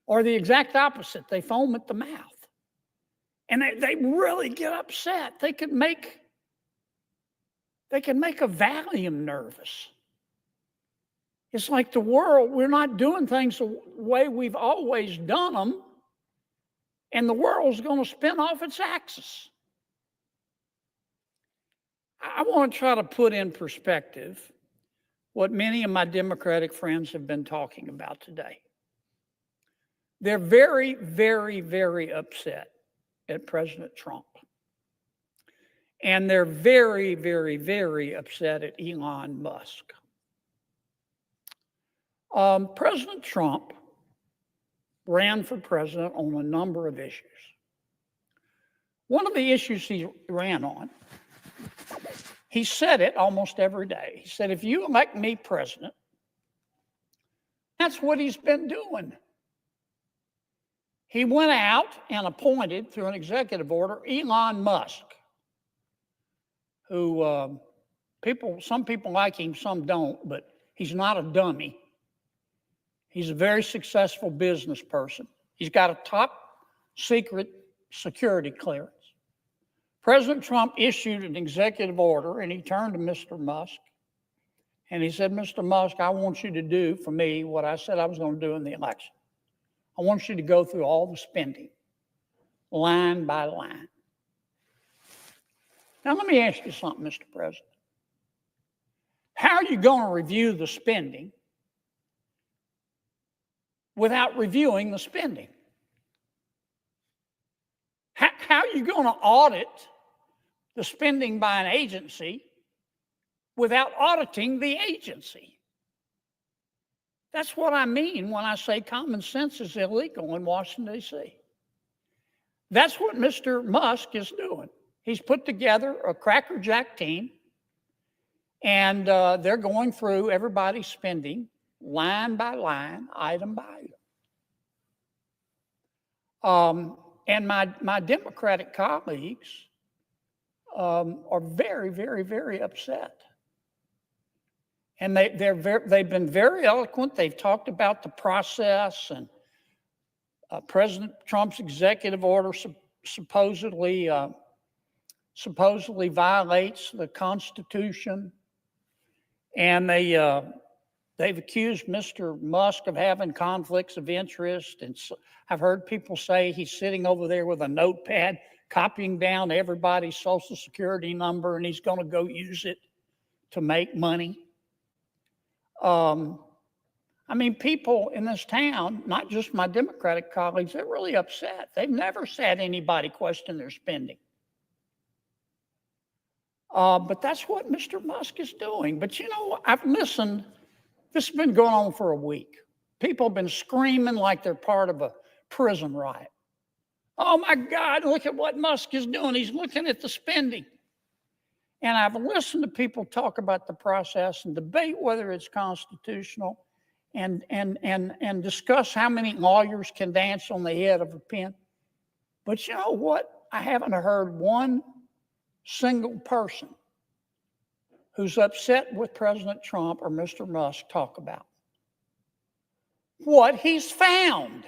or the exact opposite. They foam at the mouth. And they really get upset. They can make a Valium nervous. It's like the world, we're not doing things the way we've always done them, and the world's going to spin off its axis. I want to try to put in perspective what many of my Democratic friends have been talking about today. They're very, very, very upset at President Trump. And they're very, very, very upset at Elon Musk. President Trump ran for president on a number of issues. One of the issues he ran on, he said it almost every day. He said, if you elect me president, that's what he's been doing. He went out and appointed, through an executive order, Elon Musk, who some people like him, some don't, but he's not a dummy. He's a very successful business person. He's got a top secret security clearance. President Trump issued an executive order, and he turned to Mr. Musk, and he said, Mr. Musk, I want you to do for me what I said I was going to do in the election. I want you to go through all the spending, line by line. Now, let me ask you something, Mr. President. How are you going to review the spending without reviewing the spending? How are you going to audit the spending by an agency without auditing the agency? That's what I mean when I say common sense is illegal in Washington, D.C. That's what Mr. Musk is doing. He's put together a crackerjack team, and they're going through everybody's spending line by line, item by item. And my Democratic colleagues are very, very, very upset. And they've been very eloquent. They've talked about the process, and President Trump's executive order supposedly violates the Constitution. And they've accused Mr. Musk of having conflicts of interest. And so I've heard people say he's sitting over there with a notepad, copying down everybody's Social Security number, and he's going to go use it to make money. I mean, people in this town, not just my Democratic colleagues, they're really upset. They've never had anybody question their spending. But that's what Mr. Musk is doing. But you know, I've listened. This has been going on for a week. People have been screaming like they're part of a prison riot. Oh my God, look at what Musk is doing. He's looking at the spending. And I've listened to people talk about the process and debate whether it's constitutional and discuss how many lawyers can dance on the head of a pin. But you know what? I haven't heard one single person who's upset with President Trump or Mr. Musk talk about what he's found.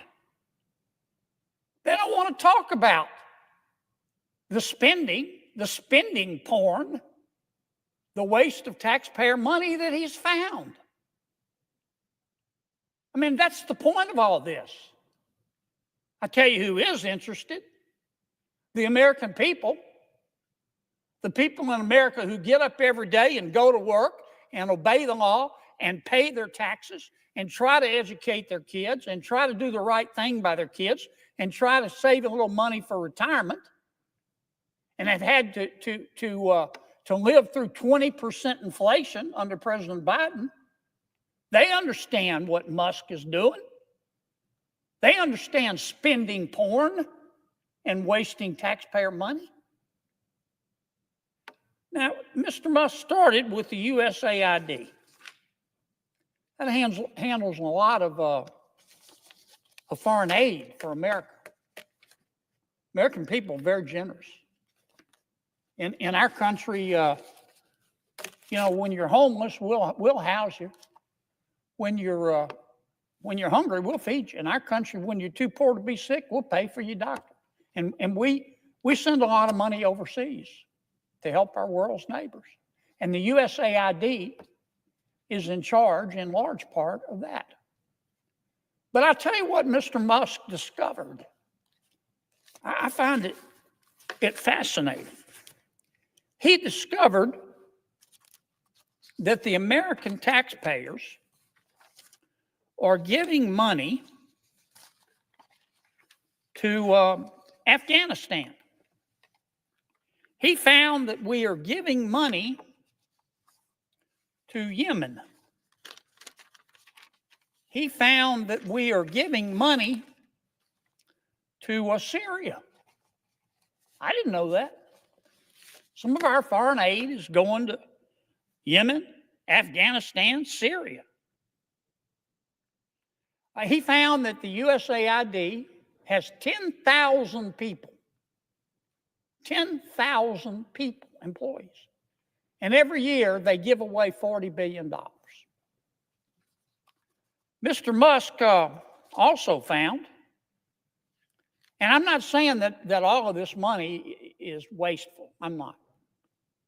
They don't want to talk about the spending porn. the waste of taxpayer money that he's found. I mean, that's the point of all this. I tell you who is interested. The American people. The people in America who get up every day and go to work and obey the law and pay their taxes and try to educate their kids and try to do the right thing by their kids and try to save a little money for retirement, and have had to live through 20% inflation under President Biden. They understand what Musk is doing. They understand spending porn and wasting taxpayer money. Now, Mr. Musk started with the USAID. That handles a lot of foreign aid for America. American people are very generous. In our country, when you're homeless, we'll house you. When you're hungry, we'll feed you. In our country, when you're too poor to be sick, we'll pay for your doctor. And we send a lot of money overseas to help our world's neighbors. And the USAID is in charge, in large part, of that. But I'll tell you what Mr. Musk discovered. I find it fascinating. He discovered that the American taxpayers are giving money to Afghanistan. He found that we are giving money to Yemen. He found that we are giving money to Syria. I didn't know that. Some of our foreign aid is going to Yemen, Afghanistan, Syria. He found that the USAID has 10,000 people. 10,000 people, employees. And every year they give away $40 billion. Mr. Musk also found, and I'm not saying that all of this money is wasteful. I'm not.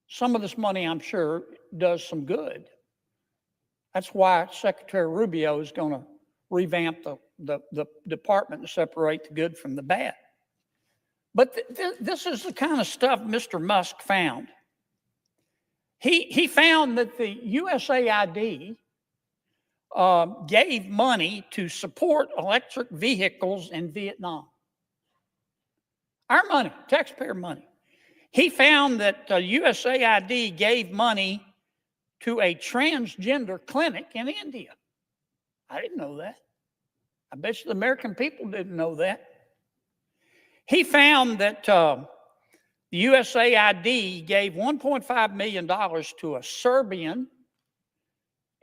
Some of this money, I'm sure, does some good. That's why Secretary Rubio is going to revamp the department to separate the good from the bad. But this is the kind of stuff Mr. Musk found. He found that the USAID gave money to support electric vehicles in Vietnam. Our money, taxpayer money. He found that USAID gave money to a transgender clinic in India. I didn't know that. I bet you the American people didn't know that. He found that the USAID gave $1.5 million to a Serbian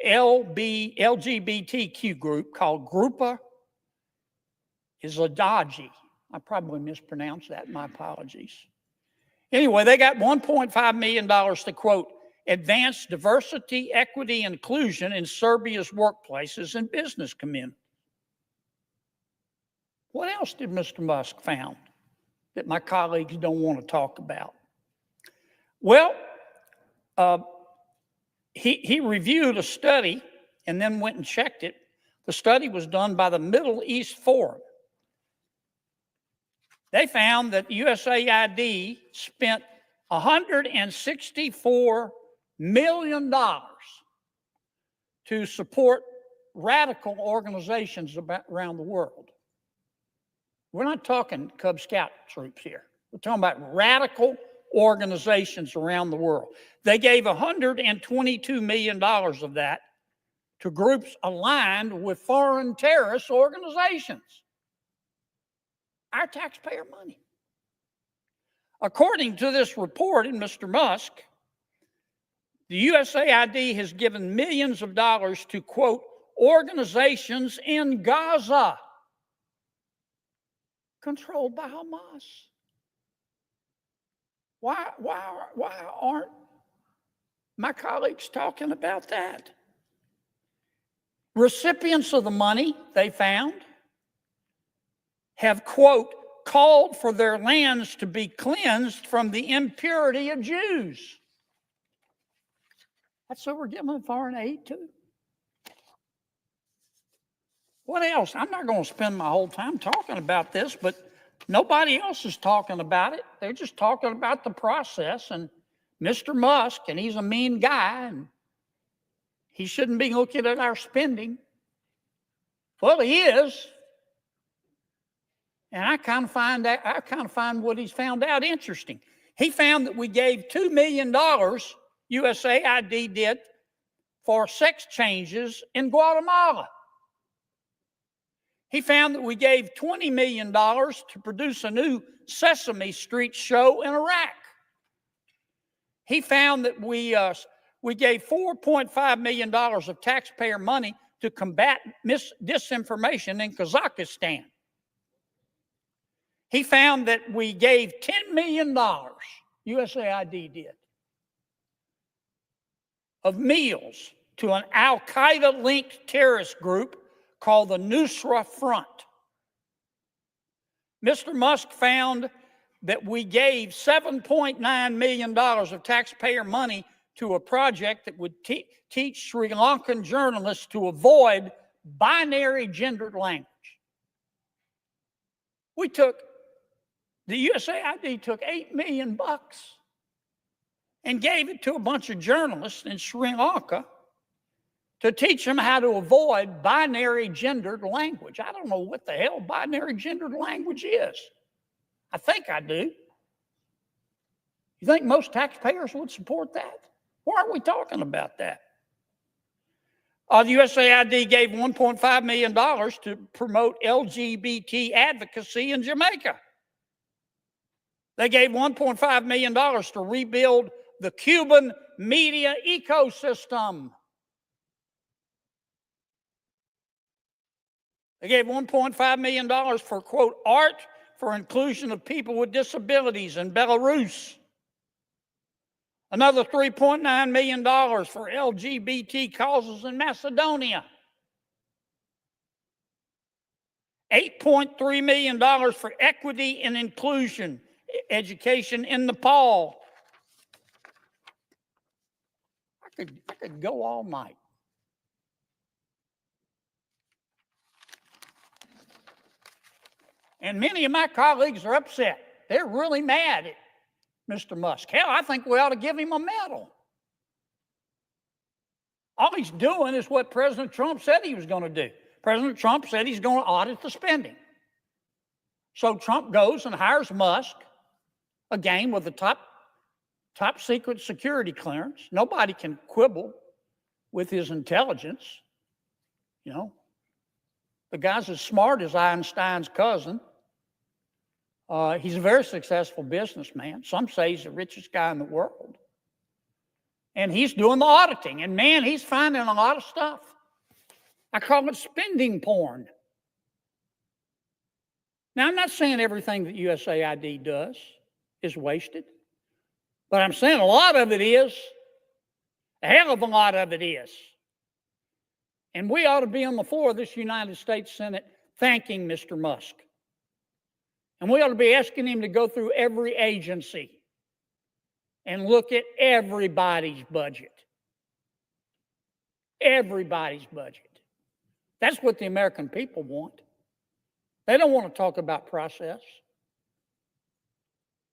LGBTQ group called Grupa Izladaji. I probably mispronounced that. My apologies. Anyway, they got $1.5 million to, quote, advance diversity, equity, and inclusion in Serbia's workplaces and business community. What else did Mr. Musk found that my colleagues don't want to talk about? Well, he reviewed a study and then went and checked it. The study was done by the Middle East Forum. They found that USAID spent $164 million to support radical organizations around the world. We're not talking Cub Scout troops here. We're talking about radical organizations around the world. They gave $122 million of that to groups aligned with foreign terrorist organizations. Our taxpayer money. According to this report in Mr. Musk, the USAID has given millions of dollars to, quote, organizations in Gaza controlled by Hamas. Why aren't my colleagues talking about that? Recipients of the money, they found, have, quote, called for their lands to be cleansed from the impurity of Jews. That's who we're giving foreign aid to. What else? I'm not going to spend my whole time talking about this, but nobody else is talking about it. They're just talking about the process and Mr. Musk, and he's a mean guy, and he shouldn't be looking at our spending. Well, he is. And I kind of find what he's found out interesting. He found that we gave $2 million, USAID did, for sex changes in Guatemala. He found that we gave $20 million to produce a new Sesame Street show in Iraq. He found that we gave $4.5 million of taxpayer money to combat disinformation in Kazakhstan. He found that we gave $10 million, USAID did, of meals to an Al-Qaeda-linked terrorist group called the Nusra Front. Mr. Musk found that we gave $7.9 million of taxpayer money to a project that would teach Sri Lankan journalists to avoid binary gendered language. The USAID took $8 million and gave it to a bunch of journalists in Sri Lanka to teach them how to avoid binary gendered language. I don't know what the hell binary gendered language is. I think I do. You think most taxpayers would support that? Why aren't we talking about that? The USAID gave $1.5 million to promote LGBT advocacy in Jamaica. They gave $1.5 million to rebuild the Cuban media ecosystem. They gave $1.5 million for, quote, art for inclusion of people with disabilities in Belarus. Another $3.9 million for LGBT causes in Macedonia. $8.3 million for equity and inclusion education in Nepal. I could go all night. And many of my colleagues are upset. They're really mad at Mr. Musk. Hell, I think we ought to give him a medal. All he's doing is what President Trump said he was going to do. President Trump said he's going to audit the spending. So Trump goes and hires Musk, again with the top secret security clearance. Nobody can quibble with his intelligence. You know, the guy's as smart as Einstein's cousin. He's a very successful businessman. Some say he's the richest guy in the world. And he's doing the auditing. And man, he's finding a lot of stuff. I call it spending porn. Now, I'm not saying everything that USAID does is wasted. But I'm saying a lot of it is. A hell of a lot of it is. And we ought to be on the floor of this United States Senate thanking Mr. Musk. And we ought to be asking him to go through every agency and look at everybody's budget. Everybody's budget. That's what the American people want. They don't want to talk about process.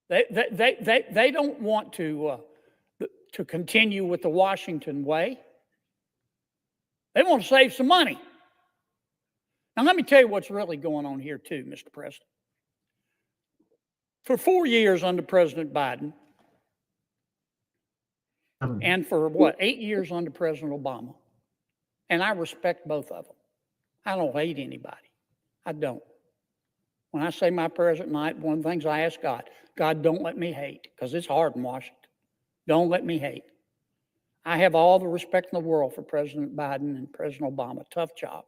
They don't want to continue with the Washington way. They want to save some money. Now, let me tell you what's really going on here, too, Mr. President. For 4 years under President Biden, and for 8 years under President Obama, and I respect both of them. I don't hate anybody. I don't. When I say my prayers at night, one of the things I ask God, God, don't let me hate, because it's hard in Washington. Don't let me hate. I have all the respect in the world for President Biden and President Obama. Tough job.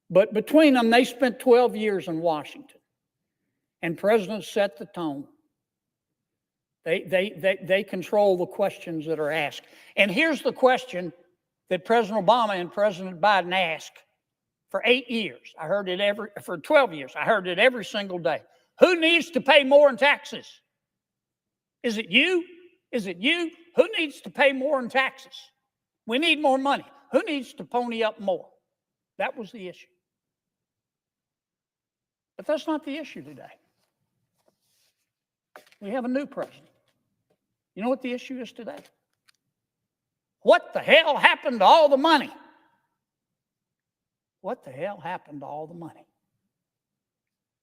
But between them, they spent 12 years in Washington. And presidents set the tone. They control the questions that are asked. And here's the question that President Obama and President Biden asked for 8 years. I heard it for 12 years. I heard it every single day. Who needs to pay more in taxes? Is it you? Is it you? Who needs to pay more in taxes? We need more money. Who needs to pony up more? That was the issue. But that's not the issue today. We have a new president. You know what the issue is today? What the hell happened to all the money? What the hell happened to all the money?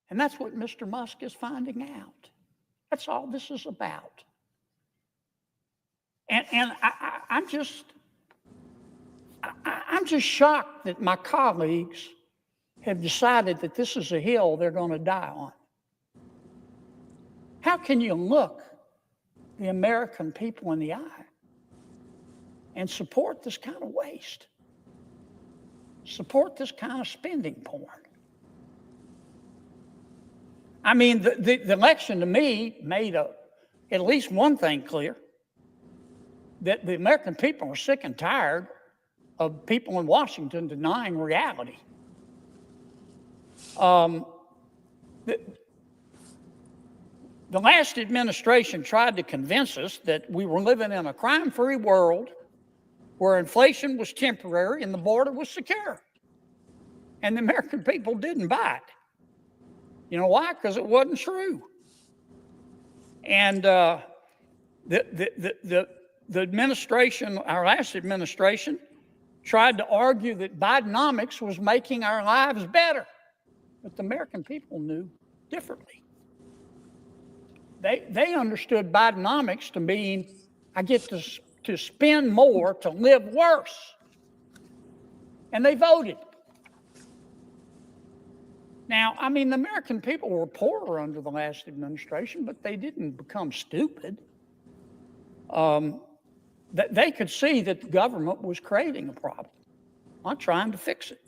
And that's what Mr. Musk is finding out. That's all this is about. And I'm just shocked that my colleagues have decided that this is a hill they're going to die on. How can you look the American people in the eye and support this kind of waste? Support this kind of spending porn? I mean, the election to me made at least one thing clear, that the American people are sick and tired of people in Washington denying reality. The last administration tried to convince us that we were living in a crime-free world where inflation was temporary and the border was secure. And the American people didn't buy it. You know why? Because it wasn't true. And the administration, our last administration, tried to argue that Bidenomics was making our lives better. But the American people knew differently. They understood Bidenomics to mean I get to spend more to live worse. And they voted. Now, I mean, the American people were poorer under the last administration, but they didn't become stupid. They could see that the government was creating a problem, not trying to fix it.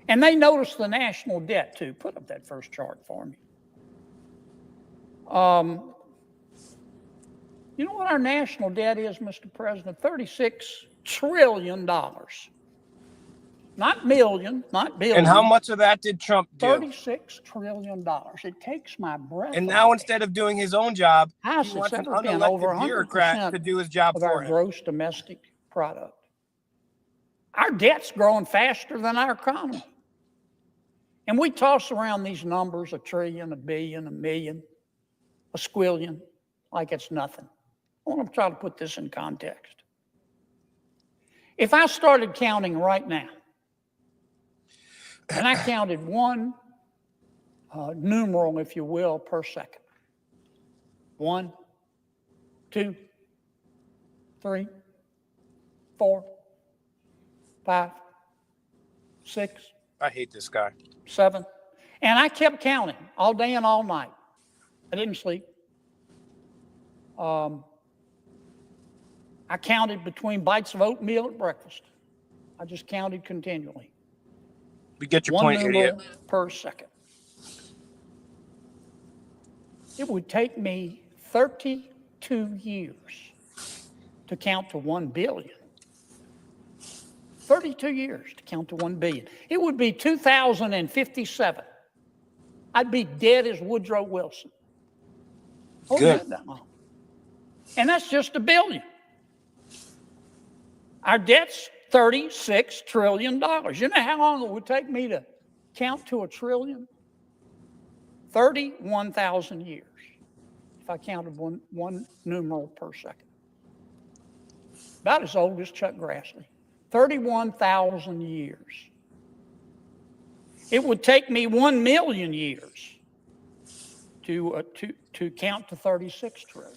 And they noticed the national debt, too. Put up that first chart for me. You know what our national debt is, Mr. President? $36 trillion. Not million, not billion. And how much of that did Trump do? $36 trillion. It takes my breath And away. now instead of doing his own job, Highest he wants it's an ever been, over unelected bureaucrat to do his job of for our him. gross domestic product. Our debt's growing faster than our economy. And we toss around these numbers, $1 trillion, $1 billion, $1 million, $1 squillion, like it's nothing. I want to try to put this in context. If I started counting right now, and I counted one numeral, if you will, per second. 1, 2, 3, 4, 5, 6. I hate this guy. 7. And I kept counting all day and all night. I didn't sleep. I counted between bites of oatmeal at breakfast. I just counted continually. We get your One point, numeral idiot. per second. It would take me 32 years to count to 1 billion. 32 years to count to 1 billion. It would be 2057. I'd be dead as Woodrow Wilson. Oh, Good. yeah, that long. And that's just $1 billion. Our debt's $36 trillion. You know how long it would take me to count to $1 trillion? 31,000 years, if I counted one numeral per second. About as old as Chuck Grassley. 31,000 years. It would take me 1 million years to count to 36 trillion.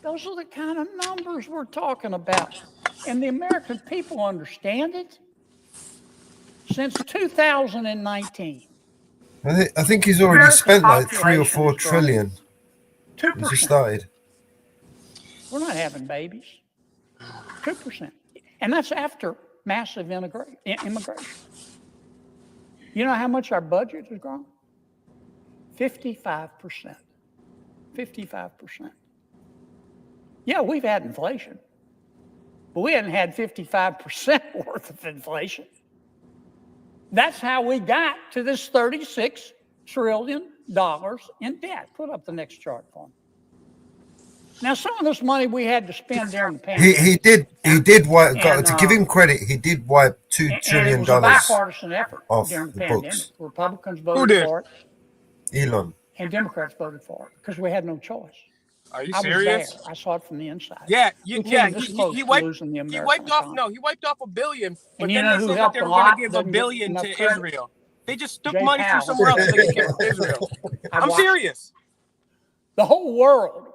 Those are the kind of numbers we're talking about. And the American people understand it. Since 2019. I think he's already American spent like 3 or population 4 is growing. trillion. 2%. He just started. We're not having babies. 2%. And that's after massive immigration. You know how much our budget has grown? 55%. 55%. Yeah, we've had inflation, but we hadn't had 55% worth of inflation. That's how we got to this $36 trillion in debt. Put up the next chart for me. Now, some of this money we had to spend during the pandemic. He did wipe. And, To give him credit, he did wipe $2 and trillion it was a bipartisan effort off during the the pandemic. books. Republicans Who voted did? for it, Elon. and Democrats voted for it because we had no choice. Are you I serious? was there. I saw it from the inside. Yeah, We yeah. came this close to losing the American wiped off. economy. No, he wiped off $1 billion. But And you then know they who said that helped they a were going to lot? give $1 Doesn't get billion enough to credit? Israel. They just took Jay money from Powell. somewhere else to give to Israel. I'm watched it. serious. The whole world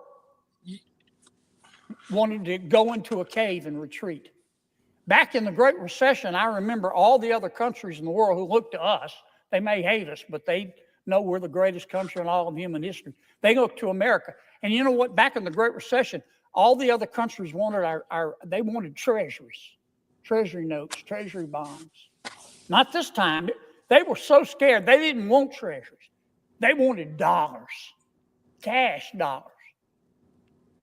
wanted to go into a cave and retreat. Back in the Great Recession, I remember all the other countries in the world who looked to us. They may hate us, but they know we're the greatest country in all of human history. They look to America. And you know what? Back in the Great Recession, all the other countries wanted they wanted treasuries, treasury notes, treasury bonds. Not this time. They were so scared. They didn't want treasuries. They wanted dollars, cash dollars.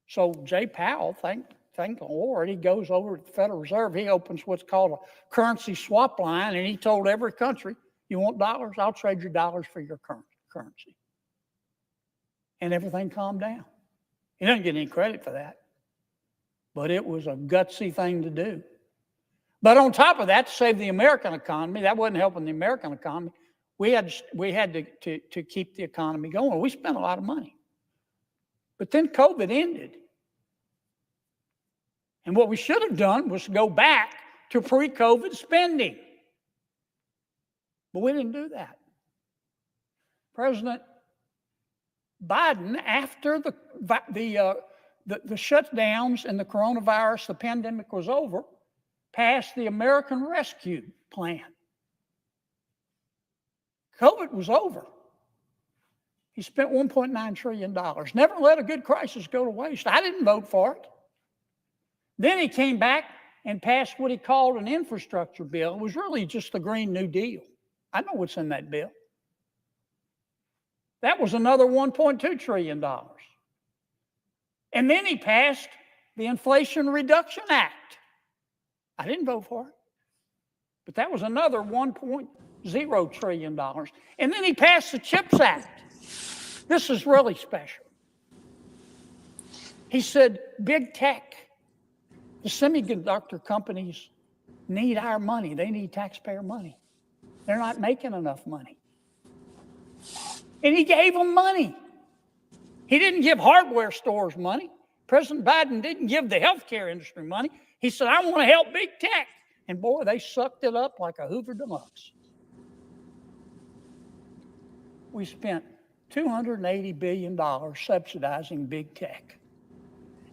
So Jay Powell, thank the Lord, he goes over to the Federal Reserve. He opens what's called a currency swap line, and he told every country, you want dollars? I'll trade your dollars for your currency. And everything calmed down. He doesn't get any credit for that, but it was a gutsy thing to do. But on top of that, to save the American economy, that wasn't helping the American economy. We had to keep the economy going. We spent a lot of money. But then COVID ended. And what we should have done was go back to pre-COVID spending. But we didn't do that. President Biden, after the shutdowns and the coronavirus, the pandemic was over, passed the American Rescue Plan. COVID was over. He spent $1.9 trillion. Never let a good crisis go to waste. I didn't vote for it. Then he came back and passed what he called an infrastructure bill. It was really just the Green New Deal. I know what's in that bill. That was another $1.2 trillion. And then he passed the Inflation Reduction Act. I didn't vote for it, but that was another $1.0 trillion. And then he passed the CHIPS Act. This is really special. He said, big tech, the semiconductor companies need our money. They need taxpayer money. They're not making enough money. And he gave them money. He didn't give hardware stores money. President Biden didn't give the healthcare industry money. He said, I want to help big tech. And boy, they sucked it up like a Hoover Deluxe. We spent $280 billion subsidizing big tech.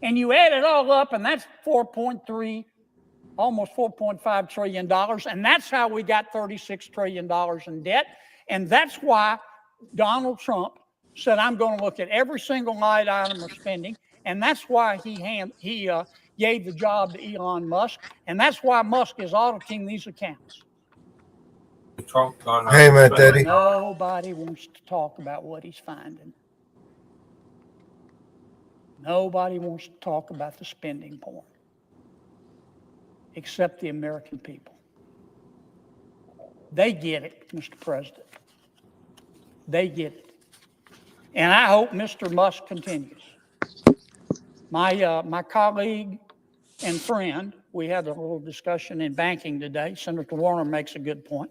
And you add it all up, and that's $4.3, almost $4.5 trillion. And that's how we got $36 trillion in debt. And that's why Donald Trump said, I'm going to look at every single line item of spending. And that's why he gave the job to Elon Musk. And that's why Musk is auditing these accounts. Hey, Matt Daddy. Nobody wants to talk about what he's finding. Nobody wants to talk about the spending porn, except the American people. They get it, Mr. President. They get it. And I hope Mr. Musk continues. My colleague and friend, we had a little discussion in banking today. Senator Warner makes a good point.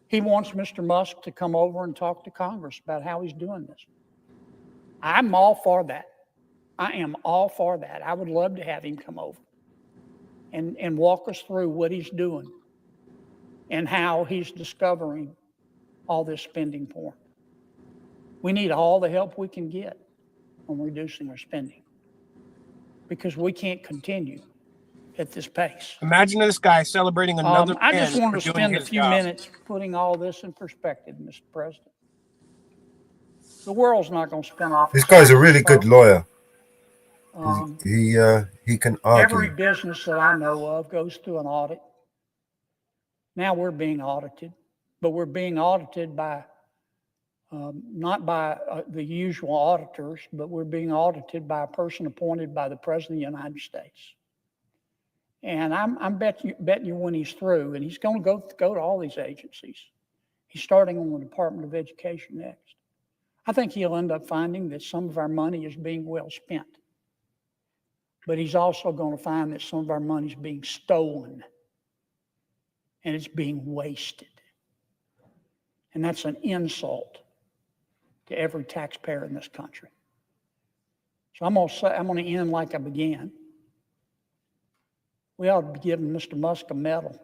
He wants Mr. Musk to come over and talk to Congress about how he's doing this. I'm all for that. I am all for that. I would love to have him come over and walk us through what he's doing and how he's discovering all this spending porn. We need all the help we can get on reducing our spending because we can't continue at this pace. Imagine this guy celebrating another I just man want to for doing spend a his few job. minutes putting all this in perspective, Mr. President. The world's not going to spin off. This guy's a really good lawyer. He can Every argue. business that I know of goes through an audit. Now we're being audited, but we're being audited by not by the usual auditors, but we're being audited by a person appointed by the President of the United States. And I'm betting you when he's through, and he's going to go to all these agencies. He's starting on the Department of Education next. I think he'll end up finding that some of our money is being well spent. but he's also going to find that some of our money is being stolen and it's being wasted. And that's an insult to every taxpayer in this country. So I'm going to end like I began. We ought to be giving Mr. Musk a medal.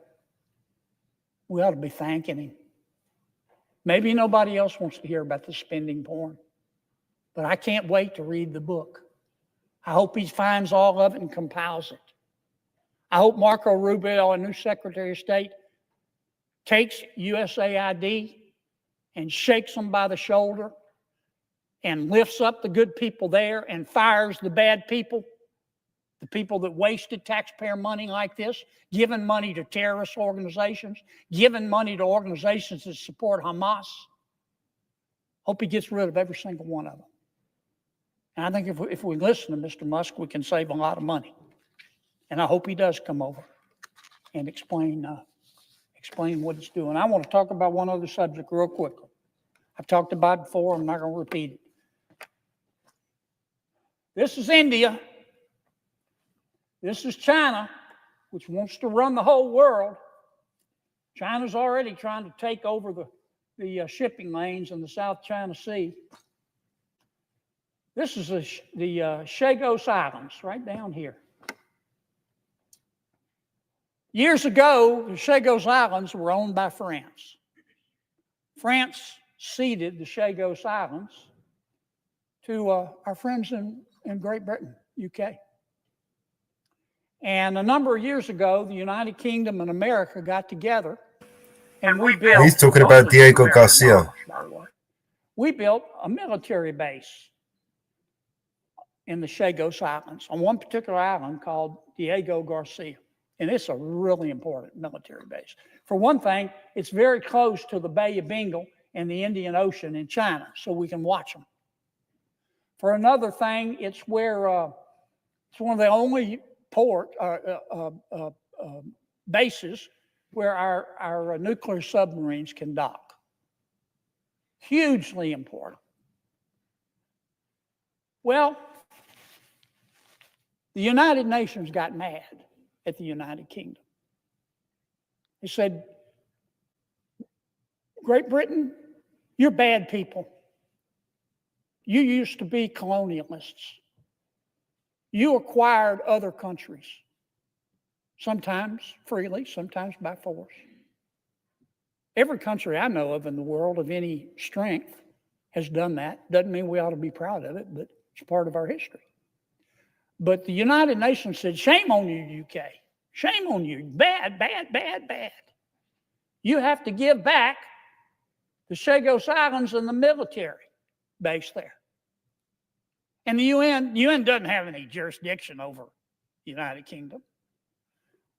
We ought to be thanking him. Maybe nobody else wants to hear about the spending porn, but I can't wait to read the book. I hope he finds all of it and compiles it. I hope Marco Rubio, our new Secretary of State, takes USAID and shakes them by the shoulder and lifts up the good people there and fires the bad people, the people that wasted taxpayer money like this, giving money to terrorist organizations, giving money to organizations that support Hamas. Hope he gets rid of every single one of them. And I think if we listen to Mr. Musk, we can save a lot of money. And I hope he does come over and explain what he's doing. I want to talk about one other subject real quickly. I've talked about it before. I'm not going to repeat it. This is India. This is China, which wants to run the whole world. China's already trying to take over the shipping lanes in the South China Sea. This is the Chagos Islands, right down here. Years ago, the Chagos Islands were owned by France. France ceded the Chagos Islands to our friends in Great Britain, UK. And a number of years ago, the United Kingdom and America got together and we built... He's talking about Diego Garcia. We built a military base in the Chagos Islands on one particular island called Diego Garcia. And it's a really important military base. For one thing, it's very close to the Bay of Bengal and the Indian Ocean in China, so we can watch them. For another thing, it's where it's one of the only bases where our nuclear submarines can dock. Hugely important. Well, the United Nations got mad at the United Kingdom. They said, Great Britain, you're bad people. You used to be colonialists. You acquired other countries, sometimes freely, sometimes by force. Every country I know of in the world of any strength has done that. Doesn't mean we ought to be proud of it, but it's part of our history. But the United Nations said, shame on you, UK. Shame on you. Bad, bad, bad, bad. You have to give back the Chagos Islands and the military base there. And the UN doesn't have any jurisdiction over the United Kingdom.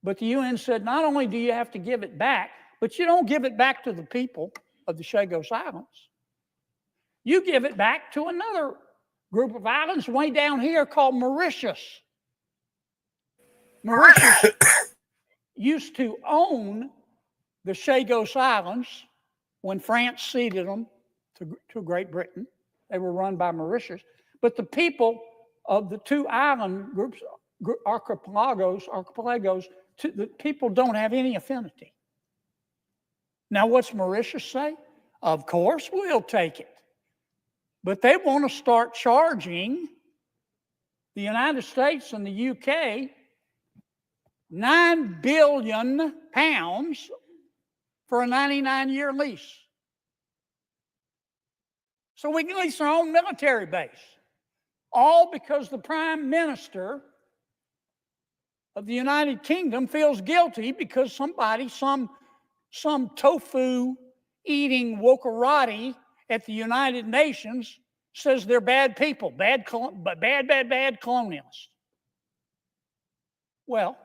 But the UN said, not only do you have to give it back, but you don't give it back to the people of the Chagos Islands. You give it back to another group of islands way down here called Mauritius. Mauritius used to own the Chagos Islands when France ceded them to Great Britain. They were run by Mauritius. But the people of the two island groups, archipelagos, the people don't have any affinity. Now, what's Mauritius say? Of course, we'll take it. But they want to start charging the United States and the UK £9 billion for a 99-year lease. So we can lease our own military base. All because the Prime Minister of the United Kingdom feels guilty because somebody, some tofu-eating wokarati at the United Nations says they're bad people, bad colonialists. Well,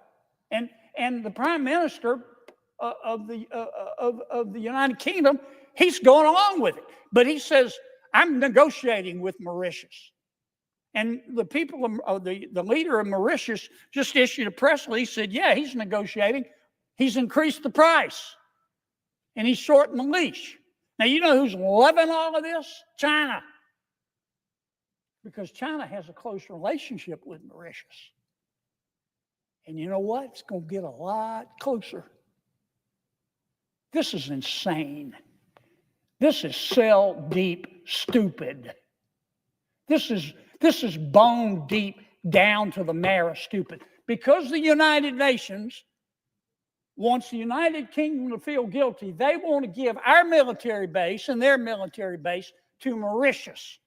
and the Prime Minister of the United Kingdom, he's going along with it, but he says, I'm negotiating with Mauritius. And the people of the leader of Mauritius just issued a press release, said, yeah, he's negotiating. He's increased the price and he's shortened the leash. Now, you know who's loving all of this? China. Because China has a close relationship with Mauritius. And you know what? It's going to get a lot closer. This is insane. This is cell deep stupid. This is bone deep down to the marrow stupid. Because the United Nations wants the United Kingdom to feel guilty, they want to give our military base and their military base to Mauritius.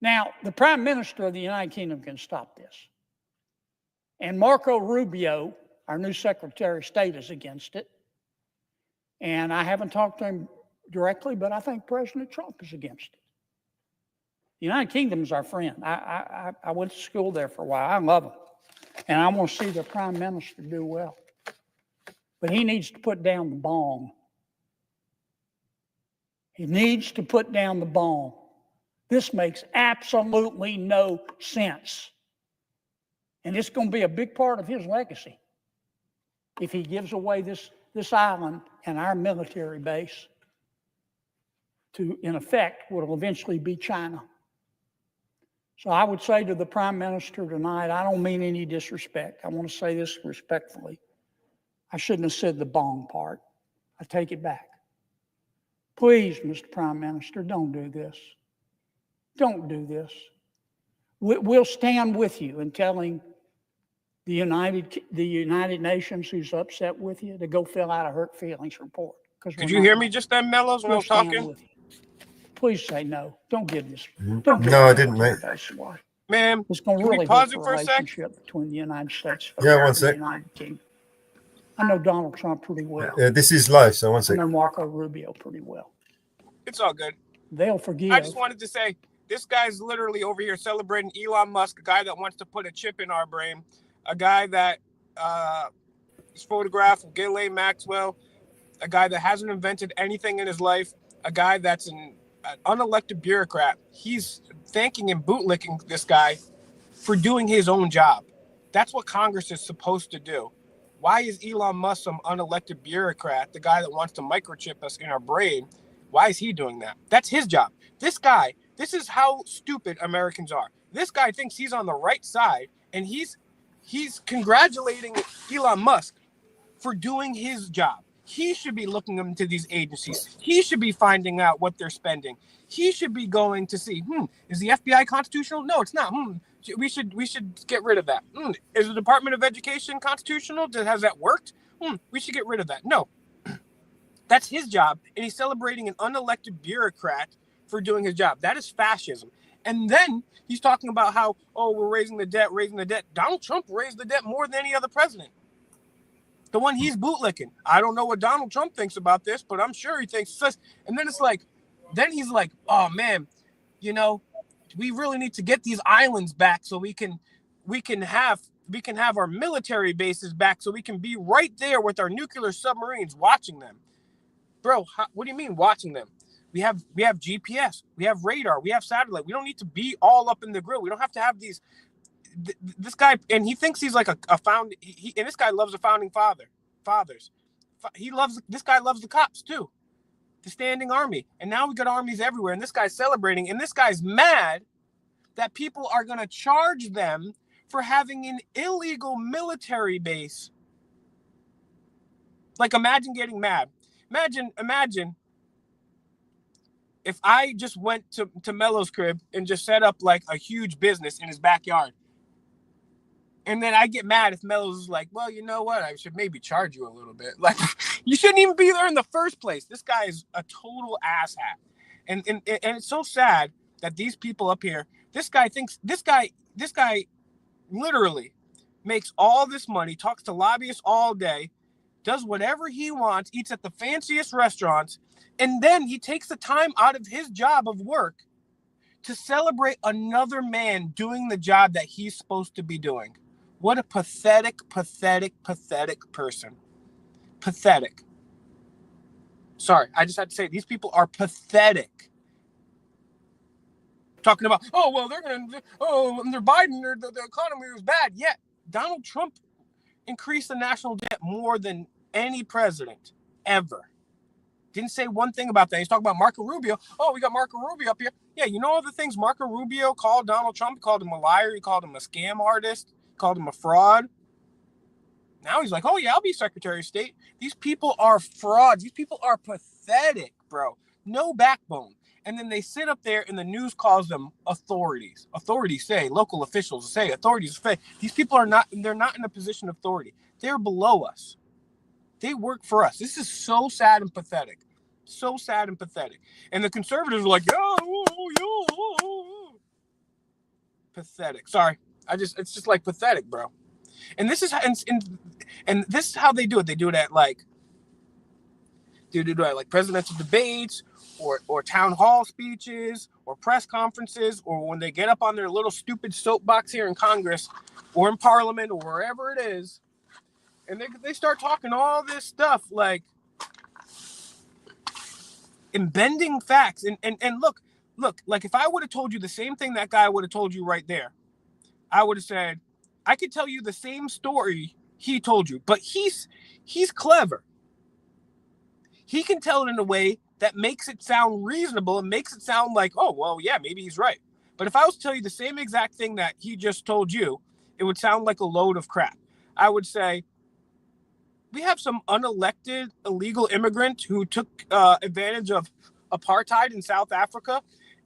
Now, the Prime Minister of the United Kingdom can stop this. And Marco Rubio, our new Secretary of State, is against it. And I haven't talked to him directly, but I think President Trump is against it. The United Kingdom is our friend. I went to school there for a while. I love them. And I want to see the Prime Minister do well. But he needs to put down the bomb. He needs to put down the bomb. This makes absolutely no sense. And it's going to be a big part of his legacy if he gives away this island and our military base to, in effect, what will eventually be China. So I would say to the Prime Minister tonight, I don't mean any disrespect. I want to say this respectfully. I shouldn't have said the bong part. I take it back. Please, Mr. Prime Minister, don't do this. Don't do this. We'll stand with you in telling the United Nations who's upset with you to go fill out a hurt feelings report. Could you hear me just then, Mellows, when I was talking? Please say no. Don't give this. No, I didn't, mate. Ma'am, it's going to can really we pause hurt it the for a sec? relationship between the United States of Yeah, America one sec. and the United Kingdom. I know Donald Trump pretty well. This is live, so one I sec. know Marco Rubio pretty well. It's all good. They'll forgive. I just wanted to say, this guy's literally over here celebrating Elon Musk, a guy that wants to put a chip in our brain, a guy that is photographed with Ghislaine Maxwell, a guy that hasn't invented anything in his life, a guy that's an unelected bureaucrat. He's thanking and bootlicking this guy for doing his own job. That's what Congress is supposed to do. Why is Elon Musk some unelected bureaucrat, the guy that wants to microchip us in our brain? Why is he doing that? That's his job. This guy, this is how stupid Americans are. This guy thinks he's on the right side, and he's congratulating Elon Musk for doing his job. He should be looking into these agencies. He should be finding out what they're spending. He should be going to see, is the FBI constitutional? No, it's not. We should get rid of that. Is the Department of Education constitutional? Has that worked? We should get rid of that. No. That's his job, and he's celebrating an unelected bureaucrat for doing his job. That is fascism. And then he's talking about how, we're raising the debt. Donald Trump raised the debt more than any other president. The one he's bootlicking. I don't know what Donald Trump thinks about this, but I'm sure he thinks this. And then then he's like, oh man, we really need to get these islands back so we can have our military bases back so we can be right there with our nuclear submarines watching them. Bro, what do you mean watching them? We have GPS, we have radar, we have satellite. We don't need to be all up in the grill. We don't have to have these. This guy, and he thinks he's like and this guy loves the founding fathers. This guy loves the cops too, the standing army. And now we got armies everywhere, and this guy's celebrating, and this guy's mad that people are going to charge them for having an illegal military base. Like, imagine getting mad. Imagine if I just went to Mellows' crib and just set up like a huge business in his backyard. And then I get mad if Mellows is like, well, you know what? I should maybe charge you a little bit. Like, you shouldn't even be there in the first place. This guy is a total asshat. And it's so sad that these people up here, this guy literally makes all this money, talks to lobbyists all day, does whatever he wants, eats at the fanciest restaurants, and then he takes the time out of his job of work to celebrate another man doing the job that he's supposed to be doing. What a pathetic, pathetic, pathetic person. Pathetic. Sorry, I just had to say, these people are pathetic. Talking about, under Biden, the economy was bad. Yeah, Donald Trump increased the national debt more than any president ever. Didn't say one thing about that. He's talking about Marco Rubio. Oh, we got Marco Rubio up here. Yeah, you know all the things Marco Rubio called Donald Trump? He called him a liar. He called him a scam artist. He called him a fraud. Now he's like, oh, yeah, I'll be Secretary of State. These people are frauds. These people are pathetic, bro. No backbone. And then they sit up there and the news calls them authorities. Authorities say, local officials say, authorities say. These people are not, they're not in a position of authority. They're below us. They work for us. This is so sad and pathetic. So sad and pathetic. And the conservatives are like, pathetic. Sorry. It's just like pathetic, bro. And this is and this is how they do it. They do it at like presidential debates or town hall speeches or press conferences, or when they get up on their little stupid soapbox here in Congress or in Parliament or wherever it is, and they start talking all this stuff like and bending facts. And look, like if I would have told you the same thing that guy would have told you right there, I would have said, I could tell you the same story he told you, but he's clever. He can tell it in a way that makes it sound reasonable and makes it sound like, oh, well, yeah, maybe he's right. But if I was to tell you the same exact thing that he just told you, it would sound like a load of crap. I would say, we have some unelected illegal immigrant who took advantage of apartheid in South Africa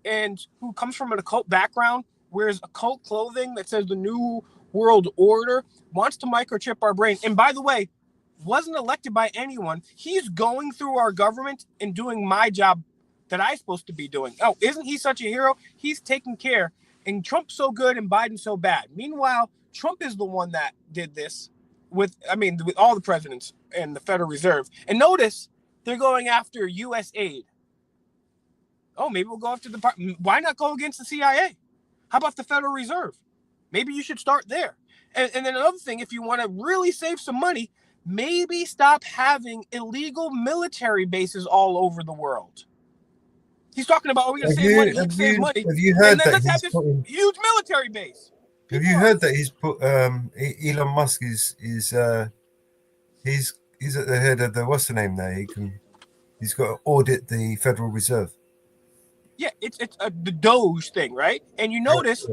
and who comes from an occult background, wears occult clothing that says the New World Order, wants to microchip our brain. And by the way, wasn't elected by anyone. He's going through our government and doing my job that I'm supposed to be doing. Oh, isn't he such a hero? He's taking care. And Trump's so good and Biden's so bad. Meanwhile, Trump is the one that did this with all the presidents and the Federal Reserve. And notice they're going after U.S. aid. Oh, maybe we'll go after the... Why not go against the CIA? How about the Federal Reserve? Maybe you should start there. And then another thing, if you want to really save some money, maybe stop having illegal military bases all over the world. He's talking about, we're going to save money. Let's save money. Have you heard that let's have this huge military base. Have you heard that he's put Elon Musk is he's at the head of the what's the name there? He's got to audit the Federal Reserve. Yeah, it's the Doge thing, right? And you notice,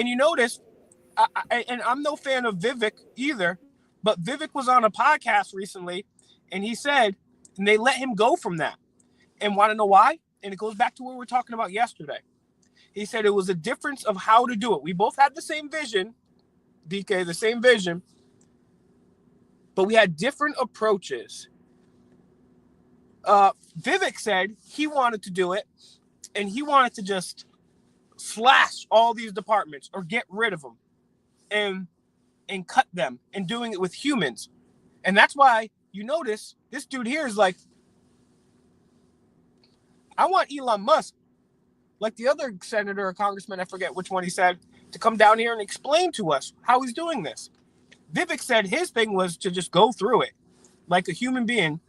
and I'm no fan of Vivek either, but Vivek was on a podcast recently, and he said, and they let him go from that. And want to know why? And it goes back to what we were talking about yesterday. He said it was a difference of how to do it. We both had the same vision, DK, the same vision, but we had different approaches. Vivek said he wanted to do it, and he wanted to just slash all these departments or get rid of them and cut them, and doing it with humans. And that's why you notice this dude here is like, I want Elon Musk, like the other senator or congressman, I forget which one he said, to come down here and explain to us how he's doing this. Vivek said his thing was to just go through it like a human being.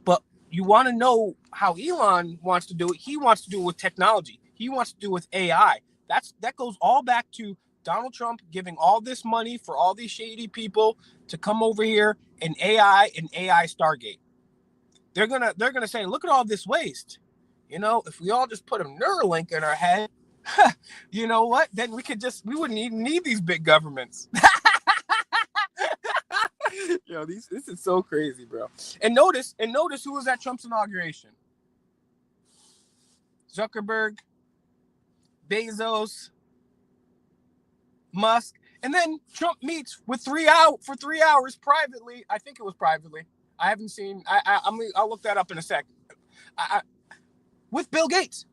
But you want to know how Elon wants to do it. He wants to do it with technology. He wants to do it with AI. That goes all back to Donald Trump giving all this money for all these shady people to come over here and AI Stargate. They're gonna say, look at all this waste. You know, if we all just put a Neuralink in our head, you know what? Then we wouldn't even need these big governments. Yo, this is so crazy, bro. And notice who was at Trump's inauguration. Zuckerberg, Bezos, Musk, and then Trump meets for 3 hours privately. I think it was privately. I haven't seen. I'll look that up in a sec. With Bill Gates,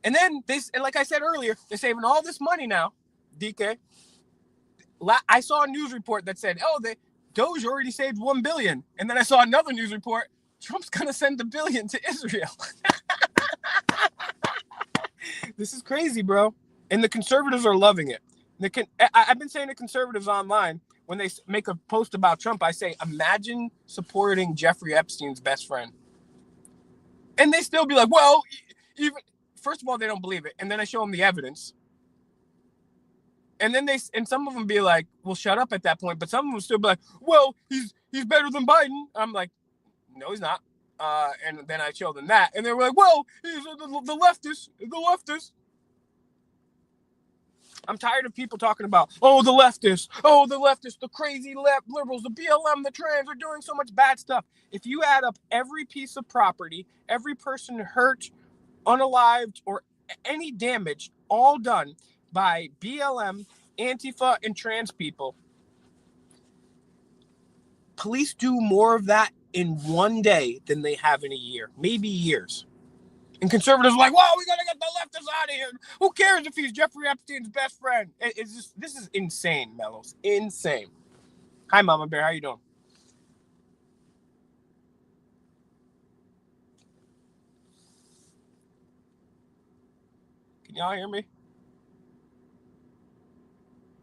and then and like I said earlier, they're saving all this money now. DK, I saw a news report that said, "Oh, Doge already saved $1 billion," and then I saw another news report: Trump's gonna send $1 billion to Israel. This is crazy, bro. And the conservatives are loving it. I've been saying to conservatives online, when they make a post about Trump, I say, imagine supporting Jeffrey Epstein's best friend. And they still be like, well, even first of all, they don't believe it. And then I show them the evidence. And then some of them be like, well, shut up at that point. But some of them still be like, well, he's better than Biden. I'm like, no, he's not. And then I showed them that, and they were like, well, he's the leftist. I'm tired of people talking about, the leftists, the crazy liberals, the BLM, the trans are doing so much bad stuff. If you add up every piece of property, every person hurt, unalived, or any damage, all done by BLM, Antifa, and trans people, police do more of that in one day than they have in a year, maybe years. And conservatives are like, "Wow, we gotta get the leftists out of here. Who cares if he's Jeffrey Epstein's best friend?" This is insane, Mellows. Insane. Hi, Mama Bear. How you doing? Can y'all hear me?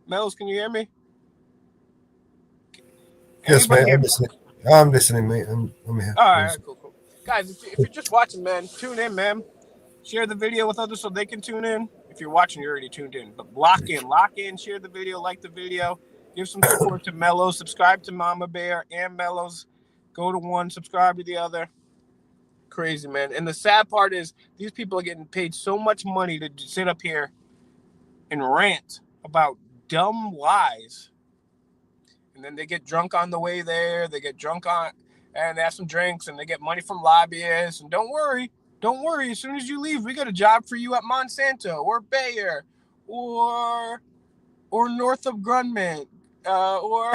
Mellows, can you hear me? Yes, Anybody mate. hear I'm me? listening. I'm listening, mate. I'm here. All right, cool. Guys, if you're just watching, man, tune in, man. Share the video with others so they can tune in. If you're watching, you're already tuned in. But lock in, share the video, like the video, give some support to Mellows, subscribe to Mama Bear and Mellows. Go to one, subscribe to the other. Crazy, man. And the sad part is these people are getting paid so much money to sit up here and rant about dumb lies. And then they get drunk on the way there. They get drunk and they have some drinks, and they get money from lobbyists. And don't worry. As soon as you leave, we got a job for you at Monsanto or Bayer or Northrop Grumman or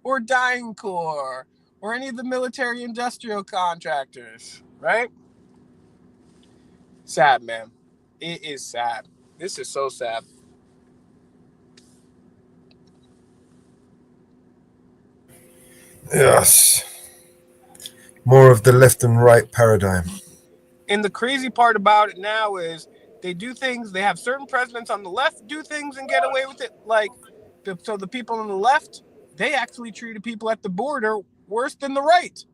DynCorp or any of the military industrial contractors, right? Sad, man. It is sad. This is so sad. Yes. More of the left and right paradigm. And the crazy part about it now is they do things. They have certain presidents on the left do things and get away with it. So the people on the left, they actually treated people at the border worse than the right.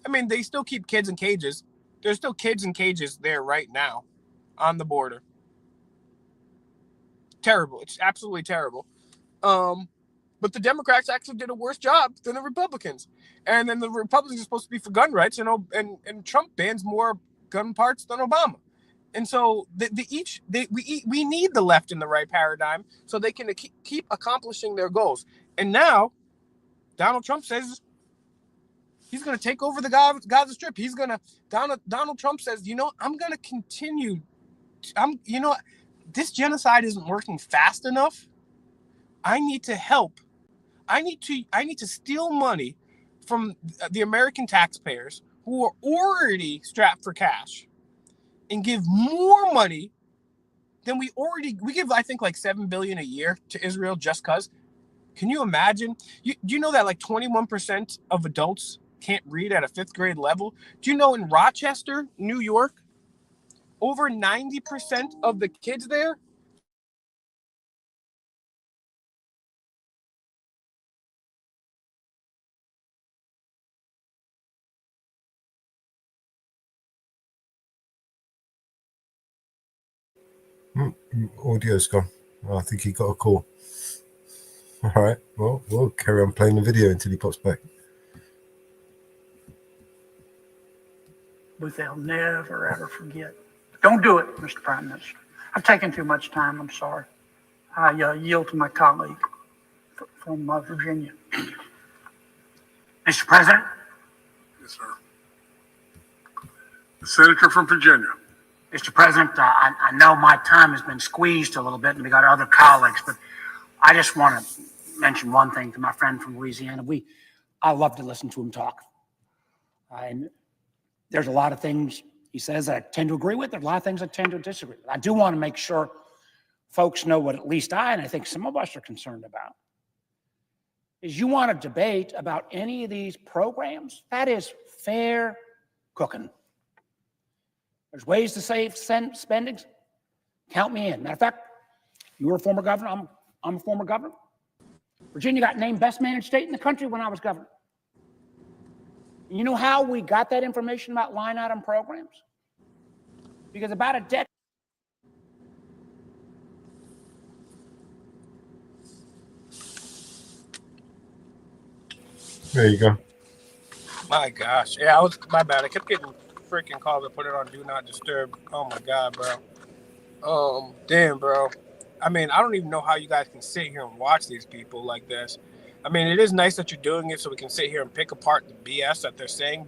I mean, they still keep kids in cages. There's still kids in cages there right now on the border. Terrible. It's absolutely terrible. But the Democrats actually did a worse job than the Republicans. And then the Republicans are supposed to be for gun rights, and Trump bans more gun parts than Obama. And so we need the left and the right paradigm so they can keep accomplishing their goals. And now Donald Trump says he's going to take over the Gaza Strip. Donald Trump says, I'm going to continue. This genocide isn't working fast enough. I need to help. I need to steal money from the American taxpayers who are already strapped for cash and give more money than we give, I think, like $7 billion a year to Israel just because. Can you imagine? Do you know that like 21% of adults can't read at a 5th grade level? Do you know in Rochester, New York, over 90% of the kids there Audio's gone. Oh, I think he got a call. All right. Well, we'll carry on playing the video until he pops back. But they'll never, ever forget. Don't do it, Mr. Prime Minister. I've taken too much time. I'm sorry. I yield to my colleague from Virginia. Mr. President? Yes, sir. The senator from Virginia. Mr. President, I know my time has been squeezed a little bit, and we got other colleagues, but I just want to mention one thing to my friend from Louisiana. I love to listen to him talk. And there's a lot of things he says that I tend to agree with. There's a lot of things I tend to disagree with. I do want to make sure folks know what at least I, and I think some of us, are concerned about. Is you want to debate about any of these programs, that is fair cooking. There's ways to save spending. Count me in. Matter of fact, you were a former governor. I'm a former governor. Virginia got named best managed state in the country when I was governor. And you know how we got that information about line item programs? Because about a decade. There you go. My gosh. Yeah, my bad. I kept getting freaking calls. I put it on Do Not Disturb. Oh my God, bro. Damn, bro. I mean, I don't even know how you guys can sit here and watch these people like this. I mean, it is nice that you're doing it so we can sit here and pick apart the BS that they're saying,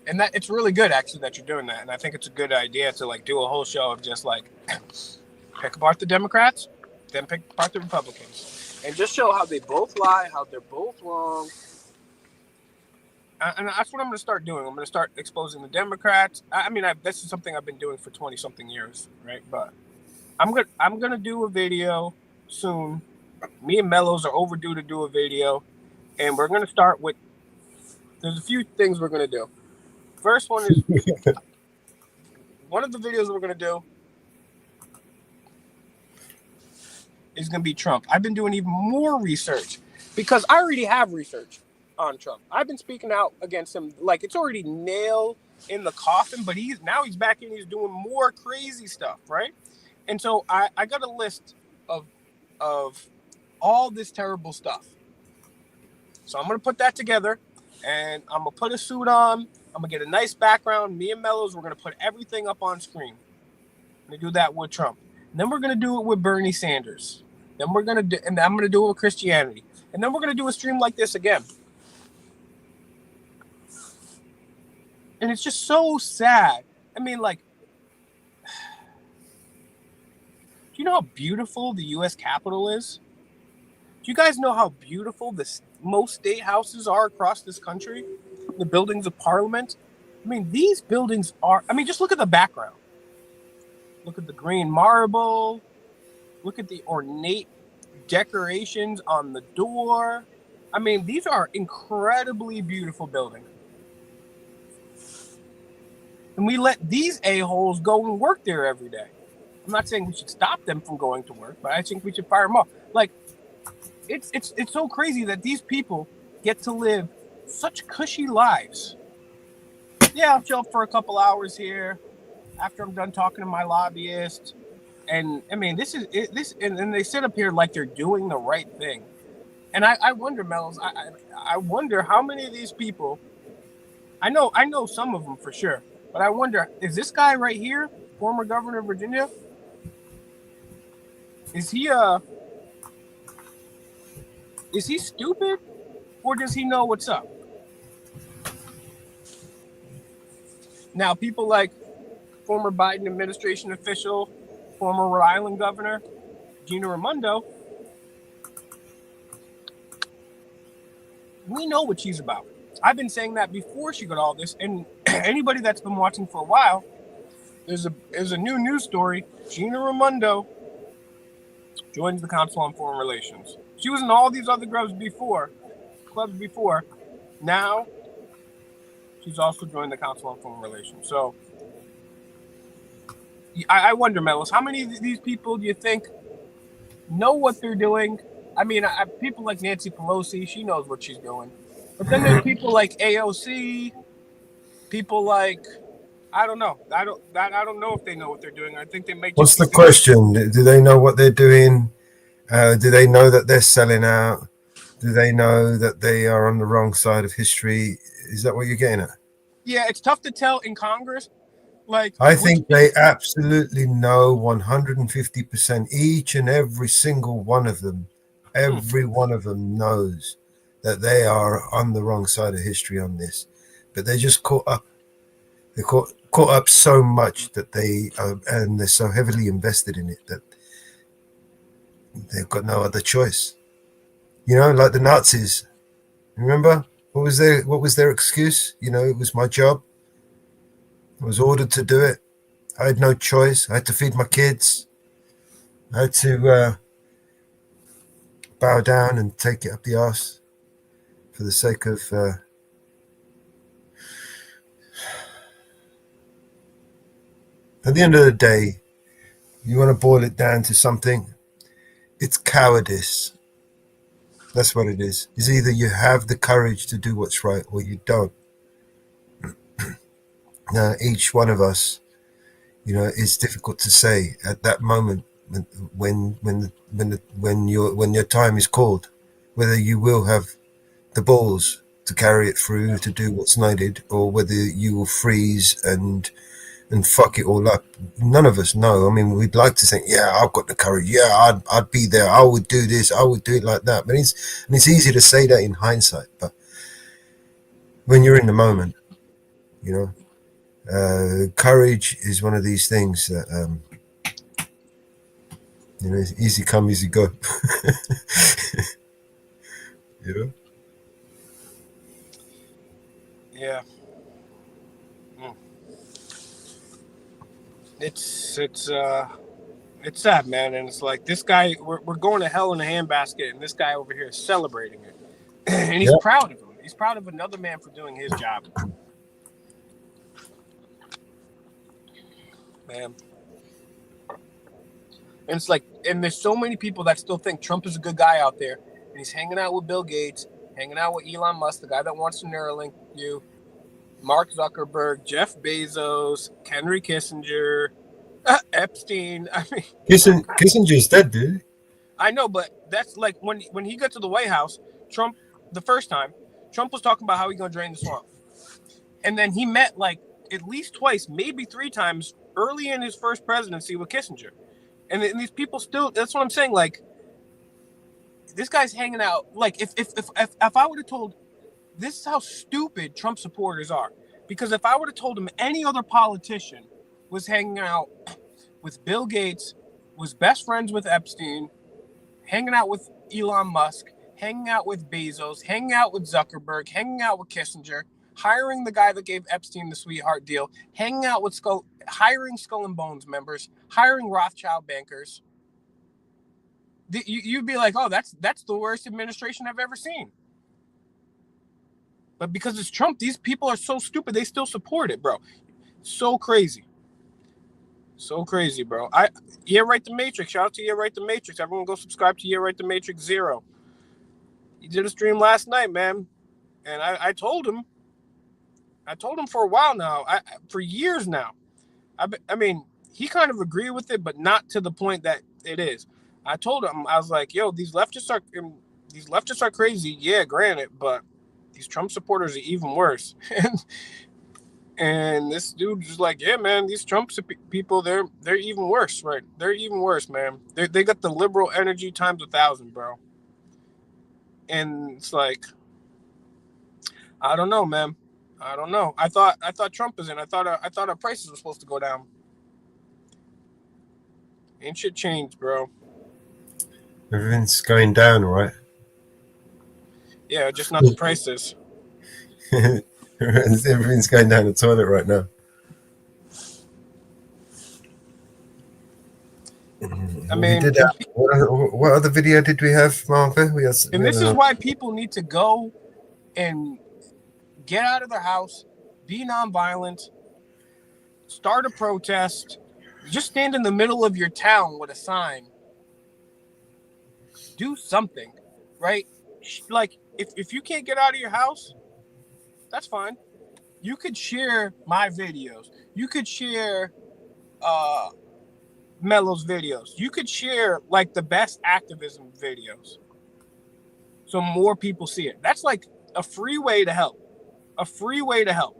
and that it's really good actually that you're doing that. And I think it's a good idea to like do a whole show of just like pick apart the Democrats, then pick apart the Republicans, and just show how they both lie, how they're both wrong. And that's what I'm going to start doing. I'm going to start exposing the Democrats. I mean, this is something I've been doing for 20 something years, right? But I'm going to do a video soon. Me and Mellows are overdue to do a video, and we're going to start with. There's a few things we're going to do. First one is one of the videos we're going to do is going to be Trump. I've been doing even more research because I already have research on Trump. I've been speaking out against him like it's already nailed in the coffin, but he's back in. He's doing more crazy stuff, right? And so I got a list of all this terrible stuff. So I'm going to put that together, and I'm going to put a suit on. I'm going to get a nice background. Me and Mellows, we're going to put everything up on screen. I'm going to do that with Trump. And then we're going to do it with Bernie Sanders. Then I'm going to do it with Christianity. And then we're going to do a stream like this again. And it's just so sad. I mean, like, do you know how beautiful the U.S. Capitol is? Do you guys know how beautiful most state houses are across this country? The buildings of Parliament? I mean, these buildings are, just look at the background. Look at the green marble. Look at the ornate decorations on the door. I mean, these are incredibly beautiful buildings. And we let these a-holes go and work there every day. I'm not saying we should stop them from going to work, but I think we should fire them off. Like, it's so crazy that these people get to live such cushy lives. Yeah, I'll chill for a couple hours here after I'm done talking to my lobbyist. And I mean, and they sit up here like they're doing the right thing. And I wonder, Mellows, I wonder how many of these people, I know some of them for sure, but I wonder, is this guy right here, former governor of Virginia, is he stupid, or does he know what's up? Now, people like former Biden administration official, former Rhode Island governor, Gina Raimondo, we know what she's about. I've been saying that before she got all this, and anybody that's been watching for a while, there's a new news story. Gina Raimondo joins the Council on Foreign Relations. She was in all these other clubs before. Now, she's also joined the Council on Foreign Relations. So, I wonder, Mellows, how many of these people do you think know what they're doing? I mean, people like Nancy Pelosi, she knows what she's doing. But then there's people like AOC, people like, I don't know. I don't know if they know what they're doing. I think they may just. What's the question? Do they know what they're doing? Do they know that they're selling out? Do they know that they are on the wrong side of history? Is that what you're getting at? Yeah, it's tough to tell in Congress. Like, I think they absolutely know 150%. Each and every single one of them, every one of them knows that they are on the wrong side of history on this. But they're just caught up. They're caught up so much that and they're so heavily invested in it that they've got no other choice. You know, like the Nazis. Remember? What was their excuse? You know, it was my job. I was ordered to do it. I had no choice. I had to feed my kids. I had to bow down and take it up the arse for the sake of at the end of the day, you want to boil it down to something, it's cowardice. That's what it is. It's either you have the courage to do what's right or you don't. Now, each one of us, you know, it's difficult to say at that moment when your time is called, whether you will have the balls to carry it through, to do what's needed, or whether you will freeze and fuck it all up. None of us know. I mean, we'd like to think, yeah, I've got the courage. Yeah, I'd be there. I would do this. I would do it like that. But it's easy to say that in hindsight. But when you're in the moment, you know, courage is one of these things that, you know, it's easy come, easy go. You know? Yeah. It's sad, man, and it's like this guy. We're going to hell in a handbasket, and this guy over here is celebrating it, and he's proud of him. He's proud of another man for doing his job, man. And it's like, and there's so many people that still think Trump is a good guy out there, and he's hanging out with Bill Gates, hanging out with Elon Musk, the guy that wants to Neuralink you, Mark Zuckerberg, Jeff Bezos, Henry Kissinger, Epstein. I mean, Kissinger's dead, dude. I know, but that's like when he got to the White House, Trump, the first time, Trump was talking about how he's going to drain the swamp. And then he met like at least twice, maybe 3 times early in his first presidency with Kissinger. And these people still, that's what I'm saying. Like, this guy's hanging out. Like, if I would have told, this is how stupid Trump supporters are. Because if I would have told him any other politician was hanging out with Bill Gates, was best friends with Epstein, hanging out with Elon Musk, hanging out with Bezos, hanging out with Zuckerberg, hanging out with Kissinger, hiring the guy that gave Epstein the sweetheart deal, hanging out with hiring Skull and Bones members, hiring Rothschild bankers, you'd be like, oh, that's the worst administration I've ever seen. But because it's Trump, these people are so stupid, they still support it, bro. So crazy. So crazy, bro. Yeah, Right the Matrix. Shout out to Yeah, Right the Matrix. Everyone go subscribe to Yeah, Right the Matrix 0. He did a stream last night, man. And I told him for a while now, for years now. I mean, he kind of agreed with it, but not to the point that it is. I told him, I was like, yo, these leftists are crazy. Yeah, granted, but these Trump supporters are even worse. And this dude was like, yeah, man, these Trump people, they're even worse, right? They're even worse, man. They got the liberal energy times 1,000, bro. And it's like, I don't know, man. I don't know. I thought Trump was in. I thought our prices were supposed to go down. Ain't shit changed, bro. Everything's going down, right? Yeah, just not the prices. Everything's going down the toilet right now. I mean, what other video did we have, Martha? And this is why people need to go and get out of their house, be nonviolent, start a protest, just stand in the middle of your town with a sign. Do something, right? Like, if you can't get out of your house, that's fine. You could share my videos. You could share Mellows videos. You could share like the best activism videos so more people see it. That's like a free way to help. A free way to help.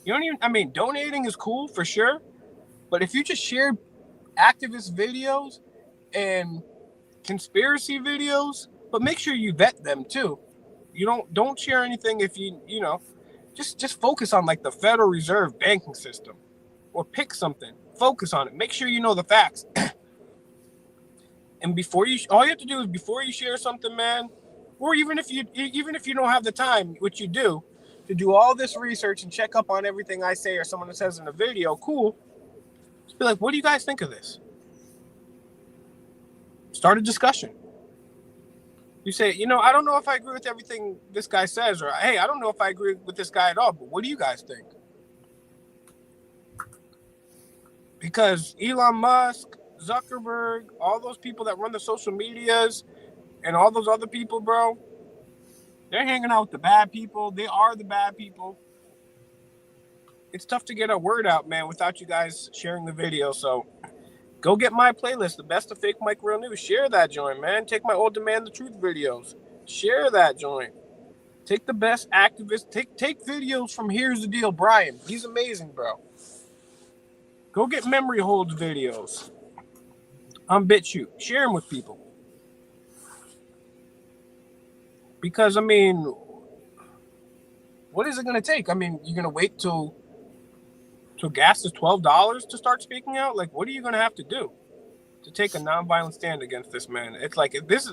You don't even, I mean, donating is cool for sure, but if you just share activist videos and conspiracy videos, but make sure you vet them too. You don't share anything if you know, just focus on like the Federal Reserve banking system, or pick something. Focus on it. Make sure you know the facts. And all you have to do is before you share something, man, or even if you don't have the time, which you do, to do all this research and check up on everything I say or someone says in a video, cool. Just be like, what do you guys think of this? Start a discussion. You say, I don't know if I agree with everything this guy says, or hey, I don't know if I agree with this guy at all, but what do you guys think? Because Elon Musk, Zuckerberg, all those people that run the social medias and all those other people, bro, they're hanging out with the bad people. They are the bad people. It's tough to get a word out, man, without you guys sharing the video. So go get my playlist, The Best of Fake Mike Real News. Share that joint, man. Take my old Demand the Truth videos. Share that joint. Take the best activists. Take videos from Here's the Deal, Brian. He's amazing, bro. Go get memory holds videos on BitChute. Share them with people. Because, I mean, what is it going to take? I mean, you're going to wait till gas is $12 to start speaking out? Like, what are you going to have to do to take a nonviolent stand against this man? It's like, this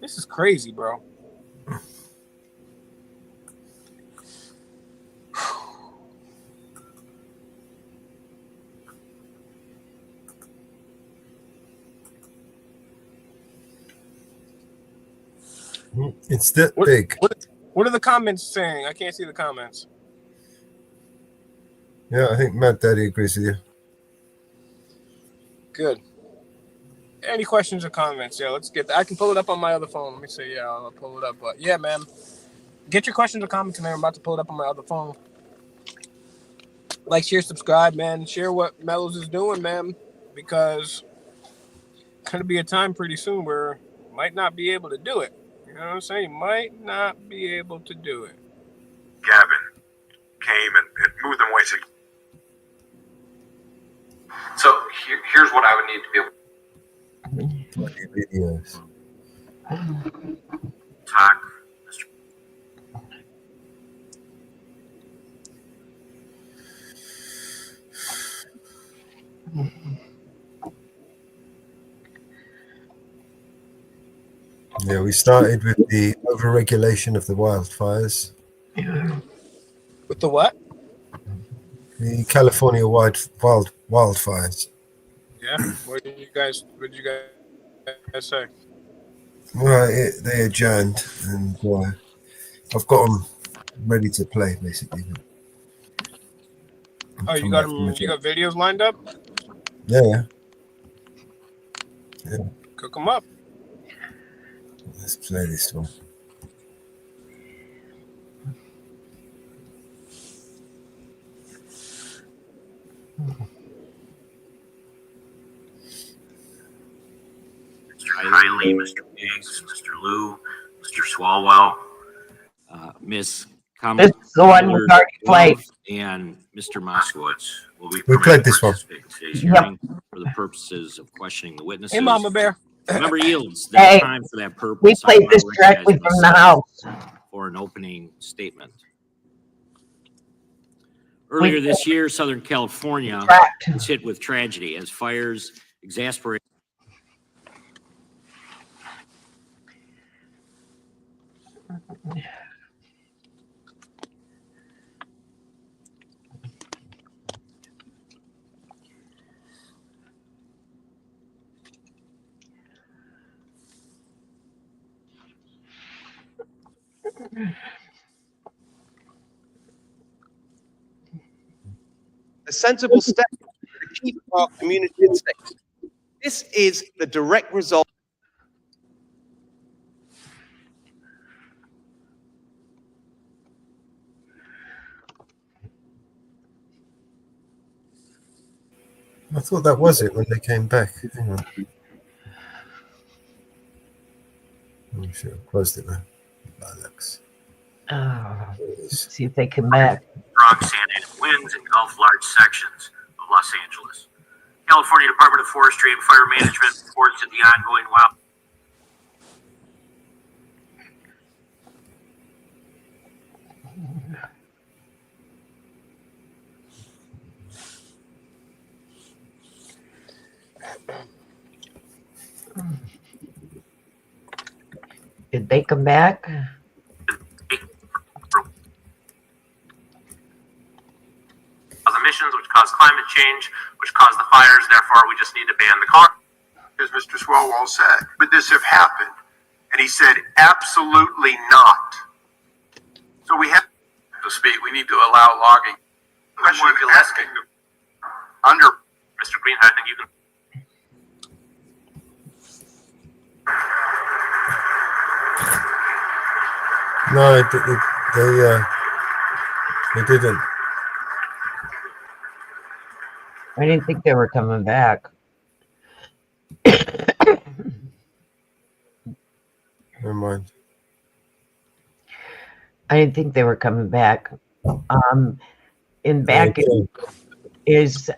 is crazy, bro. It's that big. What are the comments saying? I can't see the comments. Yeah, I think Mad Daddy agrees with you. Good. Any questions or comments? Yeah, let's get that. I can pull it up on my other phone. Let me see. Yeah, I'll pull it up. But yeah, man, get your questions or comments in there. I'm about to pull it up on my other phone. Like, share, subscribe, man. Share what Mellows is doing, man, because it's going to be a time pretty soon where you might not be able to do it. You know what I'm saying? You might not be able to do it. Gavin came and moved them away. So here's what I would need to be able Videos. to talk. Yeah, we started with the overregulation of the wildfires. With the what? The California wildfires. Yeah. What did you guys say? Well, they adjourned, and I've got them ready to play, basically. Oh, you got them? You got videos lined up? Yeah. Cook them up. Let's play this one. Mr. Kiley, Mr. Biggs, Mr. Liu, Mr. Swalwell, Ms. This is the one we've already played. And Mr. Moskowitz will be We played this one. in today's hearing for the purposes of questioning the witnesses. Hey, Mama Bear. Member yields their time for that purpose. We played this I directly recognize from the myself House. for an opening statement. Earlier this year, Southern California was hit with tragedy as fires exacerbated. A sensible step to keep our community safe. This is the direct result. I thought that was it when they came back. Hang on. Oh, shit, I closed it now. Alex. See if they come back. Strong Santa winds engulf large sections of Los Angeles. California Department of Forestry and Fire Management reports that the ongoing wild. Did they come back? Emissions, which cause climate change, which cause the fires. Therefore, we just need to ban the car. As Mr. Swalwell said, would this have happened? And he said, absolutely not. So we have to speak. We need to allow logging. Question asking under Mr. Green, I think you can. No, they didn't. I didn't think they were coming back. Never mind. I didn't think they were coming back. In back is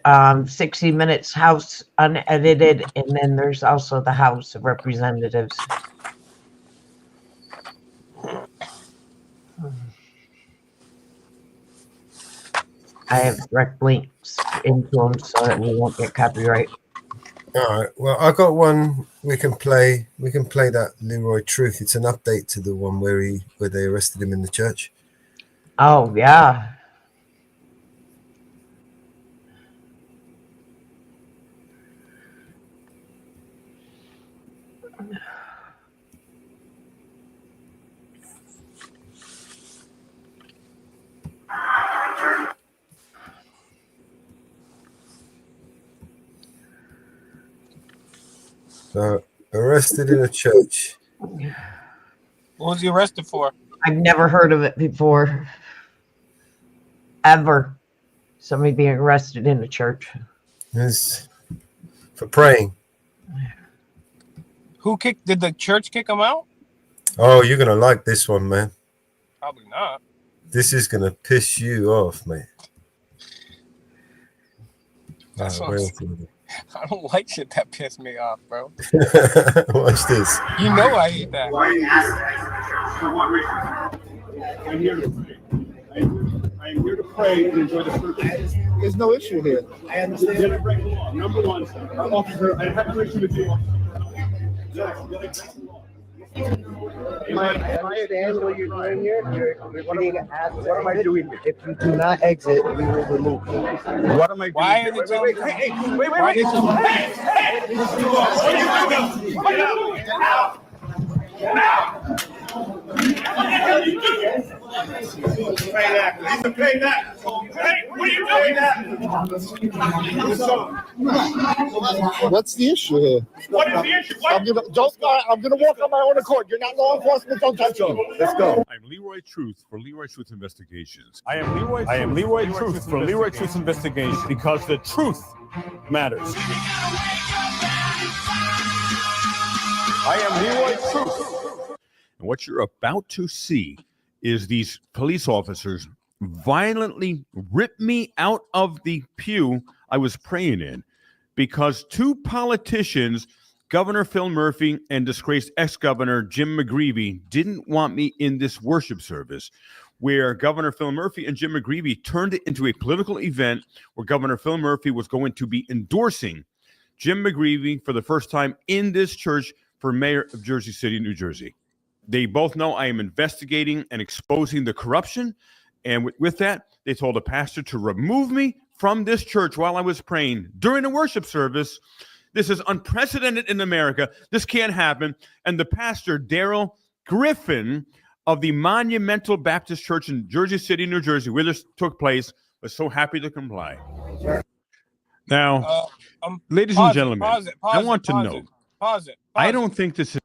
60 Minutes House Unedited, and then there's also the House of Representatives. I have direct links into them so that we won't get copyright. All right. Well, I got one we can play. We can play that Leroy Truth. It's an update to the one where they arrested him in the church. Oh yeah. So arrested in a church. What was he arrested for? I've never heard of it before. Ever. Somebody being arrested in a church. It's for praying. Did the church kick him out? Oh, you're gonna like this one, man. Probably not. This is gonna piss you off, mate. That's what I don't like shit that piss me off, bro. Watch this. You know I hate that. I'm here to pray. I am here to pray and enjoy the service. There's no issue here. I understand. Did I break the law? Number one, officer, I have no issue with you. Am I understand what you're doing here? What am I doing here? If you do not exit, we will remove you. What am I doing? Why here? are they telling me? Wait. He's a paid actor. Hey, what are you doing? What's the issue here? What is the issue? I'm gonna walk on my own accord. You're not law enforcement. Don't touch me. Let's go. I'm Leroy Truth for Leroy Truth Investigations. I am Leroy Truth for Leroy Truth Investigations because the truth matters. I am Leroy Truth. And what you're about to see is these police officers violently rip me out of the pew I was praying in because two politicians, Governor Phil Murphy and disgraced ex-governor Jim McGreevey, didn't want me in this worship service where Governor Phil Murphy and Jim McGreevey turned it into a political event where Governor Phil Murphy was going to be endorsing Jim McGreevey for the first time in this church for mayor of Jersey City, New Jersey. They both know I am investigating and exposing the corruption. And with that, they told the pastor to remove me from this church while I was praying during a worship service. This is unprecedented in America. This can't happen. And the pastor, Daryl Griffin of the Monumental Baptist Church in Jersey City, New Jersey, where this took place, was so happy to comply. Now, ladies and gentlemen, I want to know. Pause it. I don't think this is.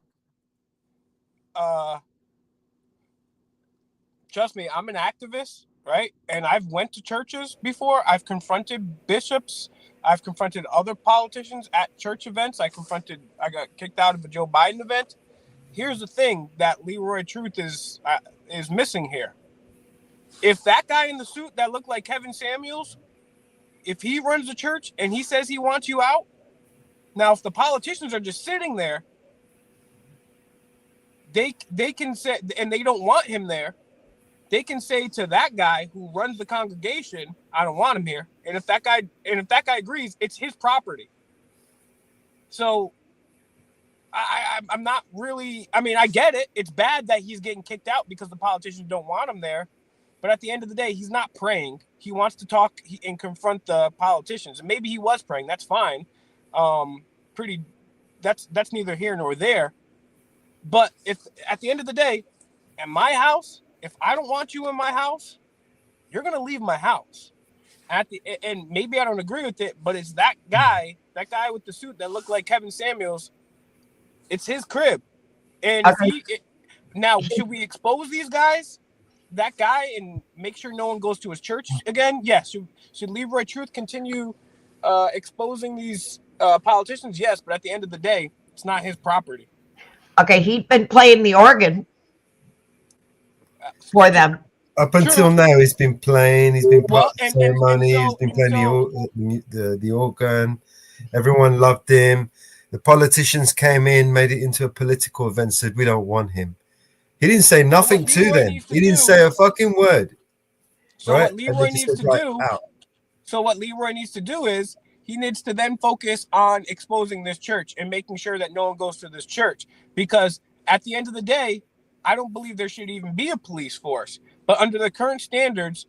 Trust me, I'm an activist, right? And I've went to churches before. I've confronted bishops. I've confronted other politicians at church events. I got kicked out of a Joe Biden event. Here's the thing that Leroy Truth is missing here. If that guy in the suit that looked like Kevin Samuels, if he runs the church and he says he wants you out, now if the politicians are just sitting there, they can say, and they don't want him there, they can say to that guy who runs the congregation, I don't want him here. And if that guy agrees, it's his property. So I'm not really, I mean, I get it. It's bad that he's getting kicked out because the politicians don't want him there. But at the end of the day, he's not praying. He wants to talk and confront the politicians. And maybe he was praying. That's fine. That's neither here nor there. But if at the end of the day, at my house, if I don't want you in my house, you're going to leave my house. And maybe I don't agree with it, but it's that guy with the suit that looked like Kevin Samuels. It's his crib. And now, should we expose these guys, that guy, and make sure no one goes to his church again? Yes. Should Leroy Truth continue exposing these politicians? Yes, but at the end of the day, it's not his property. Okay, he'd been playing the organ. for them. Up until now, he's been playing. He's been part of the and ceremony. so- he's been and playing the organ. Everyone loved him. The politicians came in, made it into a political event. Said we don't want him. He didn't say nothing to Leroy them. needs to He didn't do- say a fucking word. So right? what And Leroy they just needs said, to right, do, out. so what Leroy needs to do is he needs to then focus on exposing this church and making sure that no one goes to this church. Because at the end of the day, I don't believe there should even be a police force. But under the current standards,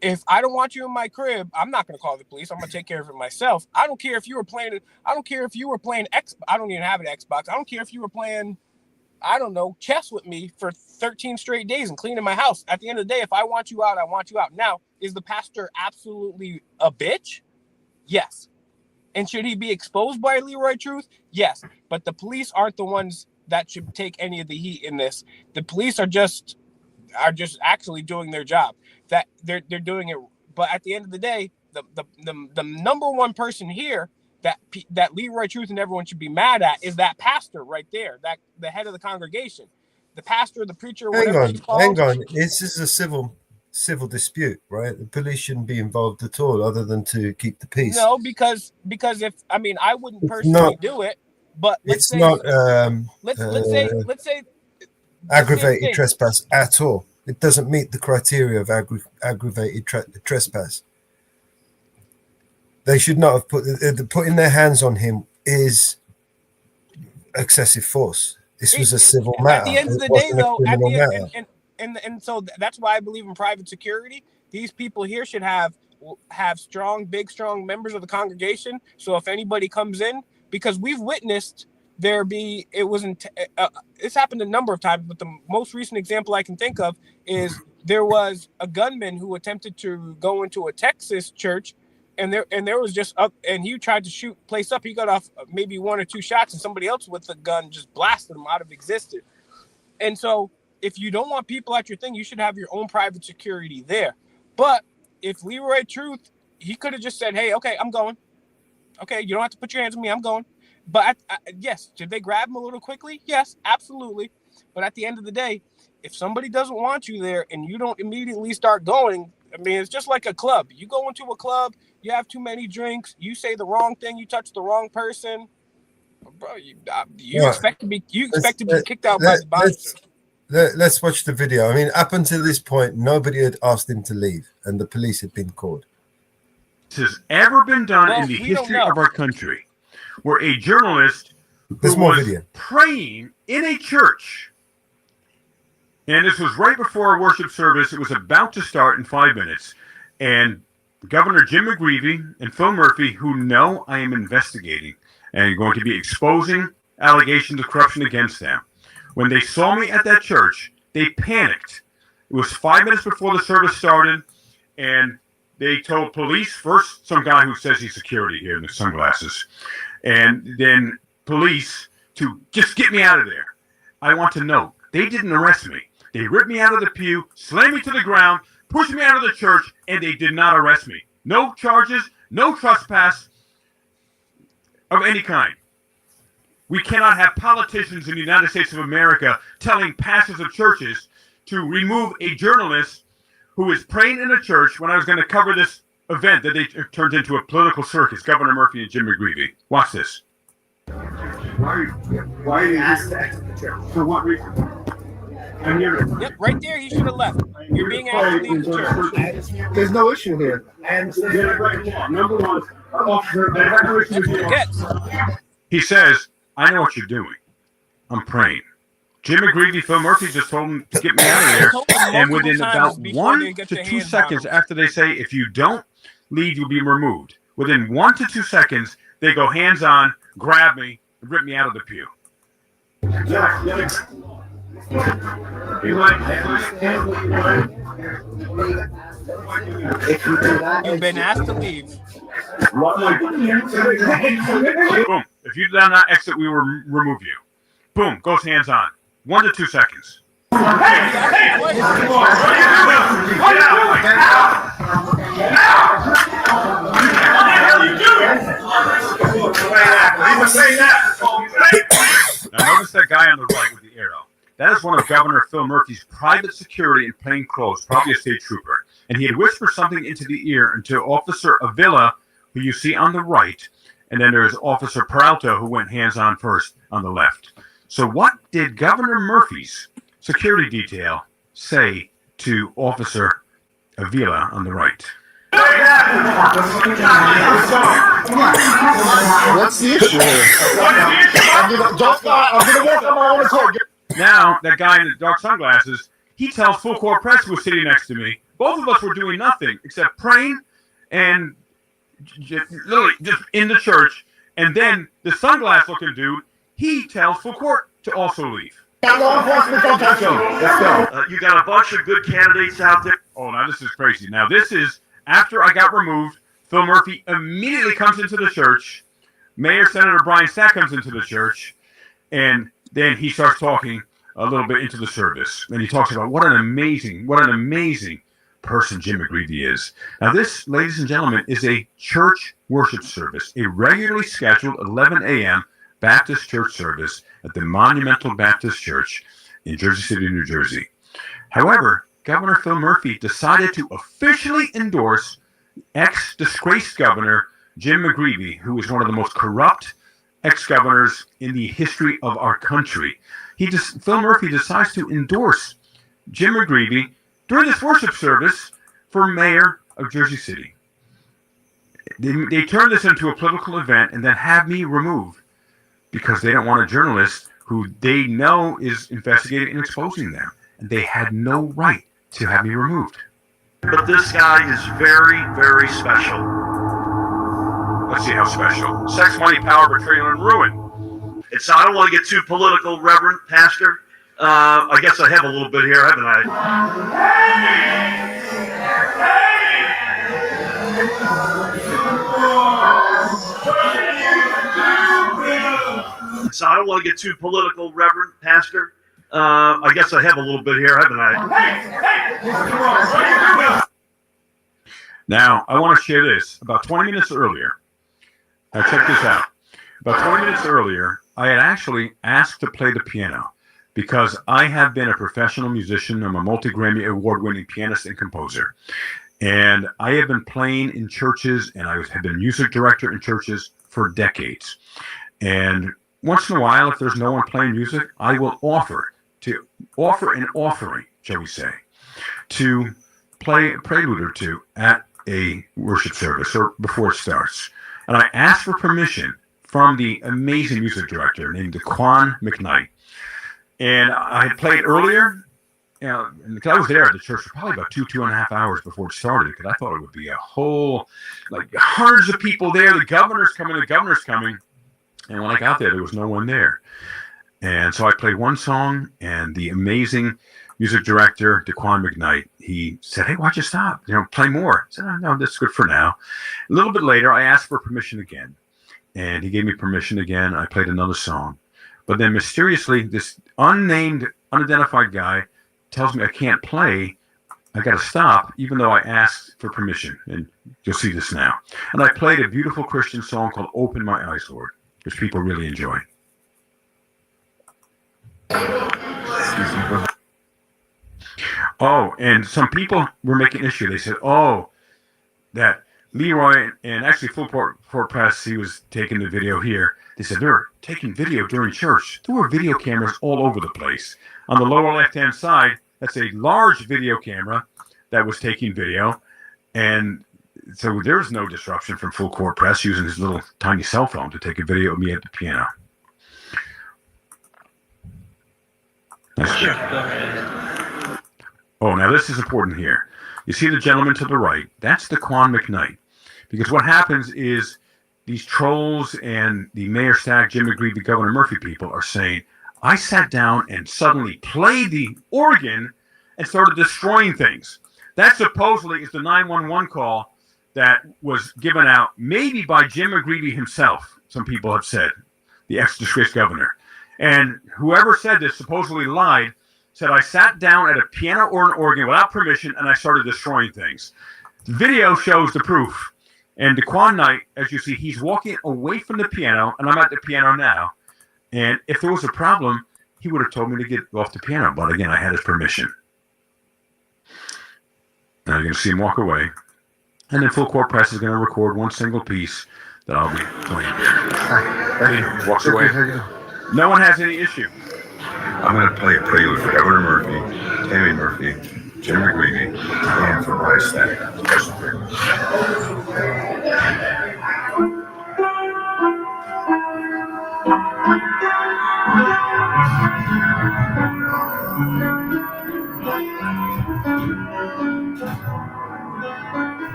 if I don't want you in my crib, I'm not going to call the police. I'm going to take care of it myself. I don't care if you were playing. I don't care if you were playing X. I don't even have an Xbox. I don't care if you were playing, I don't know, chess with me for 13 straight days and cleaning my house. At the end of the day, if I want you out, I want you out. Now, is the pastor absolutely a bitch? Yes. And should he be exposed by Leroy Truth? Yes. But the police aren't the ones that should take any of the heat in this. The police are just actually doing their job. That they're doing it. But at the end of the day, the number one person here that Leroy Truth and everyone should be mad at is that pastor right there, that the head of the congregation, the pastor, the preacher, whatever he's called. Hang on. This is a civil dispute, right? The police shouldn't be involved at all, other than to keep the peace. No, because if I wouldn't personally do it, but let's say aggravated trespass at all. It doesn't meet the criteria of aggravated trespass. They should not have putting their hands on him is excessive force. This was a civil matter. At the end of the day, though, and so that's why I believe in private security. These people here should have strong members of the congregation. So if anybody comes in, because we've witnessed it's happened a number of times, but the most recent example I can think of is there was a gunman who attempted to go into a Texas church, and there was just up, and he tried to shoot place up. He got off maybe one or two shots, and somebody else with a gun just blasted him out of existence. And so if you don't want people at your thing, you should have your own private security there. But if Leroy Truth, he could have just said, hey, okay, I'm going. Okay, you don't have to put your hands on me, I'm going. But yes, did they grab him a little quickly? Yes, absolutely. But at the end of the day, if somebody doesn't want you there and you don't immediately start going, it's just like a club. You go into a club, you have too many drinks, you say the wrong thing, you touch the wrong person, bro. You expect to be kicked out by the bouncers. Let's watch the video. Up until this point, nobody had asked him to leave, and the police had been called. This has ever been done in the history of our country, where a journalist who was praying in a church, and this was right before a worship service. It was about to start in 5 minutes, and Governor Jim McGreevey and Phil Murphy, who know I am investigating and going to be exposing allegations of corruption against them, when they saw me at that church, they panicked. It was 5 minutes before the service started, and they told police, first some guy who says he's security here in the sunglasses, and then police to just get me out of there. I want to know, they didn't arrest me. They ripped me out of the pew, slammed me to the ground, pushed me out of the church, and they did not arrest me. No charges, no trespass of any kind. We cannot have politicians in the United States of America telling pastors of churches to remove a journalist who is praying in a church when I was going to cover this event that they turned into a political circus, Governor Murphy and Jim McGreevey. Watch this. Why are you asked to exit the church? For what reason? I'm here. Yep, right there, he should have left. You're being asked to leave the church. There's no issue here. And Number one, officer, he says, I know what you're doing. I'm praying. Jim McGreevey, Phil Murphy just told him to get me out of there. And within about 1 to 2 seconds after they say, if you don't leave, you'll be removed. Within 1 to 2 seconds, they go hands on, grab me, and rip me out of the pew. You've been asked to leave. Boom. If you do not exit, we will remove you. Boom. Goes hands on. 1 to 2 seconds. Now notice that guy on the right with the arrow. That is one of Governor Phil Murphy's private security in plain clothes, probably a state trooper. And he had whispered something into the ear to Officer Avila, who you see on the right, and then there's Officer Peralta, who went hands-on first on the left. So what did Governor Murphy's security detail say to Officer Avila on the right? What's the issue here? I'm gonna work on my own accord. Now, that guy in the dark sunglasses, he tells full court press, who was sitting next to me, both of us were doing nothing except praying and literally just in the church. And then the sunglass-looking dude, he tells full court to also leave. Law enforcement, don't touch him. Let's go. You got a bunch of good candidates out there. Oh, now this is crazy. Now this is after I got removed. Phil Murphy immediately comes into the church. Mayor Senator Brian Stack comes into the church, and then he starts talking a little bit into the service, and he talks about what an amazing person Jim McGreevey is. Now this, ladies and gentlemen, is a church worship service, a regularly scheduled 11 a.m. Baptist church service at the Monumental Baptist Church in Jersey City, New Jersey. However, Governor Phil Murphy decided to officially endorse ex-disgraced Governor Jim McGreevey, who is one of the most corrupt ex-governors in the history of our country. Phil Murphy decides to endorse Jim McGreevey during this worship service for mayor of Jersey City. They turn this into a political event and then have me removed because they don't want a journalist who they know is investigating and exposing them. And they had no right to have me removed. But this guy is very, very special. Let's see how special. Sex, money, power, betrayal, and ruin. I don't want to get too political, Reverend Pastor. I guess I have a little bit here, haven't I? So I don't want to get too political, Reverend Pastor. I guess I have a little bit here, haven't I? Now, I want to share this. About 20 minutes earlier, now check this out. About 20 minutes earlier, I had actually asked to play the piano because I have been a professional musician. I'm a multi-Grammy award-winning pianist and composer. And I have been playing in churches, and I have been music director in churches for decades. And once in a while, if there's no one playing music, I will offer an offering, shall we say, to play a prelude or two at a worship service or before it starts. And I asked for permission from the amazing music director named Daquan McKnight. And I had played earlier, because I was there at the church for probably about 2.5 hours before it started, because I thought it would be a whole, like hundreds of people there. The governor's coming. And when I got there was no one there. And so I played one song, and the amazing music director, Daquan McKnight, he said, "Hey, why'd you stop? Play more." I said, "Oh, no, that's good for now." A little bit later, I asked for permission again, and he gave me permission again. I played another song. But then mysteriously, this unnamed, unidentified guy tells me I can't play. I got to stop, even though I asked for permission. And you'll see this now. And I played a beautiful Christian song called "Open My Eyes, Lord," which people really enjoy. Oh, and some people were making issue. They said, that Leroy, and actually full court press, he was taking the video here. They said they're taking video during church. There were video cameras all over the place. On the lower left-hand side, that's a large video camera that was taking video. And so there was no disruption from full court press using his little tiny cell phone to take a video of me at the piano. Sure, go ahead. Oh, now this is important here. You see the gentleman to the right? That's Daquan McKnight. Because what happens is these trolls and the Mayor Stack, Jim McGreevey, Governor Murphy people are saying, I sat down and suddenly played the organ and started destroying things. That supposedly is the 911 call that was given out maybe by Jim McGreevey himself, some people have said, the ex-disgraced governor. And whoever said this supposedly lied, said I sat down at a piano or an organ without permission and I started destroying things. The video shows the proof. And Daquan Knight, as you see, he's walking away from the piano, and I'm at the piano now. And if there was a problem, he would have told me to get off the piano. But again, I had his permission. Now you're going to see him walk away. And then Full Court Press is going to record one single piece that I'll be playing. He walks away. No one has any issue. I'm going to play a prelude for Governor Murphy, Tammy Murphy, Jim McGreevey, and for Bryce Stack.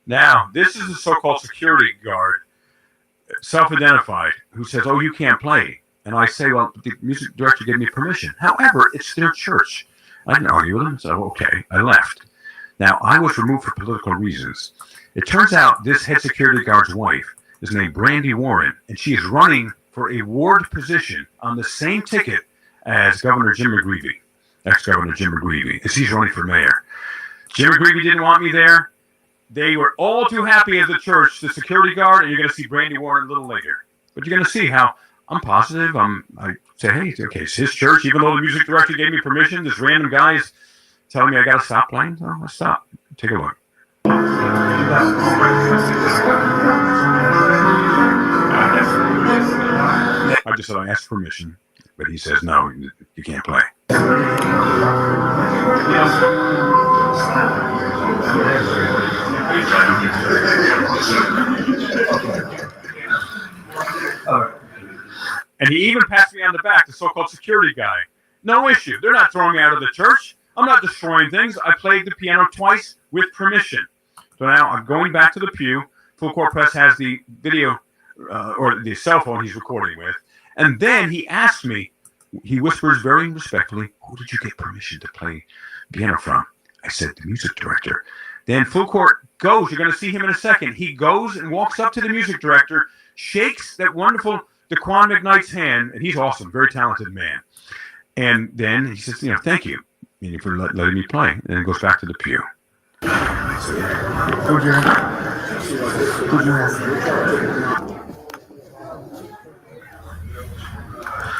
Now, this is a so-called security guard, self-identified, who says, "Oh, you can't play." And I say, "Well, the music director gave me permission." However, it's their church. I didn't argue with him, so okay, I left. Now, I was removed for political reasons. It turns out this head security guard's wife is named Brandy Warren, and she is running for a ward position on the same ticket as Governor Jim McGreevey, ex-Governor Jim McGreevey, and she's running for mayor. Jim McGreevey didn't want me there. They were all too happy as a church, the security guard, and you're going to see Brandy Warren a little later. But you're going to see how I'm positive. I say, hey, okay, it's his church. Even though the music director gave me permission, this random guy is telling me I got to stop playing. So I'll stop. Take a look. I just said I asked permission, but he says, no, you can't play. And he even passed me on the back, the so-called security guy. No issue. They're not throwing me out of the church. I'm not destroying things. I played the piano twice with permission. So now I'm going back to the pew. Full Court Press has the video or the cell phone he's recording with. And then he asked me, he whispers very respectfully, who did you get permission to play piano from? I said, the music director. Then Full Court goes, you're going to see him in a second. He goes and walks up to the music director, shakes that wonderful Daquan McKnight's hand, and he's awesome, very talented man. And then he says, thank you for letting me play. And then goes back to the pew.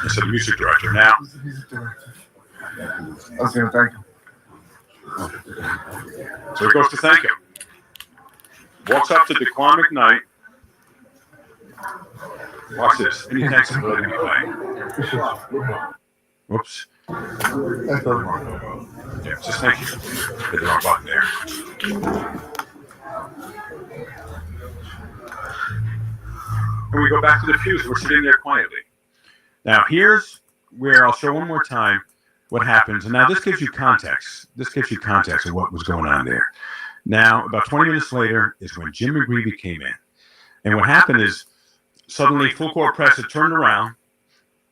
It's the music director now. Okay, thank you. So he goes to thank him. Walks up to Daquan McKnight. Watch this. And he thanks him for letting me play. Whoops. Yeah, just thank you. Hit the wrong button there. And we go back to the pews. We're sitting there quietly. Now, here's where I'll show one more time what happens. And now this gives you context. This gives you context of what was going on there. Now, about 20 minutes later is when Jim McGreevey came in. And what happened is suddenly Full Court Press had turned around,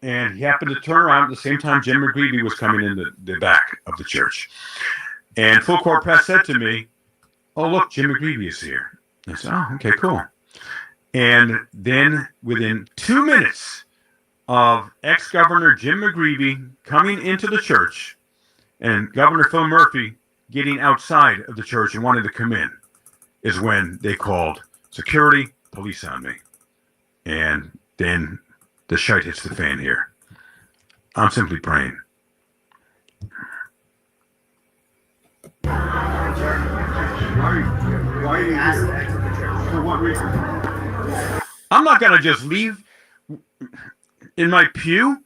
and he happened to turn around at the same time Jim McGreevey was coming in the back of the church. And Full Court Press said to me, oh, look, Jim McGreevey is here. I said, oh, okay, cool. And then within 2 minutes of ex-Governor Jim McGreevey coming into the church and Governor Phil Murphy getting outside of the church and wanting to come in is when they called security, police on me. And then the shite hits the fan here. I'm simply praying. Why are you here? For what reason? I'm not going to just leave in my pew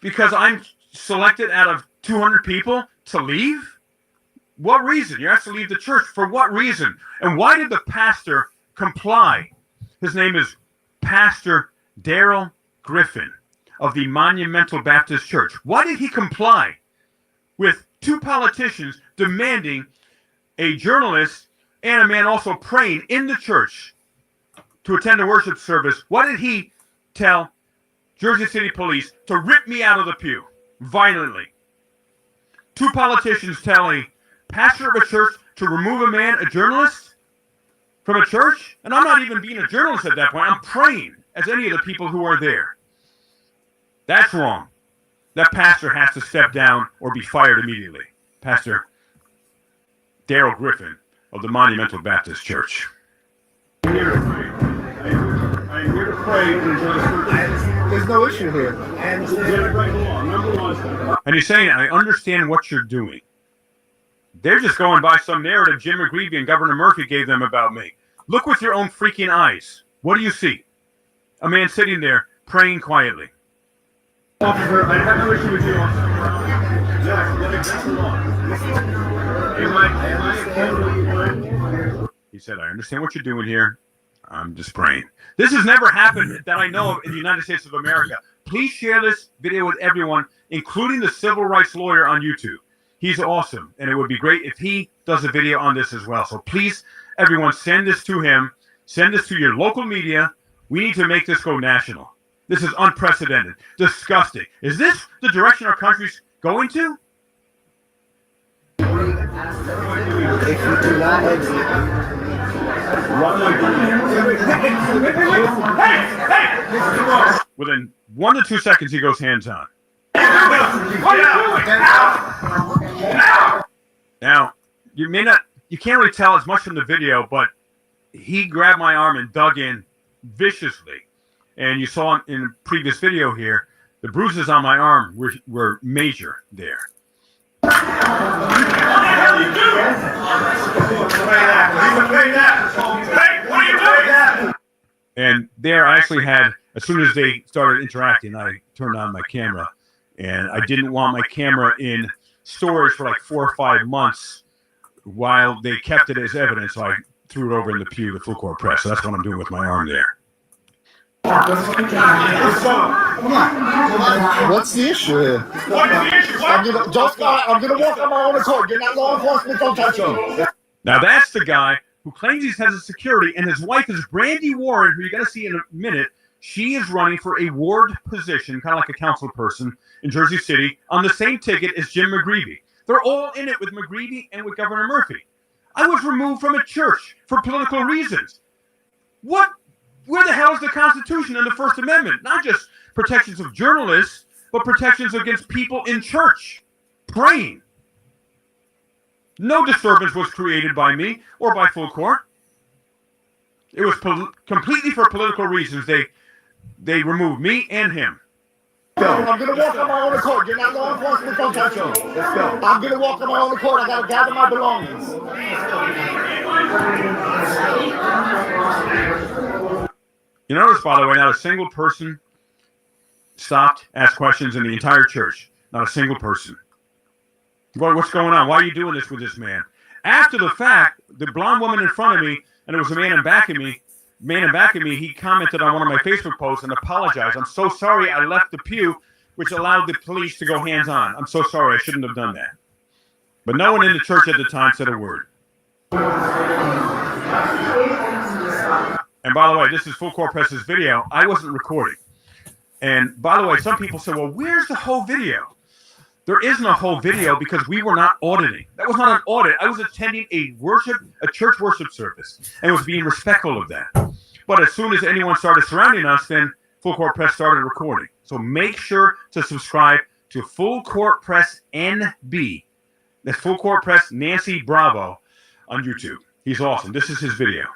because I'm selected out of 200 people to leave? What reason? You have to leave the church. For what reason? And why did the pastor comply? His name is Pastor Darrell Griffin of the Monumental Baptist Church. Why did he comply with two politicians demanding a journalist and a man also praying in the church to attend a worship service? Why did he tell Jersey City Police to rip me out of the pew violently? Two politicians tell a pastor of a church to remove a man, a journalist, from a church? And I'm not even being a journalist at that point. I'm praying as any of the people who are there. That's wrong. that pastor has to step down or be fired immediately. Pastor Daryl Griffin of the Monumental Baptist Church. I'm here to pray and enjoy the service. There's no issue here. And number one. And he's saying, I understand what you're doing. They're just going by some narrative Jim McGreevey and Governor Murphy gave them about me. Look with your own freaking eyes. What do you see? A man sitting there praying quietly. Officer, I have no issue with you, officer. He said, I understand what you're doing here. I'm just praying. This has never happened that I know of in the United States of America. Please share this video with everyone, including the civil rights lawyer on YouTube. He's awesome, and it would be great if he does a video on this as well. So please, everyone, send this to him. Send this to your local media. We need to make this go national. This is unprecedented, disgusting. Is this the direction our country's going to? If you do not exit, Within 1 to 2 seconds, he goes hands on. Now, you can't really tell as much from the video, but he grabbed my arm and dug in viciously. And you saw in the previous video here, the bruises on my arm were major there. And there I actually had, as soon as they started interacting, I turned on my camera. And I didn't want my camera in storage for like 4 or 5 months while they kept it as evidence. So I threw it over in the pew, the full court press. So that's what I'm doing with my arm there. What's the issue here? I'm gonna walk on my own accord. You're not law enforcement. Don't touch him. Now that's the guy who claims he has a security, and his wife is Brandy Warren, who you're going to see in a minute. She is running for a ward position, kind of like a council person in Jersey City, on the same ticket as Jim McGreevey. They're all in it with McGreevey and with Governor Murphy. I was removed from a church for political reasons. What? Where the hell is the Constitution and the First Amendment? Not just protections of journalists, but protections against people in church praying. No disturbance was created by me or by full court. It was completely for political reasons. They removed me and him. I'm gonna walk on my own accord. You're not law enforcement. Don't touch him. Let's go. I'm gonna walk on my own accord. I gotta gather my belongings. You notice, by the way, not a single person stopped, asked questions in the entire church. Not a single person. What's going on? Why are you doing this with this man? After the fact, the blonde woman in front of me, and there was a man in back of me, he commented on one of my Facebook posts and apologized. I'm so sorry I left the pew, which allowed the police to go hands-on. I'm so sorry. I shouldn't have done that. But no one in the church at the time said a word. And by the way, this is Full Court Press's video. I wasn't recording. And by the way, some people say, well, where's the whole video? There isn't a whole video because we were not auditing. That was not an audit. I was attending a church worship service, and was being respectful of that. But as soon as anyone started surrounding us, then Full Court Press started recording. So make sure to subscribe to Full Court Press NB. That's Full Court Press Nancy Bravo on YouTube. He's awesome. This is his video.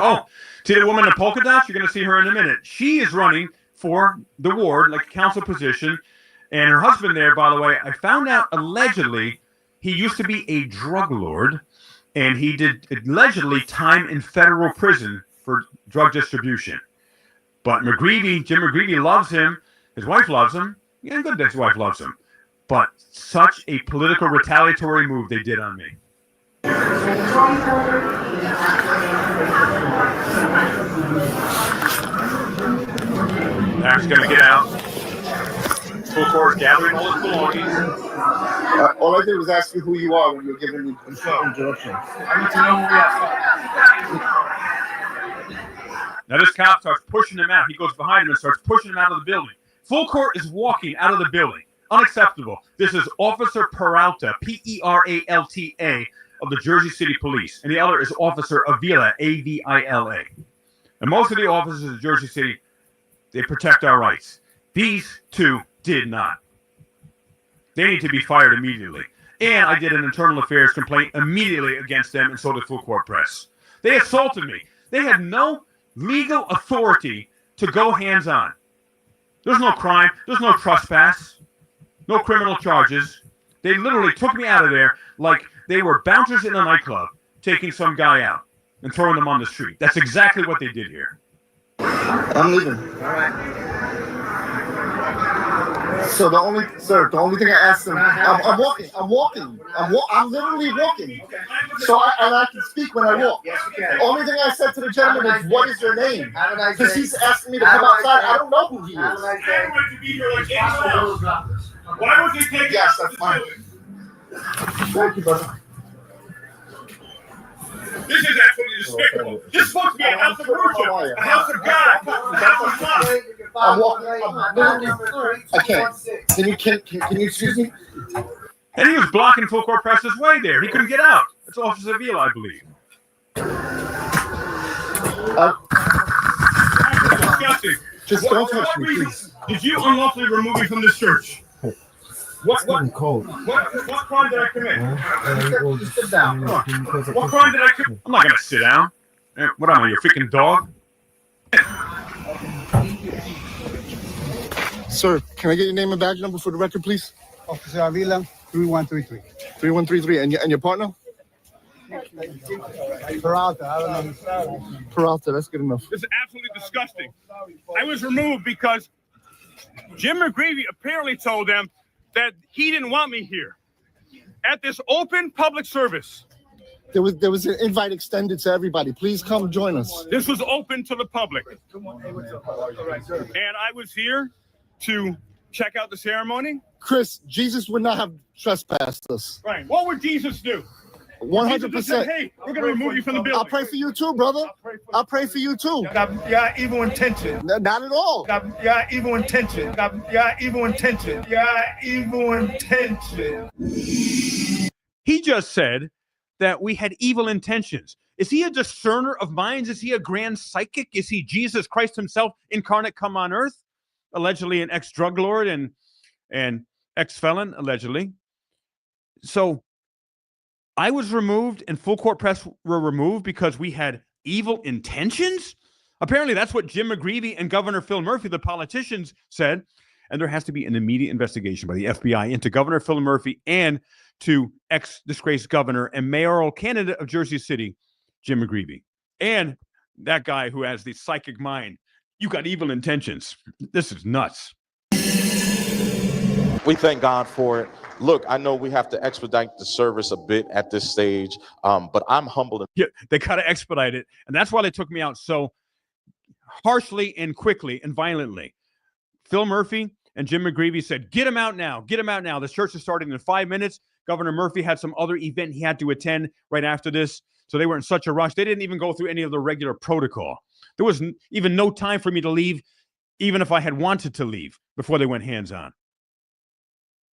Oh, see the woman in polka dots? You're going to see her in a minute. She is running for the ward, like a council position. And her husband there, by the way, I found out allegedly he used to be a drug lord. And he did allegedly time in federal prison for drug distribution. But Jim McGreevey loves him. His wife loves him. Yeah, good that his wife loves him. But such a political retaliatory move they did on me. Now he's going to get out. Full court gathering all his belongings. All I did was ask you who you are when you were giving me introduction. I need to know who we are. Now this cop starts pushing him out. He goes behind him and starts pushing him out of the building. Full court is walking out of the building. Unacceptable. This is Officer Peralta, Peralta, of the Jersey City Police. And the other is Officer Avila, Avila. And most of the officers of Jersey City, they protect our rights. These two did not. They need to be fired immediately. And I did an internal affairs complaint immediately against them, and so did Full Court Press. They assaulted me. They had no legal authority to go hands-on. There's no crime. There's no trespass. No criminal charges. They literally took me out of there like they were bouncers in a nightclub taking some guy out and throwing them on the street. That's exactly what they did here. I'm leaving. All right. So the only thing I asked them, I'm walking. I'm literally walking. So I can speak when I walk. Yes, you can. Only thing I said to the gentleman is, "What is your name?" Because he's asking me to come outside. I don't know who he is. I want to be here like anyone else. Why would you take it? Yes, that's fine. Thank you, brother. This is absolutely despicable. This is supposed to be a house of worship, a house of God, a house of love. I'm walking. I can't. Can you excuse me? And he was blocking Full Court Press's way there. He couldn't get out. It's Officer Avila, I believe. Disgusting. Just don't touch me, please. Did you unlawfully remove me from this church? What crime did I commit? Sit down. What crime did I commit? I'm not going to sit down. What am I, your freaking dog? Sir, can I get your name and badge number for the record, please? Officer Avila, 3133. 3133. And your partner? Peralta, I don't know. Peralta, that's good enough. This is absolutely disgusting. I was removed because Jim McGreevy apparently told them that he didn't want me here at this open public service. There was an invite extended to everybody. Please come join us. This was open to the public. And I was here to check out the ceremony. Chris, Jesus would not have trespassed us. Right. What would Jesus do? 100%. Hey, we're going to remove you from the building. I'll pray for you too, brother. I'll pray for you too. Yeah, evil intention. Not at all. Yeah, evil intention. Yeah, evil intention. Yeah, evil intention. He just said that we had evil intentions. Is he a discerner of minds? Is he a grand psychic? Is he Jesus Christ himself incarnate come on earth? Allegedly an ex-drug lord and ex-felon, allegedly. So I was removed and Full Court Press were removed because we had evil intentions? Apparently that's what Jim McGreevy and Governor Phil Murphy, the politicians, said. And there has to be an immediate investigation by the FBI into Governor Phil Murphy and to ex-disgraced governor and mayoral candidate of Jersey City, Jim McGreevy. And that guy who has the psychic mind. You got evil intentions. This is nuts. We thank God for it. Look, I know we have to expedite the service a bit at this stage, but I'm humbled. Yeah, they got to expedite it. And that's why they took me out so harshly and quickly and violently. Phil Murphy and Jim McGreevy said, get him out now. Get him out now. The church is starting in 5 minutes. Governor Murphy had some other event he had to attend right after this. So they were in such a rush. They didn't even go through any of the regular protocol. There was even no time for me to leave, even if I had wanted to leave before they went hands-on.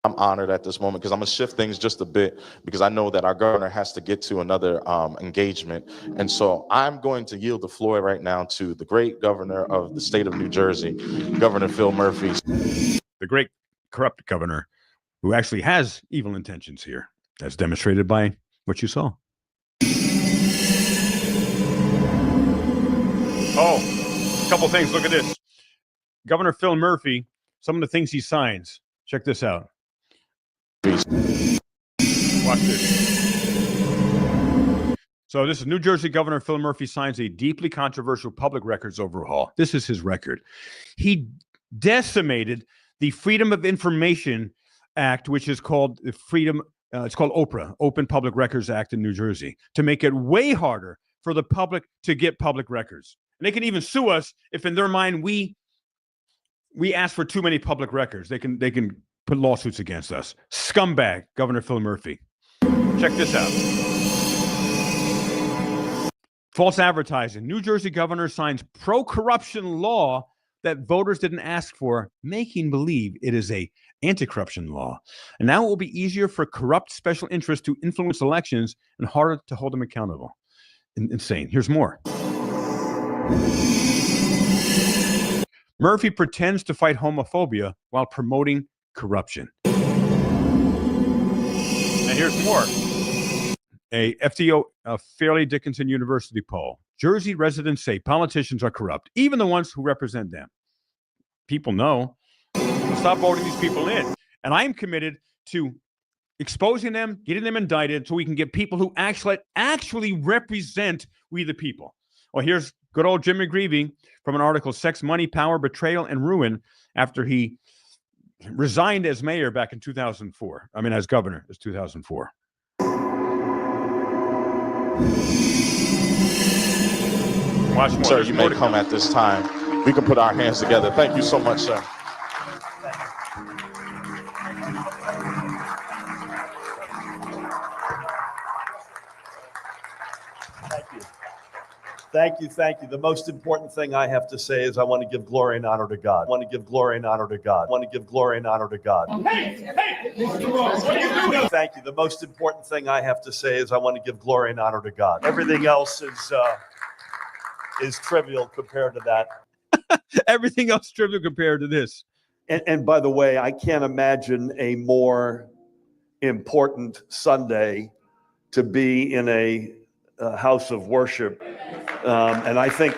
I'm honored at this moment because I'm going to shift things just a bit because I know that our governor has to get to another engagement. And so I'm going to yield the floor right now to the great governor of the state of New Jersey, Governor Phil Murphy. The great corrupt governor who actually has evil intentions here. That's demonstrated by what you saw. Oh, a couple things. Look at this. Governor Phil Murphy, some of the things he signs. Check this out. Watch this. So this is New Jersey Governor Phil Murphy signs a deeply controversial public records overhaul. This is his record. He decimated the Freedom of Information Act, which is called the it's called OPRA, Open Public Records Act in New Jersey, to make it way harder for the public to get public records. And they can even sue us if in their mind we ask for too many public records. They can put lawsuits against us. Scumbag, Governor Phil Murphy. Check this out. False advertising. New Jersey governor signs pro-corruption law that voters didn't ask for, making believe it is a anti-corruption law. And now it will be easier for corrupt special interests to influence elections and harder to hold them accountable. Insane. Here's more. Murphy pretends to fight homophobia while promoting corruption. And here's more. A FDO, a Fairleigh Dickinson University poll. Jersey residents say politicians are corrupt, even the ones who represent them. People know. Stop voting these people in. And I am committed to exposing them, getting them indicted, so we can get people who actually represent we the people. Well, here's good old Jim McGreevey from an article, Sex, Money, Power, Betrayal, and Ruin, after he resigned as mayor back in 2004. I mean, as governor, as 2004. Watch more. Sir, you may come at this time. We can put our hands together. Thank you so much, sir. Thank you. Thank you. The most important thing I have to say is I want to give glory and honor to God. I want to give glory and honor to God. I want to give glory and honor to God. Thank you. The most important thing I have to say is I want to give glory and honor to God. Everything else is trivial compared to that. Everything else trivial compared to this. And by the way, I can't imagine a more important Sunday to be in a house of worship. And I think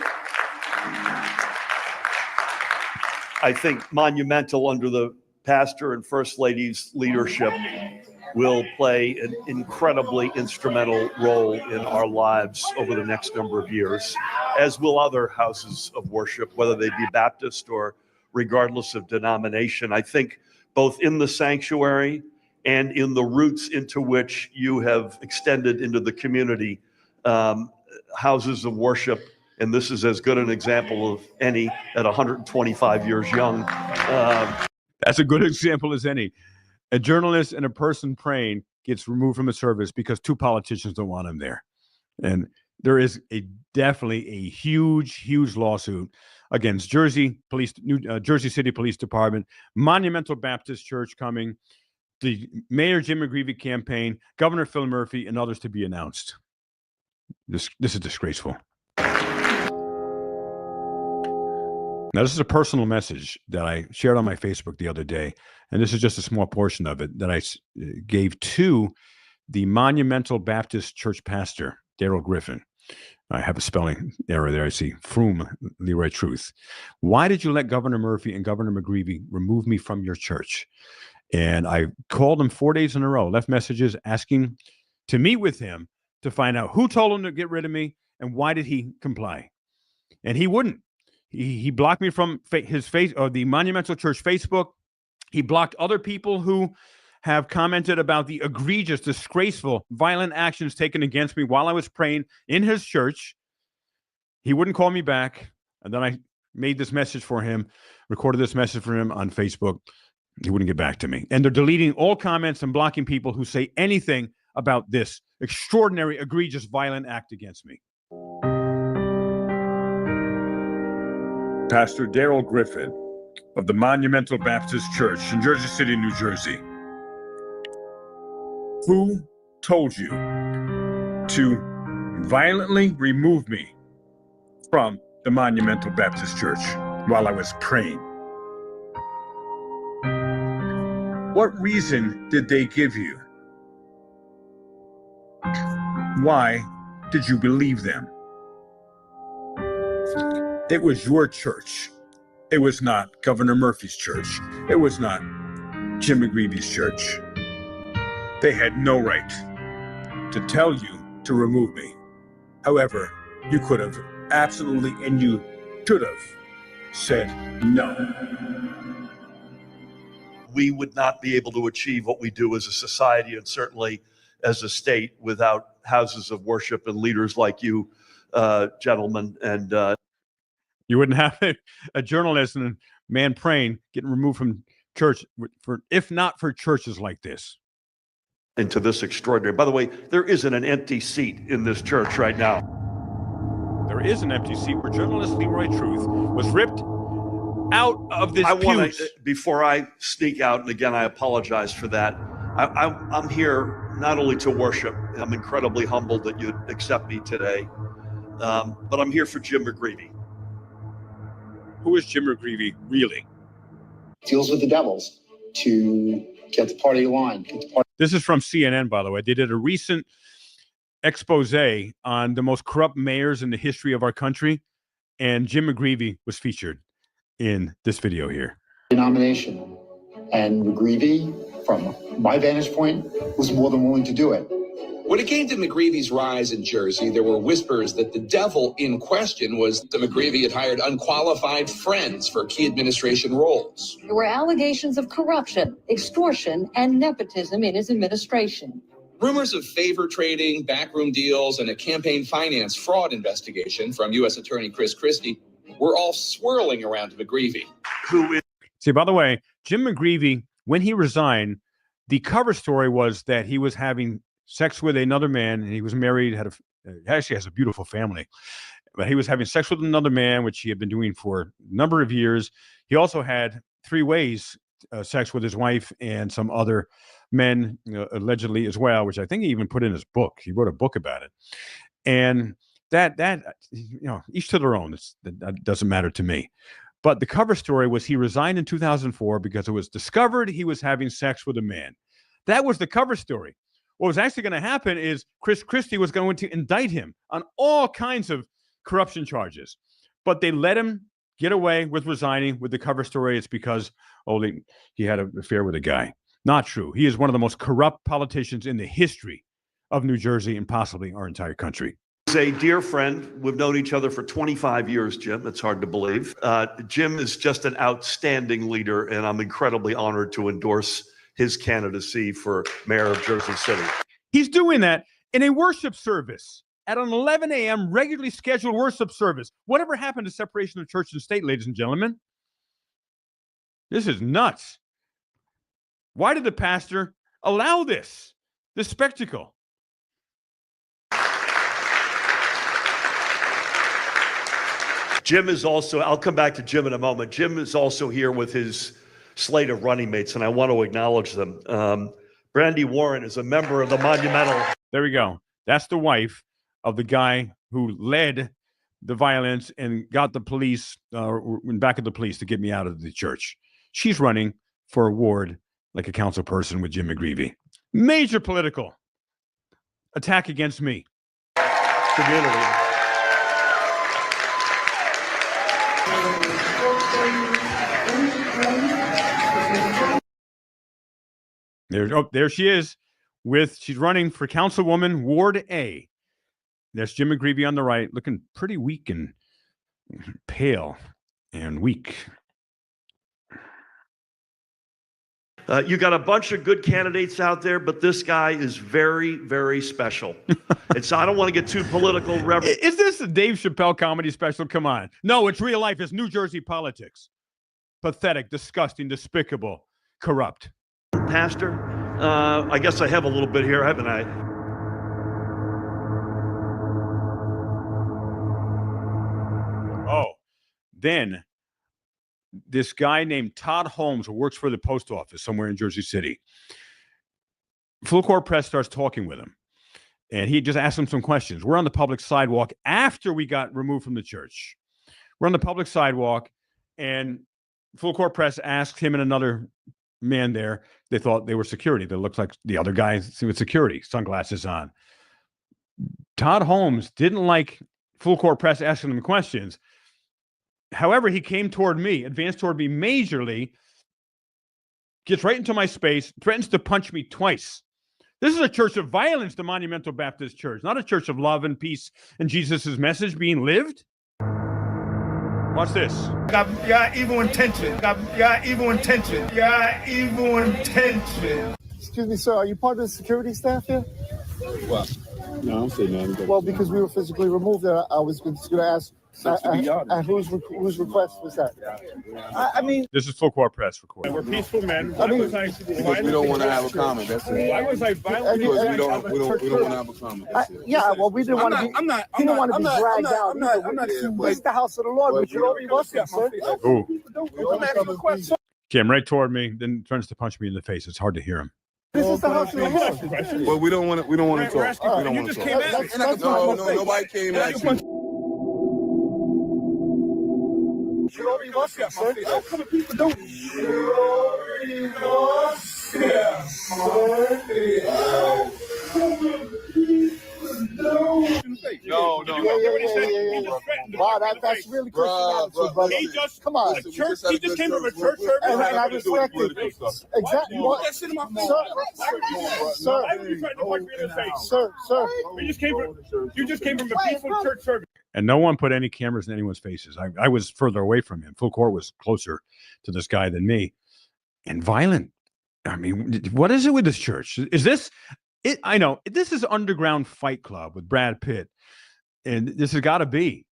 monumental under the pastor and first lady's leadership will play an incredibly instrumental role in our lives over the next number of years, as will other houses of worship, whether they be Baptist or regardless of denomination. I think both in the sanctuary and in the roots into which you have extended into the community, houses of worship, and this is as good an example of any at 125 years young. That's a good example as any. A journalist and a person praying gets removed from a service because two politicians don't want him there. And there is definitely a huge lawsuit against Jersey City Police Department, Monumental Baptist Church coming, the Mayor Jim McGreevey campaign, Governor Phil Murphy, and others to be announced. This is disgraceful. Now, this is a personal message that I shared on my Facebook the other day, and this is just a small portion of it that I gave to the Monumental Baptist Church pastor, Daryl Griffin. I have a spelling error there. I see Froome, Leroy Truth. Why did you let Governor Murphy and Governor McGreevey remove me from your church? And I called him 4 days in a row, left messages asking to meet with him to find out who told him to get rid of me and why did he comply. And he wouldn't. He blocked me from his face or the Monumental Church Facebook. He blocked other people who have commented about the egregious, disgraceful, violent actions taken against me while I was praying in his church. He wouldn't call me back. And then I made this message for him, recorded this message for him on Facebook. He wouldn't get back to me. And they're deleting all comments and blocking people who say anything about this extraordinary, egregious, violent act against me. Pastor Daryl Griffin of the Monumental Baptist Church in Jersey City, New Jersey. Who told you to violently remove me from the Monumental Baptist Church while I was praying? What reason did they give you? Why did you believe them? It was your church. It was not Governor Murphy's church. It was not Jim McGreevey's church. They had no right to tell you to remove me. However, you could have absolutely, and you should have said no. We would not be able to achieve what we do as a society and certainly as a state without houses of worship and leaders like you, gentlemen. And you wouldn't have a journalist and a man praying getting removed from church if not for churches like this. Into this extraordinary. By the way, there isn't an empty seat in this church right now. There is an empty seat where journalist Leroy Truth was ripped out of this pews. Before I sneak out, and again, I apologize for that. I'm here not only to worship. I'm incredibly humbled that you'd accept me today, but I'm here for Jim McGreevey. Who is Jim McGreevey really? Deals with the devils to get the party aligned. This is from CNN, by the way. They did a recent expose on the most corrupt mayors in the history of our country, and Jim McGreevey was featured in this video here. Nomination. And McGreevey, from my vantage point, was more than willing to do it. When it came to McGreevey's rise in Jersey, there were whispers that the devil in question was that McGreevey had hired unqualified friends for key administration roles. There were allegations of corruption, extortion, and nepotism in his administration. Rumors of favor trading, backroom deals, and a campaign finance fraud investigation from U.S. Attorney Chris Christie were all swirling around McGreevey. See, by the way, Jim McGreevey, when he resigned, the cover story was that he was having sex with another man, and he was married, actually has a beautiful family, but he was having sex with another man, which he had been doing for a number of years. He also had 3 ways sex with his wife and some other men, allegedly as well, which I think he even put in his book. He wrote a book about it. And that each to their own. That doesn't matter to me. But the cover story was he resigned in 2004 because it was discovered he was having sex with a man. That was the cover story. What was actually going to happen is Chris Christie was going to indict him on all kinds of corruption charges. But they let him get away with resigning with the cover story. It's because, he had an affair with a guy. Not true. He is one of the most corrupt politicians in the history of New Jersey and possibly our entire country. He's a dear friend. We've known each other for 25 years, Jim. It's hard to believe. Jim is just an outstanding leader, and I'm incredibly honored to endorse his candidacy for mayor of Jersey City. He's doing that in a worship service at an 11 a.m. regularly scheduled worship service. Whatever happened to separation of church and state, ladies and gentlemen? This is nuts. Why did the pastor allow this spectacle? Jim is also, I'll come back to Jim in a moment. Jim is also here with his slate of running mates, and I want to acknowledge them. Brandy Warren is a member of the Monumental. There we go. That's the wife of the guy who led the violence and got the police, back of the police to get me out of the church. She's running for a ward like a council person with Jim McGreevey. Major political attack against me. Community. There she is. She's running for Councilwoman Ward A. There's Jim McGreevey on the right, looking pretty weak and pale and weak. You got a bunch of good candidates out there, but this guy is very, very special. I don't want to get too political. Is this a Dave Chappelle comedy special? Come on. No, it's real life. It's New Jersey politics. Pathetic, disgusting, despicable, corrupt. Pastor, I guess I have a little bit here, haven't I? Then this guy named Todd Holmes, who works for the post office somewhere in Jersey City, Full Court Press starts talking with him, and he just asked him some questions. We're on the public sidewalk after we got removed from the church. We're on the public sidewalk, and Full Court Press asked him and another man there. They thought they were security. They looked like the other guy with security, sunglasses on. Todd Holmes didn't like Full Court Press asking him questions. However, he came toward me, advanced toward me majorly, gets right into my space, threatens to punch me twice. This is a church of violence, the Monumental Baptist Church, not a church of love and peace and Jesus' message being lived. Watch this. Got evil intention. Got evil intention. Got evil intention. Excuse me, sir. Are you part of the security staff here? What? No, I don't say nothing. Well, because we were physically removed there, I was just going to ask. Whose request was that? I mean, this is Full Court Press recording. We're peaceful men. I mean, because we don't want to have a comment. That's it. Why was I violent? Because we don't want to have a comment. Yeah, well, we didn't want to be. He didn't want to be dragged out. This is the house of the Lord. We should all be listening, sir. Don't ask a question. Came right toward me, then turns to punch me in the face. It's hard to hear him. This is the house of the Lord. Well, we don't want to. We don't want to talk. We don't want to talk. No, nobody came at you. You already lost that, sir. How come people don't? You already lost that, No. Wow, that's really Christian attitude, brother. He just, Come on. he just came from a church service. And I respect it. Exactly. What? Sir. You just came from a peaceful church service. And no one put any cameras in anyone's faces. I was further away from him. Full court was closer to this guy than me. And violent. I mean, what is it with this church? Is this it? I know this is Underground Fight Club with Brad Pitt. And this has got to be.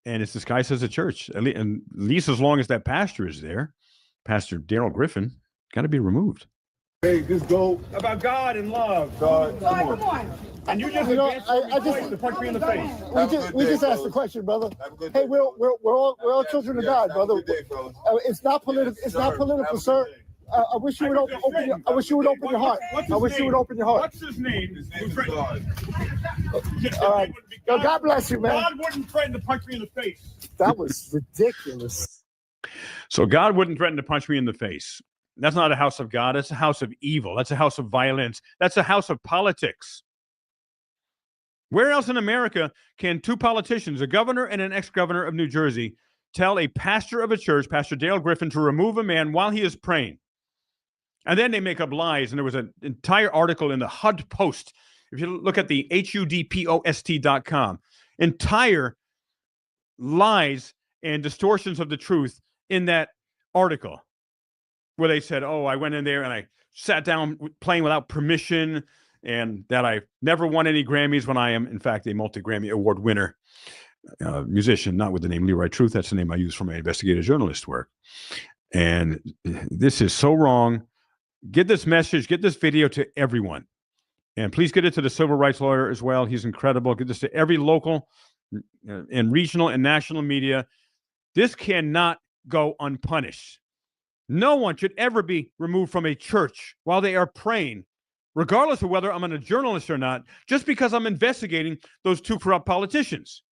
And it's disguised as a church. And at least as long as that pastor is there, Pastor Daryl Griffin, got to be removed. Hey, just go about God and love. God, come on. And you just I just to punch me in the face. We just asked the question, brother. Hey, we're all children of God, brother. It's not political. It's not political, sir. I wish you would open your heart. I wish you would open your heart. What's his name? All right. God bless you, man. God wouldn't threaten to punch me in the face. That was ridiculous. So God wouldn't threaten to punch me in the face. That's not a house of God. That's a house of evil. That's a house of violence. That's a house of politics. Where else in America can two politicians, a governor and an ex-governor of New Jersey, tell a pastor of a church, Pastor Dale Griffin, to remove a man while he is praying? And then they make up lies. And there was an entire article in the HUD Post. If you look at the HUDPOST.com, entire lies and distortions of the truth in that article, where they said, oh, I went in there and I sat down playing without permission, and that I never won any Grammys when I am, in fact, a multi-Grammy award winner musician, not with the name Leroy Truth. That's the name I use for my investigative journalist work. And this is so wrong. Get this message, get this video to everyone. And please get it to the civil rights lawyer as well. He's incredible. Get this to every local and regional and national media. This cannot go unpunished. No one should ever be removed from a church while they are praying, regardless of whether I'm a journalist or not, just because I'm investigating those two corrupt politicians.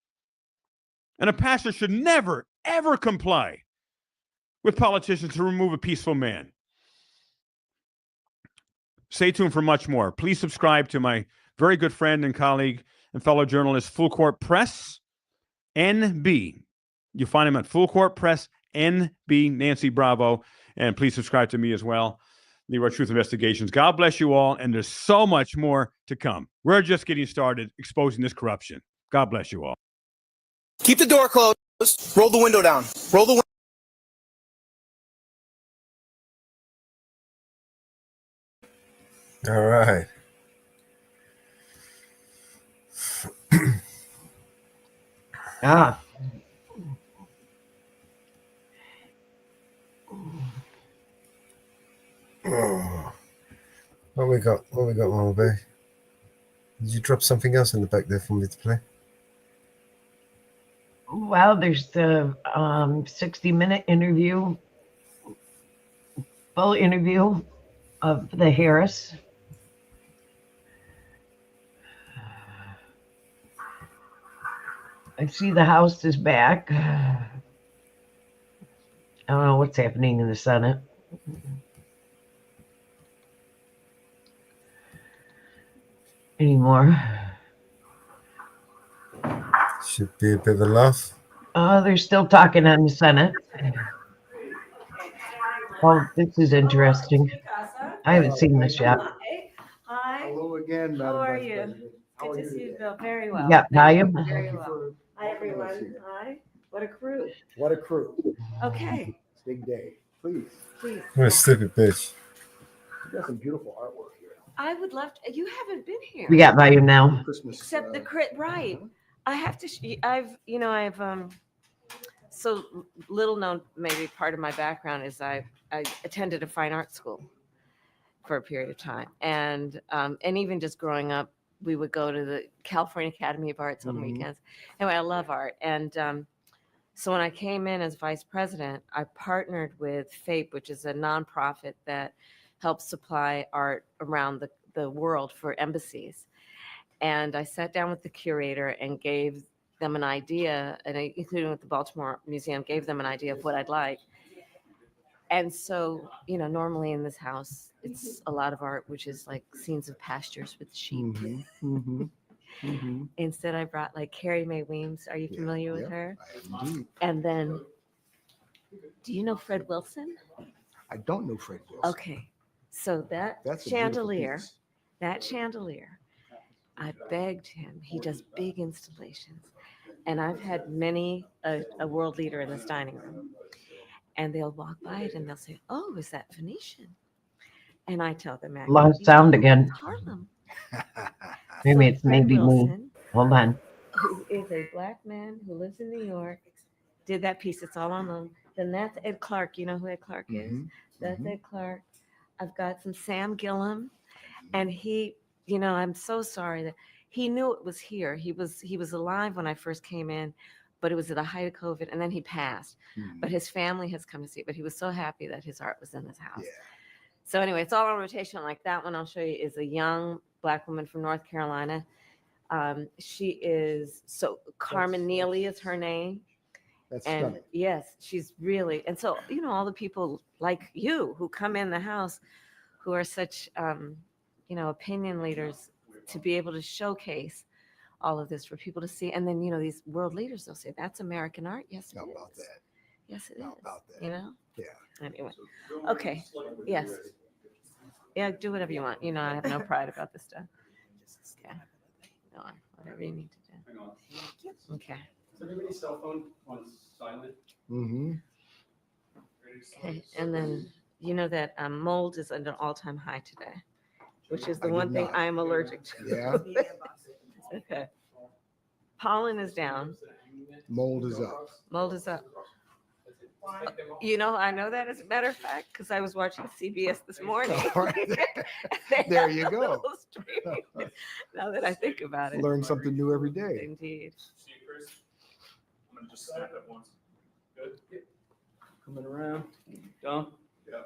And a pastor should never, ever comply with politicians to remove a peaceful man. Stay tuned for much more. Please subscribe to my very good friend and colleague and fellow journalist, Full Court Press NB. You find him at Full Court Press NB, Nancy Bravo. And please subscribe to me as well, Leroy Truth Investigations. God bless you all. And there's so much more to come. We're just getting started exposing this corruption. God bless you all. Keep the door closed. Roll the window down. Roll the window. All right. Oh. What we got, Mama Bear? Did you drop something else in the back there for me to play? Well, there's the 60-minute interview, full interview of the Harris. I see the House is back. I don't know what's happening in the Senate. Anymore. Should be a bit of a laugh. They're still talking on the Senate. Oh, this is interesting. I haven't seen this yet. Hi. Hello again, Madam How are Vice you? President. How Good are to you see you, today? Bill. Very well. Yeah, Thank you. Naeem. Very well. Hi, everyone. Hi. What a crew. What a crew. Okay. Big day. Please. Please. What a stupid bitch. You got some beautiful artwork here. I would love to. You haven't been here. We got volume now. Christmas. Except the crit. Right. I have to. I've so little known. Maybe part of my background is I attended a fine art school for a period of time, and even just growing up, we would go to the California Academy of Arts on weekends. Anyway, I love art, and so when I came in as vice president, I partnered with FAPE, which is a nonprofit that helps supply art around the world for embassies. And I sat down with the curator and gave them an idea, and including with the Baltimore Museum, gave them an idea of what I'd like. And so, normally in this house, it's a lot of art, which is like scenes of pastures with sheep. Instead, I brought like Carrie Mae Weems. Are you familiar with her? Indeed. And then, do you know Fred Wilson? I don't know Fred Wilson. Okay. So That's a beautiful chandelier, piece. I begged him. He does big installations. And I've had many a world leader in this dining room. And they'll walk by it and they'll say, "Oh, is that Phoenician?" And I tell them, Lost sound again. "It's Harlem." Maybe So it's Fred maybe me. Wilson, Hold on. who is a black man who lives in New York, did that piece. It's all on them. Then that's Ed Clark. You know who Ed Clark is? That's Ed Clark. I've got some Sam Gillum, and he, I'm so sorry that he knew it was here. He was alive when I first came in, but it was at the height of COVID, and then he passed. But his family has come to see it. But he was so happy that his art was in his house. So anyway, it's all on rotation. Like that one I'll show you is a young black woman from North Carolina. She is Carmen Neely is her name. That's And stunning. yes, she's really, and so, all the people like you who come in the house who are such, opinion leaders, to be able to showcase all of this for people to see. And then, these world leaders, they'll say, "That's American art." Yes, How it about is. that? Yes, it is. How about that? Yeah. Yeah. Anyway. Okay. Yes. Yeah, do whatever you want. I have no pride about this stuff. Okay. No, whatever you need to do. Okay. Is everybody's cell phone on silent? Okay. And then that mold is at an all-time high today, which is the I one did thing not. I am allergic to. Yeah. Okay. Pollen is down. Mold is up. Mold is up. I know that as a matter of fact, because I was watching CBS this morning. All right. They There have you a go. little stream. Now that I think about it. Learn something new every day. Indeed. See you, Chris. I'm gonna just snap it once. Good. Coming around. Done? Yeah.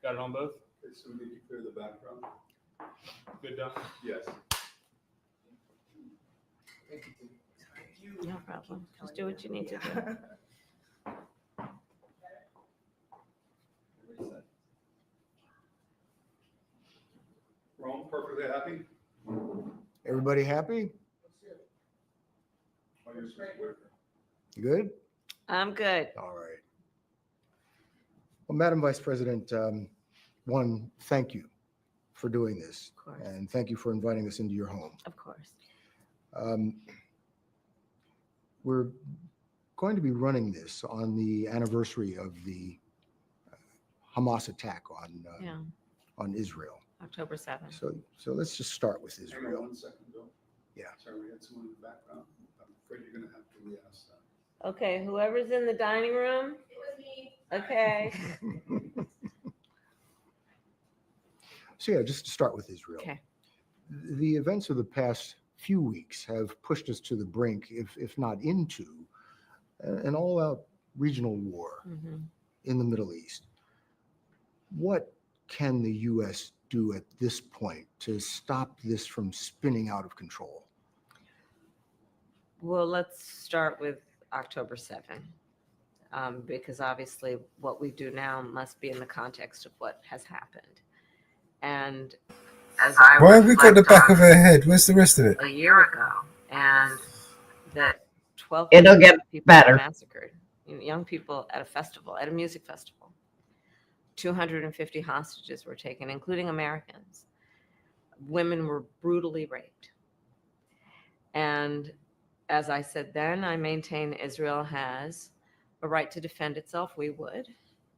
Got it on both? Okay, so we need to clear the background. Good, done? Yes. No problem. Just do what you need to do. Rome, perfectly happy? Everybody happy? You good? I'm good. All right. Well, Madam Vice President, one, thank you for doing this. Of course. And thank you for inviting us into your home. Of course. We're going to be running this on the anniversary of the Hamas attack on Israel. October 7th. So let's just start with Hang on Israel. 1 second, Bill. Yeah. Sorry, we had someone in the background. I'm afraid you're gonna have to re-ask that. Okay, whoever's in the dining room. Okay. So yeah, just to start with Israel. Okay. The events of the past few weeks have pushed us to the brink, if not into, an all-out regional war in the Middle East. What can the U.S. do at this point to stop this from spinning out of control? Well, let's start with October 7th, because obviously what we do now must be in the context of what has happened. And as I Why have we got the back of her head? Where's the rest of it? a year ago, and that 12 It'll get people better. were massacred, young people at a festival, at a music festival. 250 hostages were taken, including Americans. Women were brutally raped. And as I said then, I maintain Israel has a right to defend itself. We would,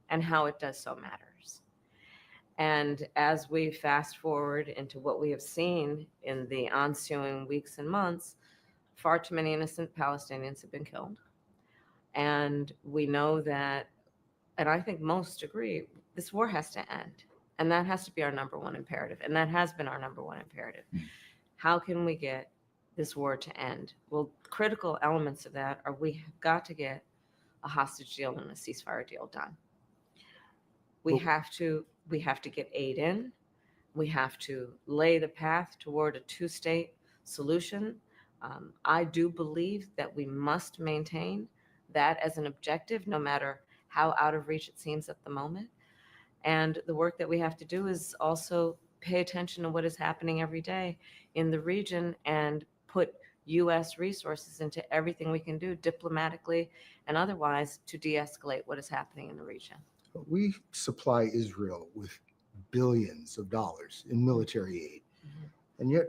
and how it does so matters. And as we fast forward into what we have seen in the ensuing weeks and months, far too many innocent Palestinians have been killed. And we know that, and I think most agree, this war has to end. And that has to be our number one imperative. And that has been our number one imperative. How can we get this war to end? Well, critical elements of that are we have got to get a hostage deal and a ceasefire deal done. We have to get aid in. We have to lay the path toward a two-state solution. I do believe that we must maintain that as an objective, no matter how out of reach it seems at the moment. And the work that we have to do is also pay attention to what is happening every day in the region and put U.S. resources into everything we can do diplomatically and otherwise to de-escalate what is happening in the region. We supply Israel with billions of dollars in military aid. And yet,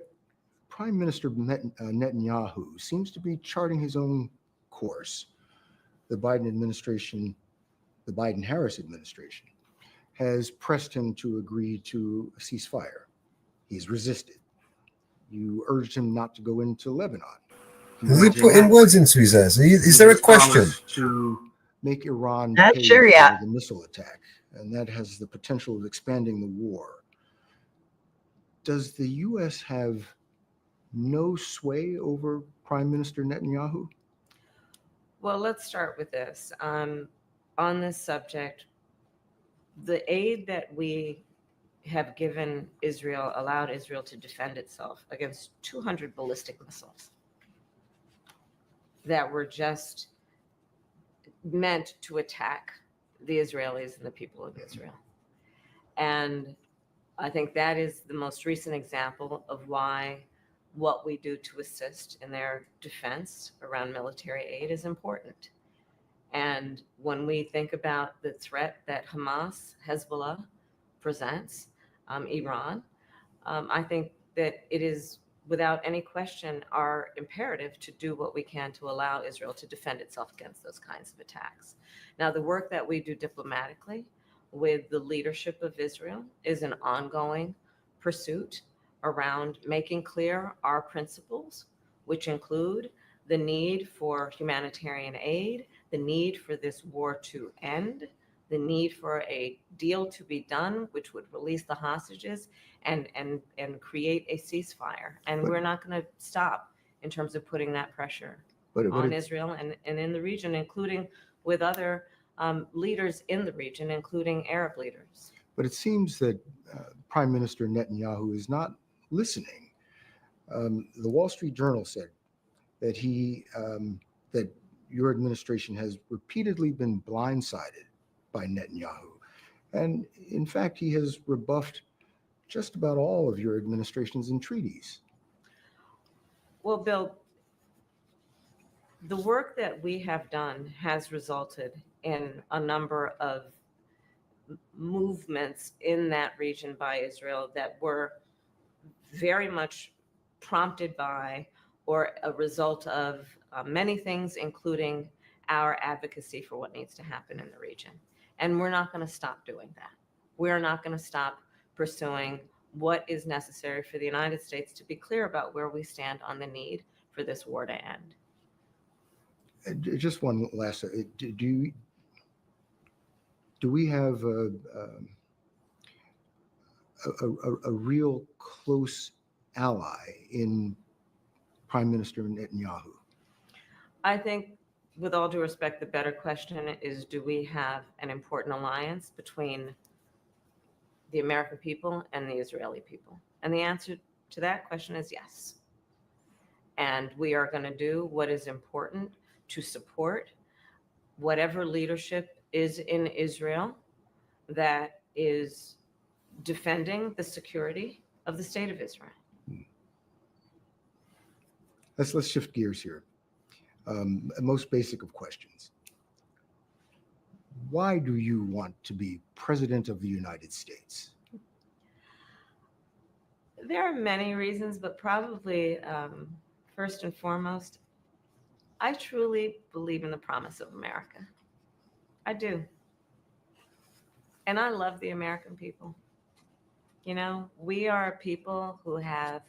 Prime Minister Netanyahu seems to be charting his own course. The Biden-Harris administration, has pressed him to agree to a ceasefire. He's resisted. You urged him not to go into Lebanon. Is he putting words into his ears? Is there a question? To make Iran Not pay sure for yet. the missile attack, and that has the potential of expanding the war. Does the U.S. have no sway over Prime Minister Netanyahu? Well, let's start with this. On this subject, the aid that we have given Israel allowed Israel to defend itself against 200 ballistic missiles that were just meant to attack the Israelis and the people of Israel. And I think that is the most recent example of why what we do to assist in their defense around military aid is important. And when we think about the threat that Hamas, Hezbollah presents, Iran, I think that it is without any question our imperative to do what we can to allow Israel to defend itself against those kinds of attacks. Now, the work that we do diplomatically with the leadership of Israel is an ongoing pursuit around making clear our principles, which include the need for humanitarian aid, the need for this war to end, the need for a deal to be done, which would release the hostages and create a ceasefire. And we're not going to stop in terms of putting that pressure on Israel and in the region, including with other leaders in the region, including Arab leaders. But it seems that Prime Minister Netanyahu is not listening. The Wall Street Journal said that that your administration has repeatedly been blindsided by Netanyahu. And in fact, he has rebuffed just about all of your administration's entreaties. Well, Bill, the work that we have done has resulted in a number of movements in that region by Israel that were very much prompted by or a result of many things, including our advocacy for what needs to happen in the region. And we're not going to stop doing that. We're not going to stop pursuing what is necessary for the United States to be clear about where we stand on the need for this war to end. Just one last, do we have a real close ally in Prime Minister Netanyahu? I think, with all due respect, the better question is, do we have an important alliance between the American people and the Israeli people? And the answer to that question is yes. And we are going to do what is important to support whatever leadership is in Israel that is defending the security of the state of Israel. Let's shift gears here. Most basic of questions. Why do you want to be President of the United States? There are many reasons, but probably first and foremost, I truly believe in the promise of America. I do. And I love the American people. You know, we are a people who have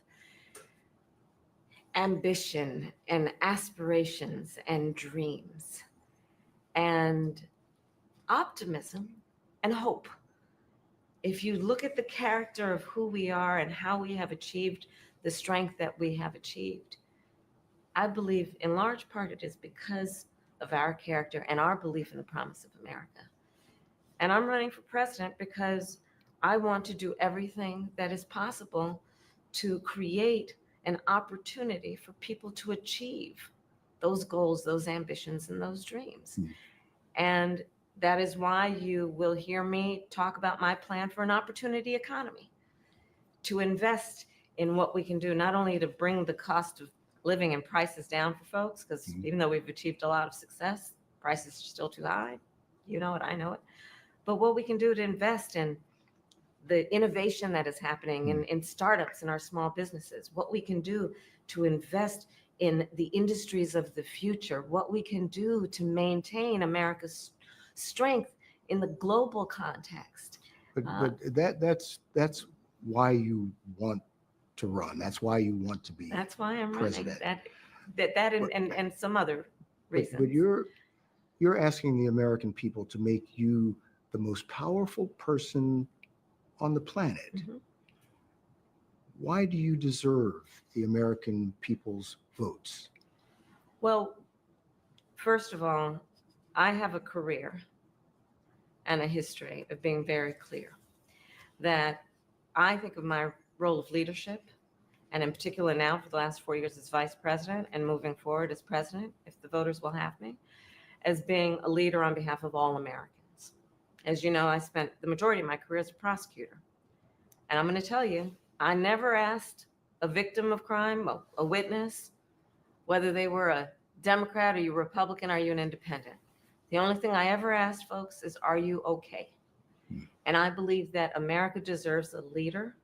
ambition and aspirations and dreams and optimism and hope. If you look at the character of who we are and how we have achieved the strength that we have achieved, I believe in large part it is because of our character and our belief in the promise of America. And I'm running for president because I want to do everything that is possible to create an opportunity for people to achieve those goals, those ambitions, and those dreams. And that is why you will hear me talk about my plan for an opportunity economy, to invest in what we can do, not only to bring the cost of living and prices down for folks, because even though we've achieved a lot of success, prices are still too high. You know it, I know it. But what we can do to invest in the innovation that is happening in startups and our small businesses, what we can do to invest in the industries of the future, what we can do to maintain America's strength in the global context. But that's why you want to run. That's why you want to be. That's why I'm president. running. That and some other reasons. But you're asking the American people to make you the most powerful person on the planet. Why do you deserve the American people's votes? Well, first of all, I have a career and a history of being very clear that I think of my role of leadership, and in particular now for the last 4 years as vice president and moving forward as president, if the voters will have me, as being a leader on behalf of all Americans. As you know, I spent the majority of my career as a prosecutor. And I'm going to tell you, I never asked a victim of crime, a witness, whether they were a Democrat, are you a Republican, are you an independent? The only thing I ever asked folks is, are you okay? And I believe that America deserves a leader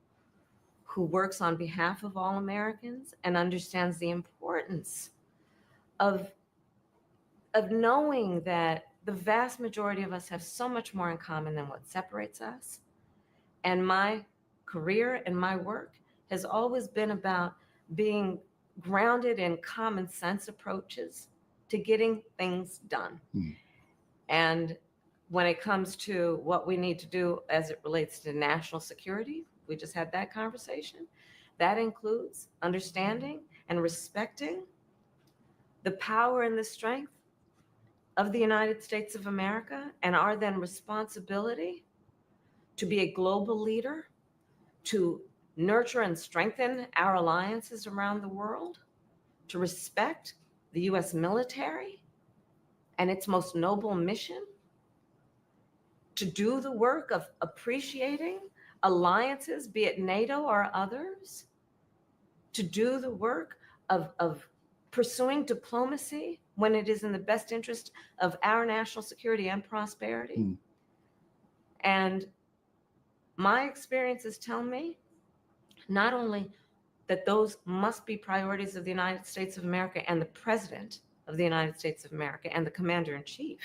who works on behalf of all Americans and understands the importance of knowing that the vast majority of us have so much more in common than what separates us. And my career and my work has always been about being grounded in common sense approaches to getting things done. And when it comes to what we need to do as it relates to national security, we just had that conversation. That includes understanding and respecting the power and the strength of the United States of America and our then responsibility to be a global leader, to nurture and strengthen our alliances around the world, to respect the U.S. military and its most noble mission, to do the work of appreciating alliances, be it NATO or others, to do the work of pursuing diplomacy when it is in the best interest of our national security and prosperity. And my experiences tell me not only that those must be priorities of the United States of America and the President of the United States of America and the Commander-in-Chief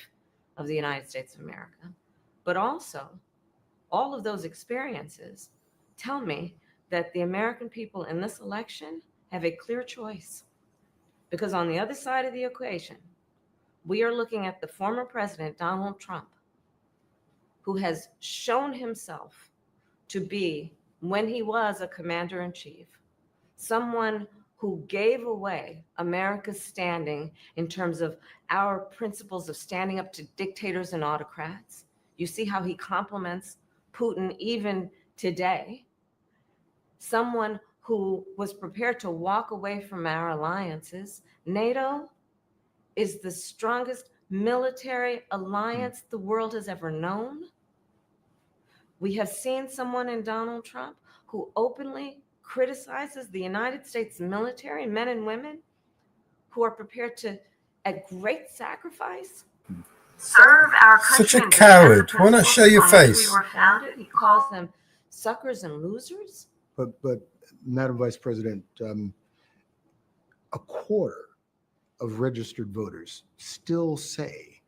of the United States of America, but also all of those experiences tell me that the American people in this election have a clear choice. Because on the other side of the equation, we are looking at the former president, Donald Trump, who has shown himself to be, when he was a commander-in-chief, someone who gave away America's standing in terms of our principles of standing up to dictators and autocrats. You see how he compliments Putin even today. Someone who was prepared to walk away from our alliances. NATO is the strongest military alliance the world has ever known. We have seen someone in Donald Trump who openly criticizes the United States military, men and women who are prepared to, at great sacrifice, serve our country. Such a coward. Why not show your face? We were founded. He calls them suckers and losers. But Madam Vice President, a quarter of registered voters still say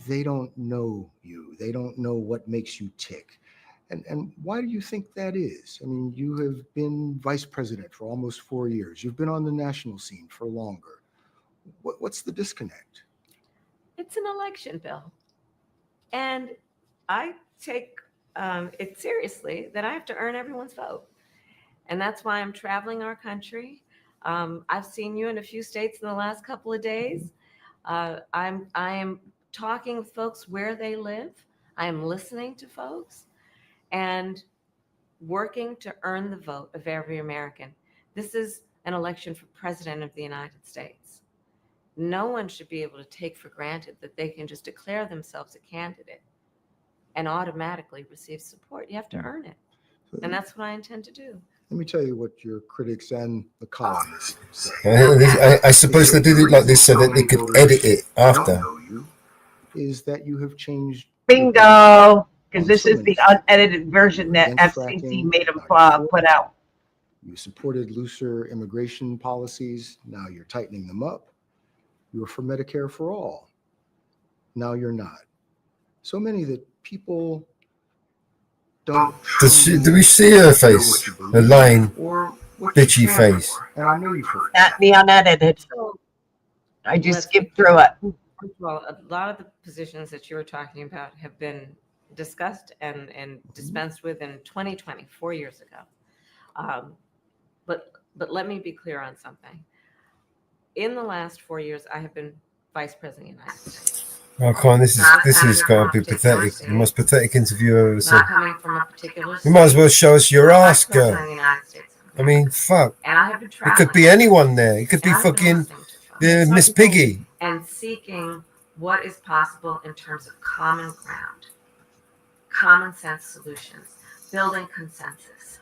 they don't know you. They don't know what makes you tick. And why do you think that is? I mean, you have been vice president for almost 4 years. You've been on the national scene for longer. What's the disconnect? It's an election, Bill. And I take it seriously that I have to earn everyone's vote. And that's why I'm traveling our country. I've seen you in a few states in the last couple of days. I am talking with folks where they live. I am listening to folks and working to earn the vote of every American. This is an election for president of the United States. No one should be able to take for granted that they can just declare themselves a candidate and automatically receive support. You have to earn it. And that's what I intend to do. Let me tell you what your critics and the columnists say. I suppose they did it like this so that they could edit it after. Is that you have changed. Bingo! Because this is the unedited version that FCC made them put out. You supported looser immigration policies. Now you're tightening them up. You were for Medicare for all. Now you're not. So many that people don't. Do we see her face? Her lying, bitchy face. And I know you've heard. Not the unedited. I just skipped through it. Well, a lot of the positions that you were talking about have been discussed and dispensed with in 2020, 4 years ago. But let me be clear on something. In the last 4 years, I have been vice president of the United States. Oh, come on, this is going to be pathetic. The most pathetic interview I've ever seen. Not coming from a particular You might as well show us your ass, Vice President girl. of the United States. I mean, fuck. And I have been It traveling. could be anyone there. It could be fucking Miss Piggy. And seeking what is possible in terms of common ground, common sense solutions, building consensus.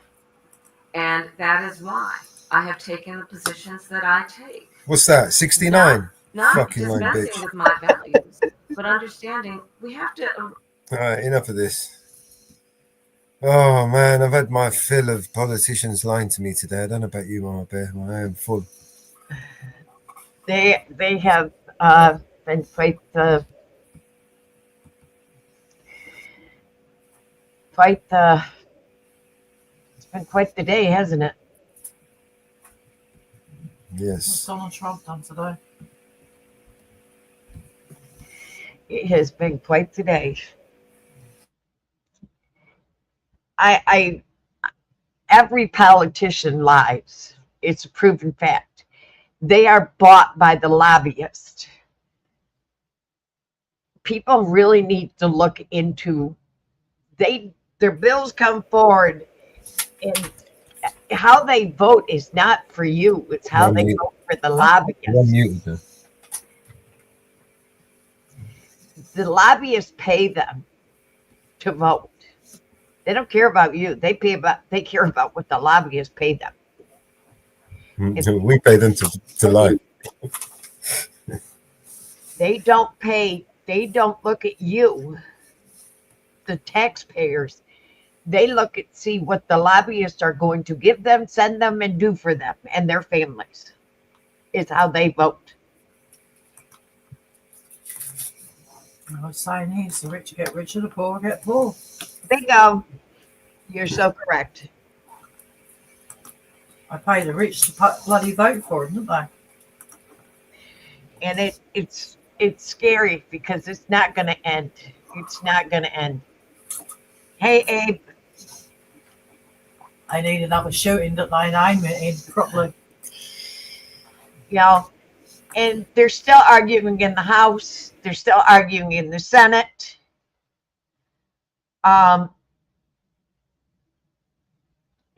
And that is why I have taken the positions that I take. What's that? 69? Not Fucking just lying messing bitch. with my values, but understanding we have to. All right, enough of this. Oh man, I've had my fill of politicians lying to me today. I don't know about you, Mama Bear. I am full. They have been quite the it's been quite the day, hasn't it? Yes. What's Donald Trump done today? It has been quite the day. I every politician lies. It's a proven fact. They are bought by the lobbyists. People really need to look into their bills come forward, and how they vote is not for you. It's how they vote for the lobbyists. The lobbyists pay them to vote. They don't care about you. They care about what the lobbyists pay them. We pay them to lie. They don't look at you, the taxpayers. They look at see what the lobbyists are going to give them, send them, and do for them and their families. Is how they vote. I was saying is the rich get richer, the poor get poor. Bingo. You're so correct. I pay the rich to bloody vote for them, don't they? And it's scary because it's not going to end. It's not going to end. Hey, Abe. They need another shooting that they name it in properly. You know, and they're still arguing in the House. They're still arguing in the Senate. You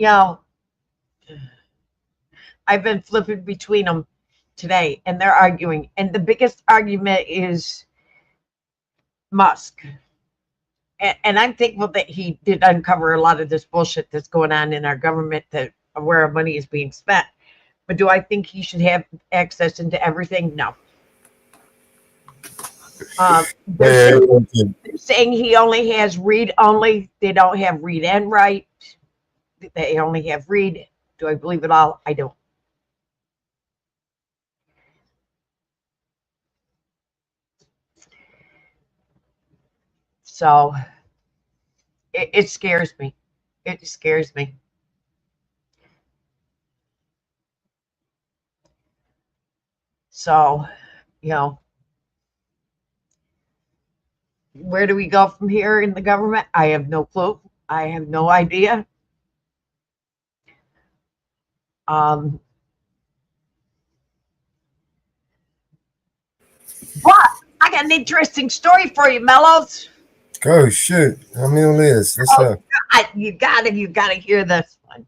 know, I've been flipping between them today, and they're arguing. And the biggest argument is Musk. And I'm thankful that he did uncover a lot of this bullshit that's going on in our government, that where our money is being spent. But do I think he should have access into everything? No. They're saying he only has read only. They don't have read and write. They only have read. Do I believe it all? I don't. So it scares me. It scares me. So, you know, where do we go from here in the government? I have no clue. I have no idea. But I got an interesting story for you, Mellows. Go shoot. I'm all ears. Let's go. You gotta hear this one.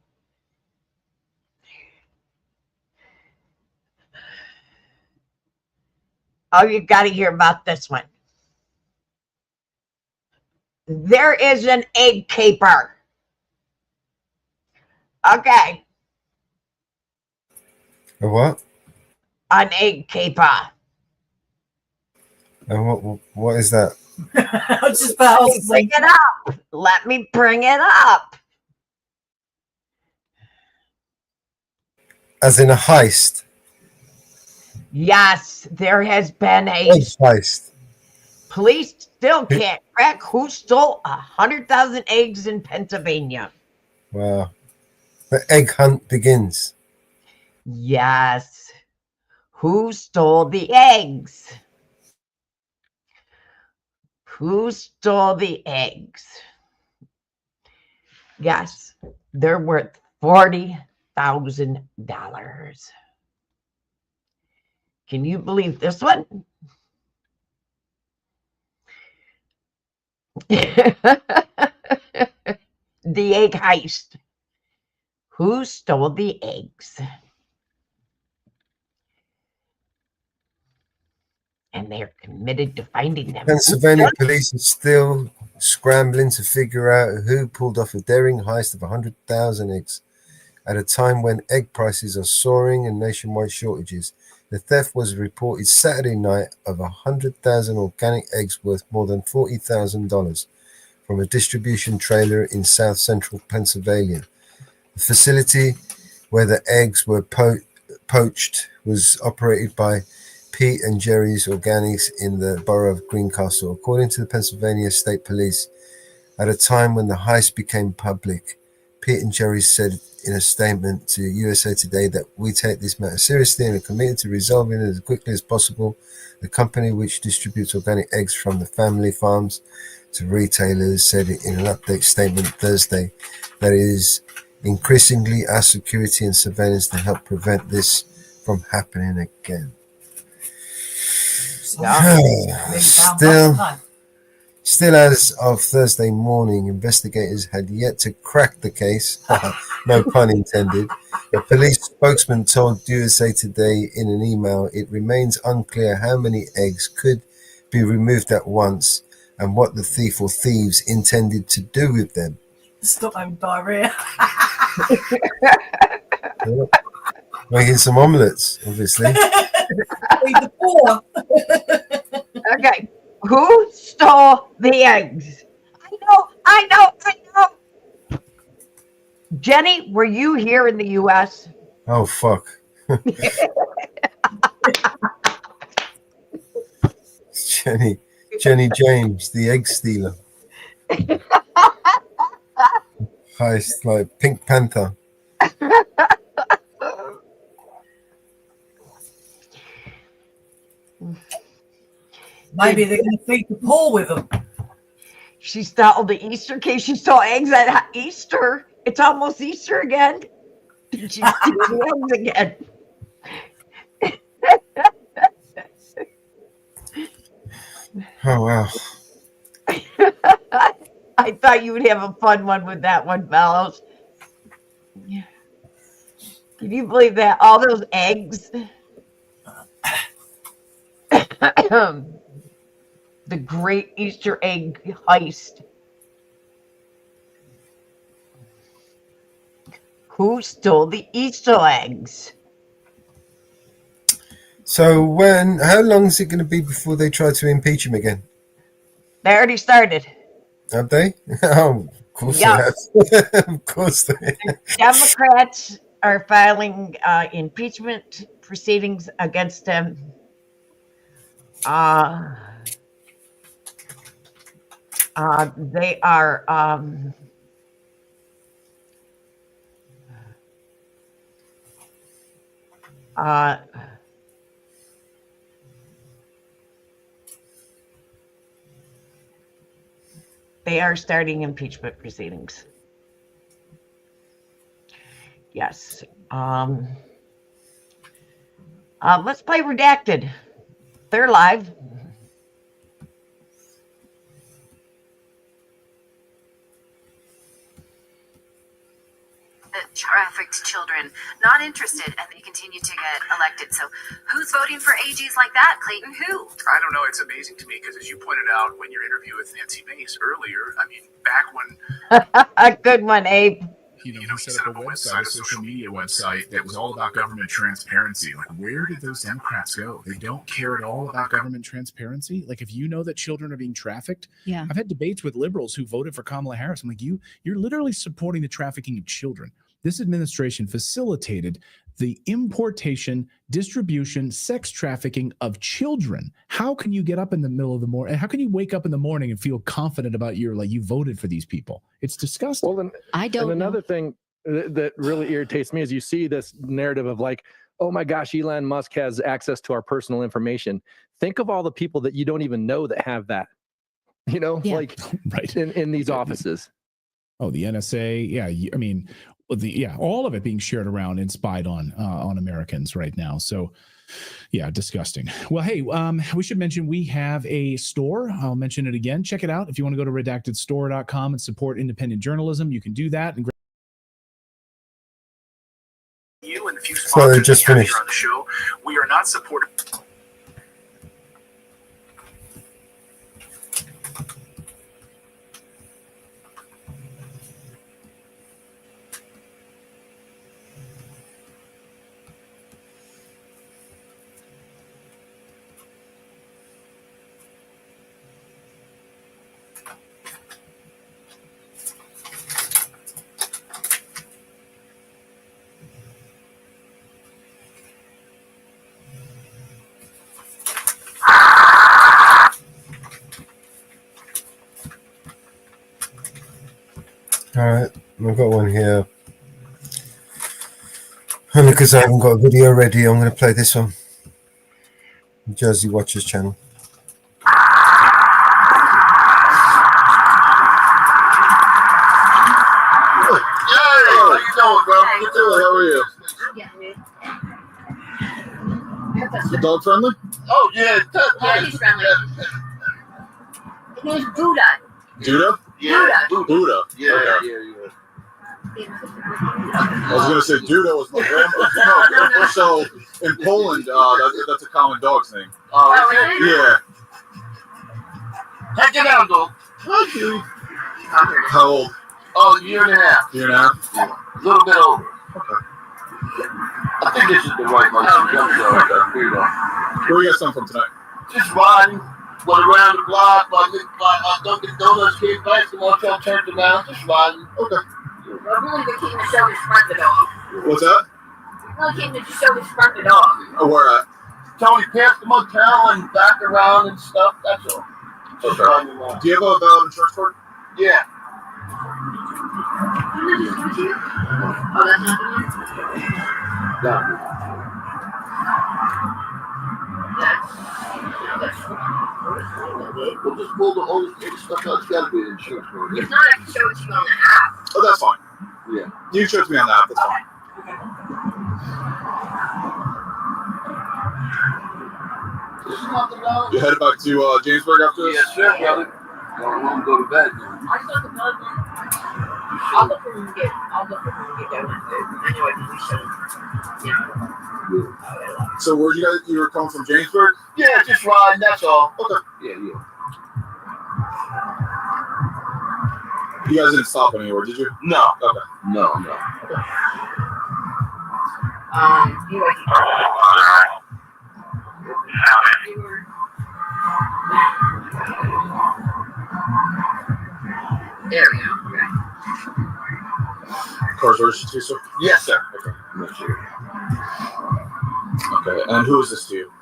Oh, you got to hear about this one. There is an egg caper. Okay. A what? An egg caper. And what is that? I was just about to Bring it up. Let me bring it up. As in a heist. Yes, there has been a Egg heist. police still can't crack who stole 100,000 eggs in Pennsylvania. Wow. The egg hunt begins. Yes. Who stole the eggs? Who stole the eggs? Yes, they're worth $40,000. Can you believe this one? The egg heist. Who stole the eggs? And they're committed to finding them. Pennsylvania police are still scrambling to figure out who pulled off a daring heist of 100,000 eggs at a time when egg prices are soaring and nationwide shortages. The theft was reported Saturday night of 100,000 organic eggs worth more than $40,000 from a distribution trailer in south central Pennsylvania. The facility where the eggs were poached was operated by Pete and Jerry's Organics in the borough of Greencastle, according to the Pennsylvania State Police. At a time when the heist became public, Pete and Jerry's said in a statement to USA Today that we take this matter seriously and are committed to resolving it as quickly as possible. The company, which distributes organic eggs from the family farms to retailers, said in an update statement Thursday that it is increasingly our security and surveillance to help prevent this from happening again. Still, as of Thursday morning, investigators had yet to crack the case. No pun intended. A police spokesman told USA Today in an email it remains unclear how many eggs could be removed at once and what the thief or thieves intended to do with them. Stop having diarrhea. Making some omelets, obviously. Okay. Who stole the eggs? I know. Jenny, were you here in the U.S.? Oh, fuck. Jenny James, the egg stealer. Heist like Pink Panther. Maybe they're going to feed the poor with them. She stole the Easter cake. She stole eggs at Easter. It's almost Easter again. She stole the eggs again. Oh, wow. I thought you would have a fun one with that one, Mellows. Can you believe that? All those eggs. The great Easter egg heist. Who stole the Easter eggs? So how long is it going to be before they try to impeach him again? They already started. Have they? Oh, of course they have. Of course they have. Democrats are filing impeachment proceedings against him. They are they are starting impeachment proceedings. Yes. Let's play Redacted. They're live. that trafficked children, not interested, and they continue to get elected. So who's voting for AGs like that, Clayton? Who? I don't know. It's amazing to me because, as you pointed out when your interview with Nancy Mace earlier, I mean, back when A good one, Abe. he set up a website, a social media website that was all about government transparency. Like, where did those Democrats go? They don't care at all about government transparency. Like, if you know that children are being trafficked, Yeah. I've had debates with liberals who voted for Kamala Harris. I'm like, you're literally supporting the trafficking of children. This administration facilitated the importation, distribution, sex trafficking of children. How can you get up in the middle of the morning? How can you wake up in the morning and feel confident about you voted for these people? It's disgusting. I don't And know. another thing that really irritates me is you see this narrative of like, oh my gosh, Elon Musk has access to our personal information. Think of all the people that you don't even know that have that, like right in these offices. Oh, the NSA. Yeah. I mean, all of it being shared around and spied on Americans right now. So, yeah, disgusting. Well, hey, we should mention we have a store. I'll mention it again. Check it out. If you want to go to redactedstore.com and support independent journalism, you can do that. And you and the few So sponsors just we have finished. here on the show, we are not supporting. All right, I've got one here. And because I haven't got a video ready, I'm going to play this one. Jersey Watchers channel. How you doing, bro? Good doing. How are you? The dog friendly? Oh yeah, he's friendly. His name's Buddha. Duda? Yeah. Buddha. Yeah, Okay. I was gonna say Duda was my grandpa. No, so in Poland, that's a common dog's name. Oh, is it? Yeah. Take it down, dog. Thank you. How old? Oh, year and a half. Year and a half? A little bit older. I think this is the right one. Where you guys come from tonight? Just riding, went around the block, like Dunkin' Donuts came back, the motel turned around, just riding. Okay. I really came to show this front the dog. What's that? I really came to show this front the dog. Oh, where at? Tony passed the motel and back around and stuff, that's all. Just riding around. Do you have a valid insurance card? Yeah. We'll just pull the whole stuff out. It's got to be an insurance card. It's not I can show it to you on the app. Oh, that's fine. Yeah. You can show it to me on the app. That's fine. You headed back to Jamesburg after this? Yes, sir, brother. I don't want to go to bed now. I still have bed. I'll look for him to get down. Anyway, we should. So where you were coming from Jamesburg? Yeah, just riding, that's all. Okay. Yeah. You guys didn't stop anywhere, did you? No. Okay. No. Okay. There we go. Car's registered to you, sir? Yes, sir. Okay. Okay. And who is this to you?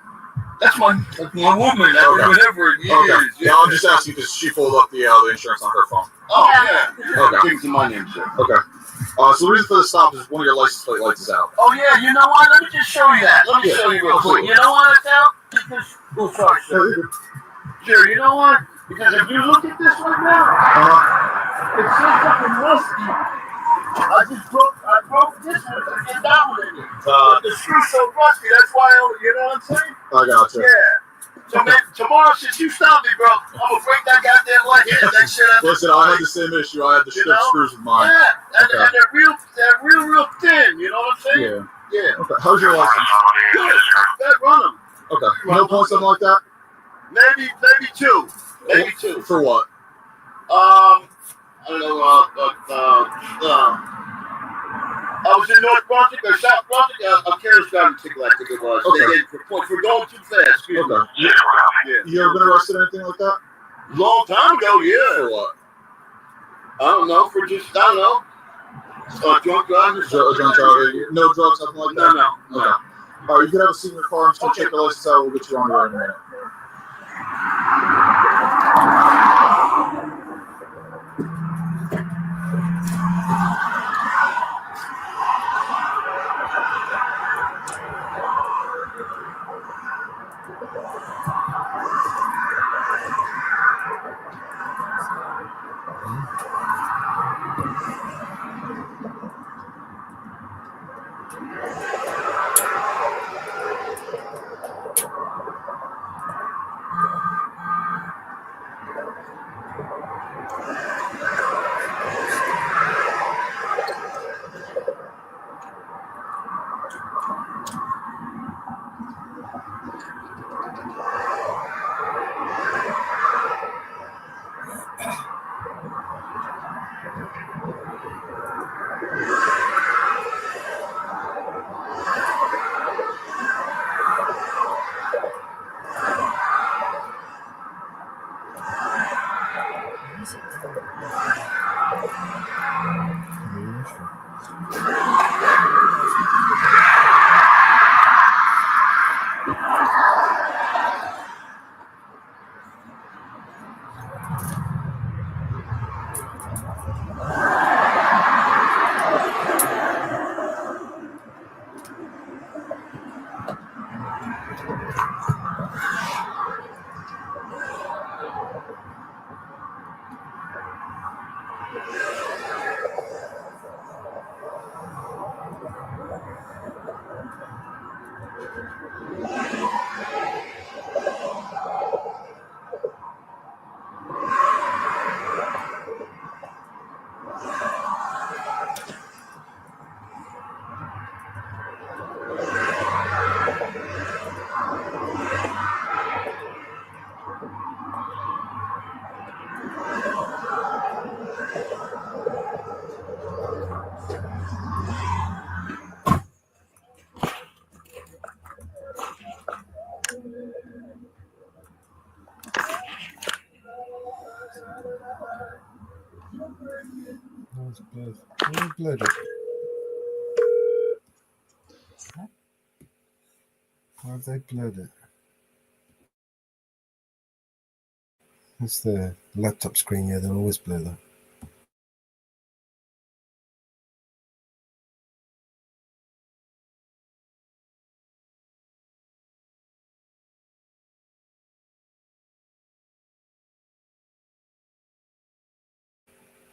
That's my woman. That's Okay. whatever it is. Okay. Yeah, I'm just asking because she pulled up the insurance on her phone. Oh, yeah. Okay. Change to my name, sir. Okay. So the reason for the stop is one of your license plate lights is out. Oh, yeah, you know what? Let me just show you that. Let me show you real quick. You know what it's out? Oh, sorry, sir. Sure, you know what? Because if you look at this right now, it says something rusty. I broke this one to get that one in there. The screw's so rusty, that's why, you know what I'm saying? I got you. Yeah. So tomorrow, since you stopped me, bro, I'm gonna break that goddamn leg and that shit up. Listen, I had the same issue. I had the strip screws with mine. Yeah, and, Okay. and they're real thin. You know what I'm saying? Yeah. Okay. How's your license? Good. Good, run them. Okay. No points, something like that? Maybe two. Maybe two. For what? I don't know. I was in North Brunswick or South Brunswick. A careless driving ticket, I think it was. Okay. They did for going too fast. Excuse me. Yeah. You ever been arrested or anything like that? Long time ago, yeah. For what? I don't know. For just, I don't know. Drunk driving or something. Drunk driving. No drugs, nothing like that? No. Okay. All right, you can have a seat in your car. I'm just going to check your license out. We'll get you on the road in a minute. Why have they blurred it? It's the laptop screen, yeah, they'll always blur that.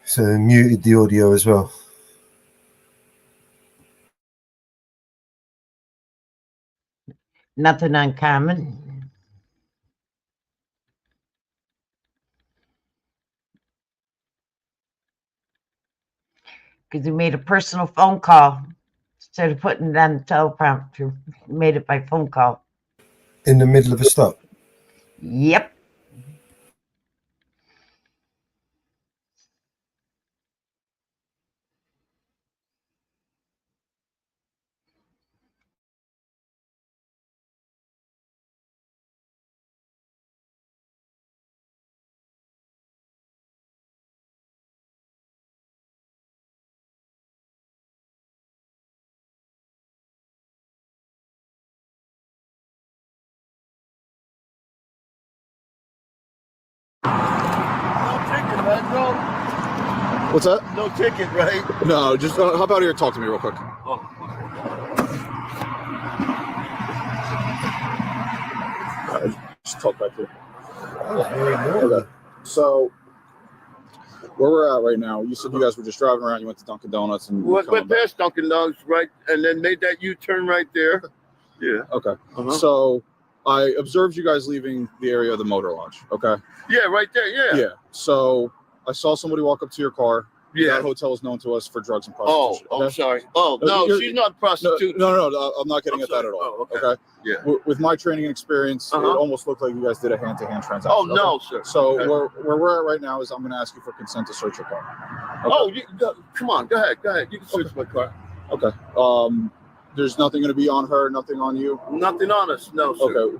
So they muted the audio as well. Nothing uncommon. Because he made a personal phone call instead of putting it on the teleprompter. He made it by phone call. In the middle of a stop? Yep. What's that? No ticket, right? No, just hop out here and talk to me real quick. Just talk back here. Okay. So, where we're at right now, you said you guys were just driving around, you went to Dunkin' Donuts and Went past Dunkin' Donuts, right, and then made that U-turn right there. Yeah. Okay. So, I observed you guys leaving the area of the motor lodge. Okay. Yeah, right there. Yeah. Yeah. So I saw somebody walk up to your car. Yeah. That hotel is known to us for drugs and prostitution. Oh, I'm sorry. Oh, no, she's not a prostitute. No, I'm not getting at that at all. Oh, okay. Yeah. With my training and experience, it almost looked like you guys did a hand-to-hand transaction. Oh, no, sir. So Okay. where we're at right now is I'm going to ask you for consent to search your car. Okay? Oh, come on. Go ahead. You can search my car. Okay. There's nothing going to be on her, nothing on you? Nothing on us. No, sir. Okay.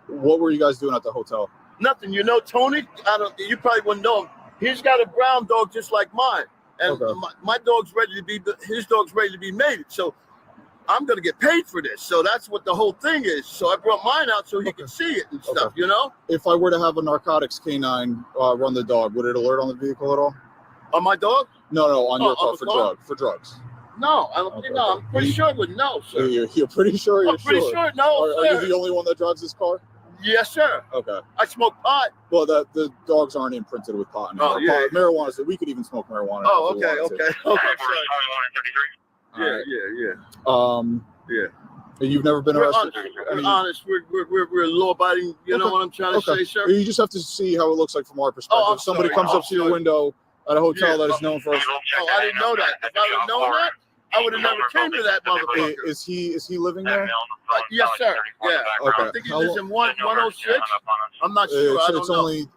What were you guys doing at the hotel? Nothing. You know, Tony, you probably wouldn't know him. He's got a brown dog just like mine. And my dog's ready to be, his dog's ready to be mated. So I'm going to get paid for this. So that's what the whole thing is. So I brought mine out so he can see it and stuff, you know? If I were to have a narcotics canine run the dog, would it alert on the vehicle at all? On my dog? No, on your car on the car? for drugs. No, I'm pretty sure it would no, sir. You're pretty sure? I'm pretty sure. No, Are you the only one that drives this car? Yes, sir. Okay. I smoke pot. Well, the dogs aren't imprinted with pot. Oh, yeah. Marijuana, so we could even smoke marijuana. Oh, if we okay. wanted to. Yeah. Yeah. You've never been arrested? We're honest. We're law-abiding. You know what I'm trying to say, sir? You just have to see how it looks like from our perspective. Oh, if somebody comes up to your window at a hotel that is known for us. Oh, I didn't know that. If I would have known that, I would have never came to that motherfucker. Is he living there? Yes, sir. Yeah. Okay. I think he lives in 106. I'm not sure. I don't It's know. only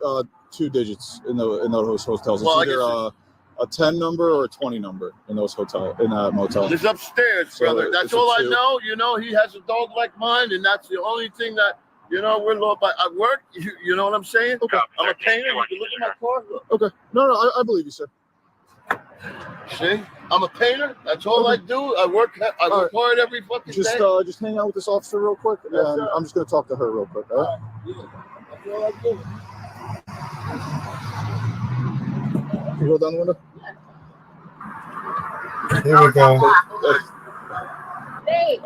2 digits in those hotels. It's Well, I either a 10 number or a 20 number in that motel. It's upstairs, brother. So That's it's a all I 2. know. You know, he has a dog like mine, and that's the only thing that, you know, we're law by. I work. You know what I'm saying? Okay. I'm a painter. You can look at my car. Look. Okay. No, I believe you, sir. See, I'm a painner. That's all I do. I work hard every fucking Just day. just hang out with this officer real quick, and I'm just going to talk to her real quick. All right? That's all I do. You go down the window. Here we go.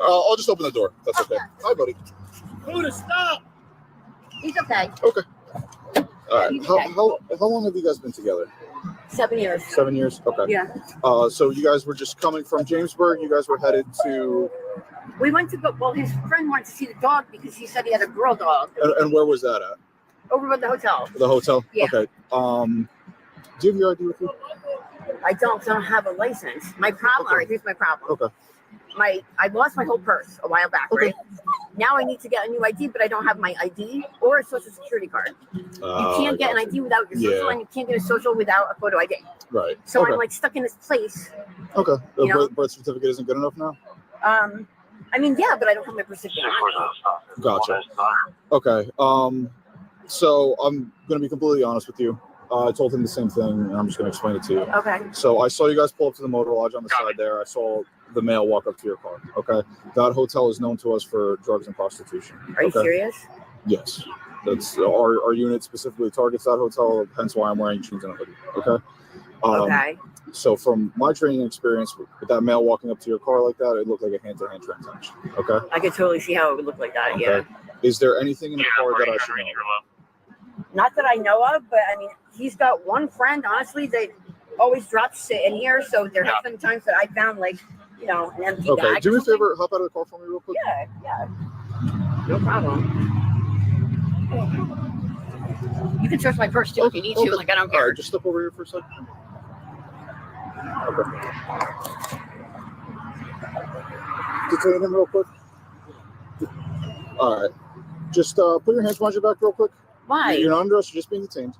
I'll just open the door. That's okay. Hi, buddy. Buddha, stop. He's okay. Okay. All right. How long have you guys been together? 7 years. 7 years. Okay. Yeah. So you guys were just coming from Jamesburg. You guys were headed to. We went to go. Well, his friend wanted to see the dog because he said he had a girl dog. And where was that at? Over at the hotel. The hotel. Yeah. Okay. Do you have your ID with you? I don't have a license. My problem. All right, here's my problem. Okay. I lost my whole purse a while back, right? Now I need to get a new ID, but I don't have my ID or a social security card. You can't get an ID without your social, and you can't get a social without a photo ID. Right. So okay. I'm like stuck in this place. Okay. You know? Birth certificate isn't good enough now? I mean, yeah, but I don't have my birth certificate. Gotcha. Okay. So I'm going to be completely honest with you. I told him the same thing, and I'm just going to explain it to you. Okay. So I saw you guys pull up to the motor lodge on the side there. I saw the male walk up to your car. Okay. That hotel is known to us for drugs and prostitution. Are you serious? Yes. That's our unit specifically targets that hotel, hence why I'm wearing jeans and a hoodie. Okay. Okay. So from my training experience with that male walking up to your car like that, it looked like a hand-to-hand transaction. Okay. I could totally see how it would look like that. Okay. Yeah. Is there anything in the car that I should know? Not that I know of, but I mean, he's got one friend, honestly, that always drops it in here. So there have been times that I found, like, you know, an empty Okay. bag. Do me a favor, hop out of the car for me real quick. Yeah. No problem. You can search my purse too if you need to. Like, I don't care. All right, just step over here for a second. Okay. Detain him real quick. All right. Just put your hands behind your back real quick. Why? You're not under us. You're just being detained.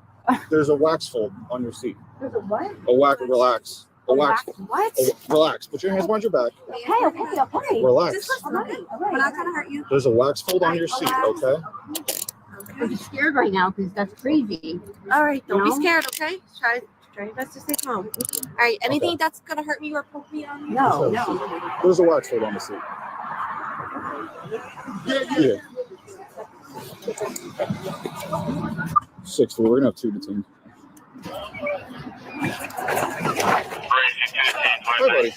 There's a wax fold on your seat. There's a what? Relax. A wax. What? Relax. Put your hands behind your back. Okay. Relax. We're not gonna hurt you. There's a wax fold on your seat, okay? I'm just scared right now because that's crazy. All right, don't You be know? scared, okay? Try your best to stay calm. All right, anything that's gonna hurt me or poke me on me? No. There's a wax fold on the seat. Yeah. 6 feet. We're gonna have 2 detained. Hi, buddy.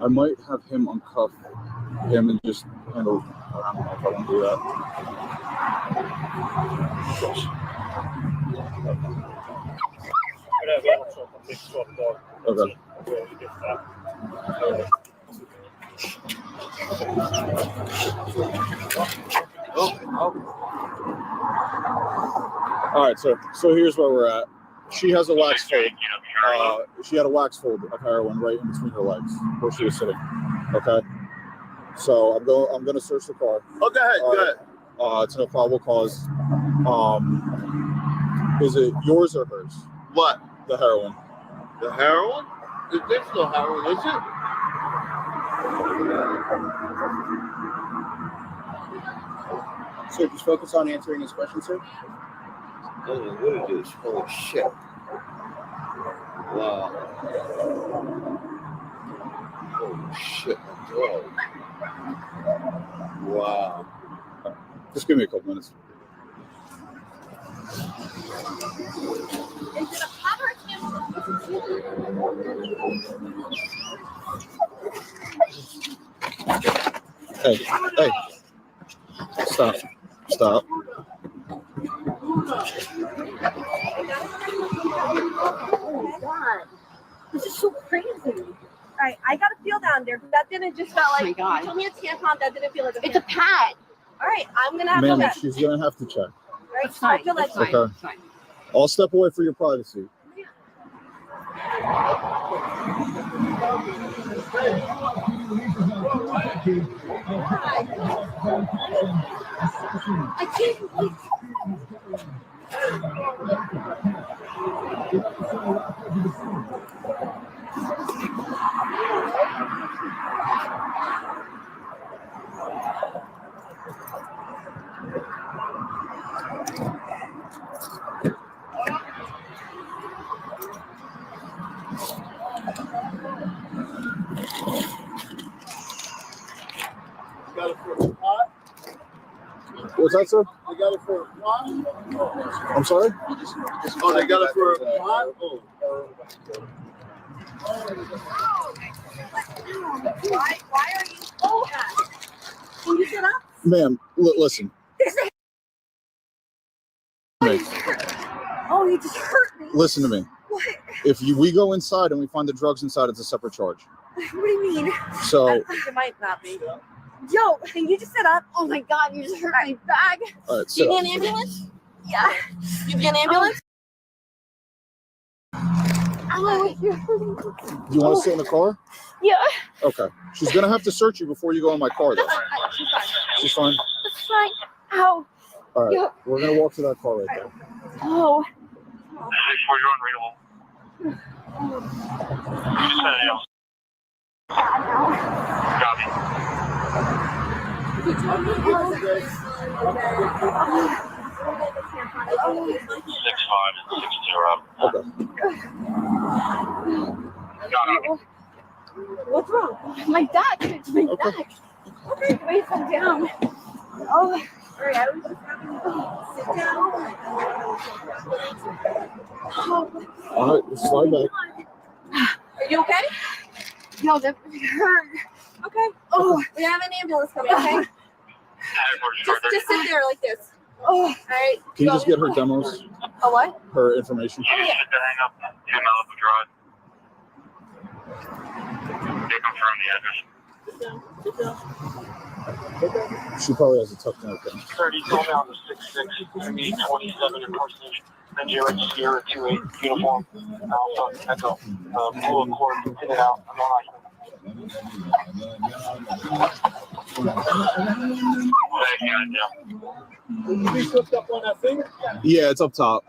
I might have him uncuff him and just handle. I don't know if I want to do that. Okay. All right, so here's where we're at. She has a wax fold. She had a wax fold of heroin right in between her legs where she was sitting. Okay. So I'm going to search the car. Oh, go ahead. Go ahead. It's no probable cause. Is it yours or hers? What? The heroin. The heroin? There's no heroin, is it? So just focus on answering his question, sir. Oh, what is this? Holy shit. Wow. Holy shit. Whoa. Wow. Just give me a couple minutes. Hey. Stop. Oh my God. This is so crazy. All right, I got a feel down there. That didn't just feel like, you told me a tampon, that didn't feel like a tampon. It's a pad. All right, I'm going to have Ma'am, to check. she's going to have to check. All right, so I feel like Okay. I'll step away for your privacy. I can't believe. Got it for a pot? What's that, sir? They got it for a pot? I'm sorry? Oh, they got it for a pot? Oh. Why are you so bad? Can you sit up? Ma'am, listen. Oh, you just hurt me. Listen to me. What? If we go inside and we find the drugs inside, it's a separate charge. What do you mean? So It might not be. Yo, can you just sit up? Oh my God, you just hurt my bag. All right, Do sit you up. need an ambulance? Yeah. You get an ambulance? Oh, you're hurting me. Do you want to sit in the car? Yeah. Okay. She's gonna have to search you before you go in my car, though. She's fine. She's fine. It's fine. Ow. All right. Yeah. We're gonna walk to that car right there. Oh. He told me it was 6'5" and 6'0". Okay. What's wrong? My back. It's my back. Okay, wait, sit down. Oh, sorry, I was just having to sit down. Oh. All right, let's slide back. Are you okay? Yo, that hurt. Okay. Oh, we have an ambulance coming, okay? just sit there like this. Oh, all right. Can you just get her demos? A what? Her information. Oh, yeah. She probably has a tough note then. 30, down to 6'6", maybe 27 impersonation. Nigeria Sierra 28 uniform. Alpha Echo. Blue Accord in and out. You slipped up on that thing? Yeah, it's up top.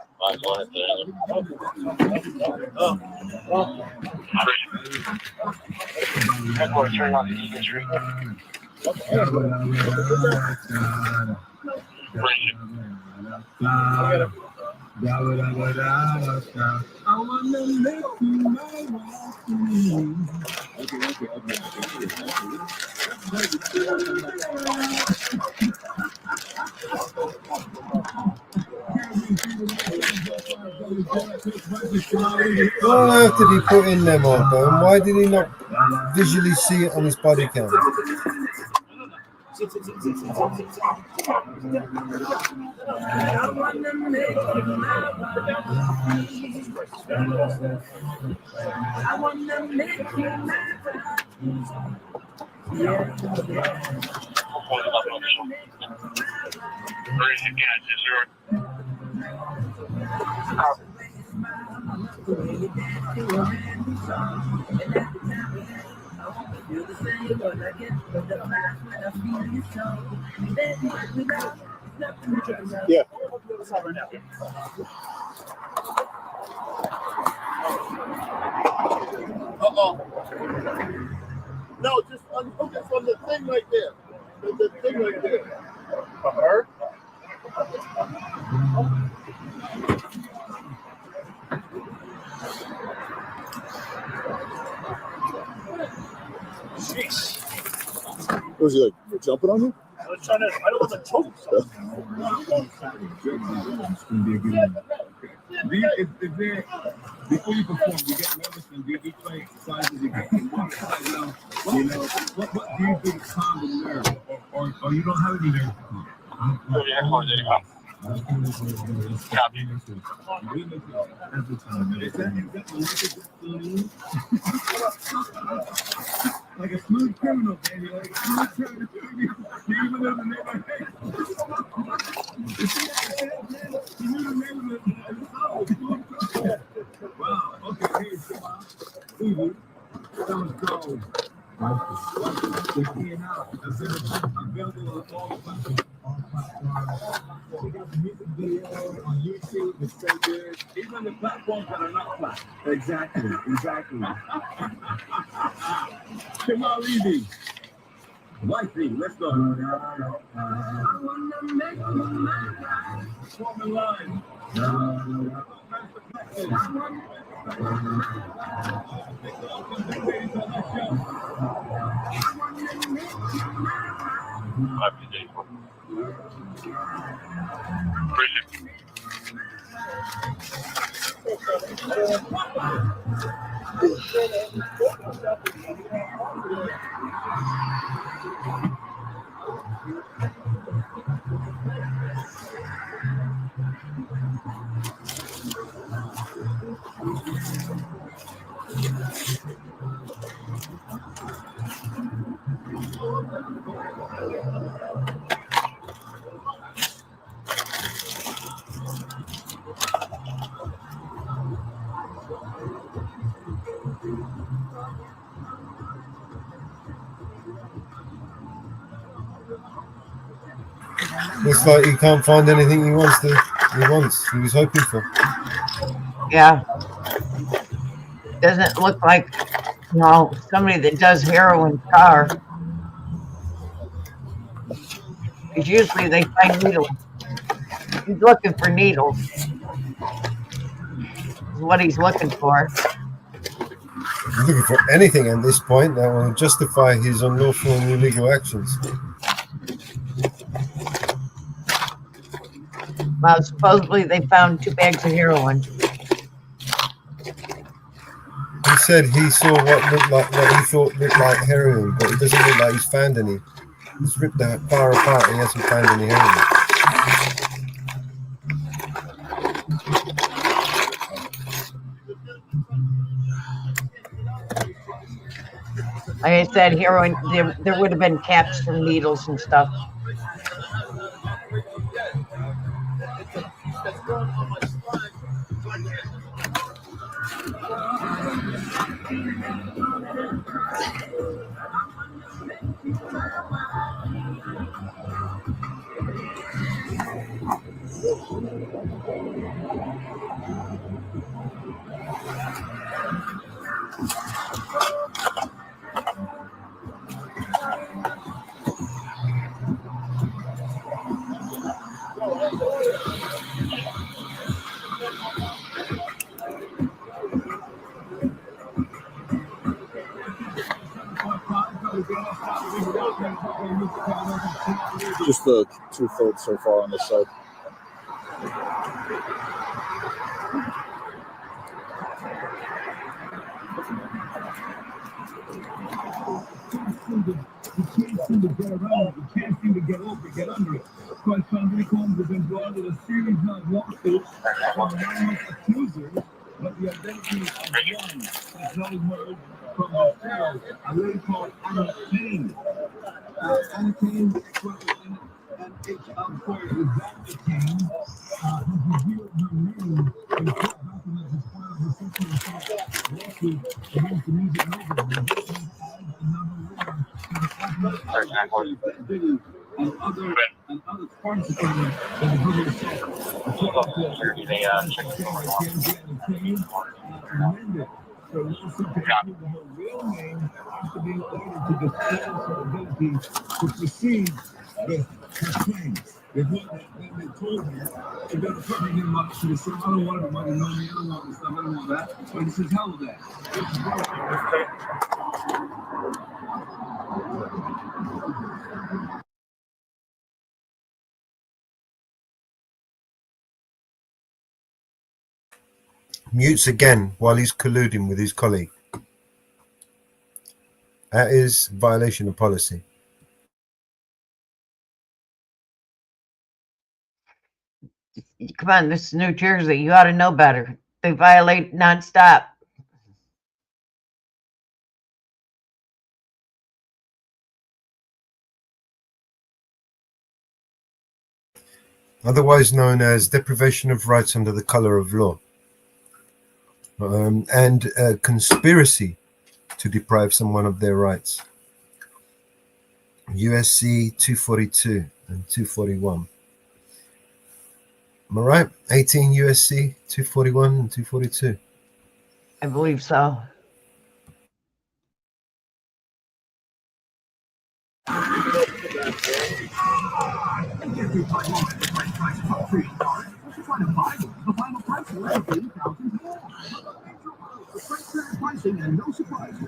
Headquarters, turn on the Eastern Street. What on earth did he put in there, Marco? And why did he not visually see it on his body cam? Yeah. No, just focus on the thing right there. The thing right there. Her? Was he like jumping on you? I was trying to. I don't want to choke. Before you perform, you get nervous and do you play exercises? You know, what do you think is calm the nerve? Or you don't have any nerves to calm? Copy. Every time. Is that like a smooth criminal, baby? Like a smooth criminal. You even know the name of it. You knew the name of it. Wow, okay, here's Easy. That was gold. Checking out. Available on all platforms. We got the music video on YouTube. It's so good. Even on the platforms that are not flat. Exactly. Come on, Easy. Wifey, let's go. I wanna make you mine. Form the line. Looks like he can't find anything he wants. He was hoping for. Yeah. Doesn't look like, somebody that does heroin car. Because usually they find needles. He's looking for needles. Is what he's looking for. He's looking for anything at this point that will justify his unlawful and illegal actions. Well, supposedly they found 2 bags of heroin. He said he saw what he thought looked like heroin, but it doesn't look like he's found any. He's ripped that bar apart and he hasn't found any heroin. Like I said, heroin, there would have been caps from needles and stuff. Just the 2/3 so far on this side. to get around it. You can't seem to get over it, get under it. Quite frankly, Combs has been brought with a series of lawsuits from anonymous accusers, but the identity of one has no word from the cell, a lady called Anna Kane. Anna Kane, and it's up for Rebecca Kane, has revealed her name in court documents as part of the sexual assault lawsuit against the music mogul. The indictment adds another layer to the allegations that Diddy and other participants in the Diddy assault. According to Kane, amended the lawsuit to include her real name after being ordered to disclose her ability to proceed with her claims. They told her, they better put me in my, she said, I don't want everybody to know me, I don't want this stuff, I don't want that. But he says, hell with that. Mutes again while he's colluding with his colleague. That is violation of policy. Come on, this is New Jersey. You ought to know better. They violate nonstop. Otherwise known as deprivation of rights under the color of law, and conspiracy to deprive someone of their rights. USC 242 and 241. Am I right? 18 USC 241 and 242. I believe so. Pricing and no surprises.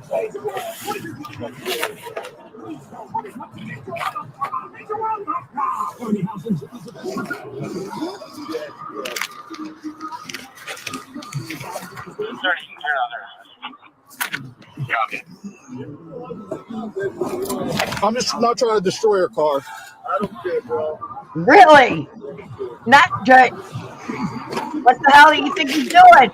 I'm just not trying to destroy your car. I don't care, bro. Really? Not just. What the hell do you think he's doing?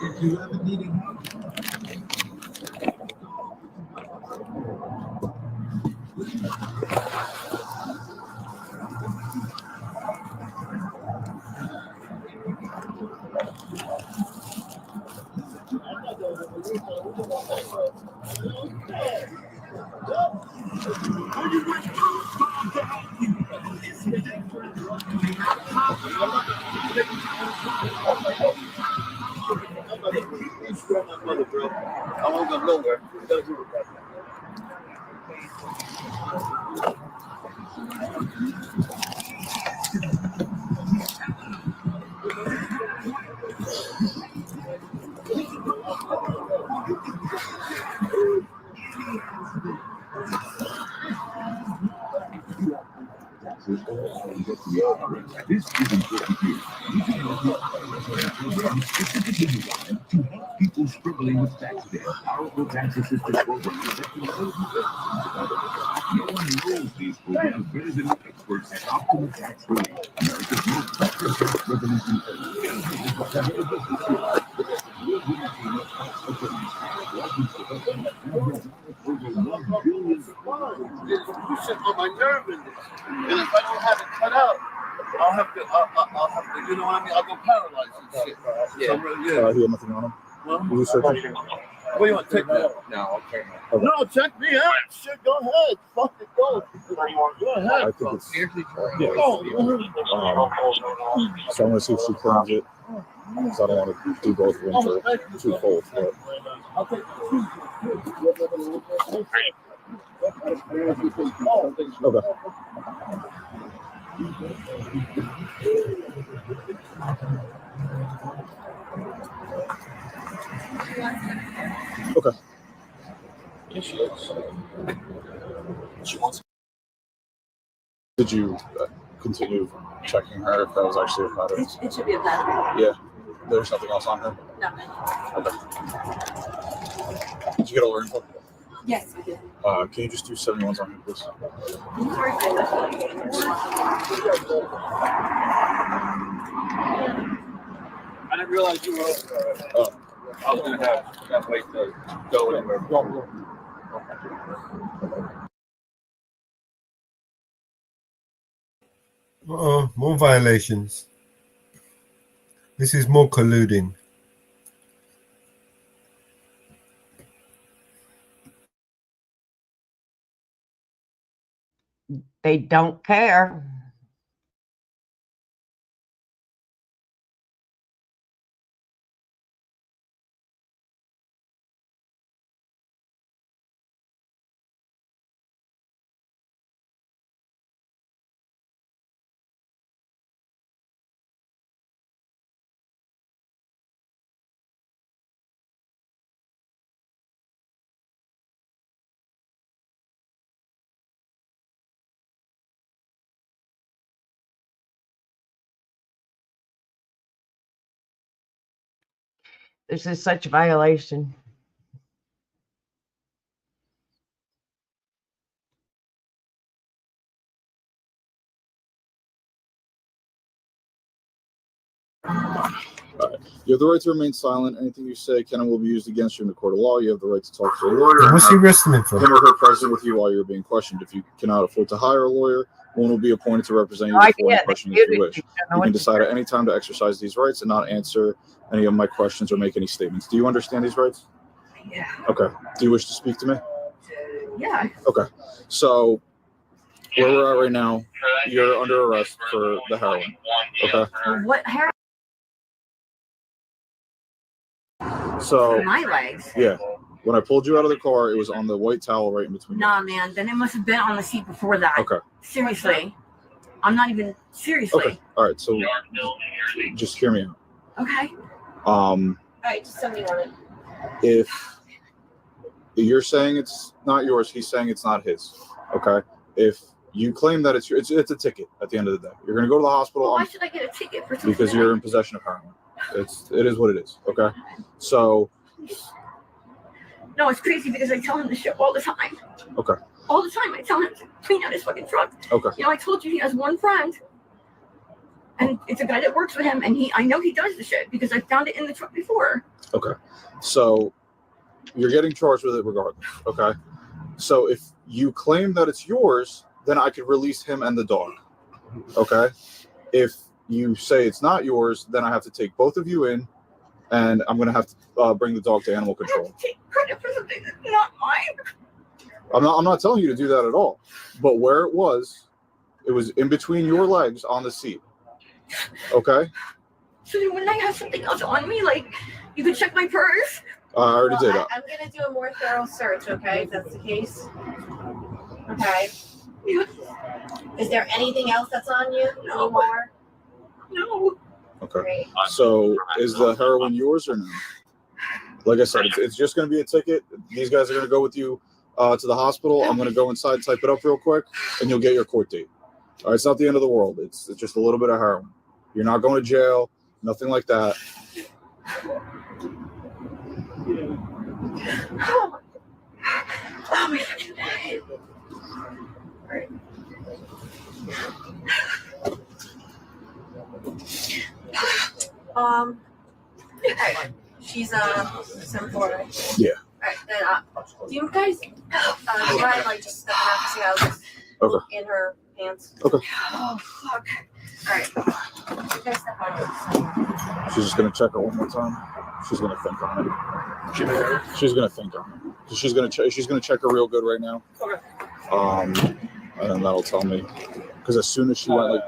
If you ever needed help, I won't go nowhere. This is important here. Program specifically designed to help people struggling with tax debt. Powerful tax assistance program protecting those who no one knows these programs better than the experts at Optimal Tax Relief, America's most trusted tax resolution You sit on my nerve in this. And if I don't have it cut out, I'll have to, you know what I mean? I'll go paralyzed and shit. Yeah. He had nothing on him. Huh? You were searching? What do you want to take me out? No, I'll take me out. No, check me out. Shit, go ahead. Fuck it, go. Go ahead. I think it's, yeah. So I'm going to see if she claims it. So I don't want to do both of them for too cold. But. I'll take Okay. Okay. Yes, she is. She wants. Did you? continue checking her if that was actually a pattern. It should be a pattern. Yeah. There's nothing else on her? No. Okay. Did you get all her info? Yes, I did. Can you just do 71s on her, please? I didn't realize you were. I was gonna have that way to go anywhere. More violations. This is more colluding. They don't care. This is such a violation. All right. You have the right to remain silent. Anything you say can and will be used against you in the court of law. You have the right to talk to a lawyer. What's he arresting him for? Him or her present with you while you're being questioned. If you cannot afford to hire a lawyer, one will be appointed to represent you before any questioning if you wish. You can decide at any time to exercise these rights and not answer any of my questions or make any statements. Do you understand these rights? Yeah. Okay. Do you wish to speak to me? Yeah. Okay. So where we're at right now, you're under arrest for the heroin. Okay. What hair? So My legs. yeah. When I pulled you out of the car, it was on the white towel right in between. Nah, man. Then it must have been on the seat before that. Okay. Seriously. I'm not even seriously. Okay. All right. So just hear me out. Okay. All right, just send me one. If you're saying it's not yours, he's saying it's not his. Okay. If you claim that it's yours, it's a ticket at the end of the day. You're going to go to the hospital. Well, why should I get a ticket for something? Because you're in possession of heroin. It is what it is. Okay. So. No, it's crazy because I tell him this shit all the time. Okay. All the time. I tell him to clean out his fucking truck. Okay. You know, I told you he has one friend. And it's a guy that works with him, and I know he does the shit because I found it in the truck before. Okay. So you're getting charged with it regardless. Okay. So if you claim that it's yours, then I could release him and the dog. Okay. If you say it's not yours, then I have to take both of you in, and I'm going to have to bring the dog to animal control. Take credit for something that's not mine. I'm not telling you to do that at all. But where it was in between your legs on the seat. Okay. So then wouldn't I have something else on me? Like, you could check my purse? I already did that. I'm going to do a more thorough search, okay, if that's the case. Okay. Is there anything else that's on you anymore? No. Okay. Great. So is the heroin yours or no? Like I said, it's just going to be a ticket. These guys are going to go with you to the hospital. I'm going to go inside, type it up real quick, and you'll get your court date. All right, it's not the end of the world. It's just a little bit of heroin. You're not going to jail, nothing like that. Oh my All right. She's 7'4", right? Yeah. All right, then do you guys try like just step out to see how this Okay. in her pants? Okay. Oh fuck. All right. You guys step out. She's just going to check her one more time. She's going to think on it. She's going to think on it. She's going to check her real good right now. Okay. And then that'll tell me. Because as soon as she went like.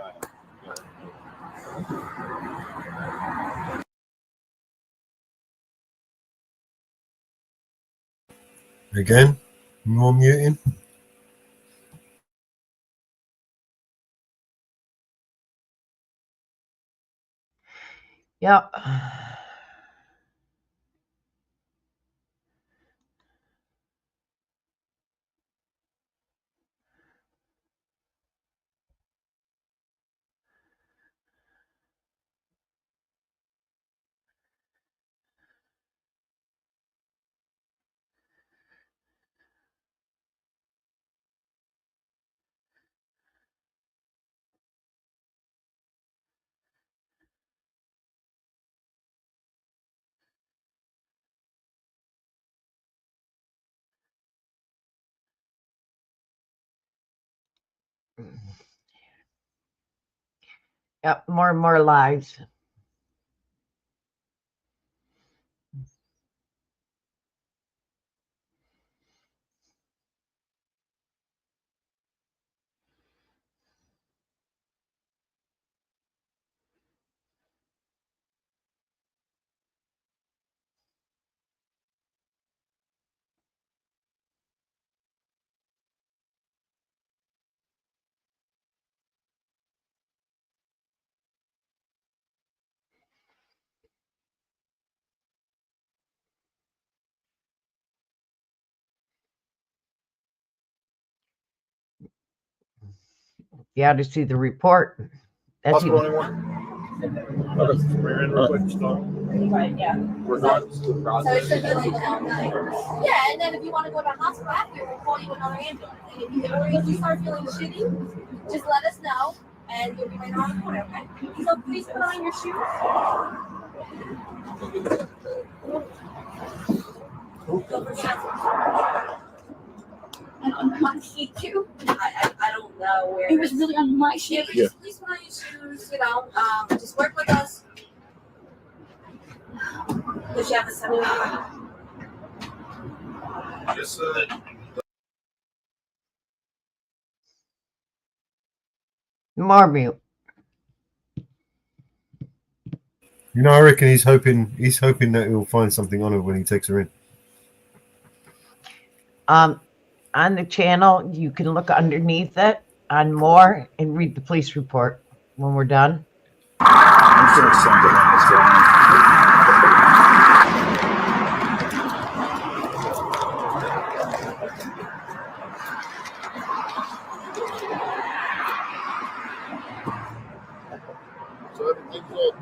Again, more muting. Yep. Yep, more and more lies. You ought to see the report. That's Hospital even- anymore? Right, yeah. Regardless of the So process. it should be like all night. Yeah, and then if you want to go to the hospital after, we'll call you another ambulance. And if you start feeling shitty, just let us know, and you'll be right on the corner, okay? So please put on your shoes. Go for shots. On my sheet too. I don't know where. It was really on my sheet. Yeah, but please put on your shoes. You know, just work with us. Does she have a seminar? Just More mute. You know, I reckon he's hoping that he'll find something on her when he takes her in. On the channel, you can look underneath it on more and read the police report when we're done. I'm just gonna send it on this one. So everything's all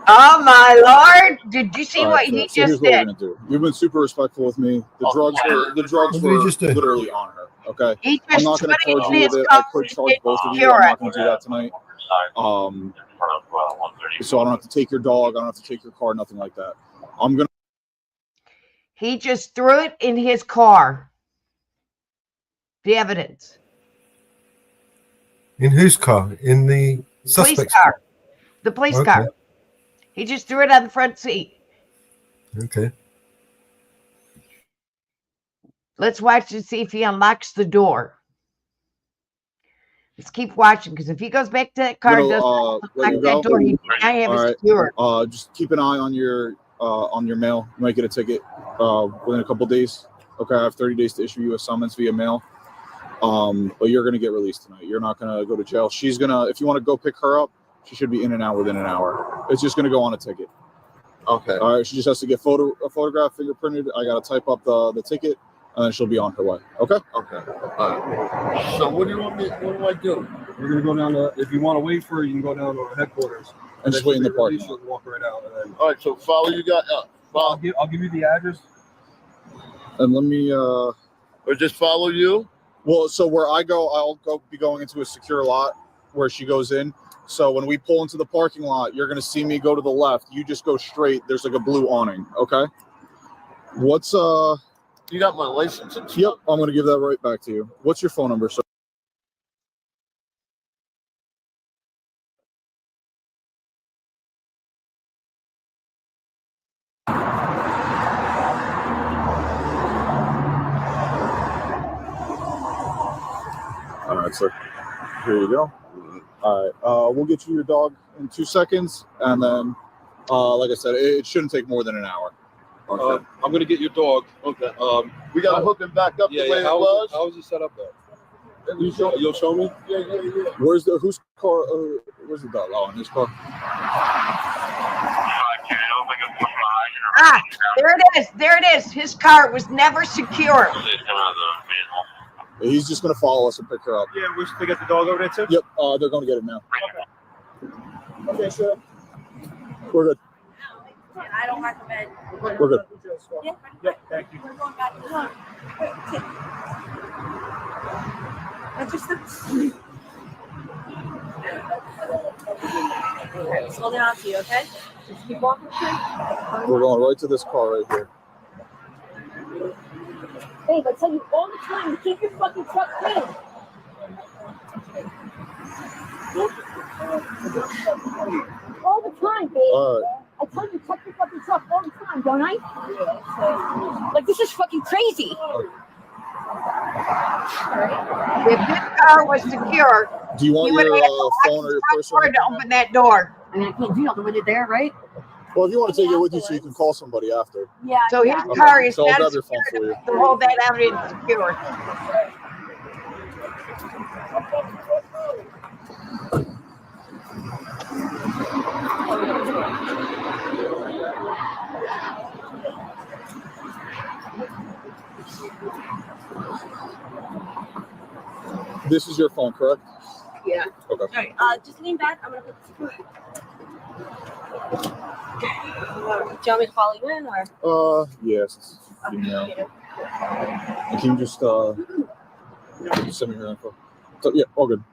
Oh my lord! Did you see All what right, he so here's just what we're did? gonna do. You've been super respectful with me. The drugs What did he just do? literally on her. Okay, He I'm just not gonna put it charge in you his with it. car I could charge and both of you. secure I'm it. not gonna do that tonight. So I don't have to take your dog. I don't have to take your car. Nothing like that. I'm gonna. He just threw it in his car. The evidence. In whose car? In the Police suspect's car. The police Okay. car. He just threw it on the front seat. Okay. Let's watch to see if he unlocks the door. Let's keep watching, because if he goes back to that car and doesn't Let you unlock go. that door, he might have All it right. secure. Just keep an eye on your mail. You might get a ticket within a couple days. Okay, I have 30 days to issue you a summons via mail. But you're gonna get released tonight. You're not gonna go to jail. She's gonna, if you want to go pick her up, she should be in and out within an hour. It's just gonna go on a ticket. Okay. All right. She just has to get a photograph fingerprinted. I gotta type up the ticket, and then she'll be on her way. Okay. Okay. So what do you want me? What do I do? We're gonna go down to. If you want to wait for her, you can go down to our headquarters And just wait in the parking lot. Walk right out, and then. All right. So follow you guys. I'll give you the address. And let me. Or just follow you. Well, so where I go, I'll be going into a secure lot where she goes in. So when we pull into the parking lot, you're gonna see me go to the left. You just go straight. There's like a blue awning. Okay. What's You got my license. Yep. I'm gonna give that right back to you. What's your phone number, sir? All right, sir. Here you go. All right. We'll get you your dog in 2 seconds, and then, like I said, it shouldn't take more than an hour. Okay. I'm gonna get your dog. Okay. We gotta hook him back up the way it was. How is it set up though? You'll show me. Yeah. Whose car? Where's the dog? Oh, in his car. Ah, there it is. There it is. His car was never secure. He's just gonna follow us and pick her up. Yeah, we should get the dog over there too. Yep. They're gonna get it now. Okay, sure. We're good. I don't recommend. We're good. Yeah, thank you. We're going back to the. That's just It's holding on to you, okay? Just keep walking. We're going right to this car right here. Babe, I tell you all the time to keep your fucking truck clean. All the time, babe. I tell you, check your fucking truck all the time, don't I? Yeah. Like, this is fucking crazy. If this car was secure, do you want he would your have to phone or your purse? to open that door. I mean, I can't do nothing with it there, right? Well, if you want to take it with you so you can call somebody after. Yeah. So his Okay, car is so I'll not grab your secure phone for you. to hold that evidence secure. This is your phone, correct? Yeah. Okay. All right. Just lean back. I'm gonna put this through. Do you want me to follow you in, or? Yes. Email. And can you just send me her info? So, yeah, all good.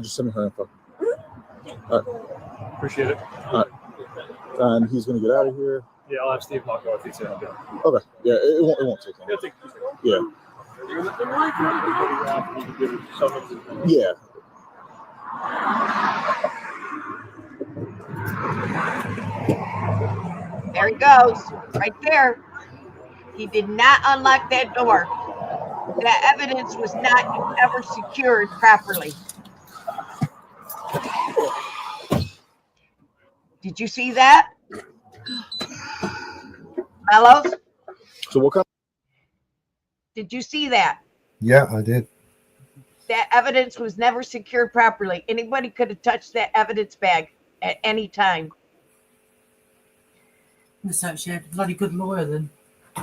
Just send me her info. All right. Appreciate it. All right. And he's gonna get out of here. Yeah, I'll have Steve walk out with you soon. Okay. Yeah, it won't take long. Yeah. Yeah. There he goes, right there. He did not unlock that door. That evidence was not ever secured properly. Did you see that? Mellows? So what kind? Did you see that? Yeah, I did. That evidence was never secured properly. Anybody could have touched that evidence bag at any time. Looks like she had a bloody good lawyer then. Yeah,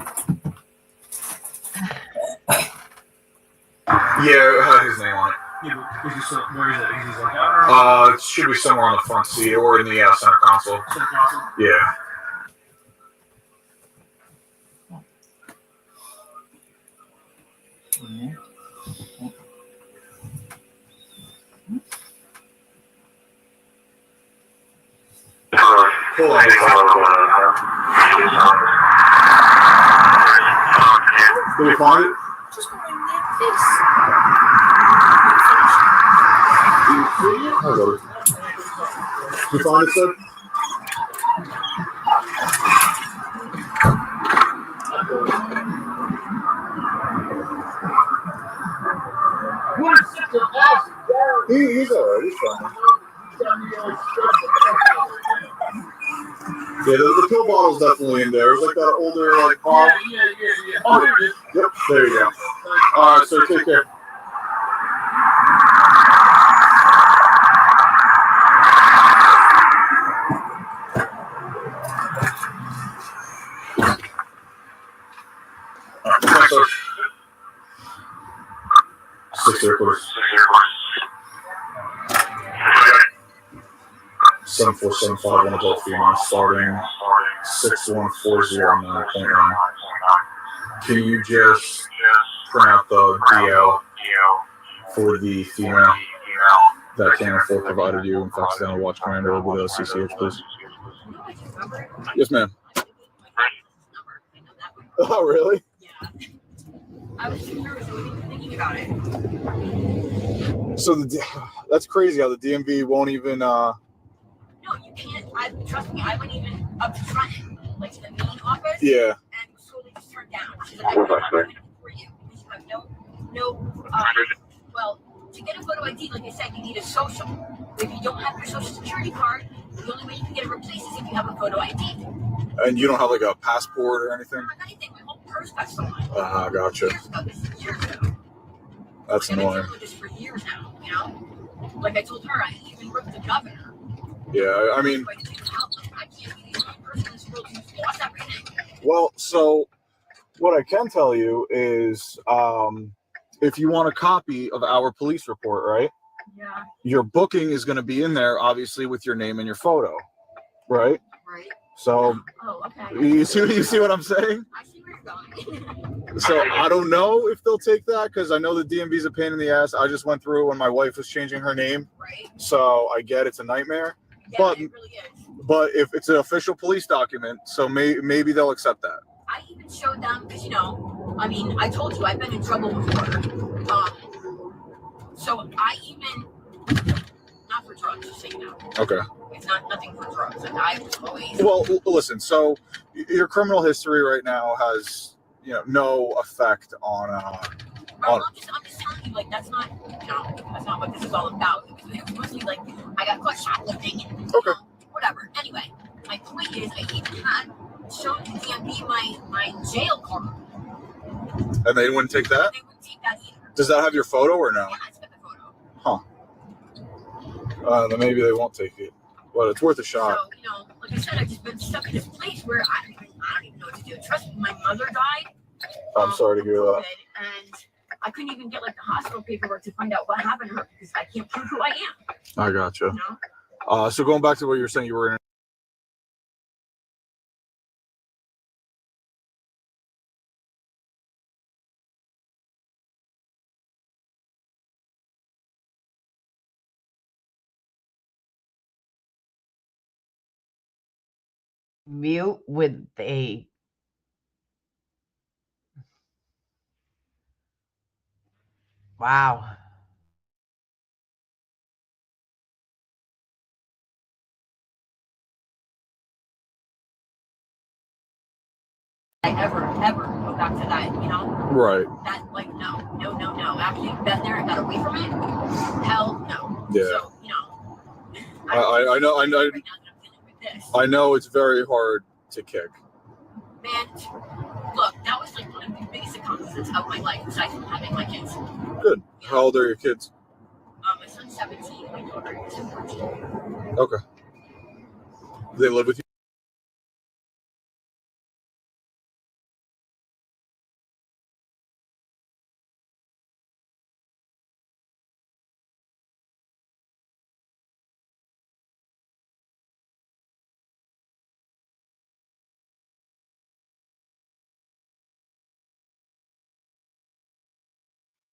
it had his name on it. Where is it? He's like, It should be somewhere on the front seat or in the center console. Yeah. Hold on. Did we find it? You find it, sir? He's alright, he's fine. Yeah, the pill bottle's definitely in there. It was like that older, like, bottle. Yeah. Oh, here it is. Yep, there you go. Alright, sir, take care. Six airports. 7475 one adult female starting 61409.9. Can you just print out the DL for the female that Channel 4 provided you and fax down a watch commander with a CCH, please? Yes, ma'am. Oh, really? I was too nervous. I wasn't even thinking about it. So that's crazy how the DMV won't even. No, you can't. Trust me, I went even up to front, like to the main office. Yeah. And it was totally just turned down. She's like, I'm not for you because you have well, to get a photo ID, like I said, you need a social. If you don't have your social security card, the only way you can get it replaced is if you have a photo ID. And you don't have like a passport or anything? I don't have anything. My whole purse got stolen. Gotcha. Years ago. That's I've been annoying. dealing with this for years now, you know? Like I told her, I even worked with the governor. Yeah, I mean. I can't be the only person in this world who's lost everything. Well, so what I can tell you is if you want a copy of our police report, right? Yeah. Your booking is going to be in there, obviously, with your name and your photo, right? Right. So, okay. you see what I'm saying? I see where you're going. So I don't know if they'll take that because I know the DMV is a pain in the ass. I just went through it when my wife was changing her name. Right. So I get it's a nightmare. Yeah, but it really is. but if it's an official police document, so maybe they'll accept that. I even even showed them because I mean, I told you I've been in trouble before. So I even not for drugs, just so you know. Okay. It's not nothing for drugs. Like I was always. Well, listen. So your criminal history right now has no effect on. I'm just telling you, like that's not what this is all about. It was mostly like I got caught shoplifting and whatever. Anyway, my point is, I even had shown the DMV my jail card. And they wouldn't take that? They wouldn't take that either. Does that have your photo or no? Yeah, it's got the photo. Huh. Then maybe they won't take it. But it's worth a shot. So, like I said, I've just been stuck in this place where I don't even know what to do. Trust me, my mother died. I'm sorry to hear that. And I couldn't even get like the hospital paperwork to find out what happened to her because I can't prove who I am. I gotcha. So going back to what you were saying, you were in. Mute with a wow. I ever go back to that, Right. That like no. After you've been there and got away from it, hell no. Yeah. So, I know. I know it's very hard to kick. Man, look, that was like one of the biggest accomplishments of my life, besides from having my kids. Good. How old are your kids? My son's 17, my daughter is 14. Okay. Do they live with you?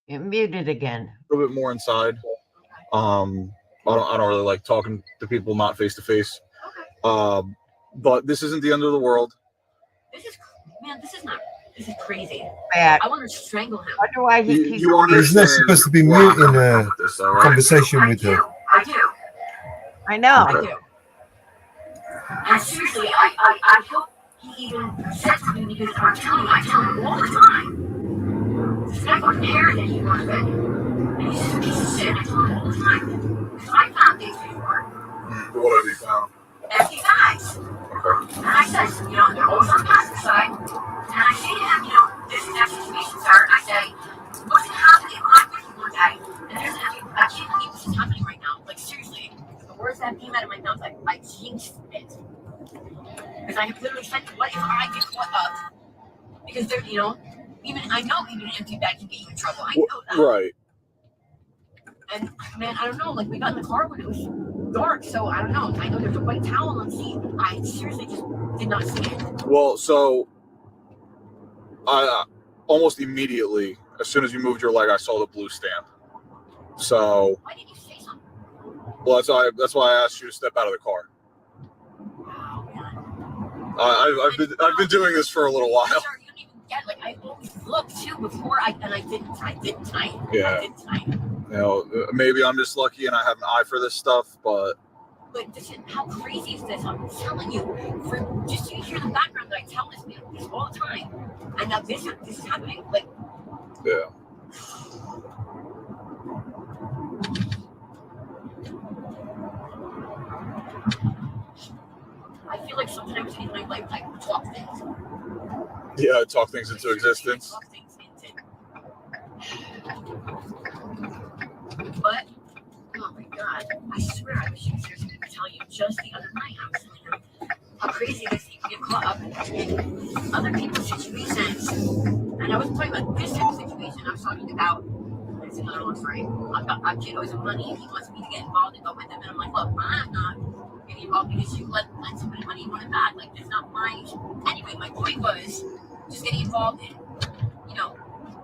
You're muted again. A little bit more inside. I don't really like talking to people not face to face. But this isn't the end of the world. This is crazy. Bad. I want to strangle him. I wonder why he keeps. He's not supposed to be muting a conversation with her. I do. I know. I do. And seriously, I hope he even said something because I tell him all the time. This guy fucking hair that he wants it. And he's just a piece of shit. I tell him all the time. Because I found things before. What have you found? Empty bags. And I said, they're always on the passenger side. And I say to him, this is that situation, sir. And I say, what's going to happen if I'm with you one day? And there's an empty, I can't believe this is happening right now. Like, seriously, the words that came out of my mouth, I jinxed it. Because I have literally said, what if I get caught up? Because they're, I know even an empty bag can get you in trouble. I know that. Right. And, man, I don't know. Like, we got in the car when it was dark, so I don't know. I know there's a white towel on the seat. I seriously just did not see it. Well, so I almost immediately, as soon as you moved your leg, I saw the blue stamp. So why didn't you say something? Well, that's why I asked you to step out of the car. I've been doing this for a little while. Sure, you don't even get like I always look too before I didn't tonight. Yeah. I did tonight. Maybe I'm just lucky and I have an eye for this stuff, but. But how crazy is this? I'm telling you, for just you hear the background that I tell this man this all the time, and now this is happening. Like. Yeah. I feel like sometimes in my life I talk things. Yeah, talk things into existence. But, oh my God, I swear I was seriously going to tell you just the other night. I was telling you how crazy it is that you can get caught up in other people's situations. And I wasn't talking about this type of situation. I was talking about, it's another long story. A kid owes him money and he wants me to get involved and go with him. And I'm like, look, I'm not getting involved because you lend somebody money, you want it back. Like, that's not my issue. Anyway, my point was just getting involved in,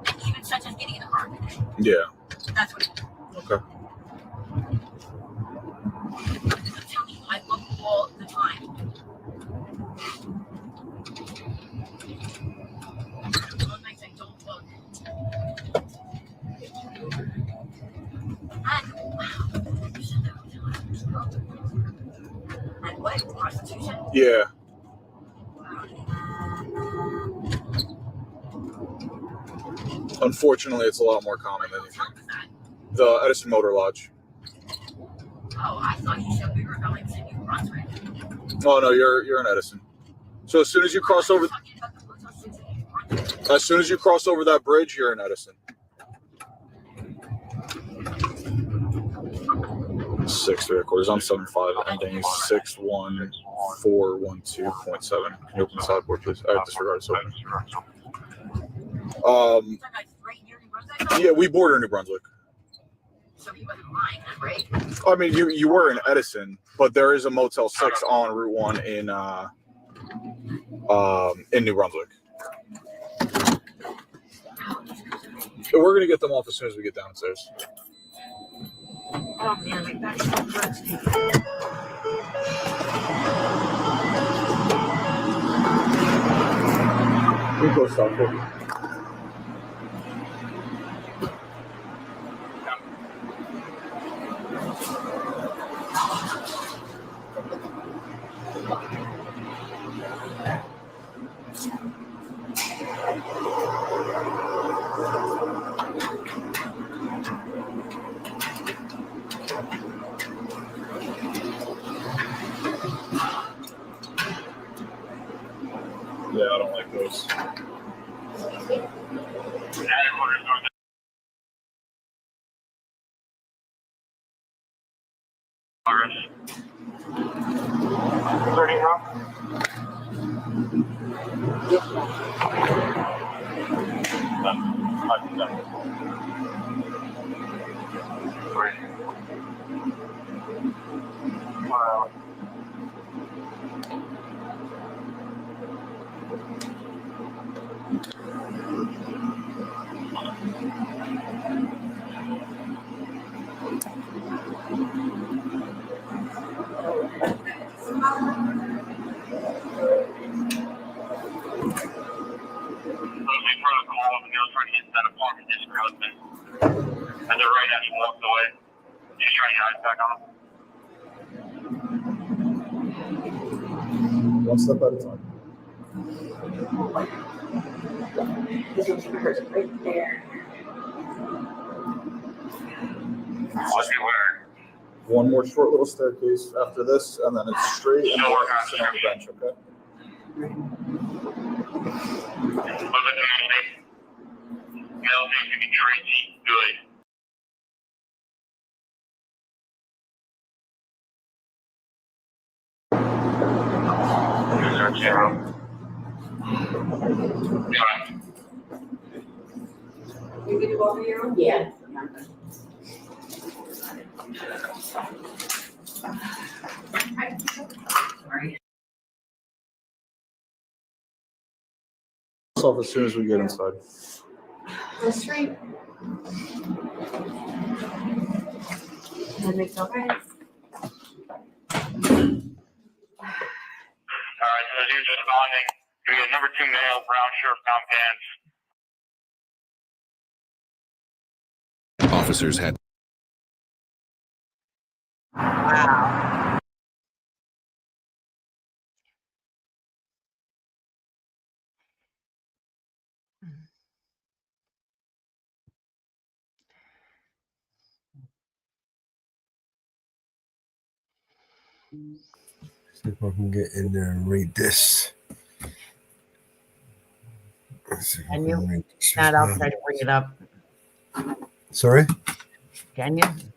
and even such as getting in the car. Yeah. That's what it is. Okay. I'm telling you, I look all the time. Yeah. Unfortunately, it's a lot more common than you think. The Edison Motor Lodge. Oh, I thought you said we were going to New Brunswick. Oh no, you're in Edison. So as soon as you cross over that bridge, you're in Edison. 6.75. I'm 7.5, ending 61412.7. Can you open the sideboard, please? I have disregard it's open. Yeah, we border New Brunswick. So you wasn't lying, right? I mean, you were in Edison, but there is a Motel 6 on Route 1 in New Brunswick. We're gonna get them off as soon as we get downstairs. Oh man, my back's so thirsty. We go stop for you. Yeah, I don't like those. And they're right after you walked away. Just trying to get eyes back on them. One step at a time. Right there. What's he wearing? One more short little staircase after this, and then it's straight and Still working on sit on the bench, okay? Look at the Melody. Melody can be Tracy good. Here's our zero. You get it over here? Yeah. Sorry. Off as soon as we get inside. That's right. That makes all right. Alright, so as you're responding, we have number 2 male, brown shirt, brown pants. Officers had. Wow. See if I can get in there and read this. Let's see if I Can can you? read this. Not, I'll try to bring it up. Sorry? Can you? I'm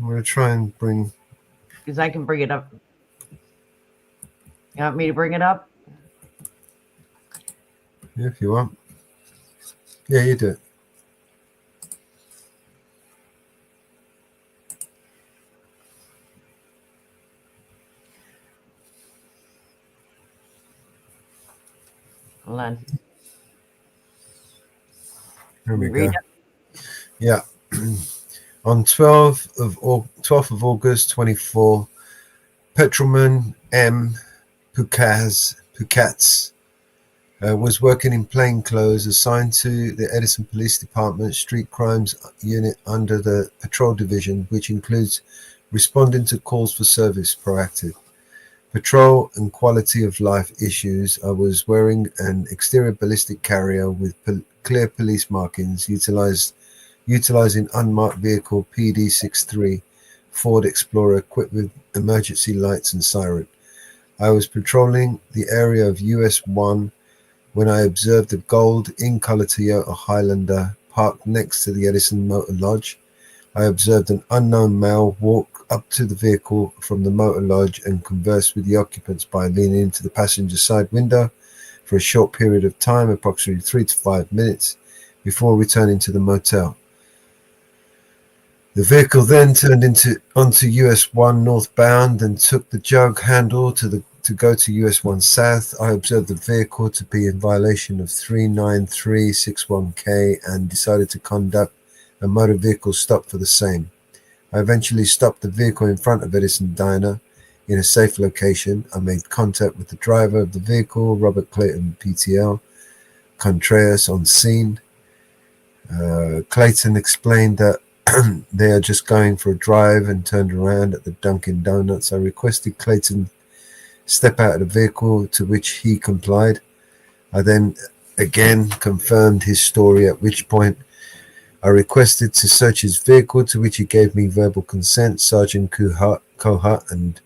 going to try and bring. Because I can bring it up. You want me to bring it up? Yeah, if you want. Yeah, you do it. Hold on. Here we Read go. it. Yeah. On 12th of August 24, Petrolman M. Pukatz was working in plain clothes assigned to the Edison Police Department Street Crimes Unit under the Patrol Division, which includes responding to calls for service proactive. patrol and quality of life issues. I was wearing an exterior ballistic carrier with clear police markings, utilizing unmarked vehicle PD63 Ford Explorer equipped with emergency lights and siren. I was patrolling the area of US 1 when I observed a gold in-color Toyota Highlander parked next to the Edison Motor Lodge. I observed an unknown male walk up to the vehicle from the Motor Lodge and converse with the occupants by leaning into the passenger side window for a short period of time, approximately 3 to 5 minutes, before returning to the motel. The vehicle then turned onto US 1 northbound and took the jug handle to go to US 1 south. I observed the vehicle to be in violation of 39361K and decided to conduct a motor vehicle stop for the same. I eventually stopped the vehicle in front of Edison Diner in a safe location. I made contact with the driver of the vehicle, Robert Clayton, PTL, Contreras, on scene. Clayton explained that they are just going for a drive and turned around at the Dunkin' Donuts. I requested Clayton step out of the vehicle, to which he complied. I then again confirmed his story, at which point I requested to search his vehicle, to which he gave me verbal consent. Sergeant Kohat and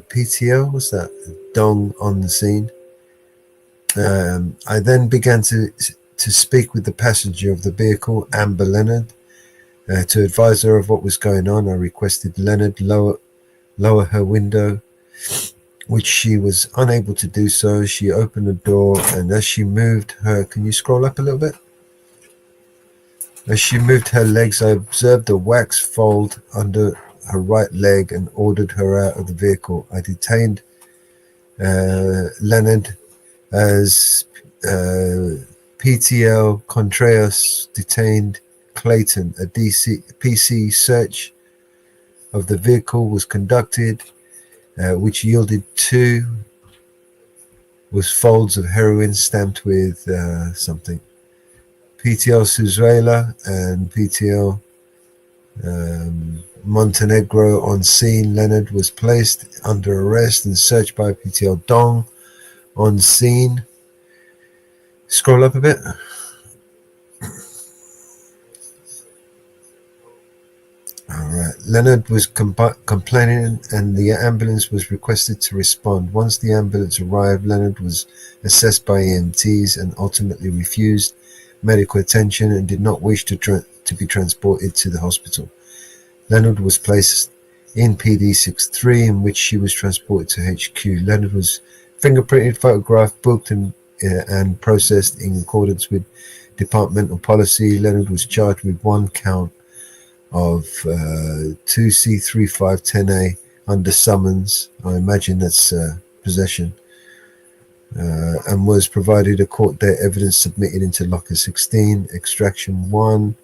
PTO, what's that? Dong on the scene. I then began to speak with the passenger of the vehicle, Amber Leonard, to advise her of what was going on. I requested Leonard lower her window, which she was unable to do so. She opened the door, and as she moved her, can you scroll up a little bit? As she moved her legs, I observed a wax fold under her right leg and ordered her out of the vehicle. I detained Leonard as PTL Contreras detained Clayton. A PC search of the vehicle was conducted, which yielded was folds of heroin stamped with something. PTL Suzuela and PTL Montenegro on scene. Leonard was placed under arrest and searched by PTL Dong on scene. Scroll up a bit. All right. Leonard was complaining, and the ambulance was requested to respond. Once the ambulance arrived, Leonard was assessed by EMTs and ultimately refused medical attention and did not wish to be transported to the hospital. Leonard was placed in PD63, in which she was transported to HQ. Leonard was fingerprinted, photographed, booked, and processed in accordance with departmental policy. Leonard was charged with one count of 2C3510A under summons. I imagine that's possession. And was provided a court date evidence submitted into locker 16, extraction 1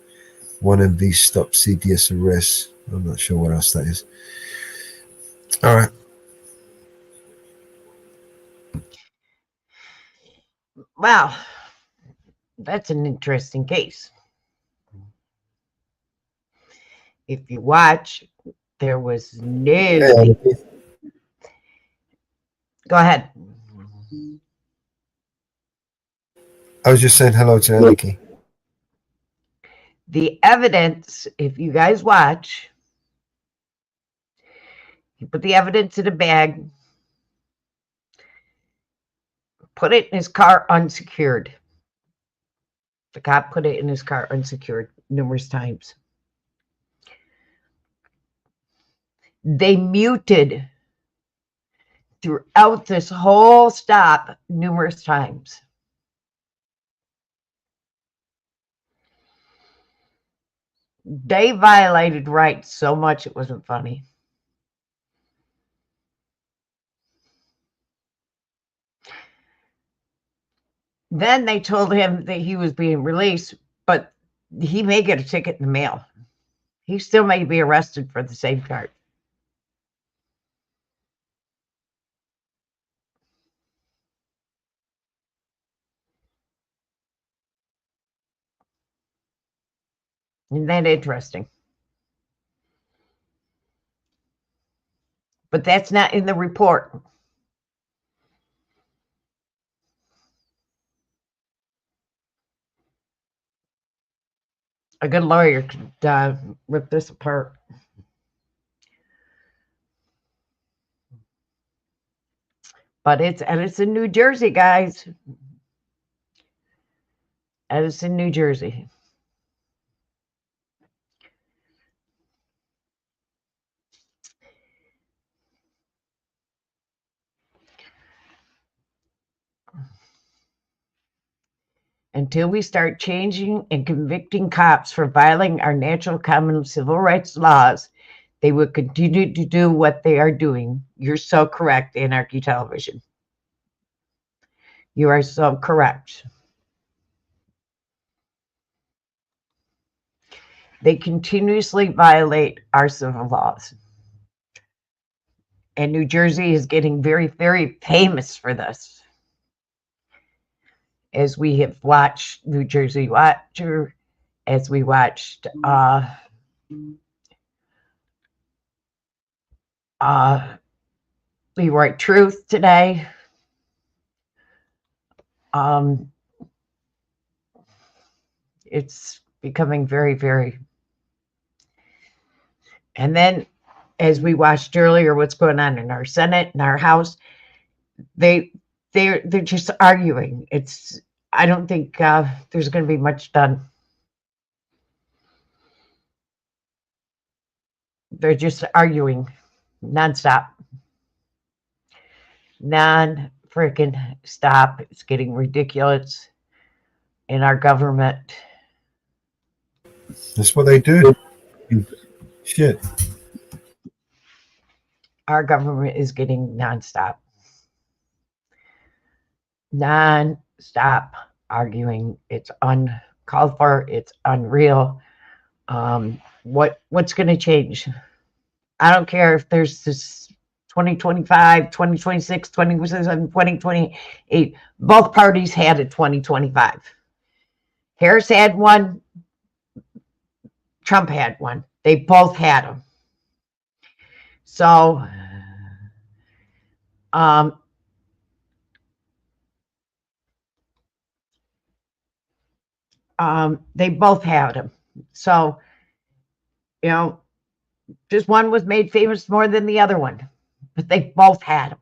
MV stop, CDS arrest. I'm not sure what else that is. All right. Wow, that's an interesting case. If you watch, there was no. Go ahead. I was just saying hello to Aniki. The evidence, if you guys watch, he put the evidence in a bag, put it in his car unsecured. The cop put it in his car unsecured numerous times. They muted throughout this whole stop numerous times. They violated rights so much it wasn't funny. Then they told him that he was being released, but he may get a ticket in the mail. He still may be arrested for the same charge. Isn't that interesting? But that's not in the report. A good lawyer could rip this apart. But it's Edison, New Jersey, guys. Edison, New Jersey. Until we start changing and convicting cops for violating our natural common civil rights laws, they will continue to do what they are doing. You're so correct, Anarchy Television. You are so correct. They continuously violate our civil laws. And New Jersey is getting very, very famous for this. As we have watched New Jersey Watcher, as we watched Leroy Truth today. It's becoming very, very. And then, as we watched earlier, what's going on in our Senate and our House, they're just arguing. I don't think there's going to be much done. They're just arguing nonstop. Non-freaking stop. It's getting ridiculous in our government. That's what they do. Shit. Our government is getting nonstop. Non-stop arguing. It's uncalled for. It's unreal. What's going to change? I don't care if there's this 2025, 2026, 2027, 2028. Both parties had a 2025. Harris had one. Trump had one. They both had them. So, they both had them. So, just one was made famous more than the other one, but they both had them.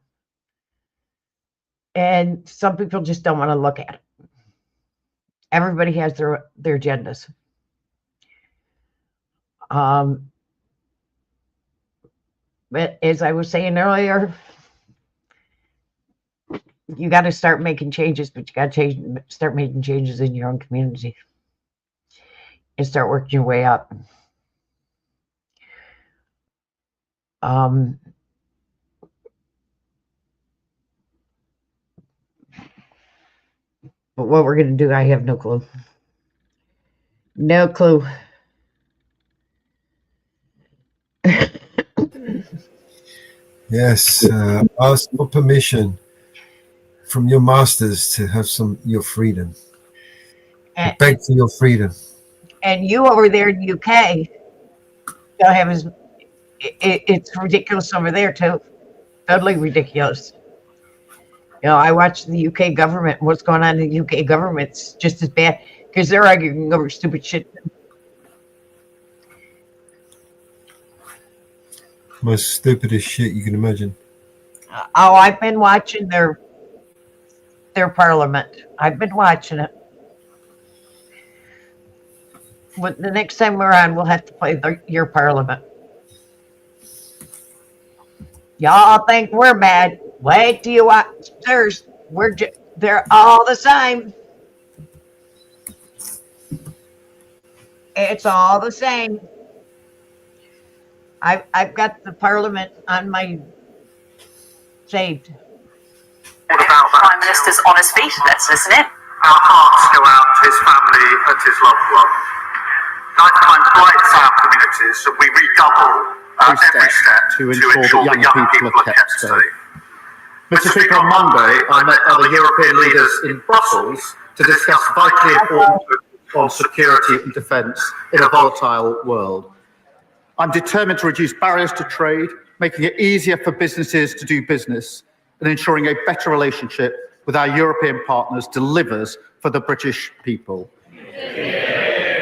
And some people just don't want to look at it. Everybody has their agendas. But as I was saying earlier, you got to start making changes, but you got to start making changes in your own community and start working your way up. But what we're going to do, I have no clue. No clue. Yes, ask for permission from your masters to have your freedom. Beg for your freedom. And you over there in the UK don't have it's ridiculous over there too. Totally ridiculous. I watch the UK government. What's going on in the UK government's just as bad because they're arguing over stupid shit. Most stupidest shit you can imagine. Oh, I've been watching their parliament. I've been watching it. But the next time we're on, we'll have to play your parliament. Y'all think we're bad. Wait till you watch theirs. They're all the same. It's all the same. I've got the parliament on my saved. Prime Minister's on his feet. Let's listen in. Our hearts go out to his family and his loved one. Like I'm bright for our communities, and we redouble every step to ensure that young people are kept safe. Mr. Speaker, on Monday, I met other European leaders in Brussels to discuss vitally important issues on security and defence in a volatile world. I'm determined to reduce barriers to trade, making it easier for businesses to do business, and ensuring a better relationship with our European partners delivers for the British people.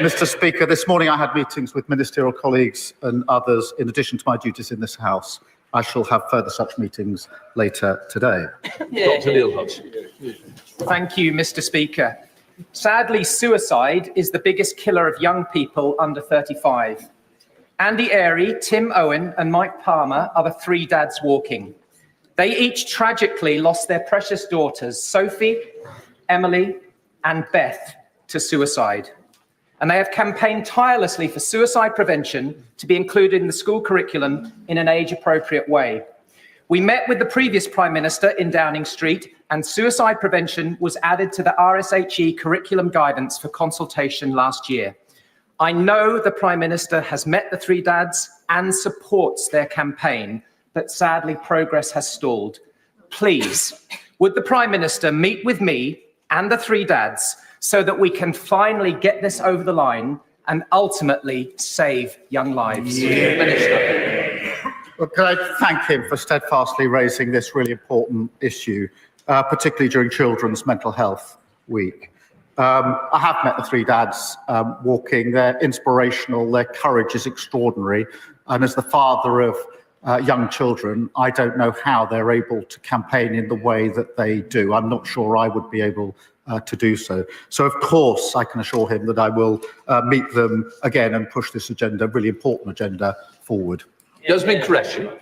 Mr. Speaker, this morning I had meetings with ministerial colleagues and others in addition to my duties in this House. I shall have further such meetings later today. Dr. Neil Hodgson. Thank you, Mr. Speaker. Sadly, suicide is the biggest killer of young people under 35. Andy Airy, Tim Owen, and Mike Palmer are the three dads walking. They each tragically lost their precious daughters, Sophie, Emily, and Beth, to suicide. And they have campaigned tirelessly for suicide prevention to be included in the school curriculum in an age-appropriate way. We met with the previous Prime Minister in Downing Street, and suicide prevention was added to the RSHE curriculum guidance for consultation last year. I know the Prime Minister has met the three dads and supports their campaign, but sadly progress has stalled. Please, would the Prime Minister meet with me and the three dads so that we can finally get this over the line and ultimately save young lives? Well, can I thank him for steadfastly raising this really important issue, particularly during Children's Mental Health Week. I have met the three dads walking. They're inspirational. Their courage is extraordinary. And as the father of young children, I don't know how they're able to campaign in the way that they do. I'm not sure I would be able to do so. So, of course, I can assure him that I will meet them again and push this agenda, really important agenda, forward. Yasmin Qureshi.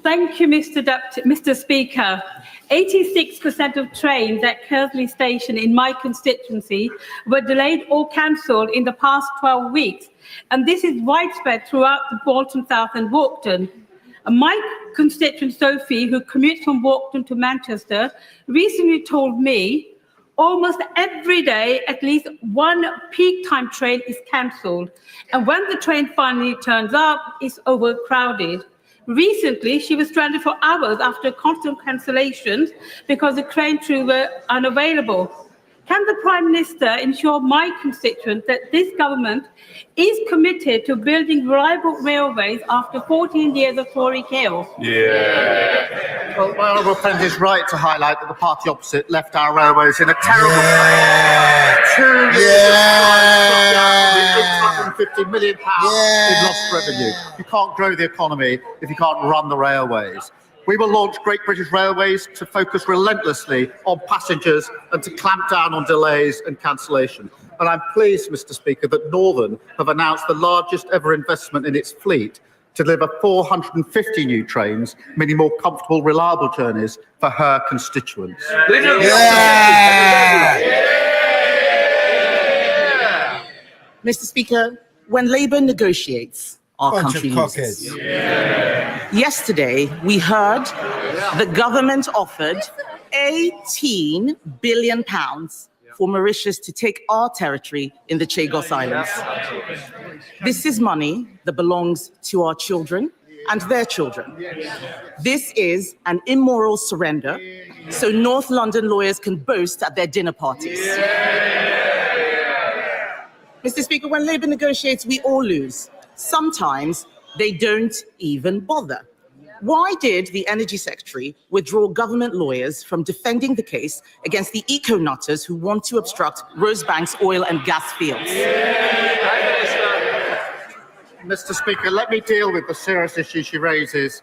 Thank you, Mr. Speaker. 86% of trains at Kersley Station in my constituency were delayed or cancelled in the past 12 weeks. And this is widespread throughout the Bolton South and Walkden. My constituent Sophie, who commutes from Walkden to Manchester, recently told me almost every day at least one peak time train is cancelled. And when the train finally turns up, it's overcrowded. Recently, she was stranded for hours after constant cancellations because the train crew were unavailable. Can the Prime Minister ensure my constituent that this government is committed to building reliable railways after 14 years of Tory chaos? Yeah. Well, my honourable friend is right to highlight that the party opposite left our railways in a terrible state. 2 years of £850 million in lost revenue. You can't grow the economy if you can't run the railways. We will launch Great British Railways to focus relentlessly on passengers and to clamp down on delays and cancellation. And I'm pleased, Mr. Speaker, that Northern have announced the largest ever investment in its fleet to deliver 450 new trains, meaning more comfortable, reliable journeys for her constituents. Mr. Speaker, when Labour negotiates, our country loses. Yesterday, we heard the government offered £18 billion for Mauritius to take our territory in the Chagos Islands. This is money that belongs to our children and their children. This is an immoral surrender, so North London lawyers can boast at their dinner parties. Mr. Speaker, when Labour negotiates, we all lose. Sometimes they don't even bother. Why did the Energy Secretary withdraw government lawyers from defending the case against the eco-nutters who want to obstruct Rosebank's oil and gas fields? Mr. Speaker, let me deal with the serious issue she raises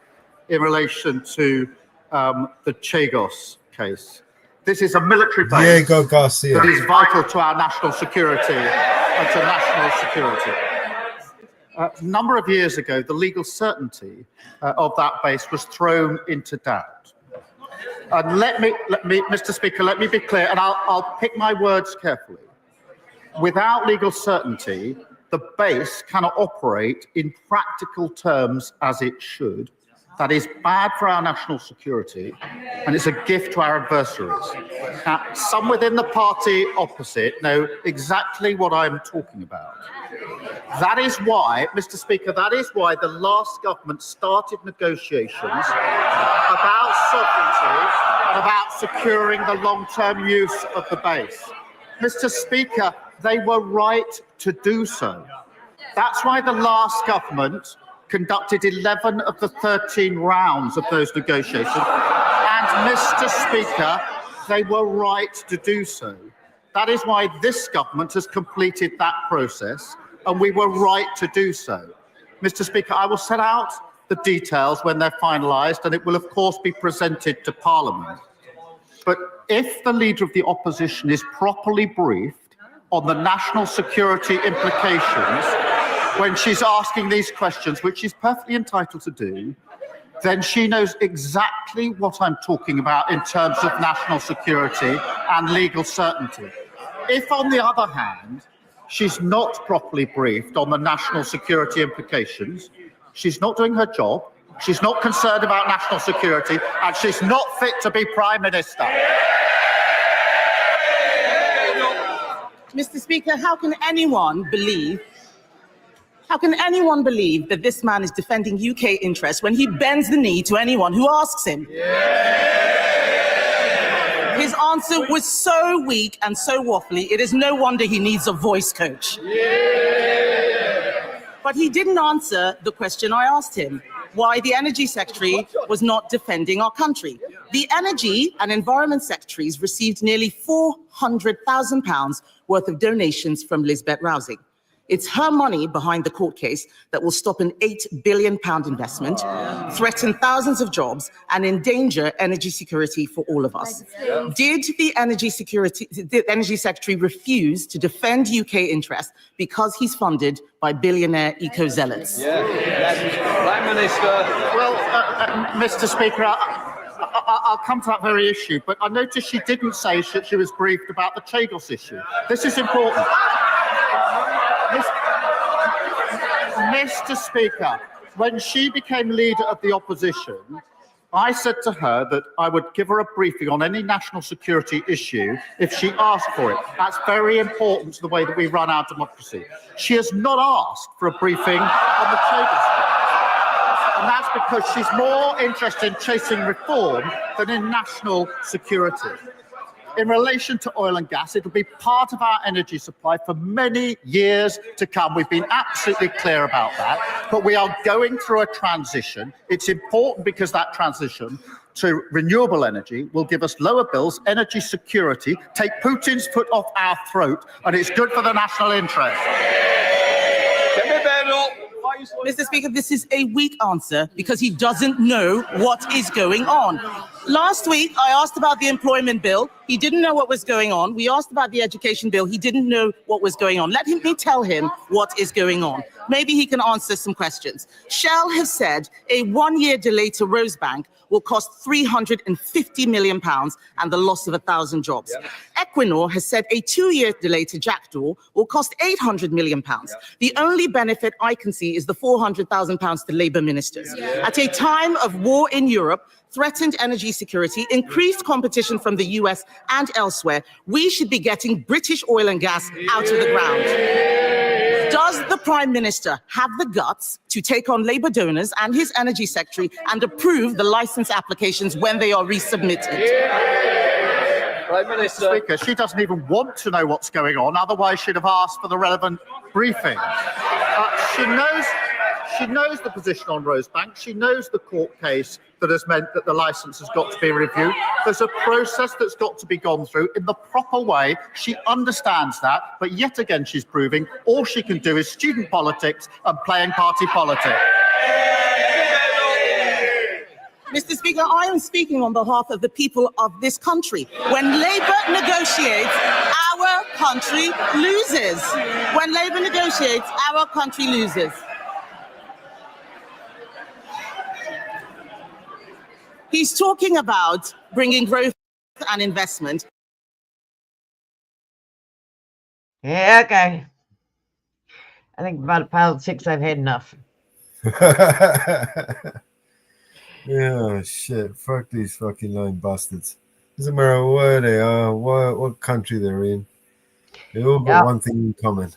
in relation to the Chagos case. This is a military base Diego Garcia. that is vital to our national security and to national security. A number of years ago, the legal certainty of that base was thrown into doubt. And let me, Mr. Speaker, let me be clear, and I'll pick my words carefully. Without legal certainty, the base cannot operate in practical terms as it should. That is bad for our national security, and it's a gift to our adversaries. Now, some within the party opposite know exactly what I'm talking about. That is why, Mr. Speaker, that is why the last government started negotiations about sovereignty and about securing the long-term use of the base. Mr. Speaker, they were right to do so. That's why the last government conducted 11 of the 13 rounds of those negotiations. And Mr. Speaker, they were right to do so. That is why this government has completed that process, and we were right to do so. Mr. Speaker, I will set out the details when they're finalised, and it will, of course, be presented to Parliament. But if the Leader of the Opposition is properly briefed on the national security implications when she's asking these questions, which she's perfectly entitled to do, then she knows exactly what I'm talking about in terms of national security and legal certainty. If, on the other hand, she's not properly briefed on the national security implications, she's not doing her job, she's not concerned about national security, and she's not fit to be Prime Minister. Mr. Speaker, how can anyone believe that this man is defending UK interests when he bends the knee to anyone who asks him? His answer was so weak and so waffly, it is no wonder he needs a voice coach. But he didn't answer the question I asked him, why the Energy Secretary was not defending our country. The Energy and Environment Secretaries received nearly £400,000 worth of donations from Lisbeth Rousing. It's her money behind the court case that will stop an £8 billion investment, threaten thousands of jobs, and endanger energy security for all of us. Did the Energy Secretary refuse to defend UK interests because he's funded by billionaire eco-zealots? Prime Minister. Well, Mr. Speaker, I'll come to that very issue, but I noticed she didn't say she was briefed about the Chagos issue. This is important. Mr. Speaker, when she became Leader of the Opposition, I said to her that I would give her a briefing on any national security issue if she asked for it. That's very important to the way that we run our democracy. She has not asked for a briefing on the Chagos case. And that's because she's more interested in chasing reform than in national security. In relation to oil and gas, it'll be part of our energy supply for many years to come. We've been absolutely clear about that. But we are going through a transition. It's important because that transition to renewable energy will give us lower bills, energy security, take Putin's foot off our throat, and it's good for the national interest. Mr. Speaker, this is a weak answer because he doesn't know what is going on. Last week, I asked about the employment bill. He didn't know what was going on. We asked about the education bill. He didn't know what was going on. Let me tell him what is going on. Maybe he can answer some questions. Shell has said a one-year delay to Rosebank will cost £350 million and the loss of 1,000 jobs. Equinor has said a 2-year delay to Jackdaw will cost £800 million. The only benefit I can see is the £400,000 to Labour ministers. At a time of war in Europe, threatened energy security, increased competition from the US and elsewhere, we should be getting British oil and gas out of the ground. Does the Prime Minister have the guts to take on Labour donors and his Energy Secretary and approve the licence applications when they are resubmitted? Prime Minister. Speaker, she doesn't even want to know what's going on, otherwise she'd have asked for the relevant briefing. She knows the position on Rosebank. She knows the court case that has meant that the licence has got to be reviewed. There's a process that's got to be gone through in the proper way. She understands that, but yet again she's proving all she can do is student politics and playing party politics. Mr. Speaker, I am speaking on behalf of the people of this country. When Labour negotiates, our country loses. When Labour negotiates, our country loses. He's talking about bringing growth and investment. Yeah, okay. I think about politics, I've had enough. Yeah, shit. Fuck these fucking lying bastards. Doesn't matter where they are, what country they're in. They all got one thing in common.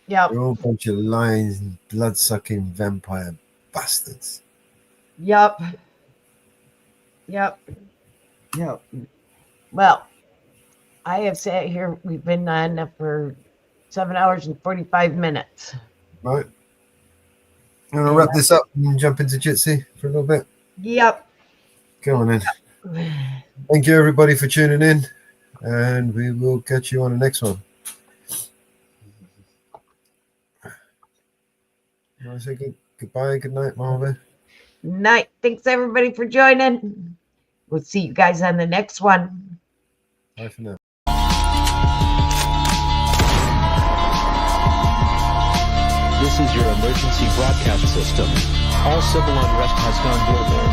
Yep. They're all a bunch of lying, blood-sucking vampire bastards. Yep. Well, I have sat here. We've been on for 7 hours and 45 minutes. Right. You want to wrap this up and jump into Jitsi for a little bit? Yep. Come on in. Thank you, everybody, for tuning in, and we will catch you on the next one. You want to say goodbye, good night, MamaBear? Night. Thanks, everybody, for joining. We'll see you guys on the next one. Bye for now. This is your emergency broadcast system. All civil unrest has gone global.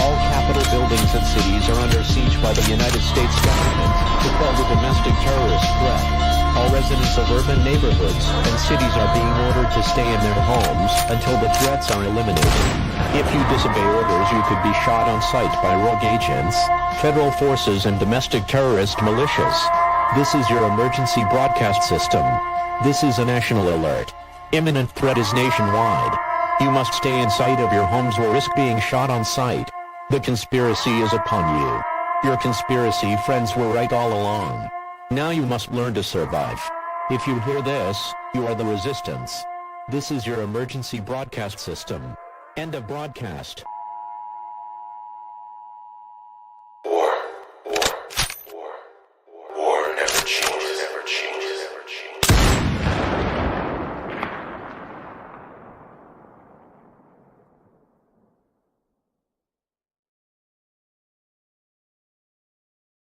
All capital buildings and cities are under siege by the United States government to quell the domestic terrorist threat. All residents of urban neighborhoods and cities are being ordered to stay in their homes until the threats are eliminated. If you disobey orders, you could be shot on sight by rogue agents, federal forces, and domestic terrorist militias. This is your emergency broadcast system. This is a national alert. Imminent threat is nationwide. You must stay inside of your homes or risk being shot on sight. The conspiracy is upon you. Your conspiracy friends were right all along. Now you must learn to survive. If you hear this, you are the resistance. This is your emergency broadcast system. End of broadcast. War never changes.